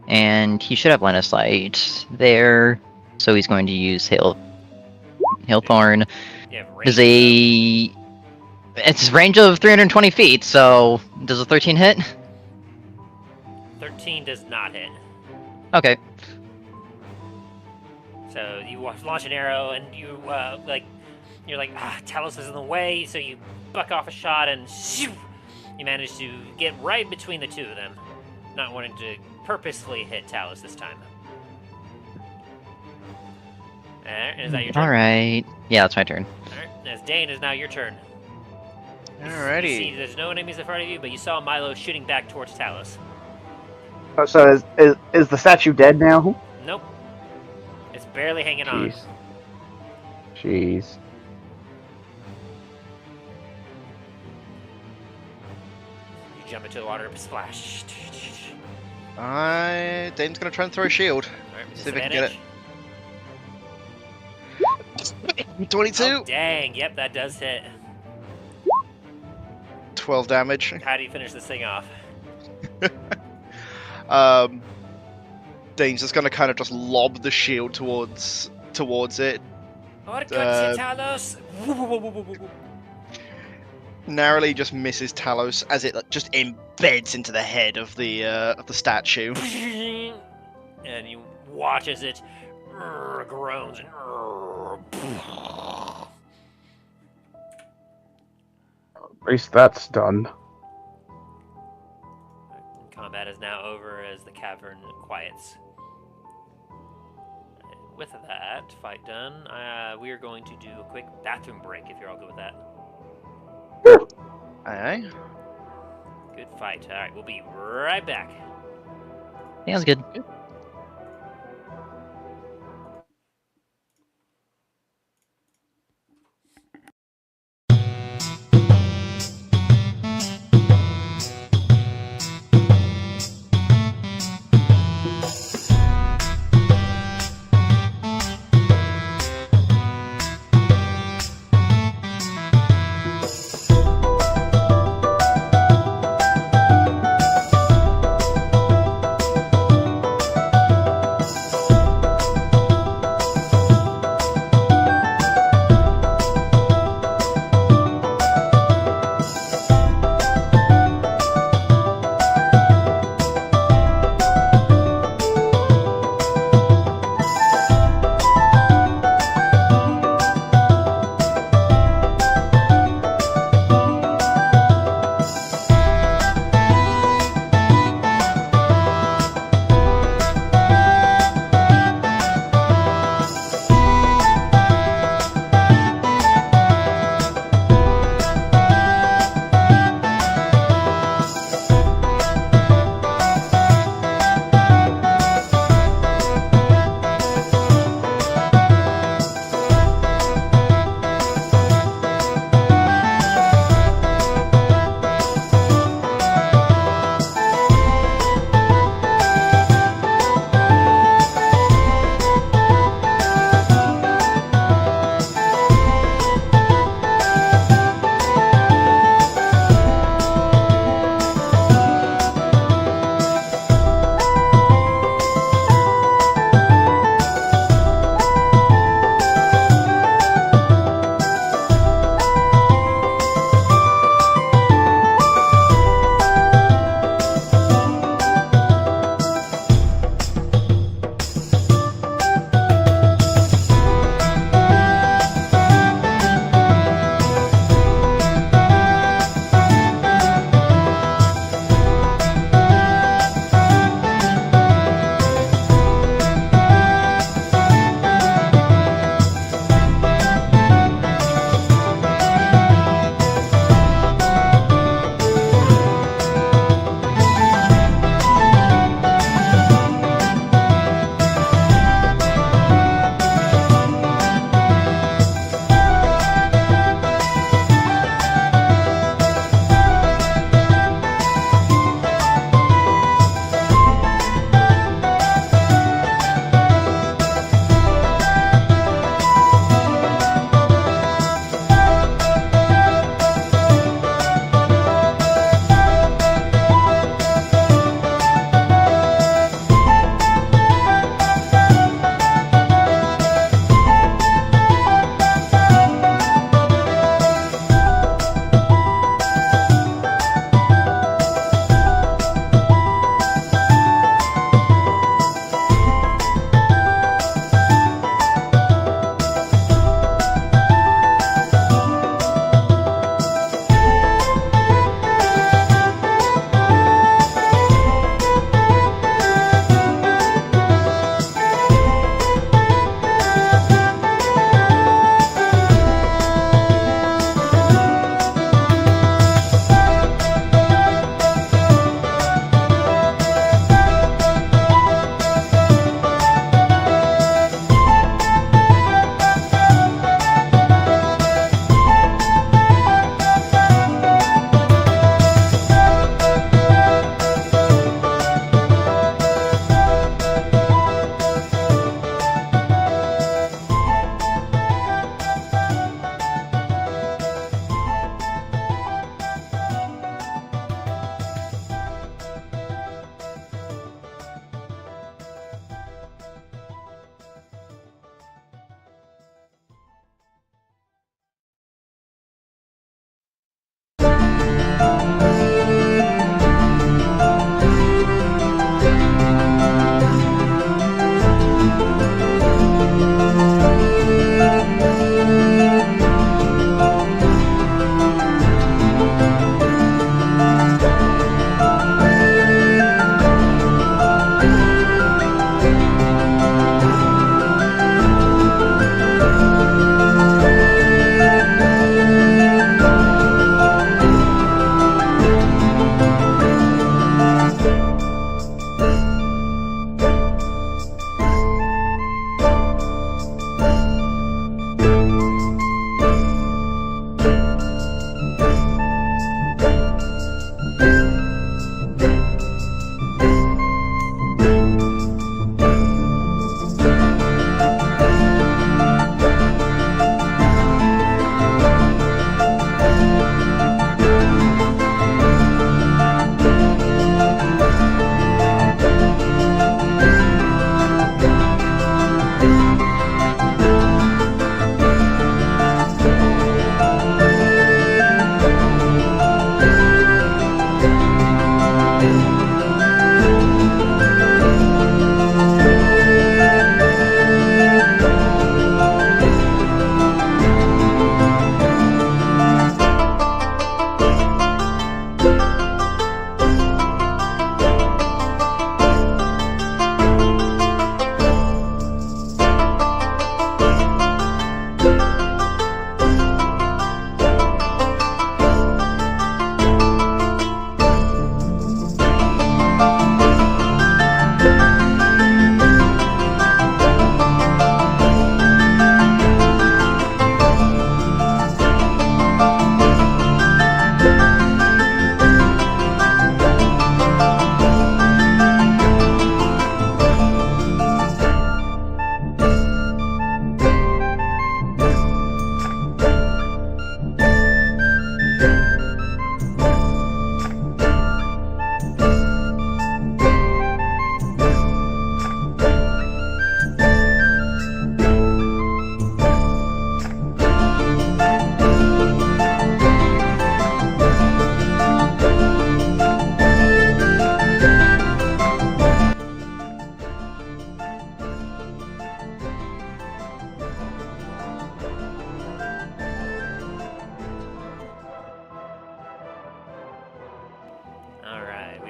and he should have line of sight there, so he's going to use Hailthorn. You have range. Does it's range of 320 feet, so does a 13 hit? 13 does not hit. Okay. So you launch an arrow, and you're like, Talos is in the way, so you buck off a shot, and shoo, you manage to get right between the two of them, not wanting to purposefully hit Talos this time. Alright, is that your turn? Alright. Yeah, that's my turn. Alright, as Dain, is now your turn. You see, Alrighty. there's no enemies in front of you, but you saw Milo shooting back towards Talos. Oh, so is the statue dead now? Nope. It's barely hanging on. Jeez. Jeez. You jump into the water, splash. Dane's gonna try and throw a shield. Alright, See if I can get disadvantage. 22! Oh, dang, yep, that does hit. 12 damage. How do you finish this thing off? Dane's just gonna kind of just lob the shield towards it. Talos! Narrowly just misses Talos as it just embeds into the head of the statue. And you watch as it groans and At least that's done. combat is now over as the cavern quiets. With that fight done, we are going to do a quick bathroom break if you're all good with that. Aye. Good fight. Alright, we'll be right back. Sounds good.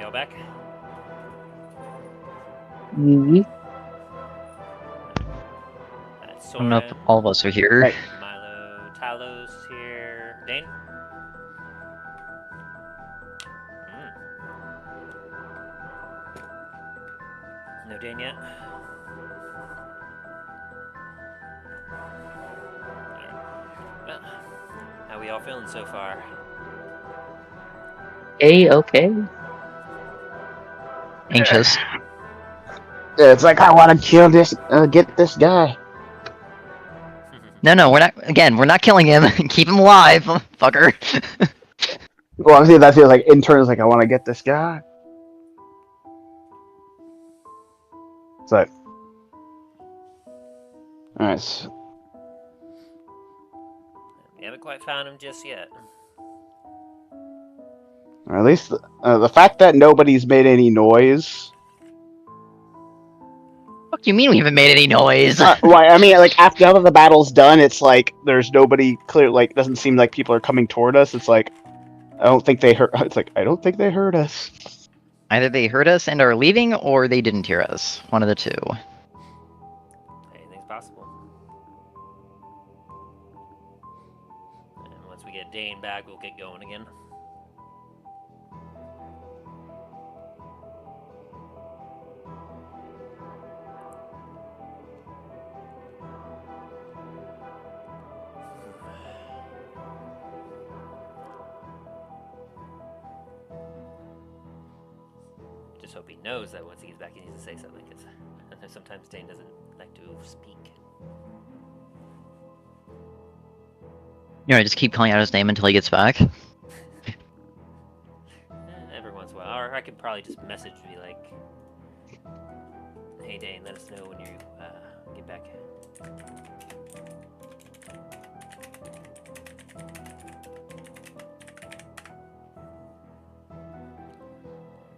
we all back? Mhm. I don't know if Soren, all of us are here. Right. Milo, Talos here. Dain? No Dain yet? Alright. Well, how we all feeling so far? Okay. Anxious. Yeah, it's like I want to kill this, get this guy. No, we're not. Again, we're not killing him. Keep him alive, fucker. Well, I'm saying that feels like internally like I want to get this guy. So, alright. So, We haven't quite found him just yet. or at least the fact that nobody's made any noise. What do you mean we haven't made any noise? Why? I mean, like after now that the battle's done, it's like there's nobody clear. Like, doesn't seem like people are coming toward us. It's like I don't think they heard. It's like I don't think they heard us. Either they heard us and are leaving, or they didn't hear us. One of the two. Anything's possible. And once we get Dain back, we'll get going again. Just hope he knows that once he gets back, he needs to say something, because I know sometimes Dain doesn't like to speak. You know, just keep calling out his name until he gets back. Every once in a while. Or I could probably just message me like, hey Dain, let us know when you get back.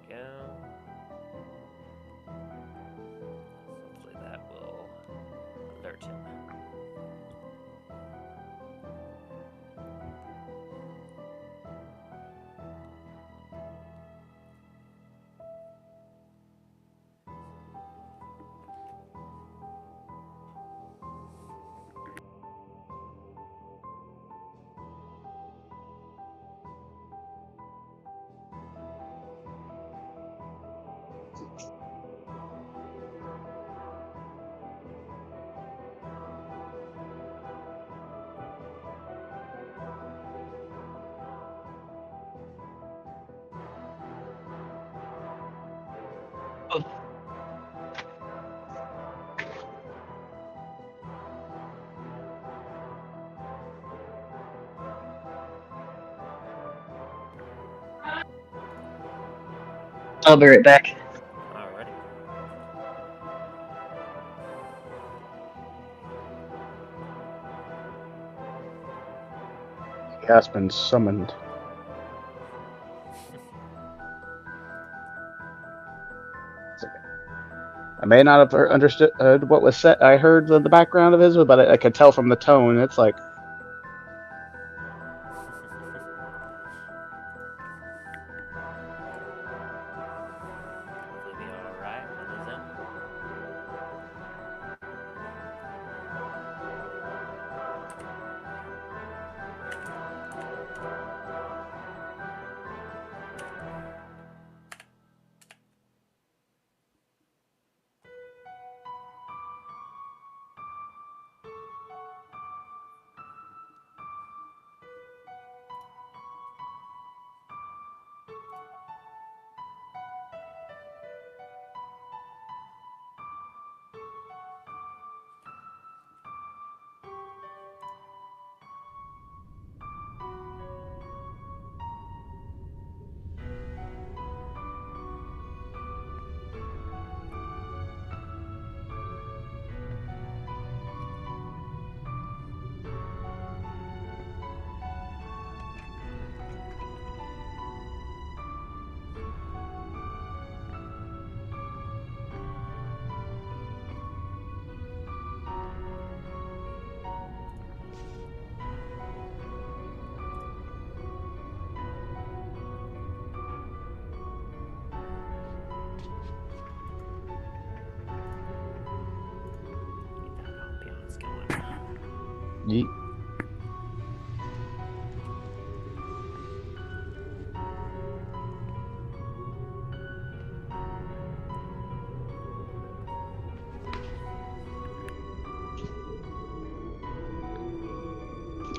Go. Hopefully that will alert him. I'll be right back. Alrighty. He has been summoned. I may not have understood what was said. I heard the background of his, but I could tell from the tone. It's like Hopefully be alright with his end. Yeet.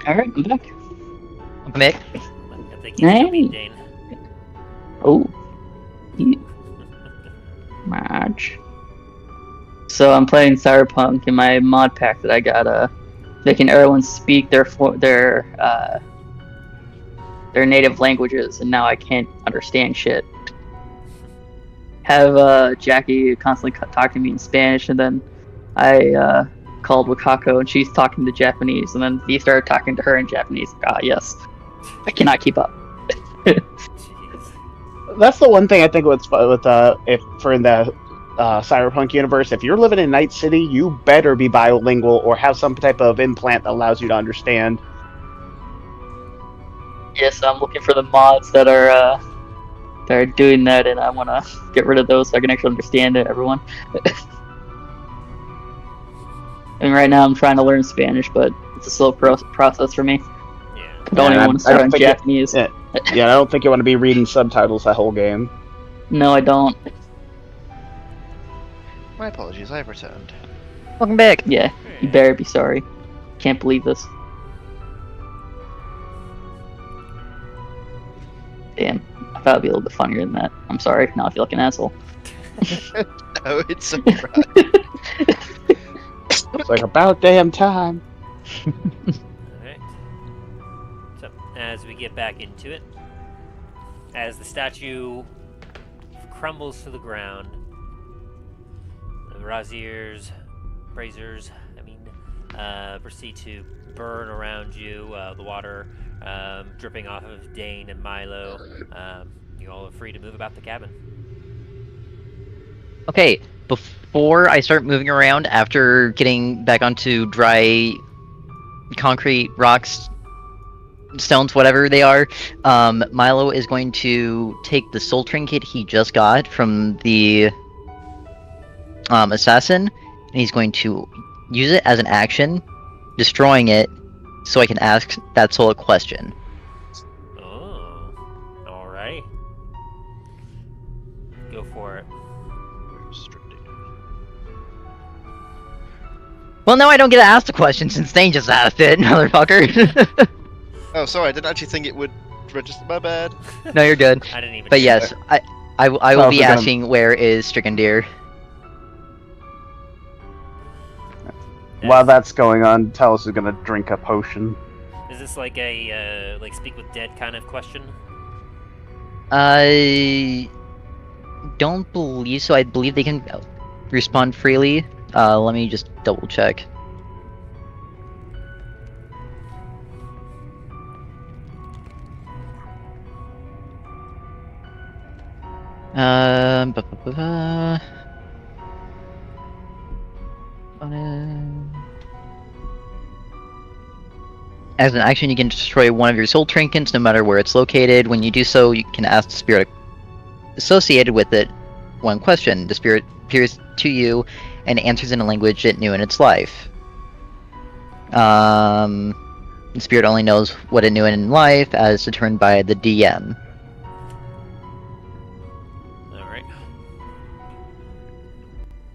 Alright, I'm back. Welcome back. I think he's still being Dain. Oh. March. So I'm playing Cyberpunk in my mod pack that I got, making everyone speak their native languages, and now I can't understand shit. Have Jackie constantly talk to me in Spanish, and then I called Wakako, and she's talking to Japanese, and then he started talking to her in Japanese. Ah, yes. I cannot keep up. Jeez. That's the one thing I think with if for in the Cyberpunk universe, if you're living in Night City, you better be bilingual or have some type of implant that allows you to understand. Yes, I'm looking for the mods that are doing that, and I want to get rid of those so I can actually understand it, everyone. And right now I'm trying to learn Spanish, but it's a slow process for me. Yeah. I don't even want to start on Japanese. Yeah, I don't think you want to be reading subtitles that whole game. No, I don't. My apologies, I've returned. Welcome back. Yeah, you better be sorry. Can't believe this. Damn, I thought it'd be a little bit funnier than that. I'm sorry, now I feel like an asshole. No, it's alright. It's like about damn time. Alright. So, as we get back into it, as the statue crumbles to the ground, the braziers, proceed to burn around you, the water dripping off of Dain and Milo. You all are free to move about the cabin. Okay, before I start moving around, after getting back onto dry concrete, rocks, stones, whatever they are, Milo is going to take the soul trinket he just got from the assassin, and he's going to use it as an action, destroying it, so I can ask that soul a question. Oh, alright. Go for it. Well, now I don't get to ask the question since Dain just asked it, motherfucker. Oh, sorry, I didn't actually think it would register. My bad. No, you're good. I didn't even. But do yes, that. I will Oh, be we're gonna- asking where is Strigandr. While that's going on, Talos is gonna drink a potion. Is this like a like speak with dead kind of question? I don't believe so. I believe they can respond freely. Let me just double check. As an action, you can destroy one of your soul trinkets, no matter where it's located. When you do so, you can ask the spirit associated with it one question. The spirit appears to you and answers in a language it knew in its life. The spirit only knows what it knew in life, as determined by the DM. Alright.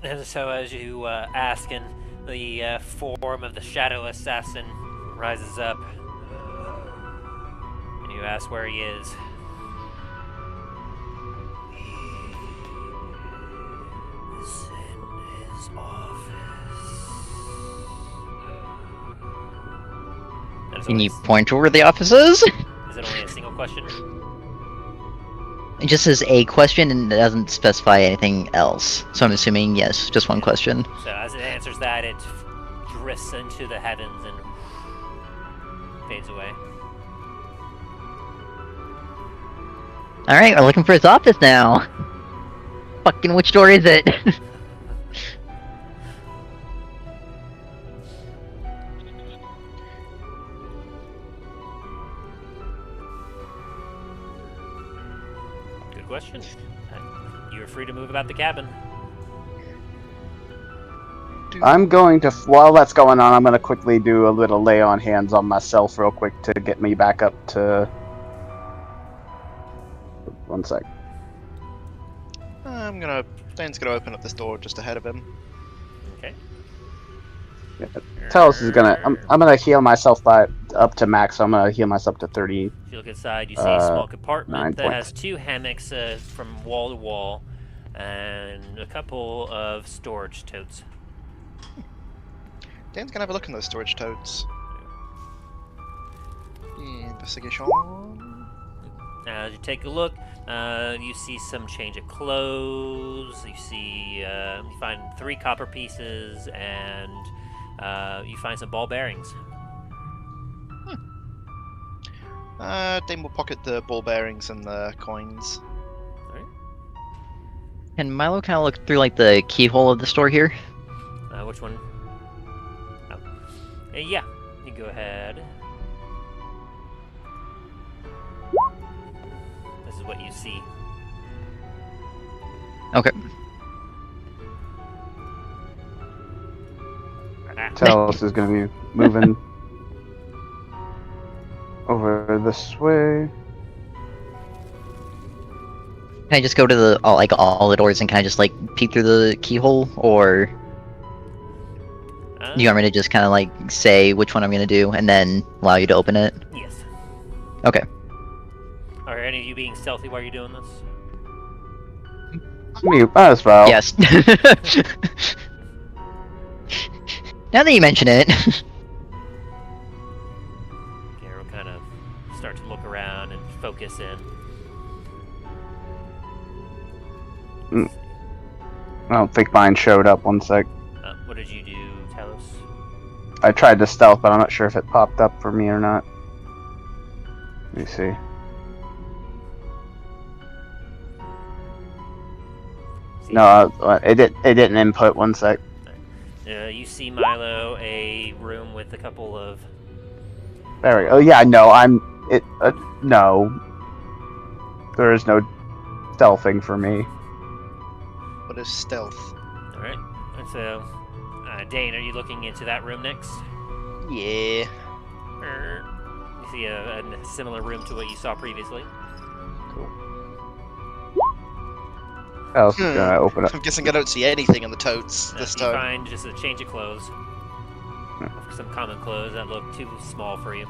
And so as you ask, and the form of the shadow assassin rises up, and you ask where he is. He's in his office. Can you point to where the office is? Is it only a single question? It just says a question and it doesn't specify anything else. So I'm assuming yes, just one question. So as it answers that, it drifts into the heavens and fades away. Alright, we're looking for his office now. Fucking which door is it? Good question. You're free to move about the cabin. I'm going to, while that's going on, I'm going to quickly do a little lay on hands on myself real quick to get me back up to... 1 sec. Dane's gonna open up this door just ahead of him. Okay. Yeah. Talos is gonna, I'm gonna heal myself up to max, so I'm gonna heal myself to 30. If you look inside, you see a small compartment 9 that points. has 2 hammocks from wall to wall, and a couple of storage totes. Dane's gonna have a look in those storage totes. Investigation. As you take a look, you see some change of clothes. You see, you find 3 copper pieces, and you find some ball bearings. Dane will pocket the ball bearings and the coins. Can Milo kind of look through like the keyhole of the store here? Which one? Oh. Yeah, you go ahead. This is what you see. Okay. Talos is gonna be moving over this way. Can I just go to the all the doors and kind of just like peek through the keyhole, or do you want me to just kind of like say which one I'm gonna do and then allow you to open it? Yes. Okay. Are any of you being stealthy while you're doing this? Me as well. Yes. Now that you mention it. Garret will kind of start to look around and focus in. I don't think mine showed up. 1 sec. What did you do, Talos? I tried to stealth, but I'm not sure if it popped up for me or not. Let me see. No, it didn't input. 1 sec. You see, Milo, a room with a couple of... There we go. Oh yeah, no, no. There is no stealthing for me. What is stealth? Alright, and so, Dain, are you looking into that room next? Yeah. You see a similar room to what you saw previously. Else is gonna open up. I'm guessing I don't see anything in the totes this You time. find just a change of clothes. Some common clothes that look too small for you.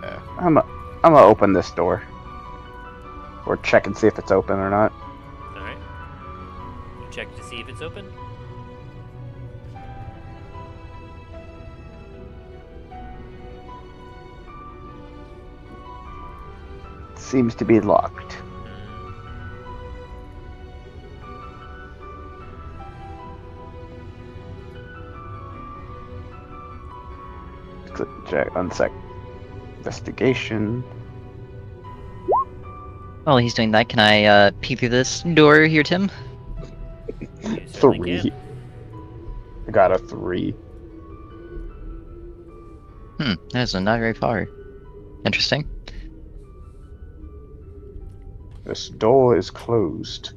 Yeah. I'm gonna open this door. Or check and see if it's open or not. Alright. You check to see if it's open. Seems to be locked. Check 1 sec. Investigation. While he's doing that, can I peek through this door here, Tim? You certainly 3. can. I got a 3. That's not very far. Interesting. This door is closed.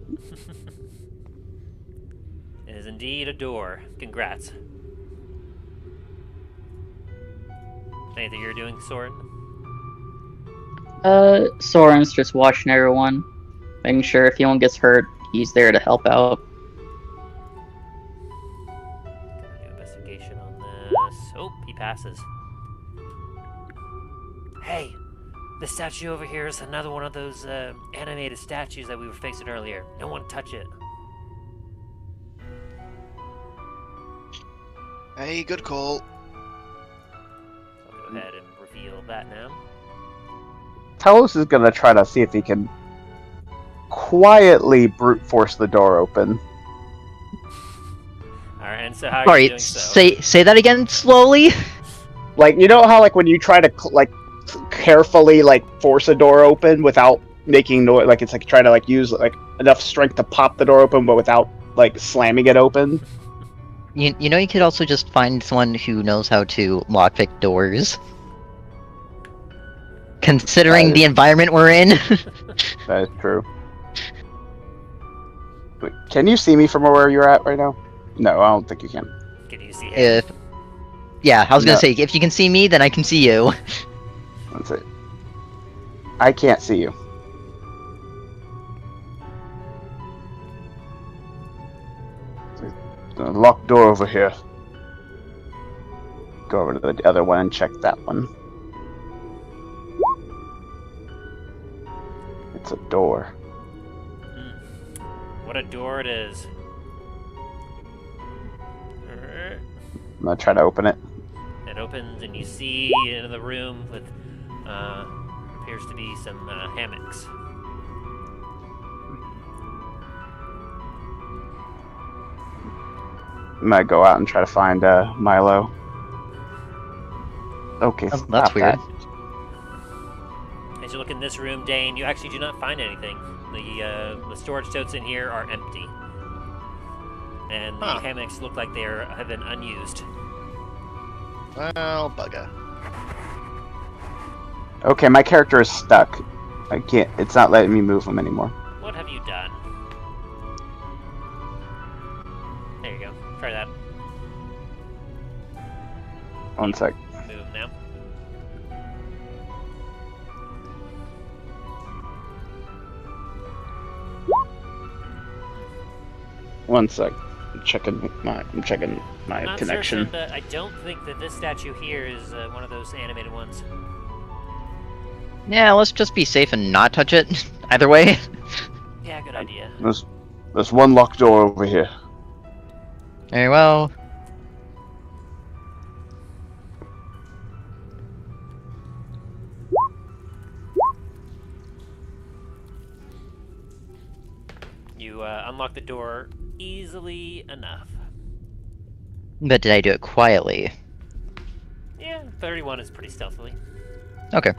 It is indeed a door. Congrats. Anything you're doing, Soren? Soren's just watching everyone, making sure if anyone gets hurt, he's there to help out. Do investigation on this. Oh, he passes. Hey, the statue over here is another one of those animated statues that we were facing earlier. No one touch it. Hey, good call. I'll go ahead and reveal that now. Talos is gonna try to see if he can quietly brute force the door open. Alright, and so how are you doing Alright, so? say that again slowly. Like, you know how like when you try to carefully like force a door open without making noise, like it's like trying to like use like enough strength to pop the door open, but without like slamming it open. You know, you could also just find someone who knows how to lockpick doors. Considering the environment we're in. That is true. Wait, can you see me from where you're at right now? No, I don't think you can. Can you see him? Yeah, I was gonna No. say, if you can see me, then I can see you. That's it. I can't see you. The locked door over here. Go over to the other one and check that one. It's a door. What a door it is. I'm gonna try to open it. It opens and you see into the room with appears to be some hammocks. I'm gonna go out and try to find Milo. Okay, That's stop weird. that. As you look in this room, Dain, you actually do not find anything. The storage totes in here are empty. And the hammocks look like have been unused. Well, bugger. Okay, my character is stuck. I can't. It's not letting me move him anymore. What have you done? There you go. Try that. One sec. Move now. One sec. I'm checking my Not connection. certain, but I don't think that this statue here is one of those animated ones. Yeah, let's just be safe and not touch it. Either way. Yeah, good idea. There's one locked door over here. Very well. You unlock the door easily enough. But did I do it quietly? Yeah, 31 is pretty stealthily. Okay.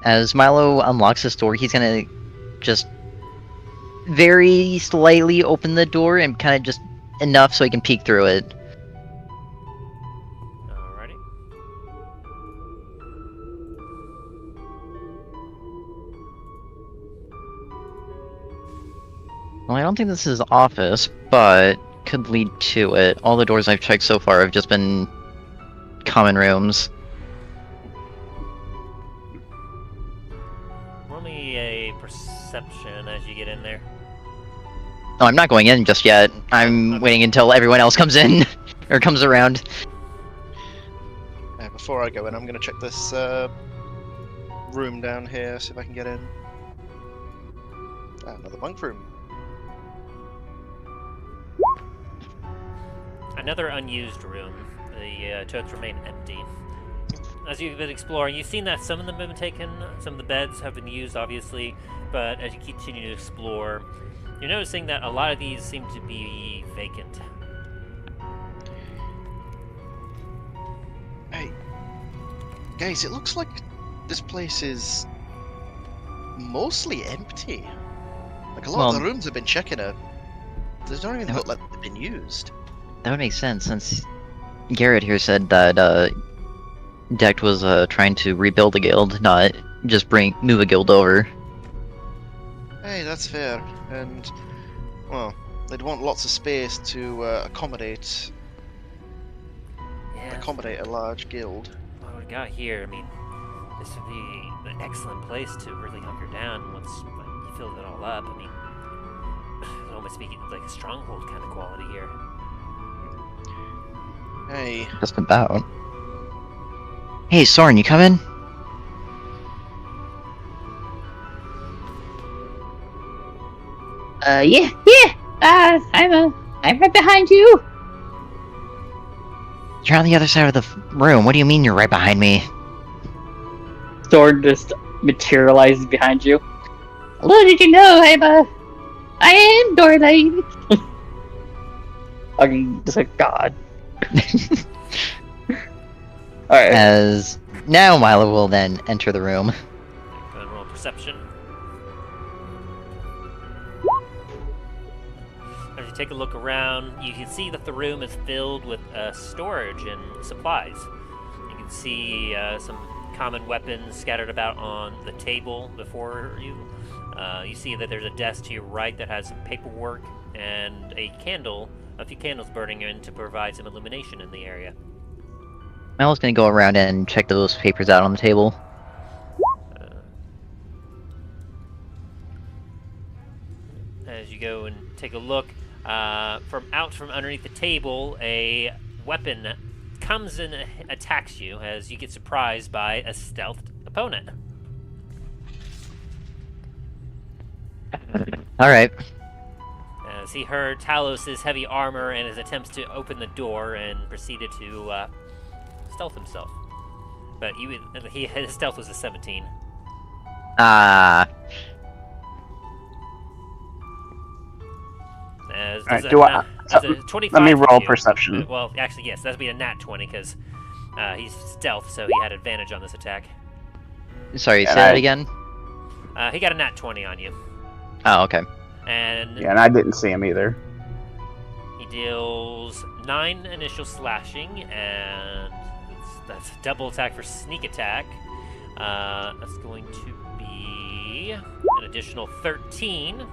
As Milo unlocks this door, he's gonna just very slightly open the door and kind of just enough so he can peek through it. Alrighty. Well, I don't think this is his office, but could lead to it. All the doors I've checked so far have just been common rooms. Roll me a perception as you get in there. Oh, I'm not going in just yet. I'm Okay. waiting until everyone else comes in, or comes around. Before I go in, I'm going to check this room down here, see if I can get in. Another bunk room. Another unused room. The totes remain empty. As you've been exploring, you've seen that some of them have been taken, some of the beds have been used, obviously, but as you continue to explore, you're noticing that a lot of these seem to be vacant. Hey, guys, it looks like this place is mostly empty. Like a lot of the rooms I've been checking are. They don't even look like they've been used. That would make sense, since Garret here said that Decht was trying to rebuild a guild, not just move a guild over. Hey, that's fair. And, well, they'd want lots of space to accommodate Yeah, a large guild. what we got here, I mean, this would be an excellent place to really hunker down once you fill it all up. I mean, it almost be like a stronghold kind of quality here. Hey, Just about. Hey, Soren, you coming? Yeah. I'm right behind you. You're on the other side of the room. What do you mean you're right behind me? Sword just materializes behind you. Little did you know, I am Dorlane. Fucking just like God. Alright. As now Milo will then enter the room. Go and roll perception. As you take a look around, you can see that the room is filled with storage and supplies. You can see some common weapons scattered about on the table before you. You see that there's a desk to your right that has some paperwork and a few candles burning in to provide some illumination in the area. Milo's gonna go around and check those papers out on the table. As you go and take a look, from underneath the table, a weapon comes and attacks you as you get surprised by a stealthed opponent. Alright. As he heard Talos' heavy armor and his attempts to open the door and proceeded to stealth himself. But his stealth was a 17. Alright, let me roll perception. Well, actually, yes, that'd be a nat 20 because he's stealth, so he had advantage on this attack. Sorry, say that again? He got a nat 20 on you. Oh, okay. And I didn't see him either. He deals 9 initial slashing, and that's a double attack for sneak attack. That's going to be an additional 13.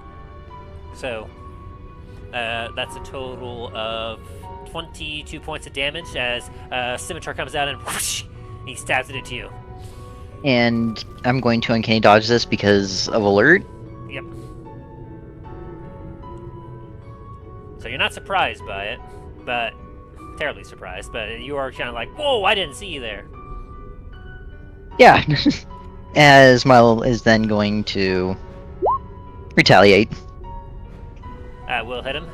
So that's a total of 22 points of damage as Scimitar comes out and whoosh, he stabs it into you. And I'm going to uncanny dodge this because of alert. Yep. So you're not surprised by it, but terribly surprised, but you are kind of like, whoa, I didn't see you there. Yeah. As Milo is then going to retaliate. We'll hit him.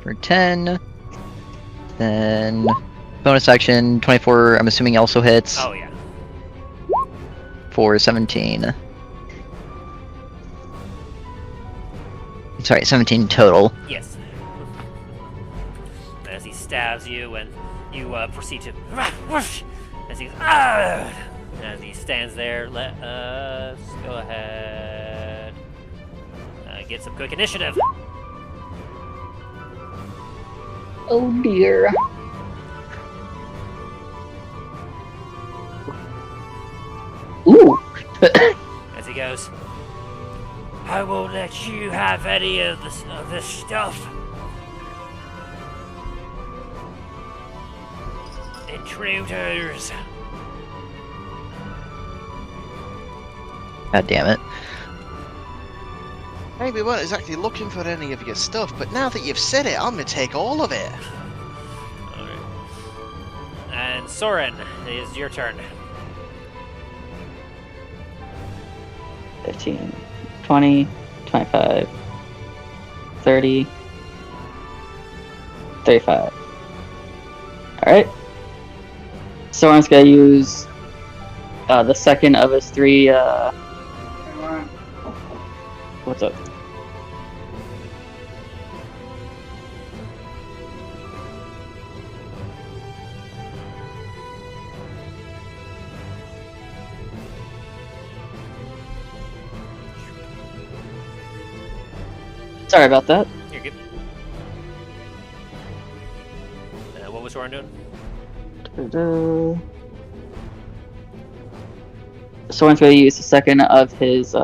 For 10. Then bonus action, 24, I'm assuming also hits. Oh, yeah. For 17. Sorry, 17 total. Yes. As he stabs you, and you proceed to as he's as he stands there. Let us go ahead. Get some quick initiative. Oh dear. Ooh. As he goes, I won't let you have any of this stuff. Intruders. God damn it. Hey, we weren't exactly looking for any of your stuff, but now that you've said it, I'm gonna take all of it. Alright. And Soren, it is your turn. 15, 20, 25, 30, 35. Alright. Soren's gonna use the second of his 3, what's up? Sorry about that. You're good. What was Soren doing? Soren's going to use the second of his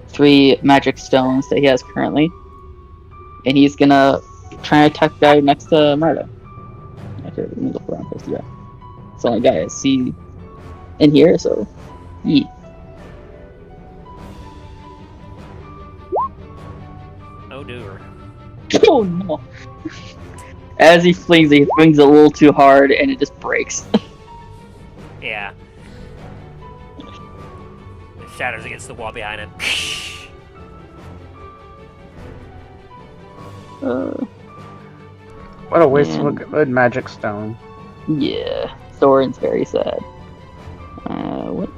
3 magic stones that he has currently, and he's gonna try and attack the guy next to Milo. Okay, let me look around first. Yeah, it's the only guy I see in here, so yeah. Oh, dear. Oh no! As he flings it a little too hard, and it just breaks. Yeah. It shatters against the wall behind him. What a waste of a good magic stone. Yeah, Soren's very sad. What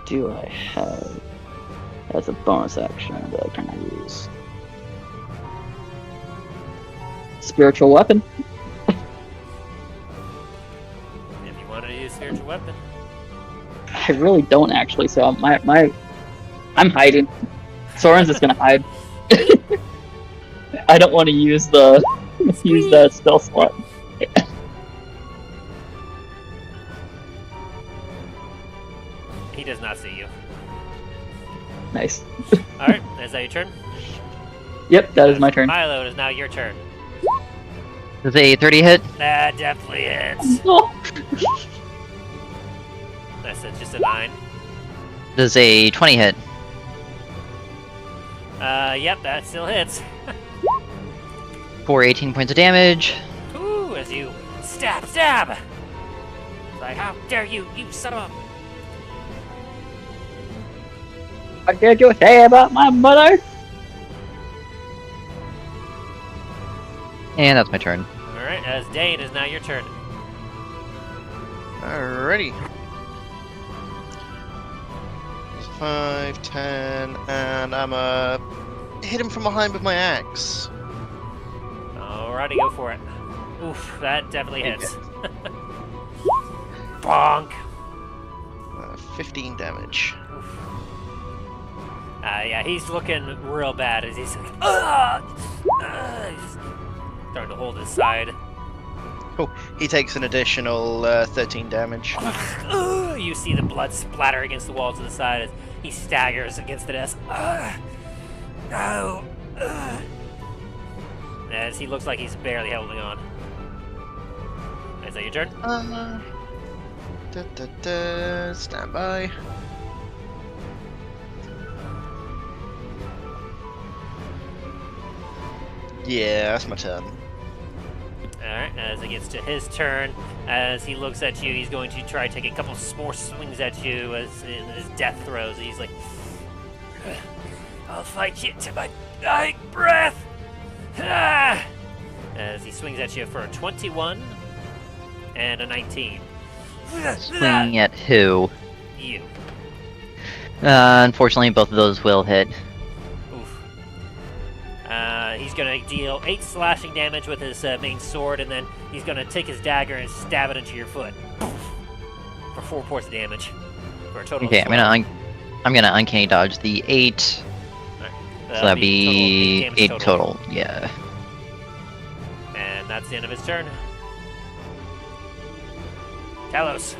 do I have as a bonus action that I can use? Spiritual weapon. If you wanted to use spiritual weapon. I really don't actually, so I'm hiding. Soren's just gonna hide. I don't want to use that spell slot. He does not see you. Nice. Alright, is that your turn? Yep, that is my turn. Milo, it is now your turn. Does a 30 hit? That definitely hits. Oh. That's just a 9. Does a 20 hit? Yep, that still hits. For 18 points of damage. Ooh, as you stab! It's like, how dare you son of a... What did you say about my mother? And that's my turn. Alright, as Dain, is now your turn. Alrighty. 5, 10, and I'm hit him from behind with my axe. Alrighty, go for it. Oof, that definitely hits. Bonk! 15 damage. Oof. Yeah, he's looking real bad as he's like, he's starting to hold his side. Oh, he takes an additional 13 damage. You see the blood splatter against the wall to the side as he staggers against the desk. No! As he looks like he's barely holding on. Is that your turn? Stand by. Yeah, that's my turn. Alright, as it gets to his turn, as he looks at you, he's going to try to take a couple more swings at you as in his death throes. He's like, I'll fight you to my dying breath! As he swings at you for a 21 and a 19. Swinging at who? You. Unfortunately, both of those will hit. Oof. He's going to deal 8 slashing damage with his main sword, and then he's going to take his dagger and stab it into your foot. For 4 points of damage. For a total Okay, of I'm gonna uncanny dodge the 8. So that'd be 8 total. Yeah. And that's the end of his turn. Talos.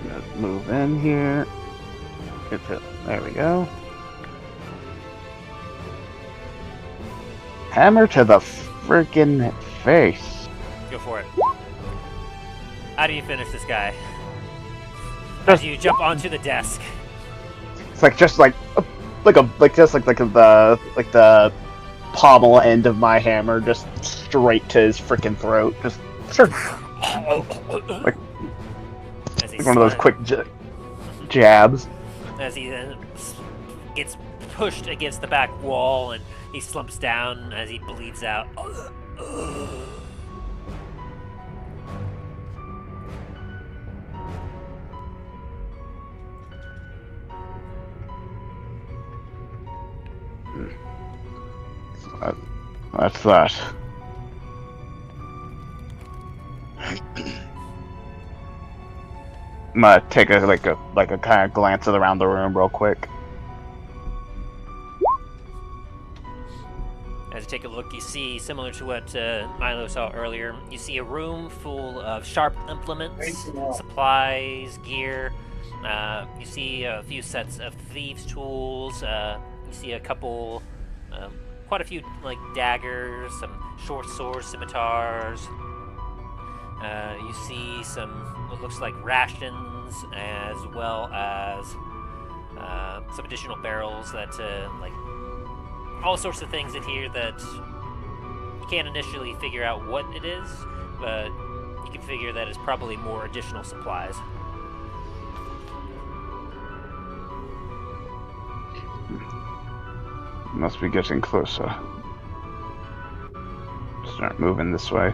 Let's move in here. There we go. Hammer to the freaking face. Go for it. How do you finish this guy? As you jump onto the desk. It's like just like the pommel end of my hammer just straight to his freaking throat. Just like one of those quick jabs. As he then gets pushed against the back wall and he slumps down as he bleeds out. That's that. I'm gonna take a kind of glance around the room real quick. As you take a look, you see, similar to what Milo saw earlier, you see a room full of sharp implements, supplies, gear. You see a few sets of thieves' tools. You see a couple, quite a few like daggers, some short swords, scimitars. You see some what looks like rations, as well as some additional barrels that like all sorts of things in here that you can't initially figure out what it is, but you can figure that it's probably more additional supplies. Must be getting closer. Start moving this way.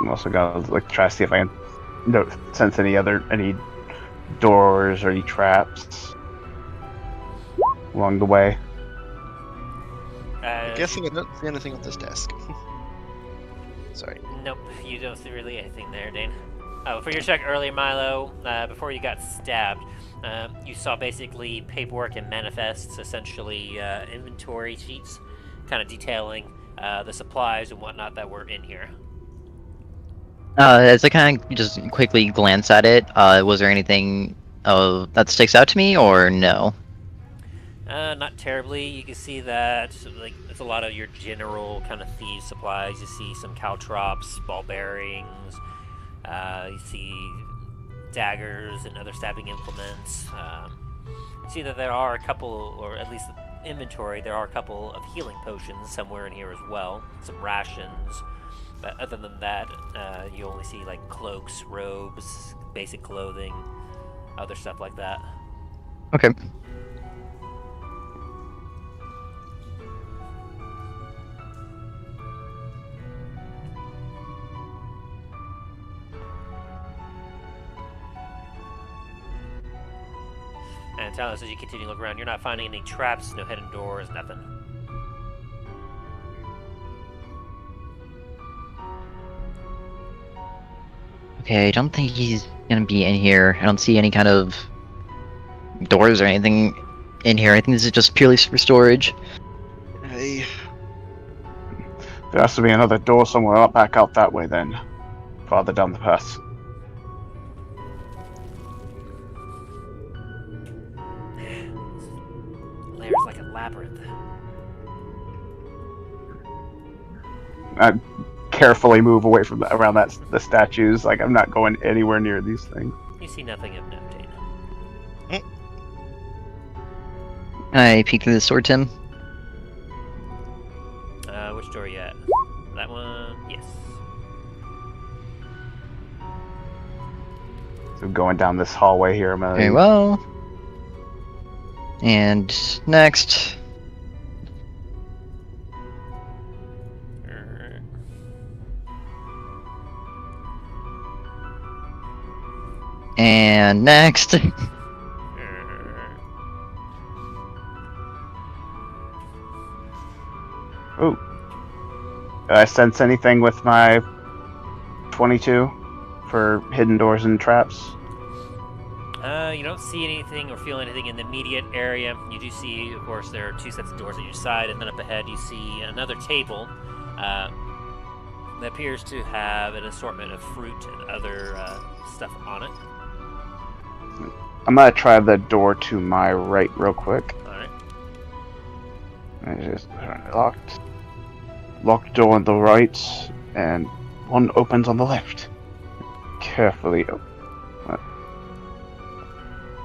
I'm also gotta try to see if I can sense any doors or any traps along the way. I'm guessing I don't see anything on this desk. Sorry. Nope, you don't see really anything there, Dain. Oh, for your check earlier, Milo, before you got stabbed, you saw basically paperwork and manifests, essentially inventory sheets, kind of detailing the supplies and whatnot that were in here. As I kind of just quickly glance at it, was there anything that sticks out to me, or no? Not terribly. You can see that like it's a lot of your general kind of thieves supplies. You see some caltrops, ball bearings. You see daggers and other stabbing implements. You see that there are a couple, or at least inventory, there are a couple of healing potions somewhere in here as well. Some rations. But other than that, you only see like cloaks, robes, basic clothing, other stuff like that. Okay. And Talos, as you continue to look around, you're not finding any traps, no hidden doors, nothing. Okay, I don't think he's gonna be in here. I don't see any kind of doors or anything in here. I think this is just purely for storage. Hey. There has to be another door somewhere up back out that way then. Farther down the path. Lair's like a labyrinth. I carefully move away from around the statues. Like, I'm not going anywhere near these things. You see nothing of note, Dain. Can I peek through the sword, Tim? Which door are you at? That one? Yes. So going down this hallway here, I'm gonna... Very well. And next. And next. Ooh. Did I sense anything with my 22 for hidden doors and traps? You don't see anything or feel anything in the immediate area. You do see, of course, there are two sets of doors at your side, and then up ahead you see another table that appears to have an assortment of fruit and other stuff on it. I'm gonna try the door to my right real quick. Alright. It's just locked. Locked door on the right, and one opens on the left. Carefully open.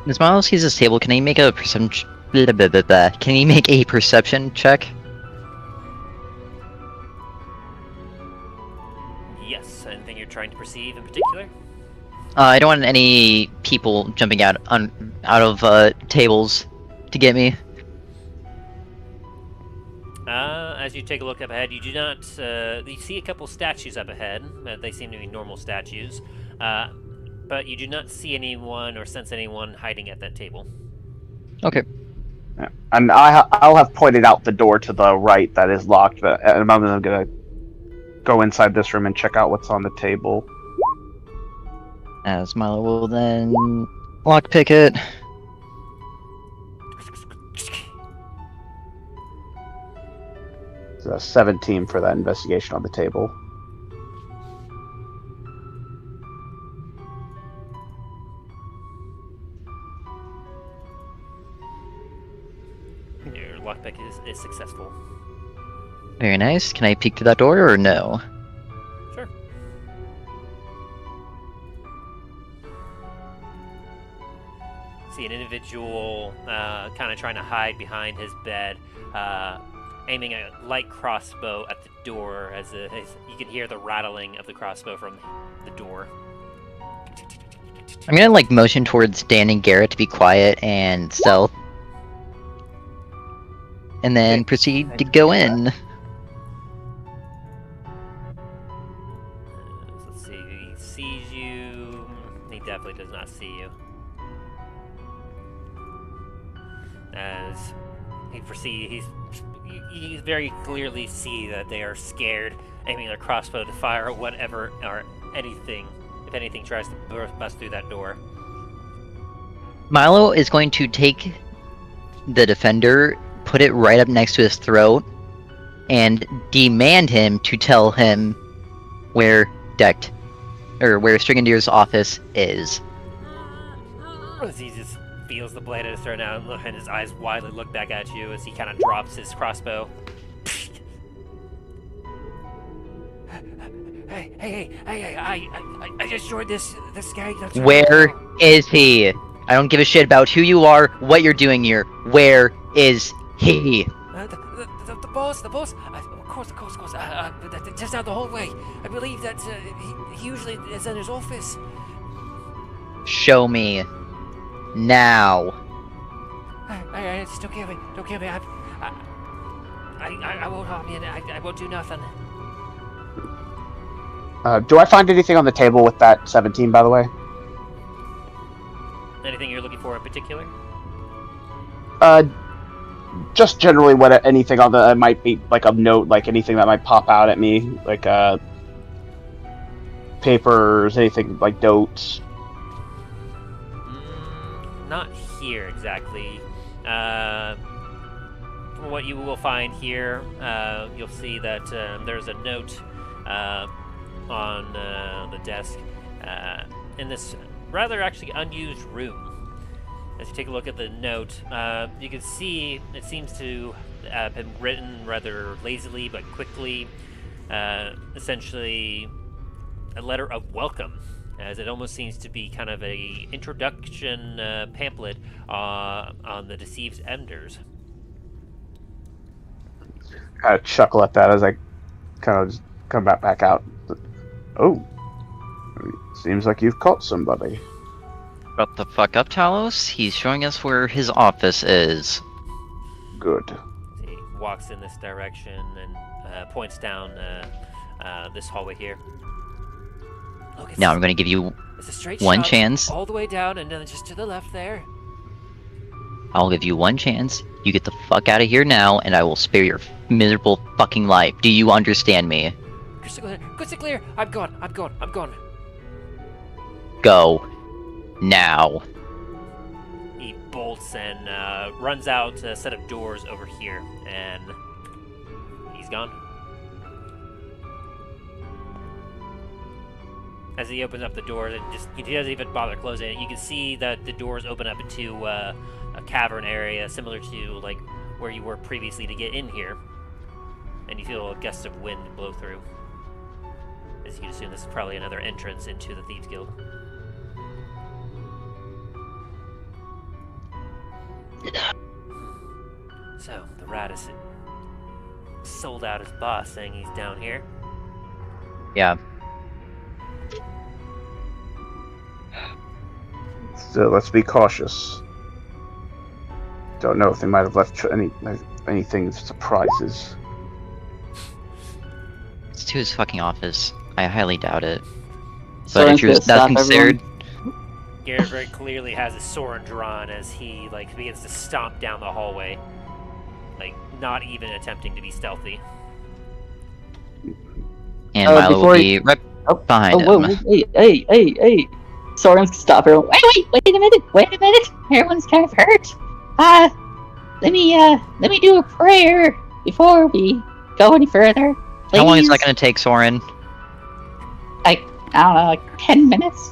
As Miles sees this table, can he make a perception? Can he make a perception check? Yes. Anything you're trying to perceive in particular? I don't want any people jumping out of tables to get me. As you take a look up ahead, you do not. You see a couple statues up ahead. They seem to be normal statues, but you do not see anyone or sense anyone hiding at that table. Okay. Yeah. And I'll have pointed out the door to the right that is locked. But at a moment, I'm gonna go inside this room and check out what's on the table. As Milo will then lockpick it. It's a 17 for that investigation on the table. Your lockpick is successful. Very nice. Can I peek to that door or no? Sure. See an individual kind of trying to hide behind his bed, aiming a light crossbow at the door as you can hear the rattling of the crossbow from the door. I'm gonna like motion towards Dain and Garret to be quiet and stealth. And then proceed to go in. Let's see, he sees you. He definitely does not see you. As you very clearly see that they are scared, aiming their crossbow to fire whatever or anything if anything tries to bust through that door. Milo is going to take the defender, put it right up next to his throat, and demand him to tell him where Strigandr's office is. As he just feels the blade at his throat now, and his eyes widely look back at you as he kind of drops his crossbow. Hey! I just joined this gang. Where is he? I don't give a shit about who you are, what you're doing here. Where is he? The boss. Of course. Just down the hallway. I believe that he usually is in his office. Show me. Now. Just don't kill me. I won't harm you. I won't do nothing. Do I find anything on the table with that 17, by the way? Anything you're looking for in particular? Just generally anything on the might be like a note, like anything that might pop out at me, like papers, anything like notes. Not here exactly. From what you will find here, you'll see that there's a note on the desk in this rather actually unused room. As you take a look at the note, you can see it seems to have been written rather lazily but quickly. Essentially, a letter of welcome, as it almost seems to be kind of a introduction pamphlet on the deceived enders. I chuckle at that as I kind of just come back out. Oh, seems like you've caught somebody. Shut the fuck up, Talos. He's showing us where his office is. Good. He walks in this direction and points down this hallway here. Look, Now I'm going to give you it's a straight one shot chance. all the way down, and then just to the left there. I'll give you one chance. You get the fuck out of here now, and I will spare your miserable fucking life. Do you understand me? Crystal clear. I'm gone. Go. Now. He bolts and runs out a set of doors over here, and he's gone. As he opens up the doors, and he doesn't even bother closing it, you can see that the doors open up into a cavern area similar to like where you were previously to get in here, and you feel a gust of wind blow through. As you can assume, this is probably another entrance into the Thieves Guild. So, the rat is sold out his boss, saying he's down here. Yeah. Still, let's be cautious. Don't know if they might have left anything surprises. It's to his fucking office. I highly doubt it. But Soren's if you're gonna that stop considered, Garret very clearly has his sword drawn as he begins to stomp down the hallway, not even attempting to be stealthy. and Milo will be right behind him. Hey! Soren's gonna stop everyone. Wait a minute! Everyone's kind of hurt. Let me do a prayer before we go any further. Please. How long is that going to take, Soren? I don't know, like 10 minutes?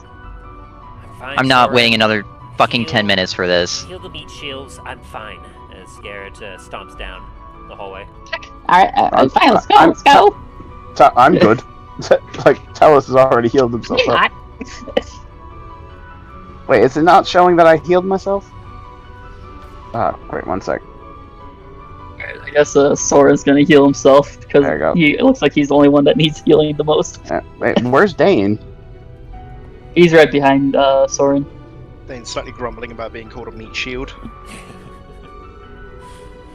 Fine, I'm not Soren. waiting another fucking 10 minutes for this. Heal the meat shields, I'm fine. As Garret stomps down the hallway. Alright, fine, let's go. I'm good. Talos has already healed himself You're up. not. Wait, is it not showing that I healed myself? Wait, one sec. I guess Soren's gonna heal himself because There you go. it looks like he's the only one that needs healing the most. Wait, where's Dain? He's right behind Soren. Dain's slightly grumbling about being called a meat shield.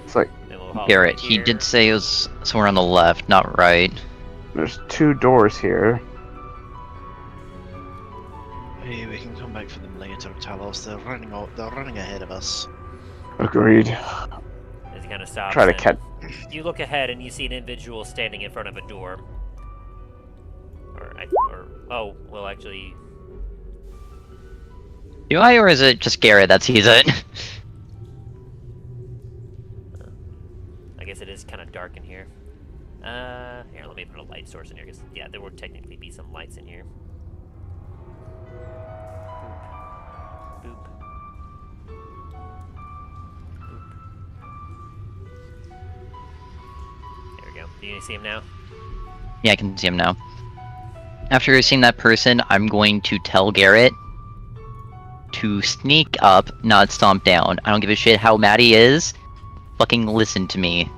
It's like, Garret, he did say it was somewhere on the left, not right. there's 2 doors here. Hey, we can come back for them later, Talos. They're running ahead of us. Agreed. As he kind of stops. Try to and catch. You look ahead and you see an individual standing in front of a door. Actually, Do I, or is it just Garret that sees it? I guess it is kind of dark in here. Here, let me put a light source in here, because, yeah, there would technically be some lights in here. Boop. Boop. There we go. Do you see him now? Yeah, I can see him now. After seeing that person, I'm going to tell Garret to sneak up, not stomp down. I don't give a shit how mad he is. Fucking listen to me.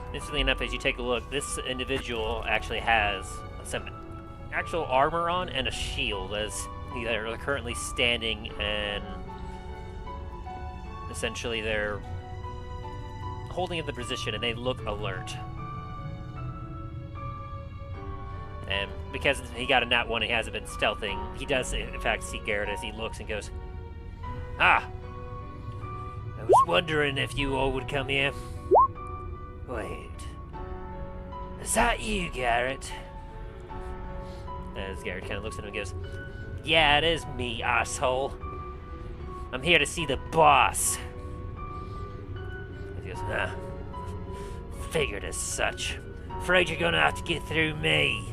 Interestingly enough, as you take a look, this individual actually has some actual armor on and a shield, as they're currently standing, and essentially they're holding up the position, and they look alert. And because he got a nat 1, he hasn't been stealthing. He does, in fact, see Garret as he looks and goes, "Ah! I was wondering if you all would come here. Wait. Is that you, Garret?" As Garret kind of looks at him and goes, "Yeah, it is me, asshole. I'm here to see the boss." He goes, "Ah. Figured as such. Afraid you're gonna have to get through me.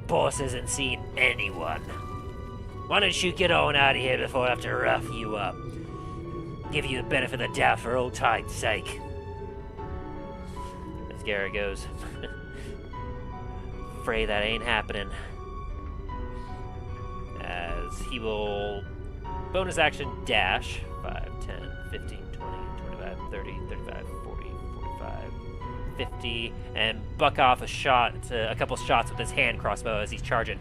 Boss isn't seeing anyone. Why don't you get on out of here before I have to rough you up? Give you the benefit of the doubt for old time's sake." As Garret goes, "Afraid that ain't happening." As he will bonus action dash 5, 10, 15, 20, 25, 30, 35, 40, 45, 50, and buck off a shot, a couple shots with his hand crossbow as he's charging.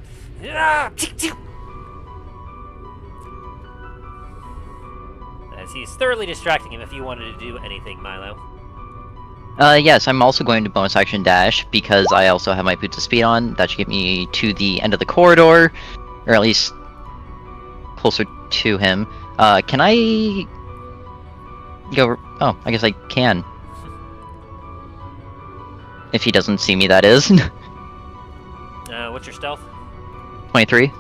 As he's thoroughly distracting him if you wanted to do anything, Milo. Yes, I'm also going to bonus action dash, because I also have my boots of speed on. That should get me to the end of the corridor, or at least closer to him. Can I go? Oh, I guess I can. If he doesn't see me, that is. What's your stealth? 23.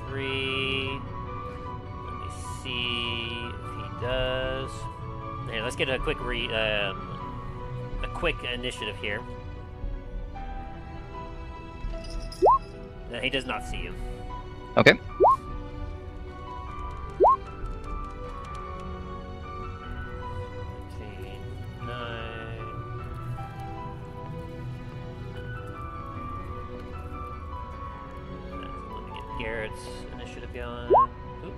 3. Let me see if he does. Here, let's get a quick initiative here. No, he does not see you. Okay. Garret's initiative going. Oop.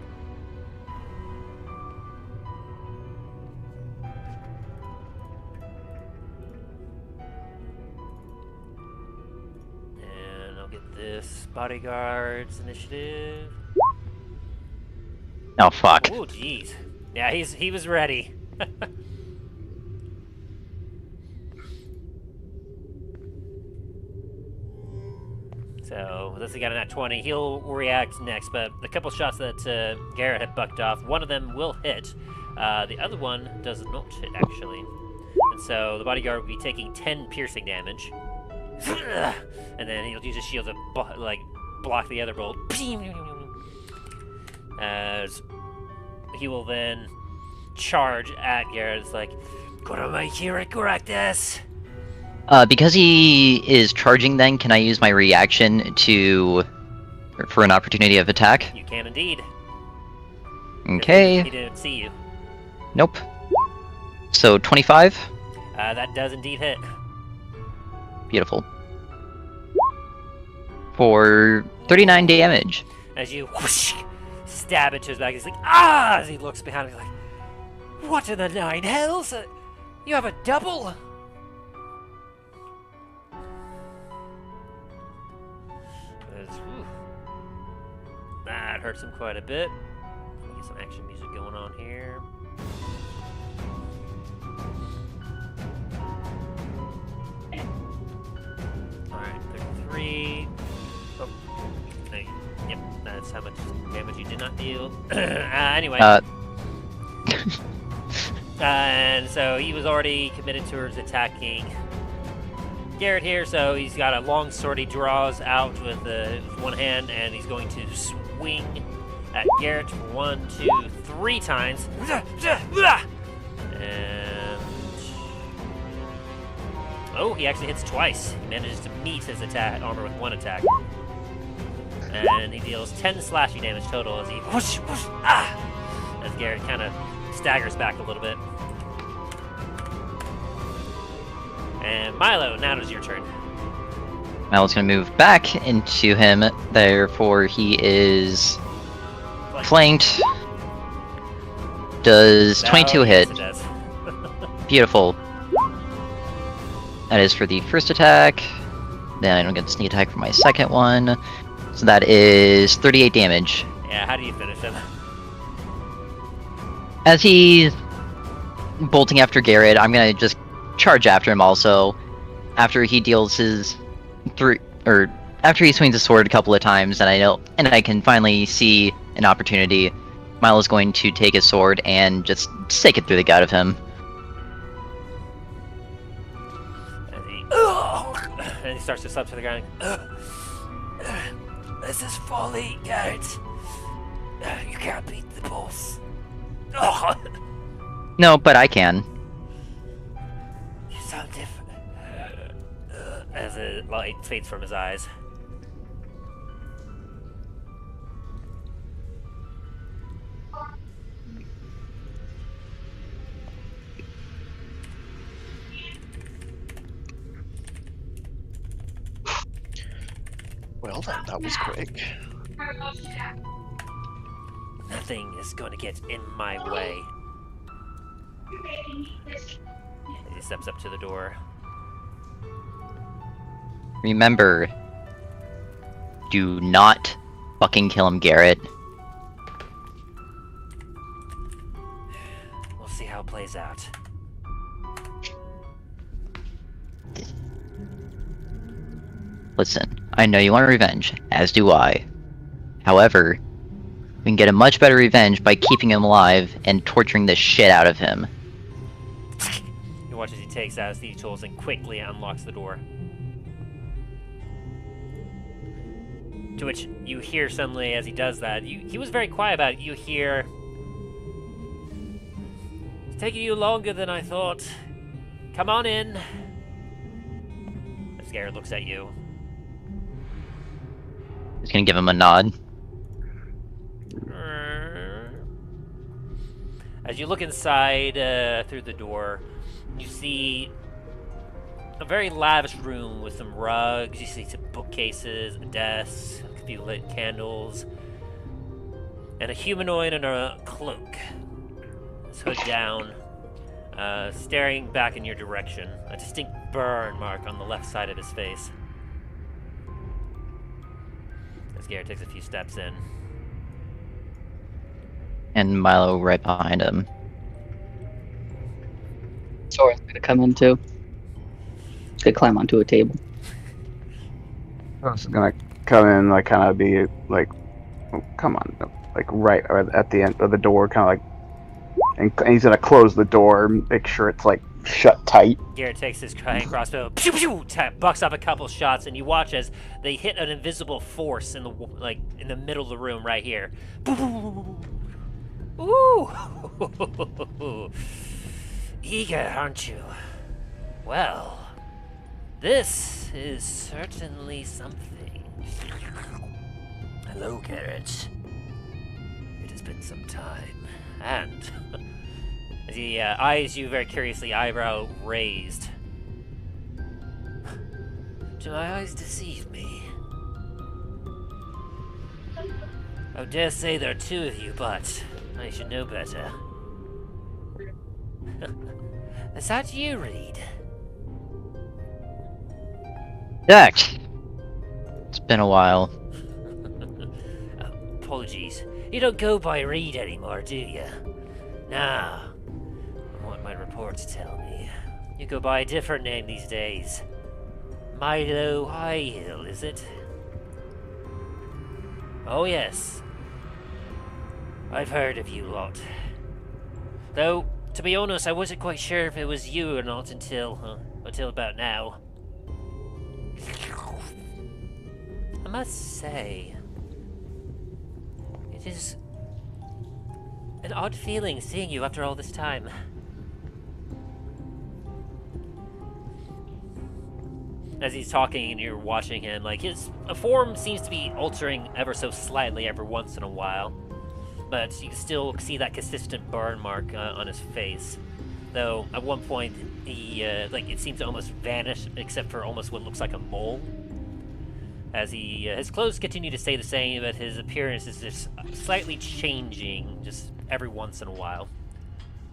And I'll get this bodyguard's initiative. Oh fuck. Oh jeez. Yeah, he was ready. So, this guy got a nat 20. He'll react next, but the couple shots that Garret had bucked off, one of them will hit. The other one does not hit, actually. And so, the bodyguard will be taking 10 piercing damage. And then he'll use his shield to, block the other bolt. As he will then charge at Garret. It's like, "Gonna make you regret this." Because he is charging then, can I use my reaction for an opportunity of attack? You can indeed. Okay. He didn't see you. Nope. So, 25? That does indeed hit. Beautiful. For 39 damage. As you whoosh, stab into his back, he's like, "Ah!" As he looks behind him, he's like, "What in the nine hells? You have a double?" That hurts him quite a bit. Let me get some action music going on here. Alright, 33. Oh, yep, that's how much damage you did not deal. Anyway. And so he was already committed towards attacking Garret here, so he's got a long sword he draws out with one hand, and he's going to swing at Garret 1, 2, 3 times. And... oh, he actually hits twice. He manages to meet his armor with 1 attack. And he deals 10 slashing damage total as he whoosh, whoosh, as Garret kind of staggers back a little bit. And Milo, now it is your turn. Milo's gonna move back into him, therefore he is flanked. Does 22 hit? Yes, it does. Beautiful. That is for the first attack. Then I don't get the sneak attack for my second one. So that is 38 damage. Yeah, how do you finish him? As he's bolting after Garret, I'm gonna just charge after him also. After he deals his after he swings his sword a couple of times, and I can finally see an opportunity, Milo's going to take his sword and just stake it through the gut of him. And he starts to slip to the ground. This is folly, Garret. You can't beat the boss. No, but I can. You sound different. As a light fades from his eyes. Well then, that was quick. Nothing is going to get in my way. He steps up to the door. Remember, do not fucking kill him, Garret. We'll see how it plays out. Listen, I know you want revenge, as do I. However, we can get a much better revenge by keeping him alive and torturing the shit out of him. You watch as he takes out his thieves' tools and quickly unlocks the door. To which you hear suddenly as he does that, he was very quiet about it, you hear... It's taking you longer than I thought. Come on in. As Garret looks at you. He's gonna give him a nod. As you look inside through the door, you see a very lavish room with some rugs. You see some bookcases, a desk, a few lit candles, and a humanoid in a cloak. His hood down, staring back in your direction. A distinct burn mark on the left side of his face. As Garret takes a few steps in. And Milo right behind him. Soren's gonna come in too. He's gonna climb onto a table. I was gonna come in, like, kind of be like, oh, come on, like right at the end of the door, kind of like, and he's gonna close the door, make sure it's like shut tight. Garret takes his giant crossbow, pew pew, bucks off a couple shots, and you watch as they hit an invisible force in the middle of the room right here. Ooh! Eager, aren't you? Well, this is certainly something. Hello, Garret. It has been some time, and as he eyes you very curiously, eyebrow raised. Do my eyes deceive me? I dare say there are 2 of you, but I should know better. That's how do you read? Jack! It's been a while. Apologies. You don't go by read anymore, do you? No. What my reports tell me. You go by a different name these days. Milo Highhill, is it? Oh yes. I've heard of you lot. Though, to be honest, I wasn't quite sure if it was you or not until about now. I must say, it is an odd feeling seeing you after all this time. As he's talking and you're watching him, like, his form seems to be altering ever so slightly every once in a while. But you can still see that consistent burn mark on his face. Though, at one point, he, it seems to almost vanish, except for almost what looks like a mole. As his clothes continue to stay the same, but his appearance is just slightly changing, just every once in a while.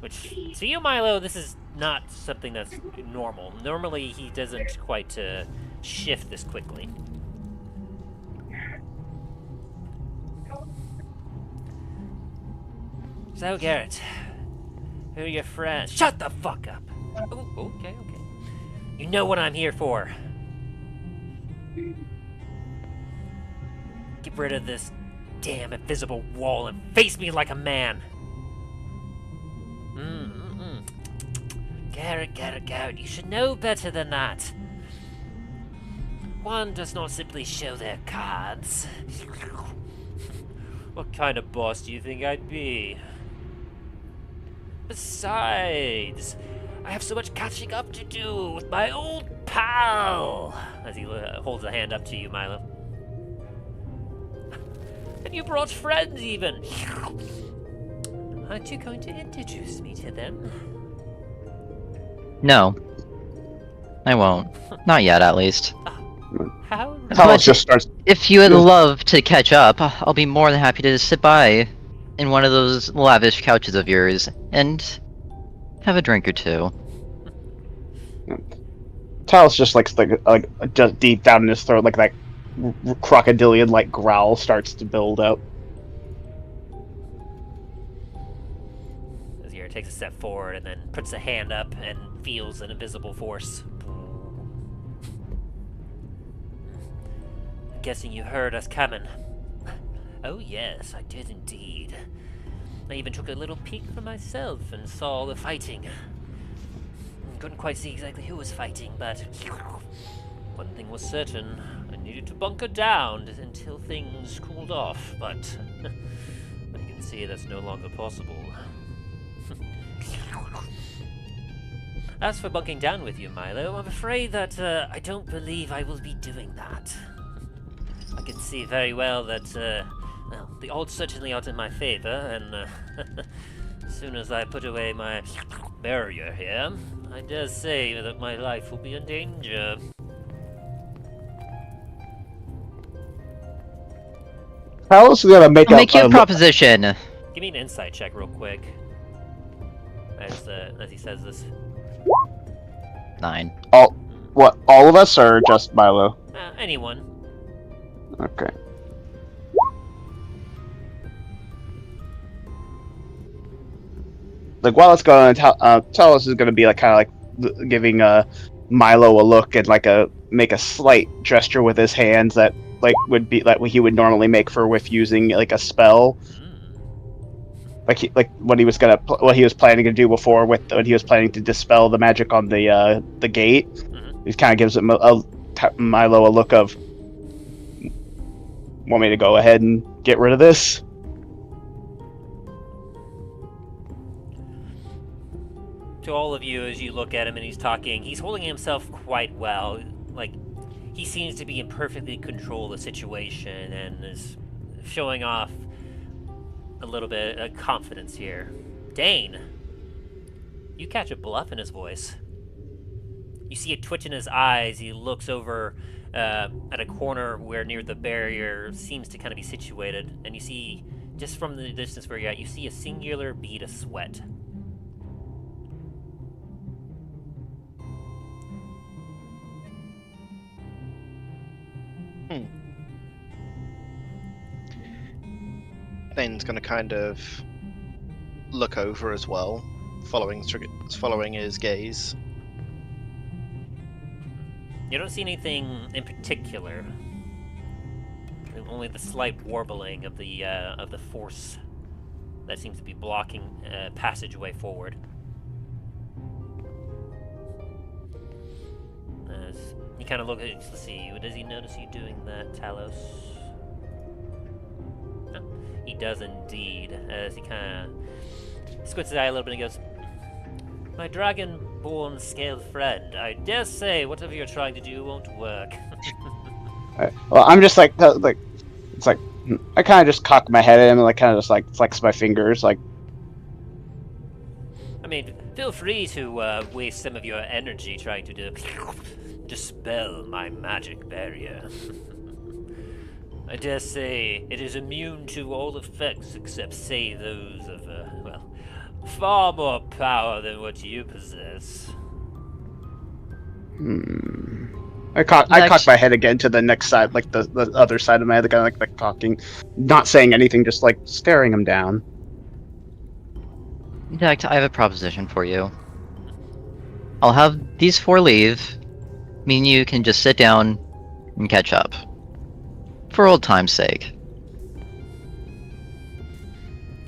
Which, to you, Milo, this is not something that's normal. Normally, he doesn't quite shift this quickly. So, Garret, who are your friends? Shut the fuck up! Oh, okay. You know what I'm here for. Get rid of this damn invisible wall and face me like a man. Garret, you should know better than that. One does not simply show their cards. What kind of boss do you think I'd be? Besides, I have so much catching up to do with my old pal! As he holds a hand up to you, Milo. And you brought friends, even! Aren't you going to introduce me to them? No. I won't. Not yet, at least. How? Talos just starts. If you would love to catch up, I'll be more than happy to sit by in one of those lavish couches of yours and have a drink or two. Talos just like just deep down in his throat, like that crocodilian like growl starts to build up. Azir takes a step forward and then puts a hand up and feels an invisible force. I'm guessing you heard us coming. Oh yes, I did indeed. I even took a little peek for myself and saw the fighting. Couldn't quite see exactly who was fighting, but one thing was certain. I needed to bunker down until things cooled off, but you can see that's no longer possible. As for bunking down with you, Milo, I'm afraid that I don't believe I will be doing that. I can see very well that, well, the odds certainly aren't in my favor, and as soon as I put away my barrier here, I dare say that my life will be in danger. Talos is gonna make Make your proposition. Give me an insight check real quick. As he says this. 9. All of us, or just Milo? Anyone. Okay. Like while it's going on, Talos is gonna be like kind of like giving Milo a look and make a slight gesture with his hands that would be like what he would normally make for with using like a spell. Like what he was planning to do before with when he was planning to dispel the magic on the gate. He kind of gives him Milo a look of, want me to go ahead and get rid of this? To all of you, as you look at him and he's talking, he's holding himself quite well. Like, he seems to be in perfectly control of the situation and is showing off a little bit of confidence here. Dain, you catch a bluff in his voice. You see a twitch in his eyes. He looks over at a corner where near the barrier seems to kind of be situated, and you see, just from the distance where you're at, you see a singular bead of sweat. Dain's going to kind of look over as well, following his gaze. You don't see anything in particular. Only the slight warbling of the force that seems to be blocking passageway forward. He kind of looks to see you. Does he notice you doing that, Talos? No, he does indeed, as he kind of squints his eye a little bit and goes, "My dragon-born scaled friend, I dare say whatever you're trying to do won't work." Well, I'm just like it's like I kind of just cock my head at him and like kind of just like flex my fingers like. I mean, feel free to waste some of your energy trying to dispel my magic barrier. I dare say it is immune to all effects except, say, those of, well, far more power than what you possess. I cock my head again to the next side, like the other side of my head, kind of like cocking, not saying anything, just like staring him down. Intellect, I have a proposition for you. I'll have these 4 leave. Me and you can just sit down and catch up. For old time's sake.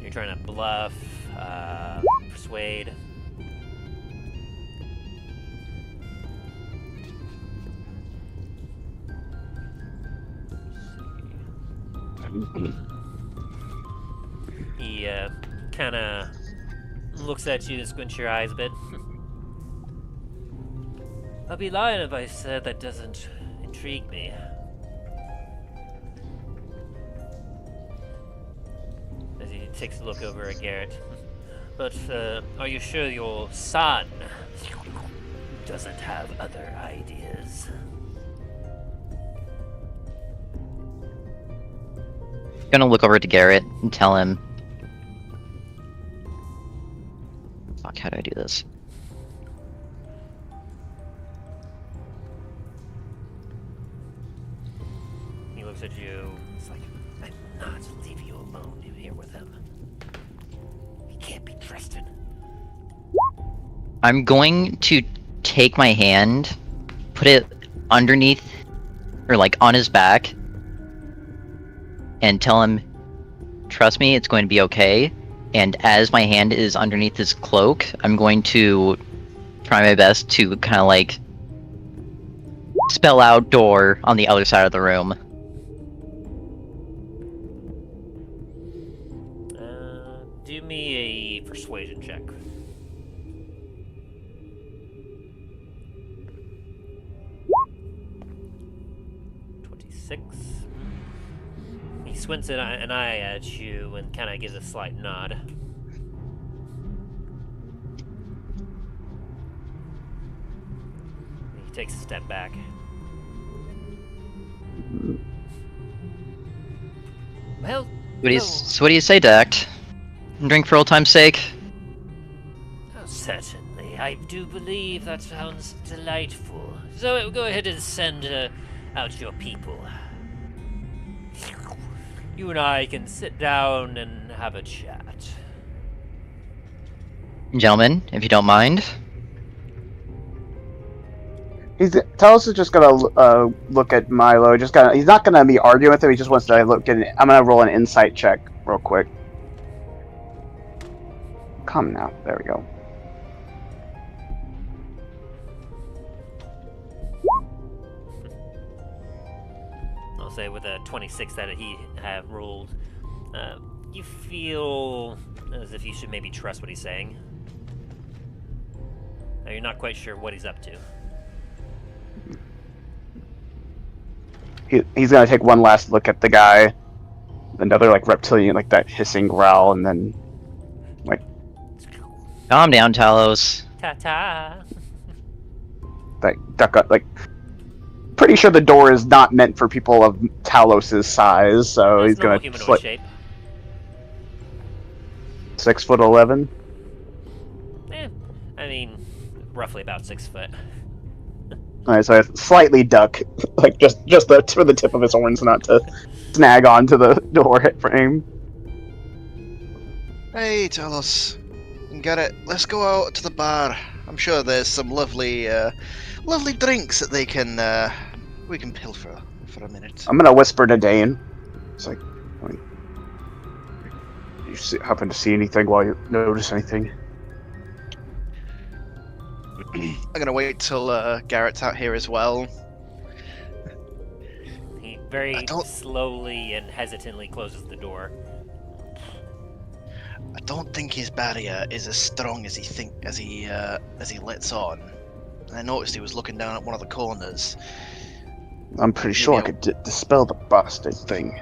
You're trying to bluff, persuade. He kind of looks at you and squints your eyes a bit. I'll be lying if I said that doesn't intrigue me. As he takes a look over at Garret. But are you sure your son doesn't have other ideas? Gonna look over to Garret and tell him. Fuck, how do I do this? He looks at you. It's like, I'm not leaving you alone here with him. He can't be trusted. I'm going to take my hand, put it underneath, or like on his back, and tell him, trust me, it's going to be okay. And as my hand is underneath his cloak, I'm going to try my best to kind of like spell out door on the other side of the room. Do me a persuasion check. He squints an eye at you and kind of gives a slight nod. He takes a step back. Well, So what do you say, Dact? Drink for old time's sake? oh, certainly. I do believe that sounds delightful. So go ahead and send out your people. You and I can sit down and have a chat. Gentlemen, if you don't mind. Talos is just gonna look at Milo. He's not gonna be arguing with him. He just wants to look at it. I'm gonna roll an insight check real quick. Come now. There we go. I'll say with a 26 that he have rolled, you feel as if you should maybe trust what he's saying. Now, you're not quite sure what he's up to. He's gonna take one last look at the guy, another like reptilian, like that hissing growl, and then like, Calm down, Talos. Ta-ta! like duck up. Like, pretty sure the door is not meant for people of Talos' size, so he's gonna humanoid shape. 6'11". I mean, roughly about 6 foot. Alright, so I slightly duck, like just for the tip of his horns, not to snag onto the door frame. Hey, Talos and Garret, let's go out to the bar. I'm sure there's some lovely drinks that we can pilfer for a minute. I'm gonna whisper to Dain. It's like, happen to see anything while you notice anything? I'm gonna wait till Garrett's out here as well. very don't- slowly and hesitantly closes the door. I don't think his barrier is as strong as he lets on. I noticed he was looking down at one of the corners. I'm pretty sure I could dispel the bastard thing.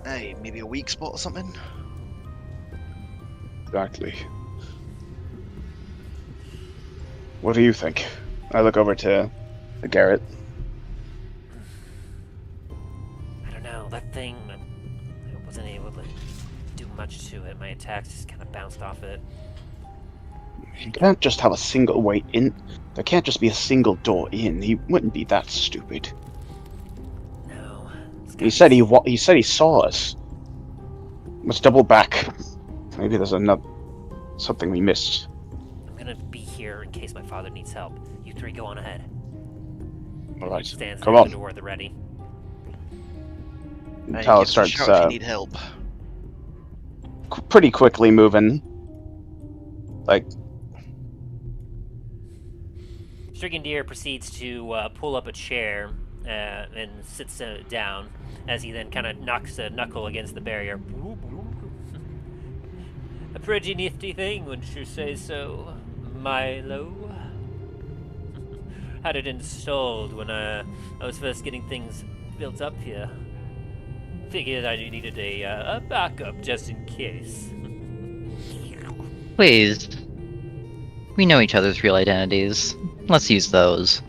Hey, maybe a weak spot or something? Exactly. What do you think? I look over to Garret. I don't know, that thing, I wasn't able to do much to it. My attacks just kind of bounced off it. You can't just have a single way in. There can't just be a single door in. He wouldn't be that stupid. No. He said he saw us. Let's double back. Maybe there's something we missed. I'm gonna be here in case my father needs help. You three go on ahead. All right, Stands come there at on. the door at the ready. Hey, Talos give us a starts shout if you need help. pretty quickly moving. Like, Strigandr proceeds to pull up a chair and sits down as he then kind of knocks a knuckle against the barrier. A pretty nifty thing, wouldn't you say so, Milo? Had it installed when I was first getting things built up here. Figured I needed a backup just in case. Please. We know each other's real identities. Let's use those.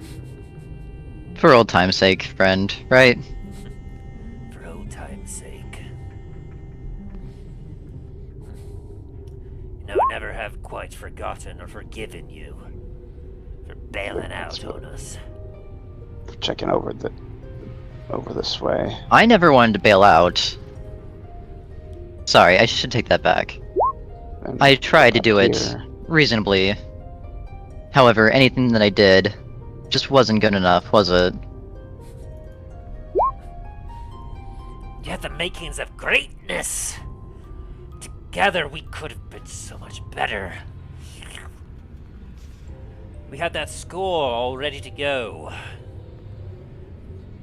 For old time's sake, friend, right? For old time's sake. You know, I never have quite forgotten or forgiven you for bailing out on us. checking over this way. I never wanted to bail out. Sorry, I should take that back. And I tried to do it here. reasonably. However, anything that I did just wasn't good enough, was it? You had the makings of greatness! Together we could have been so much better. We had that score all ready to go.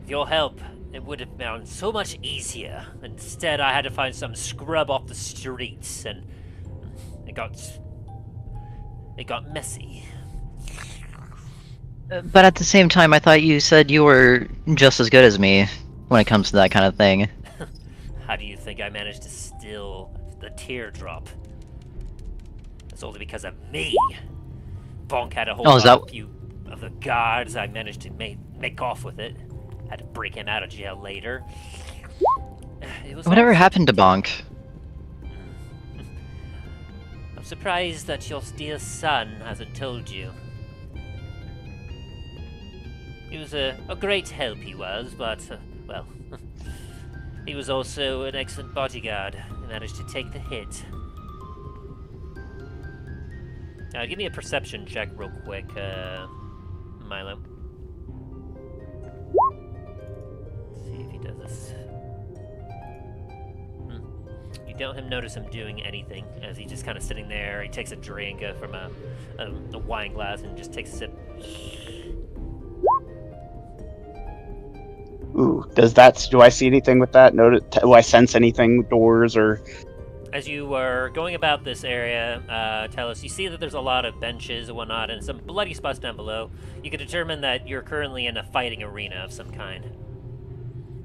With your help, it would have been so much easier. Instead, I had to find some scrub off the streets, and it got messy. But at the same time, I thought you said you were just as good as me when it comes to that kind of thing. How do you think I managed to still the teardrop? It's only because of me. Bonk had a whole lot of few of the guards. I managed to make off with it. Had to break him out of jail later. It was Whatever all- happened to Bonk? I'm surprised that your dear son hasn't told you. He was a great help, he was, but, well, he was also an excellent bodyguard. He managed to take the hit. Give me a perception check real quick, Milo. Let's see if he does this. You don't notice him doing anything, as he's just kind of sitting there. He takes a drink from a wine glass and just takes a sip. Ooh, do I see anything with that? Do I sense anything, doors or? As you are going about this area, Talos, you see that there's a lot of benches and whatnot, and some bloody spots down below. You can determine that you're currently in a fighting arena of some kind.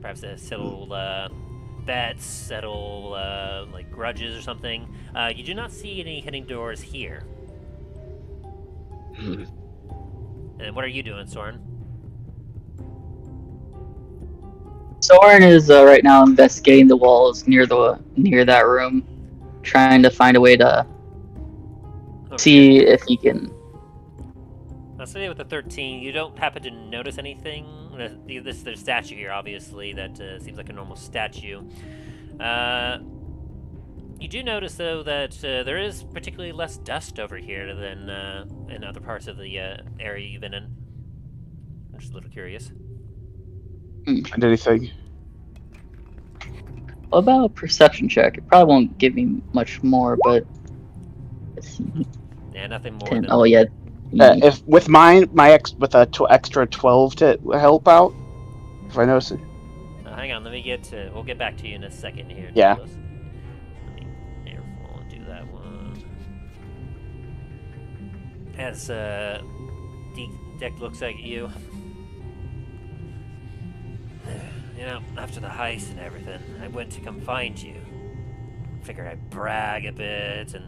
Perhaps a settle bets, settle like grudges or something. You do not see any hidden doors here. And what are you doing, Soren? Soren is right now investigating the walls near that room, trying to find a way to see if he can. I'll say with the 13, you don't happen to notice anything. There's a statue here, obviously, that seems like a normal statue. You do notice, though, that there is particularly less dust over here than in other parts of the area you've been in. I'm just a little curious. And anything? What about a perception check? It probably won't give me much more, but let's see. Yeah, nothing more 10. than... Oh yeah. If with with a extra 12 to help out. If I notice it. Hang on, let me get to... We'll get back to you in a second here. Yeah. Talos. Here, we'll do that one. As, Deck looks at you. You know, after the heist and everything, I went to come find you. Figured I'd brag a bit, and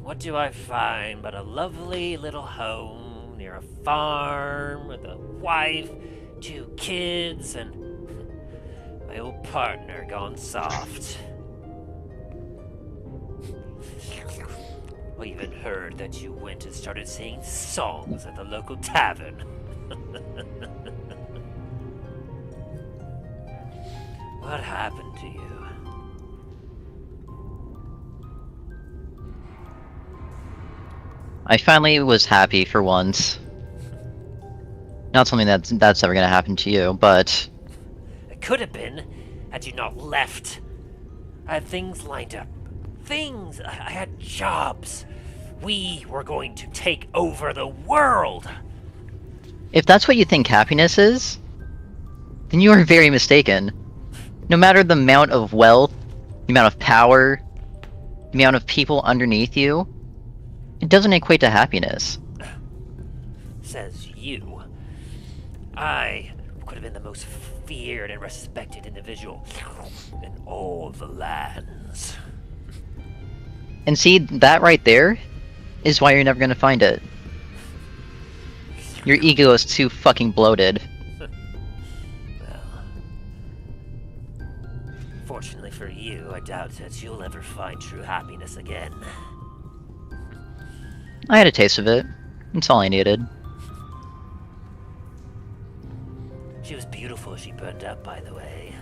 what do I find but a lovely little home near a farm with a wife, 2 kids, and my old partner gone soft. We even heard that you went and started singing songs at the local tavern. What happened to you? I finally was happy for once. Not something that's ever gonna happen to you, but It could have been, had you not left. I had things lined up. Things! I had jobs. We were going to take over the world! if that's what you think happiness is, then you are very mistaken. No matter the amount of wealth, the amount of power, the amount of people underneath you, it doesn't equate to happiness. Says you. I could have been the most feared and respected individual in all the lands. And see, that right there is why you're never gonna find it. Your ego is too fucking bloated. Well, fortunately for you, I doubt that you'll ever find true happiness again. I had a taste of it. That's all I needed. She was beautiful as she burned up, by the way.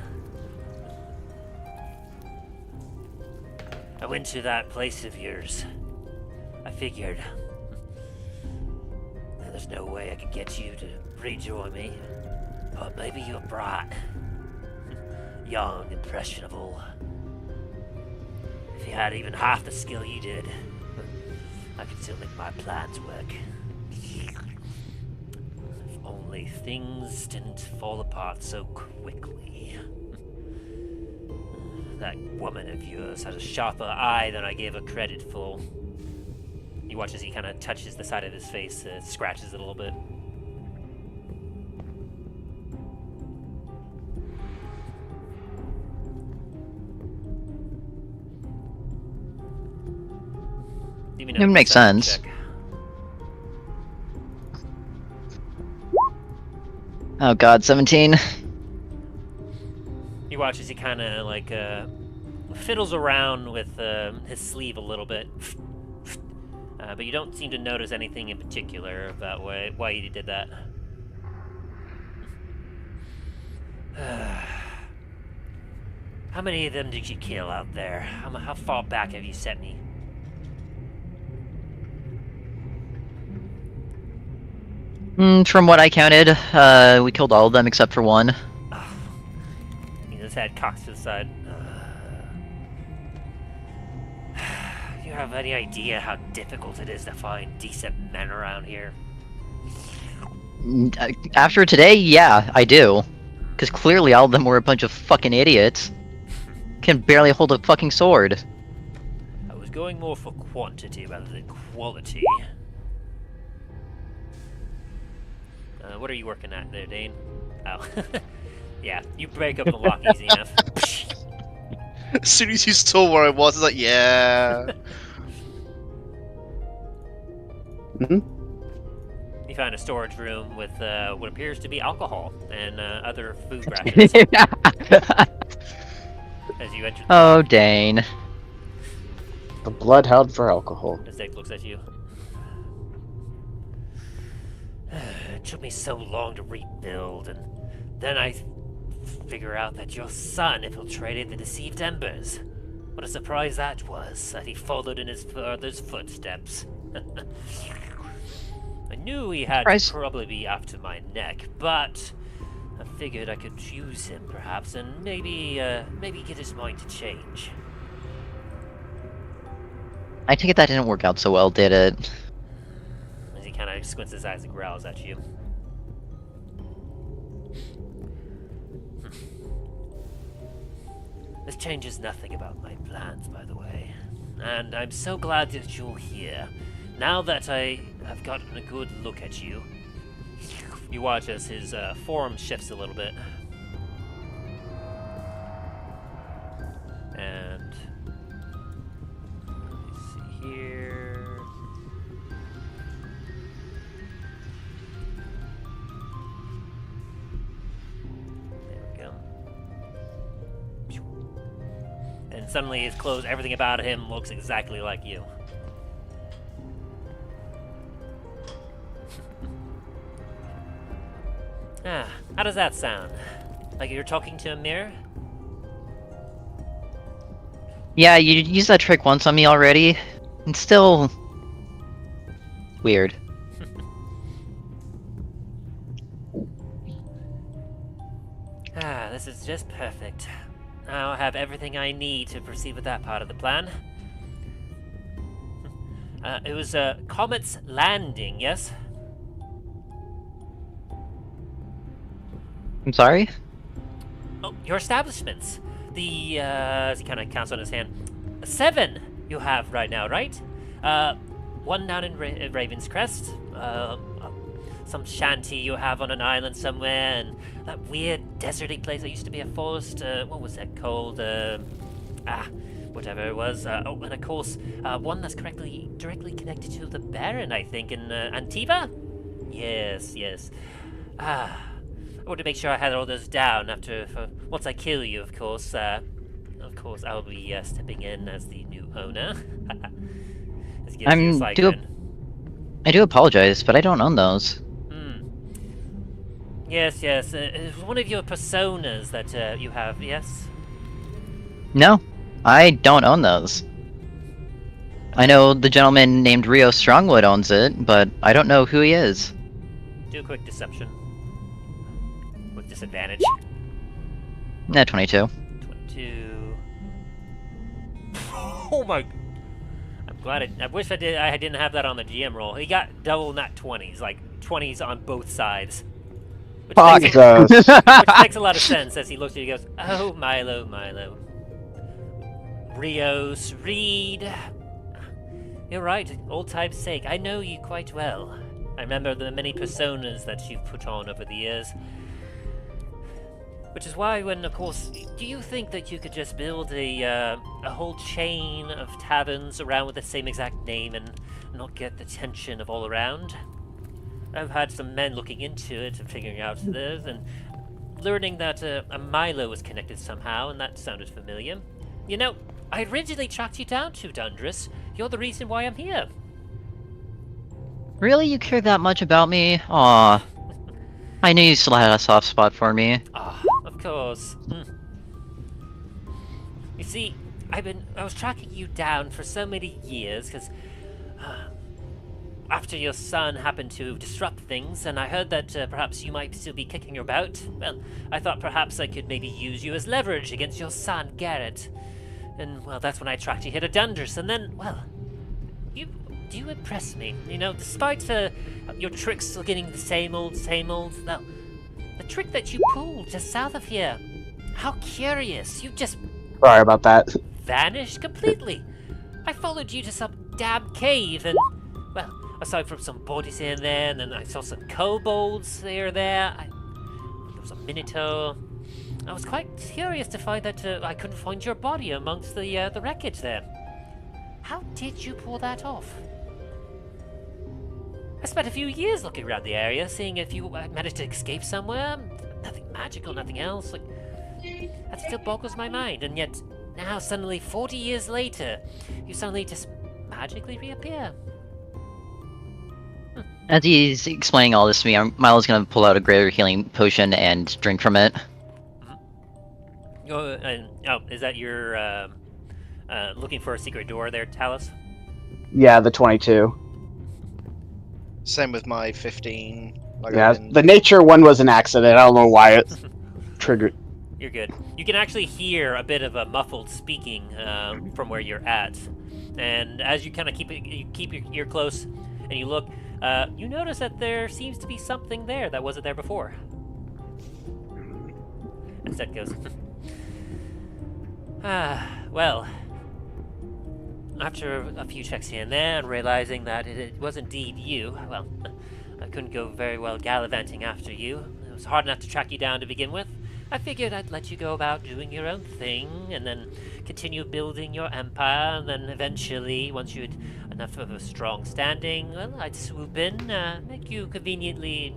I went to that place of yours. I figured there's no way I could get you to rejoin me. But maybe you're bright. Young, impressionable. If you had even half the skill you did, I could still make my plans work. If only things didn't fall apart so quickly. That woman of yours has a sharper eye than I gave her credit for. You watch as he kind of touches the side of his face, scratches it a little bit. It makes sense. Check. Oh god, 17. You watch as he kind of like fiddles around with his sleeve a little bit, but you don't seem to notice anything in particular about why he did that. How many of them did you kill out there? How far back have you sent me? From what I counted, we killed all of them except for one. His head cocks to the side. Do you have any idea how difficult it is to find decent men around here? After today, yeah, I do. Because clearly all of them were a bunch of fucking idiots. Can barely hold a fucking sword. I was going more for quantity rather than quality. What are you working at there, Dain? Oh. Yeah, you break up the lock easy enough. As soon as you saw where I was, I was like, yeah. You found a storage room with what appears to be alcohol and other food rations as you enter. Oh, Dain. The bloodhound for alcohol. As Dick looks at you. It took me so long to rebuild, and then I figure out that your son infiltrated the Deceived Embers. What a surprise that was, that he followed in his father's footsteps. I knew he had to probably be after my neck, but I figured I could use him, perhaps, and maybe get his mind to change. I take it that didn't work out so well, did it? As he kind of squints his eyes and growls at you. This changes nothing about my plans, by the way. And I'm so glad that you're here. Now that I have gotten a good look at you, you watch as his form shifts a little bit. And let me see here. There we go. And suddenly his clothes, everything about him looks exactly like you. How does that sound? Like you're talking to a mirror? Yeah, you used that trick once on me already. It's still weird. This is just perfect. Now I have everything I need to proceed with that part of the plan. It was Comet's Landing, yes? I'm sorry? Oh, your establishments. The, as he kind of counts on his hand, 7 you have right now, right? One down in Raven's Crest, some shanty you have on an island somewhere, and that weird deserty place that used to be a forest, what was that called? Whatever it was. Oh, and of course, one that's directly connected to the Baron, I think, in Antiva? Yes. I want to make sure I had all those down once I kill you, of course. Of course, I'll be stepping in as the new owner. I do apologize, but I don't own those. Yes. It was one of your personas that you have, yes? No, I don't own those. I know the gentleman named Rio Strongwood owns it, but I don't know who he is. Do a quick deception. With disadvantage. 22. 22. Oh my... I'm glad I wish I didn't have that on the GM roll. He got double nat 20s, like 20s on both sides. Which makes a lot of sense as he looks at you and goes, "Oh, Milo. Rios, Reed. You're right, old time's sake. I know you quite well. I remember the many personas that you've put on over the years. Which is why when, of course, do you think that you could just build a whole chain of taverns around with the same exact name and not get the tension of all around? I've had some men looking into it and figuring out this and learning that a Milo was connected somehow, and that sounded familiar. You know, I originally tracked you down to Dundras. You're the reason why I'm here. Really? You care that much about me? Aw. I knew you still had a soft spot for me. Ah, of course. You see, I was tracking you down for so many years, because after your son happened to disrupt things, and I heard that perhaps you might still be kicking about, well, I thought perhaps I could maybe use you as leverage against your son, Garret. And, well, that's when I tracked you here to Dundras, and then, well, you impress me. You know, despite your tricks still getting the same old, well, the trick that you pulled just south of here, how curious, you just... Sorry about that. Vanished completely. I followed you to some damn cave, and, well, aside from some bodies here and there, and then I saw some kobolds here or there, there was a minotaur. I was quite curious to find that I couldn't find your body amongst the wreckage there. How did you pull that off? I spent a few years looking around the area, seeing if you managed to escape somewhere. Nothing magical, nothing else. Like, that still boggles my mind, and yet now suddenly, 40 years later, you suddenly just magically reappear. As he's explaining all this to me, Milo's gonna pull out a greater healing potion and drink from it. Is that your looking for a secret door there, Talos? Yeah, the 22. Same with my 15. Yeah, the nature one was an accident. I don't know why it triggered. You're good. You can actually hear a bit of a muffled speaking from where you're at, and as you kind of keep your ear close and you look, you notice that there seems to be something there that wasn't there before. And Seth goes, Well, after a few checks here and there, and realizing that it was indeed you, well, I couldn't go very well gallivanting after you. It was hard enough to track you down to begin with. I figured I'd let you go about doing your own thing, and then continue building your empire, and then eventually, once you had enough of a strong standing, well, I'd swoop in, make you conveniently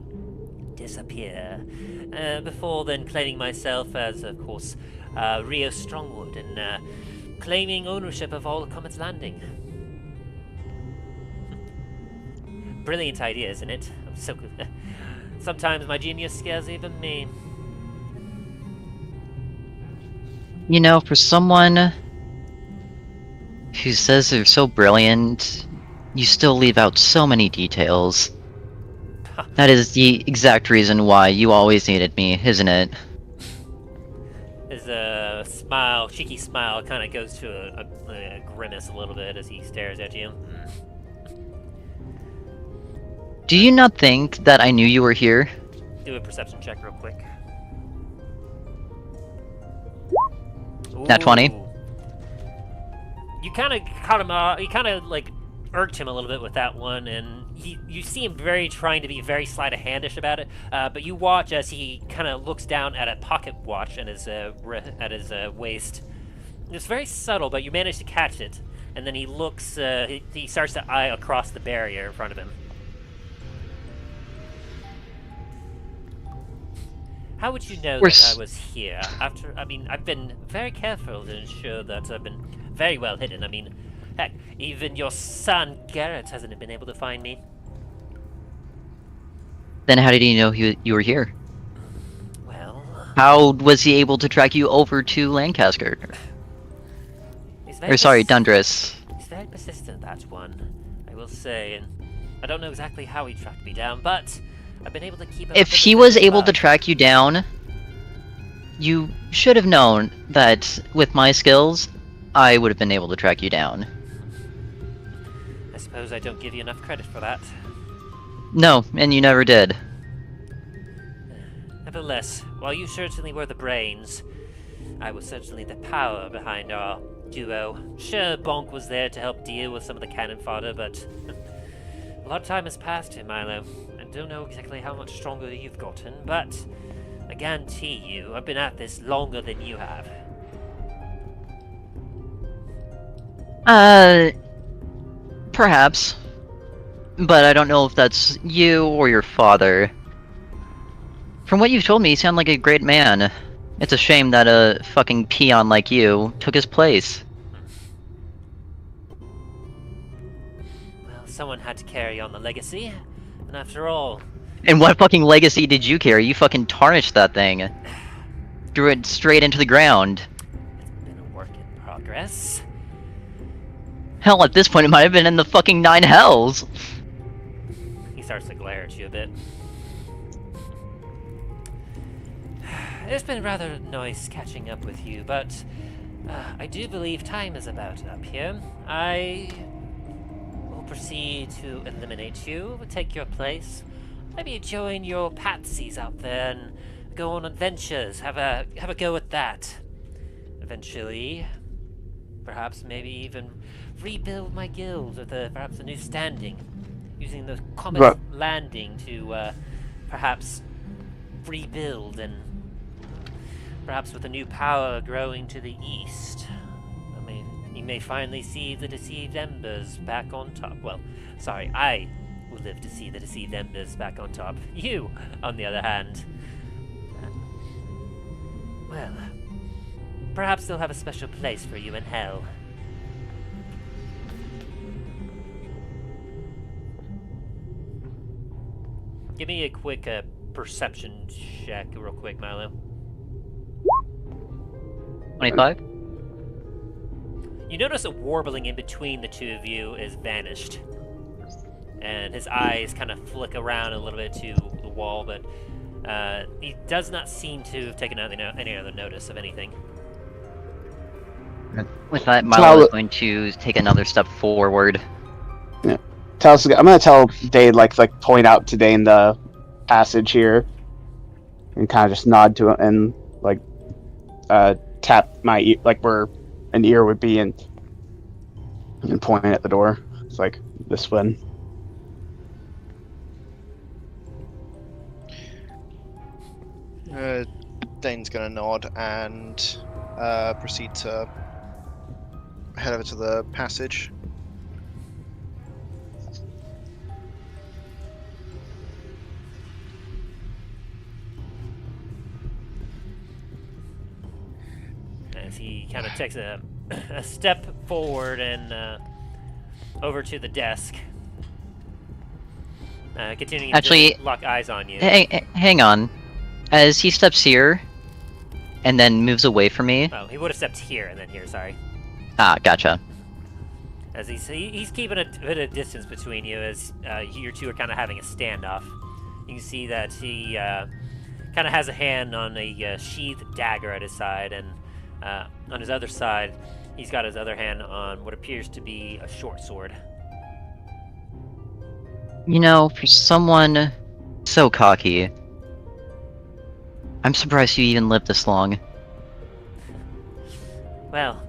disappear. Before then claiming myself as, of course, Rio Strongwood, and claiming ownership of all of Comet's Landing. Brilliant idea, isn't it? I'm so good. Sometimes my genius scares even me. You know, for someone who says they're so brilliant, you still leave out so many details. That is the exact reason why you always needed me, isn't it? His cheeky smile, kind of goes to a grimace a little bit as he stares at you. Do you not think that I knew you were here? Do a perception check real quick. Nat 20. Ooh. You kind of caught him off. You kind of like irked him a little bit with that one, and you see him trying to be very sleight of handish about it. But you watch as he kind of looks down at a pocket watch at his waist. It's very subtle, but you manage to catch it. And then he looks. He starts to eye across the barrier in front of him. How would you know that I was here? I've been very careful to ensure that I've been very well hidden. I mean, heck, even your son Garret hasn't been able to find me. Then how did he know you were here? Well... How was he able to track you over to Lancaster? Dundras. He's very persistent, that one, I will say. And I don't know exactly how he tracked me down, but I've been able to keep him. If he was able to track you down, you should have known that with my skills, I would have been able to track you down. I suppose I don't give you enough credit for that. No, and you never did. Nevertheless, while you certainly were the brains, I was certainly the power behind our duo. Sure, Bonk was there to help deal with some of the cannon fodder, but a lot of time has passed here, Milo. I don't know exactly how much stronger you've gotten, but I guarantee you, I've been at this longer than you have. Perhaps. But I don't know if that's you or your father. From what you've told me, you sound like a great man. It's a shame that a fucking peon like you took his place. Well, someone had to carry on the legacy, and after all... And what fucking legacy did you carry? You fucking tarnished that thing. Threw it straight into the ground. It's been a work in progress. Hell, at this point it might have been in the fucking 9 hells. He starts to glare at you a bit. It's been rather nice catching up with you, but I do believe time is about up here. I will proceed to eliminate you, take your place, maybe join your patsies out there and go on adventures, have a go at that. Eventually, perhaps maybe even rebuild my guild with perhaps a new standing, using the Comet Landing to perhaps rebuild, and perhaps with a new power growing to the east. You may finally see the Deceived Embers back on top. Well, sorry, I will live to see the Deceived Embers back on top. You, on the other hand, well, perhaps they'll have a special place for you in hell. Give me a quick perception check real quick, Milo. 25? You notice a warbling in between the two of you is vanished. And his eyes kind of flick around a little bit to the wall, but he does not seem to have taken any other notice of anything. With that, Milo is going to take another step forward. Yeah. I'm gonna tell Dain, like point out to Dain the passage here, and kind of just nod to him, and tap my ear, like where an ear would be, and point at the door. It's like this one. Dane's gonna nod and proceed to head over to the passage. As he kind of takes a step forward and over to the desk, continuing Actually, to lock eyes on you. Hang on. As he steps here, and then moves away from me. Oh, he would have stepped here and then here. Sorry. Ah, gotcha. As he's keeping a bit of distance between you, as you two are kind of having a standoff. You can see that he kind of has a hand on a sheathed dagger at his side, and on his other side, he's got his other hand on what appears to be a short sword. You know, for someone so cocky, I'm surprised you even lived this long. Well,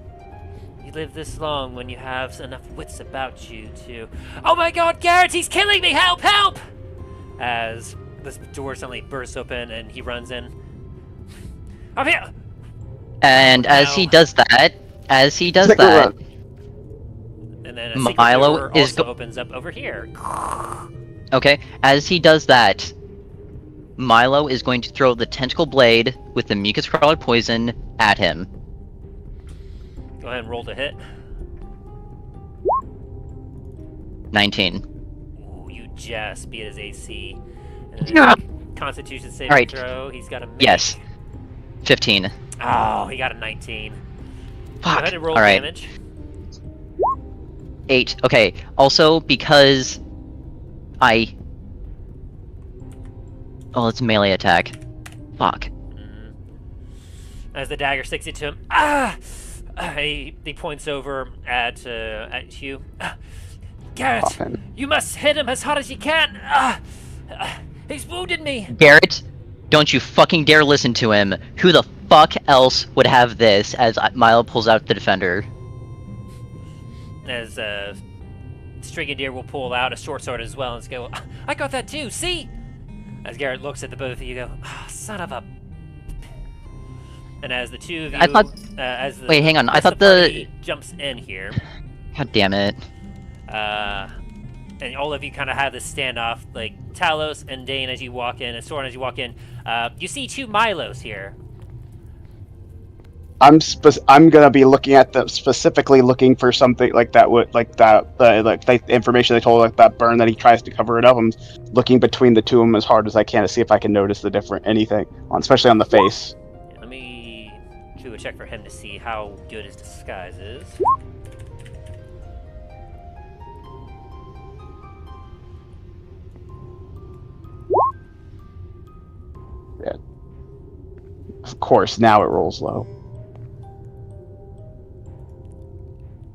you live this long when you have enough wits about you to... Oh my god, Garret, he's killing me! Help, help! As this door suddenly bursts open and he runs in. I'm here! And as he does that, and then a Milo door is also opens up over here. Okay, as he does that, Milo is going to throw the tentacle blade with the mucus crawler poison at him. Go ahead and roll to hit. 19. Ooh, you just beat his AC. And Yeah. Constitution saving Alright. throw. He's got a make. Yes. 15. Oh, he got a 19. Fuck. Go ahead and roll Alright. damage. 8. Okay, also because Oh, it's melee attack. Fuck. As the dagger sticks into him, he points over at you. Garret, Coffin. you must hit him as hard as you can. He's wounded me. Garret, don't you fucking dare listen to him. Who the fuck else would have this? As Milo pulls out the defender. As Strigandr will pull out a short sword as well and go, I got that too, see? As Garret looks at the both of you, go, son of a... And as the two of you... I thought... Wait, hang on, I thought the... jumps in here. God damn it. And all of you kind of have this standoff, like Talos and Dain as you walk in, and Soren as you walk in. You see two Milos here. I'm gonna be looking at them, specifically looking for something like that would the information they told, like that burn that he tries to cover it up. I'm looking between the two of them as hard as I can to see if I can notice the anything, especially on the face. Yeah, let me do a check for him to see how good his disguise is. Yeah. Of course, now it rolls low.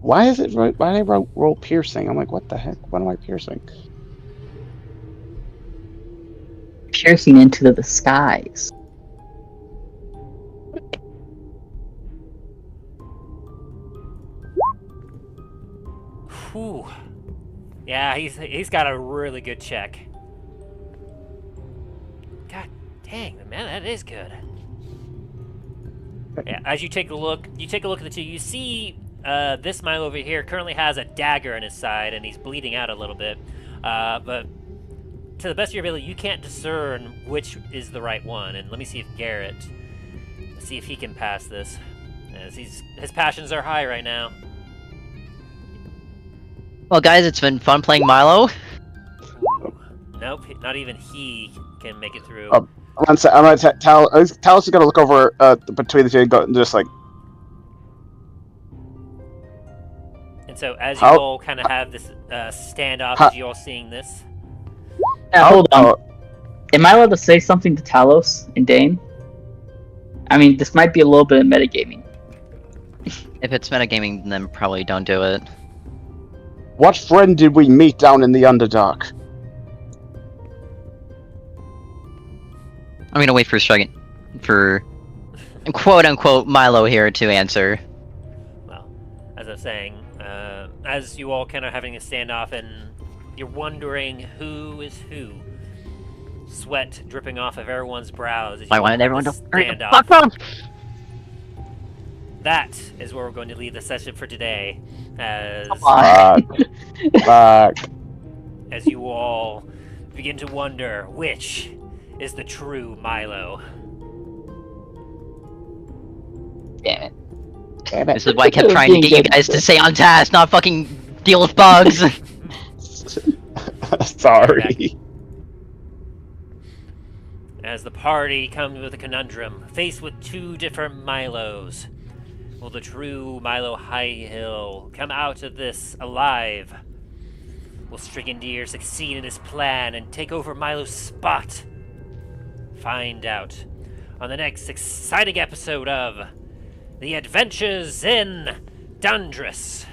Why is it? Why did I roll piercing? I'm like, what the heck? What am I piercing? Piercing into the skies. Whew. Yeah, he's got a really good check. God dang, man, that is good. Yeah, as you take a look at the two, you see this Milo over here currently has a dagger in his side and he's bleeding out a little bit. But to the best of your ability, you can't discern which is the right one. And let me see if Garret, see if he can pass this. As his passions are high right now. Well, guys, it's been fun playing Milo. Nope, not even he can make it through. I'm gonna Talos is gonna look over between the two and go and just like. And so as you all kind of have this standoff, as you all seeing this. Hold on. Am I allowed to say something to Talos and Dain? I mean, this might be a little bit of metagaming. If it's metagaming, then probably don't do it. What friend did we meet down in the Underdark? I'm gonna wait for quote-unquote Milo here to answer. Well, as I was saying, as you all kind of having a standoff and you're wondering who is who, sweat dripping off of everyone's brows as you I all wanted have everyone to this hurry the standoff. fuck up! That is where we're going to leave the session for today, as Come on. Fuck. as you all begin to wonder which is the true Milo. Damn it. This is why I kept trying to get you guys to stay on task, not fucking deal with bugs. Sorry. As the party comes with a conundrum, faced with two different Milos. Will the true Milo Highhill come out of this alive? Will Strigandr succeed in his plan and take over Milo's spot? Find out on the next exciting episode of The Adventures in Dundras.